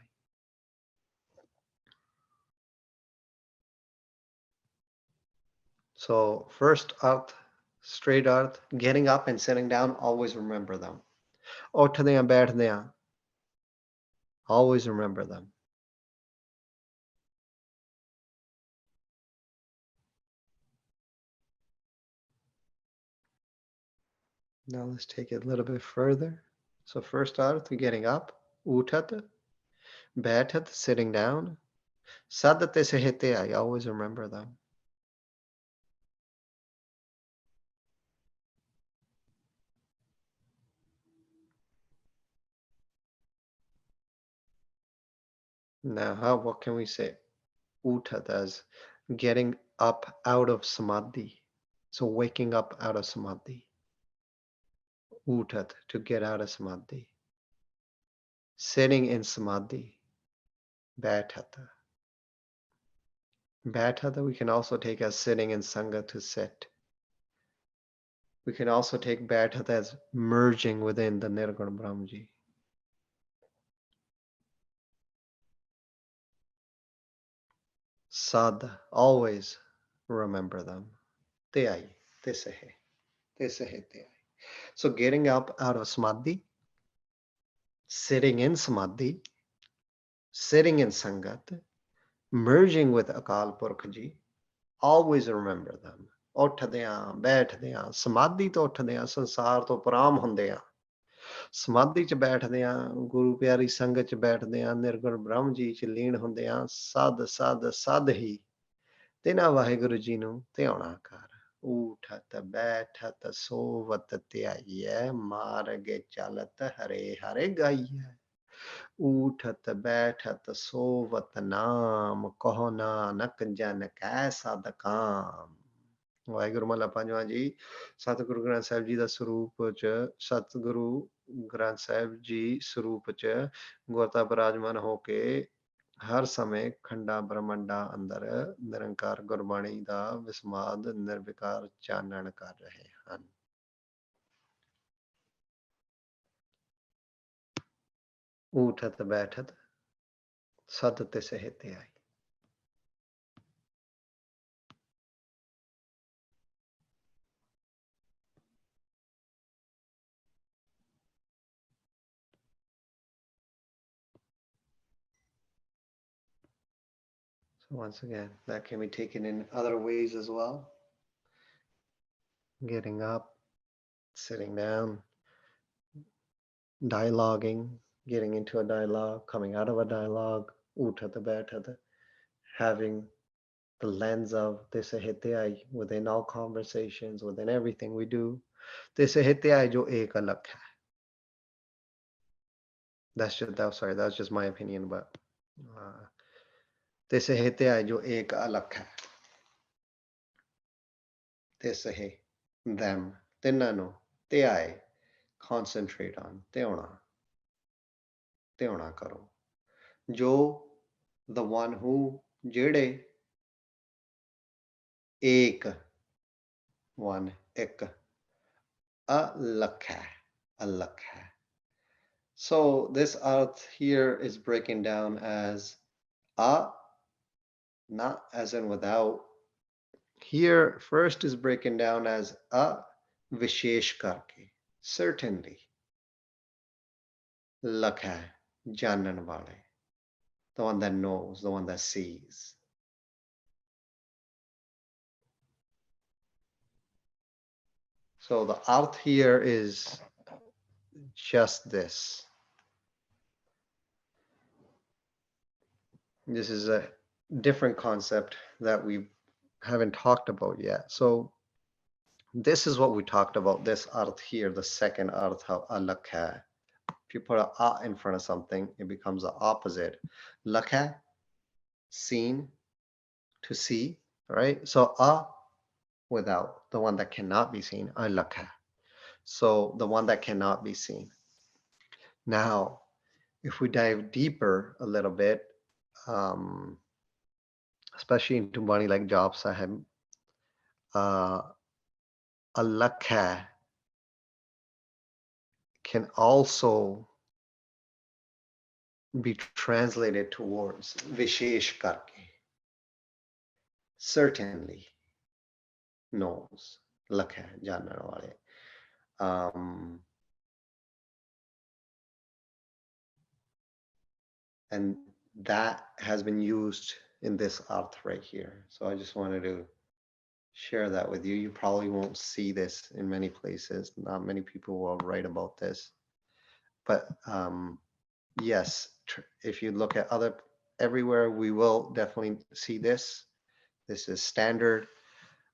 So first earth, straight earth, getting up and sitting down, always remember them. Uthadayam baithadayam, always remember them. Now let's take it a little bit further. So first earth, getting up. Uthat, baitat, sitting down. Sad te sehte ai, always remember them. Now, what can we say? Uthat as getting up out of samadhi. So waking up out of samadhi. Uthat, to get out of samadhi. Sitting in samadhi. Baithata. Baithata we can also take as sitting in sangha, to sit. We can also take baithata as merging within the Nirguna Brahmji. Sad, always remember them. Te ai, te sehe, te sehe te ai. So getting up out of samadhi, sitting in samadhi, sitting in sangat, merging with Akal Purkh Ji, always remember them. ਉੱਠਦਿਆਂ ਬੈਠਦਿਆਂ ਸਮਾਧੀ ਤੋਂ ਉੱਠਦਿਆਂ ਸੰਸਾਰ ਤੋਂ ਪਰਾਮ ਹੁੰਦਿਆਂ ਸਮਾਧੀ 'ਚ ਬੈਠਦਿਆਂ ਗੁਰੂ ਪਿਆਰੀ ਸੰਗਤ 'ਚ ਬੈਠਦਿਆਂ ਨਿਰਗੁਣ ਬ੍ਰਹਮ ਜੀ 'ਚ ਲੀਨ ਹੁੰਦਿਆਂ ਸਦ ਸਦ ਸਦ ਹੀ ਤਿਨਾ ਵਾਹਿਗੁਰੂ ਜੀ ਨੂੰ ਧਿਆਉਣਾ ਕਰ ਊਠਤ ਬੈਠਤ ਸੋਵਤ ਧਿਆਈਐ ਮਾਰਗ ਚਲਤ ਹਰੇ ਹਰੇ ਗਾਈਐ ਊਠਤ ਬੈਠਤ ਸੋਵਤ ਨਾਮ ਕਹੋ ਨਾਨਕ ਜਨ ਕੈ ਸਦ ਕਾਮ ਵਾਹਿਗੁਰੂ ਮਹਲਾ ਪੰਜਵਾਂ ਜੀ ਸਤਿਗੁਰੂ ਗ੍ਰੰਥ ਸਾਹਿਬ ਜੀ ਦਾ ਸਰੂਪ 'ਚ ਸਤਿਗੁਰੂ ਗ੍ਰੰਥ ਸਾਹਿਬ ਜੀ ਸਰੂਪ 'ਚ ਗੁਰਤਾ ਬਿਰਾਜਮਾਨ ਹੋ ਕੇ ਹਰ ਸਮੇਂ ਖੰਡਾਂ ਬ੍ਰਹਮੰਡਾਂ ਅੰਦਰ ਨਿਰੰਕਾਰ ਗੁਰਬਾਣੀ ਦਾ ਵਿਸਮਾਦ ਨਿਰਵਿਕਾਰ ਚਾਨਣ ਕਰ ਰਹੇ ਹਨ ਊਠਤ ਬੈਠਤ ਸਦ ਤੇ ਸਹਿਤੇ ਆਈ So once again, that can be taken in other ways as well. Getting up, sitting down, dialoguing, getting into a dialogue, coming out of a dialogue, utata baitata, having the lens of Tisahitya within all conversations, within everything we do. Tisahitya jo ek alag hai. That's just my opinion, but Tisahitya jo ek alag hai. Tisahi, them, tinanu, tiyai, concentrate on, tiona karo. Jo, the one who, jede, ek, one, ek, alakha, alakha. So this arth here is breaking down as a, not as in without. Here first is breaking down as a vishesh karke, certainly. Lakha, Janan wale. The one that knows, the one that sees. So the arth here is just this. This is a different concept that we haven't talked about yet. So this is what we talked about, this arth here, the second arth, how alak hai. If you put a a in front of something, it becomes the opposite. Lak hai, seen, to see, right? So a without, the one that cannot be seen, alak hai. So the one that cannot be seen. Now, if we dive deeper a little bit, especially into money like Job Sahib, alak hai can also be translated towards vishesh karke. Certainly knows. Lak hai, janan wale. And that has been used in this arth right here. So I just wanted to share that with you. You probably won't see this in many places. Not many people will write about this. But yes, if you look at everywhere, we will definitely see this. This is standard.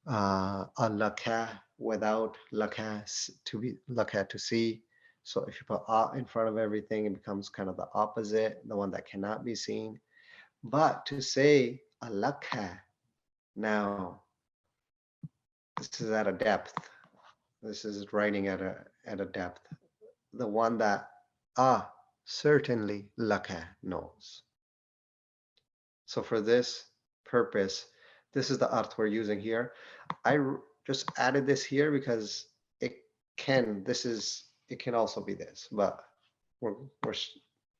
Lakha without lakha to be lakha to see. So if you put a in front of everything, it becomes kind of the opposite, the one that cannot be seen. But to say alakha, now this is at a depth. This is writing at a depth. The one that certainly lakha knows. So for this purpose, this is the arth we're using here. I just added this here because it can also be this, but we're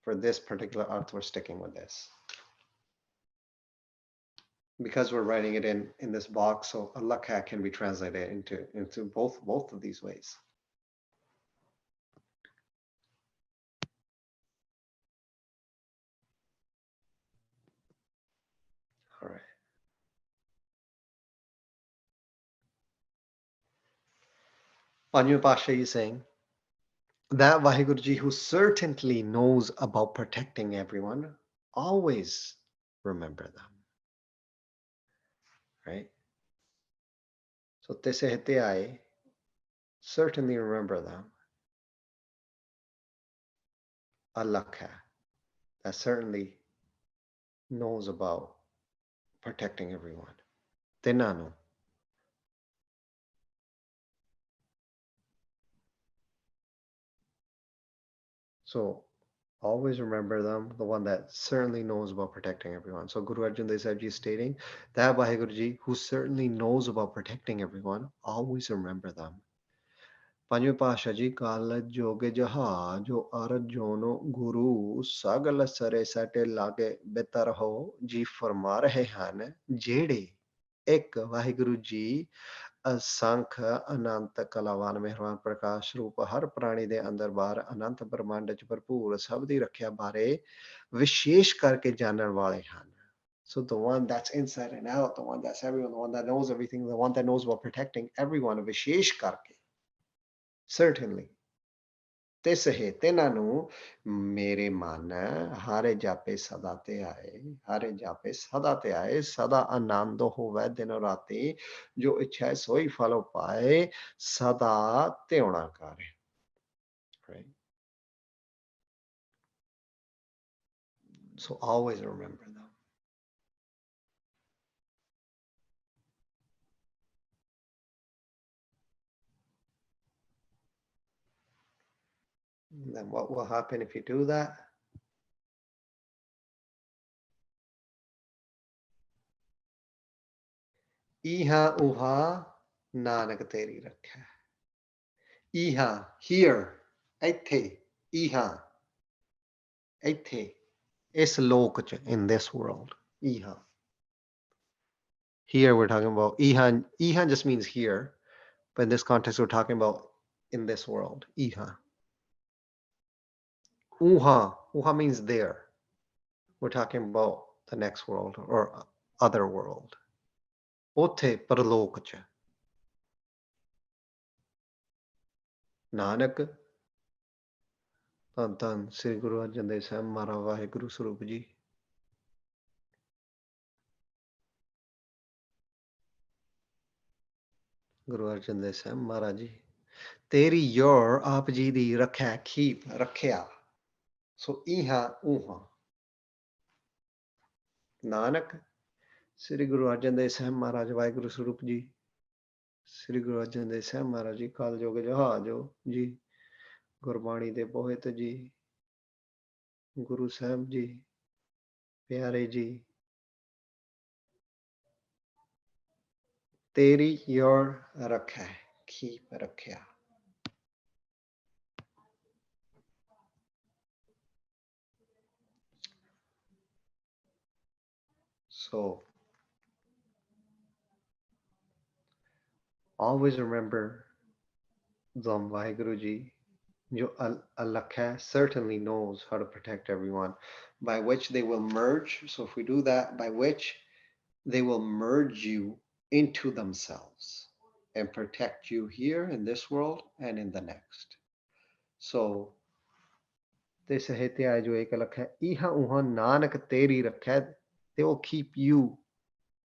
for this particular arth, we're sticking with this. Because we're writing it in this box, so alakha can be translated into both of these ways. All right. Panjveं Pasha is saying that Vaheguruji, who certainly knows about protecting everyone, always remember them. Right? So Tese Hete Aaye, certainly remember them. Alakha, that certainly knows about protecting everyone. Tenano. So always remember them, the one that certainly knows about protecting everyone. So Guru Arjan Dev Sahib Ji is stating that Vaheguruji, who certainly knows about protecting everyone, always remember them. Panjveं Pasha Ji kal joge jaha jo arjono guru sagal sare sate lage betar ho ji farma rahe han jehde ek Vaheguru Ji असंख अनंत कलावान मेहरबान प्रकाश रूप हर प्राणी दे अंदर बाहर अनंत ब्रह्मांड च भरपूर सब दी रखिया बारे विशेष करके जानन वाले हैं. So the one that's inside and out, the one that's everyone, the one that knows everything, the one that knows about protecting everyone, विशेष करके, certainly. ते सहे ते नानु मेरे मन हारे जापे सदा ते आए, हारे जापे सदा ते आए, सदा आनंद होवे दिन राति, जो इच्छा सोई फल पाए, सदा त्योना करे. Right? So always remember them. And then what will happen if you do that? Iha uha nanak teri rakha. Iha, here, aithe, iha, aithe, is lok in this world. Iha. Here we're talking about Ihan. Ihan just means here, but in this context we're talking about in this world. Iha. Uha. Uha means there. We're talking about the next world or other world. Ote parlok cha. Nanak, ਧੰਨ ਧੰਨ ਸ੍ਰੀ ਗੁਰੂ ਅਰਜਨ ਦੇਵ ਸਾਹਿਬ ਮਹਾਰਾਜ ਵਾਹਿਗੁਰੂ ਸਰੂਪ ਜੀ। ਗੁਰੂ ਅਰਜਨ ਦੇਵ ਸਾਹਿਬ ਮਹਾਰਾਜ ਜੀ, ਤੇਰੀ your ਆਪ ਜੀ ਦੀ ਰੱਖਿਆ, keep ਰੱਖਿਆ। ਸੋ ਇਹਾ ਉਹਾ। ਨਾਨਕ ਸ੍ਰੀ ਗੁਰੂ ਅਰਜਨ ਦੇਵ ਸਾਹਿਬ ਮਹਾਰਾਜ ਵਾਹਿਗੁਰੂ ਸਰੂਪ ਜੀ, ਸ੍ਰੀ ਗੁਰੂ ਅਰਜਨ ਦੇਵ ਸਾਹਿਬ ਮਹਾਰਾਜ ਜੀ ਕਲਯੁਗ ਜਹਾਜੋ ਜੀ, ਗੁਰਬਾਣੀ ਦੇ ਬੋਹਿਤ ਜੀ, ਗੁਰੂ ਸਾਹਿਬ ਜੀ ਪਿਆਰੇ ਜੀ, ਤੇਰੀ your ਰੱਖਿਆ, keep ਰੱਖਿਆ। So always remember the Vaheguru Ji, Jo Alakha certainly knows how to protect everyone, by which they will merge. So if we do that, by which they will merge you into themselves and protect you here in this world and in the next. So this Sahitya Jo Ek Alakha Iha Uha Nanak Teri Rakha, they will keep you,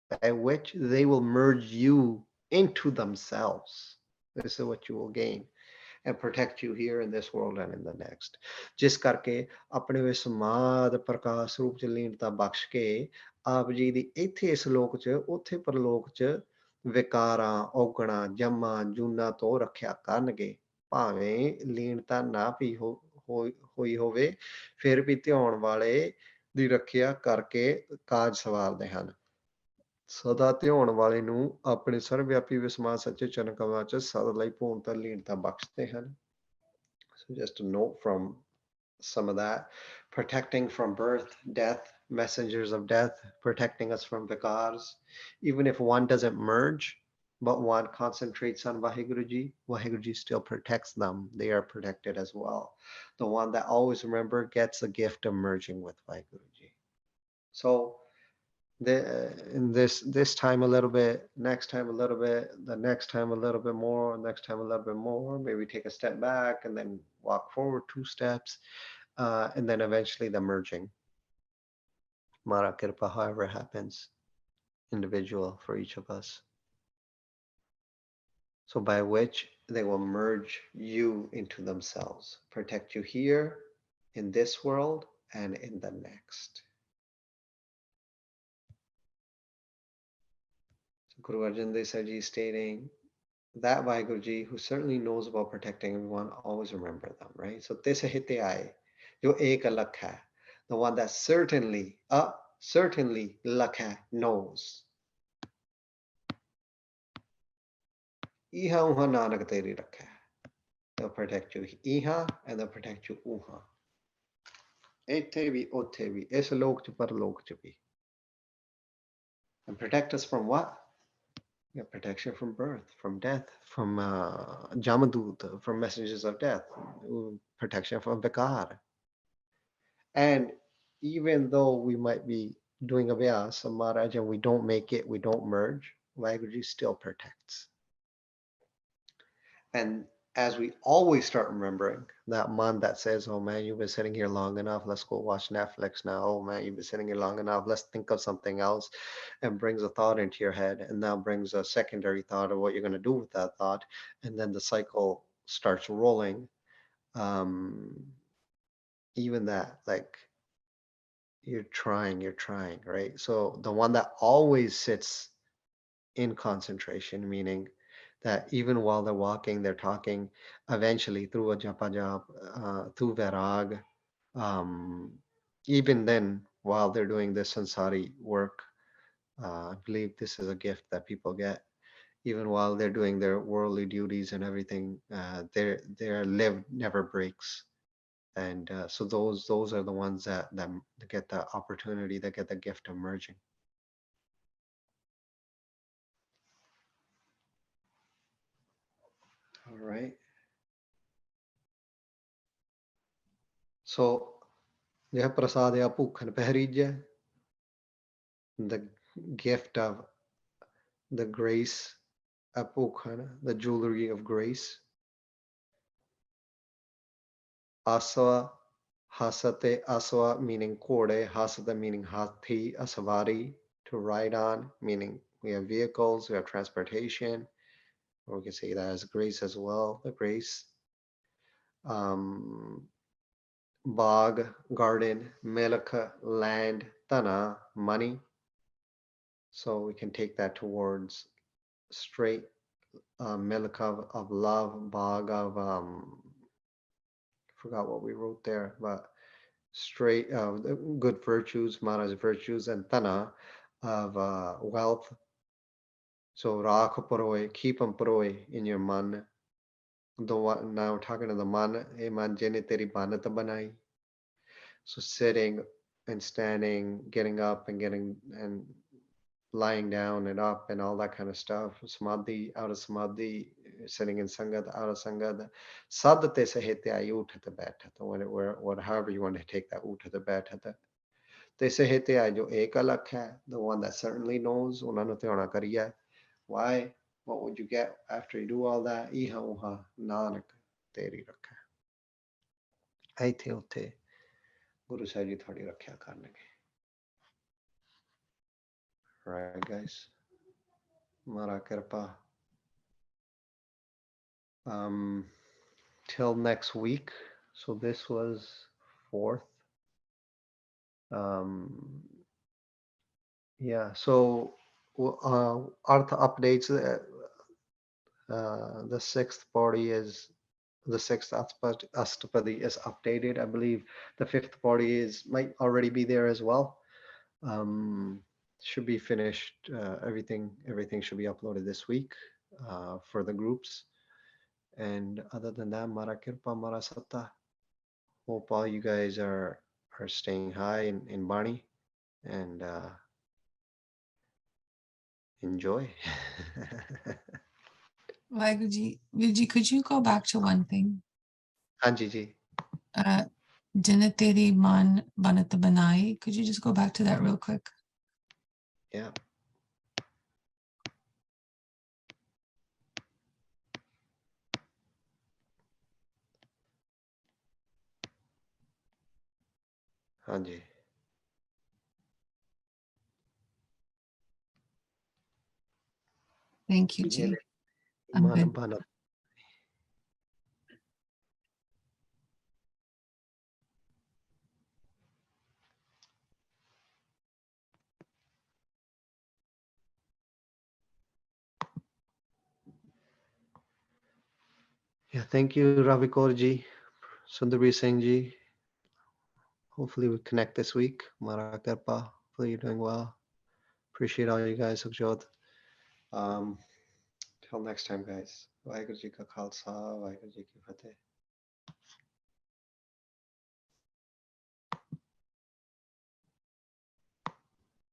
by which they will merge you into themselves. This is what you will gain and protect you here in this world and in the next. ਜਿਸ ਕਰਕੇ ਆਪਣੇ ਵਿੱਚ ਸਮਾਦ ਪ੍ਰਕਾਸ਼ ਰੂਪ ਚ ਲੀਨਤਾ ਬਖਸ਼ ਕੇ ਆਪ ਜੀ ਦੀ ਇੱਥੇ ਇਸ ਲੋਕ ਚ ਉੱਥੇ ਪਰਲੋਕ ਚ ਵਿਕਾਰਾਂ ਔਗਣਾ ਜਮਾਂ ਜੂਨਾ ਤੋਂ ਰੱਖਿਆ ਕਰਨਗੇ। ਭਾਵੇਂ ਲੀਨਤਾ ਨਾ ਵੀ ਹੋਈ ਹੋਵੇ, ਫਿਰ ਵੀ ਧਿਆਉਣ ਵਾਲੇ ਦੀ ਰੱਖਿਆ ਕਰਕੇ ਕਾਜ ਸਵਾਰਦੇ ਹਨ। ਸਦਾ ਧਿਆਉਣ ਵਾਲੇ ਨੂੰ ਆਪਣੇ ਸਰਵਵਿਆਪੀ ਵਿਸਮਾਦ ਸੱਚੇ ਚਰਨ ਕਮਲਾਂ ਚ ਸਦਾ ਲਈ ਪੂਰਨਤਾ ਲੀਨਤਾ ਬਖਸ਼ਦੇ ਹਨ। So just a note from some of that, protecting from birth, death, messengers of death, protecting us from vikars. Even if one doesn't merge, but one concentrates on Vaheguru Ji, Vaheguru Ji still protects them. They are protected as well. The one that always remember gets the gift of merging with Vaheguru Ji. So in this time a little bit, next time a little bit, the next time a little bit more, next time a little bit more, maybe take a step back and then walk forward 2 steps, and then eventually the merging. Mara Kirpa, however happens, individual for each of us. So by which they will merge you into themselves, protect you here in this world and in the next. Guru Arjan Dev Sahib Ji stating that Vaheguru Ji, who certainly knows about protecting everyone, always remember them, right? So this Hityai, Jo Ek Lakha, the one that certainly Lakha knows. Iha Uha Nanak Teri Rakha. They'll protect you Iha and they'll protect you Uha. Ete vi ote vi, es lok ch par lok ch vi. And protect us from what? Yeah, protection from birth, from death, from Jamadut, from messengers of death, protection from Vikar. And even though we might be doing Abhyas, Maharaj, and we don't make it, we don't merge, Vaheguru still protects. And as we always start remembering that man that says, oh man, you've been sitting here long enough, let's go watch Netflix now. Oh man, you've been sitting here long enough, let's think of something else, and brings a thought into your head, and now brings a secondary thought of what you're going to do with that thought, and then the cycle starts rolling. Even that, like, you're trying, right? So the one that always sits in concentration, meaning that even while they're walking, they're talking, eventually through a japa jap, through vairag, even then, while they're doing this sansari work, I believe this is a gift that people get. Even while they're doing their worldly duties and everything, their live never breaks. And so those are the ones that get the opportunity, that get the gift of merging. All right. So यह प्रसाद या भूखन पहरीजै, the gift of the grace of Bhukhan, the jewelry of grace. Aswa, hasate aswa meaning kode, hasata meaning hathi, asawari to ride on, meaning we have vehicles, we have transportation, or we can say that as grace as well, the grace. Bag, garden, melaka, land, tana, money. So we can take that towards straight milk of love, bag of forgot what we wrote there, but straight good virtues, Mana's virtues, and tana of wealth. So rakh paroi, keep them paroi in your man. Now we're talking to the man, e man jene teri banat banai. So sitting and standing, getting up and getting and lying down and up and all that kind of stuff. Samadhi, out of samadhi, sitting in sangat, out of sangat. Sadhate sahitya uthata baithata, however you want to take that uthata baithata. Te sahitya jo ekalak hai, the one that certainly knows, unanu teona kariya. Why? What would you get after you do all that? Iha uha nanak teri rakha. Aithe uthe Guru Sahib ji thodi rakhya karnage. Right, guys. Mara kirpa. Till next week. So this was 4th. Yeah. So Artha updates. The 6th body is the 6th Astpadi is updated. I believe the 5th body might already be there as well. Should be finished. Everything should be uploaded this week for the groups. And other than that, Mara Kirpa, Mara Satta. Hope all you guys are staying high in Bani and enjoy. Vaigaji, Virji, could you go back to one thing? Hanji ji. Janateri man banat banai. Could you just go back to that real quick? Yeah. Hanji. Thank you, Ji. I'm good. Yeah, thank you, Ravi Kaur ji, Sundarbhi Singh ji. Hopefully we connect this week. Mara Kirpa. Hopefully you're doing well. Appreciate all you guys, Sukhjot. Till next time, guys. Vaheguru ji ka khalsa, Vaheguru ji ki fateh.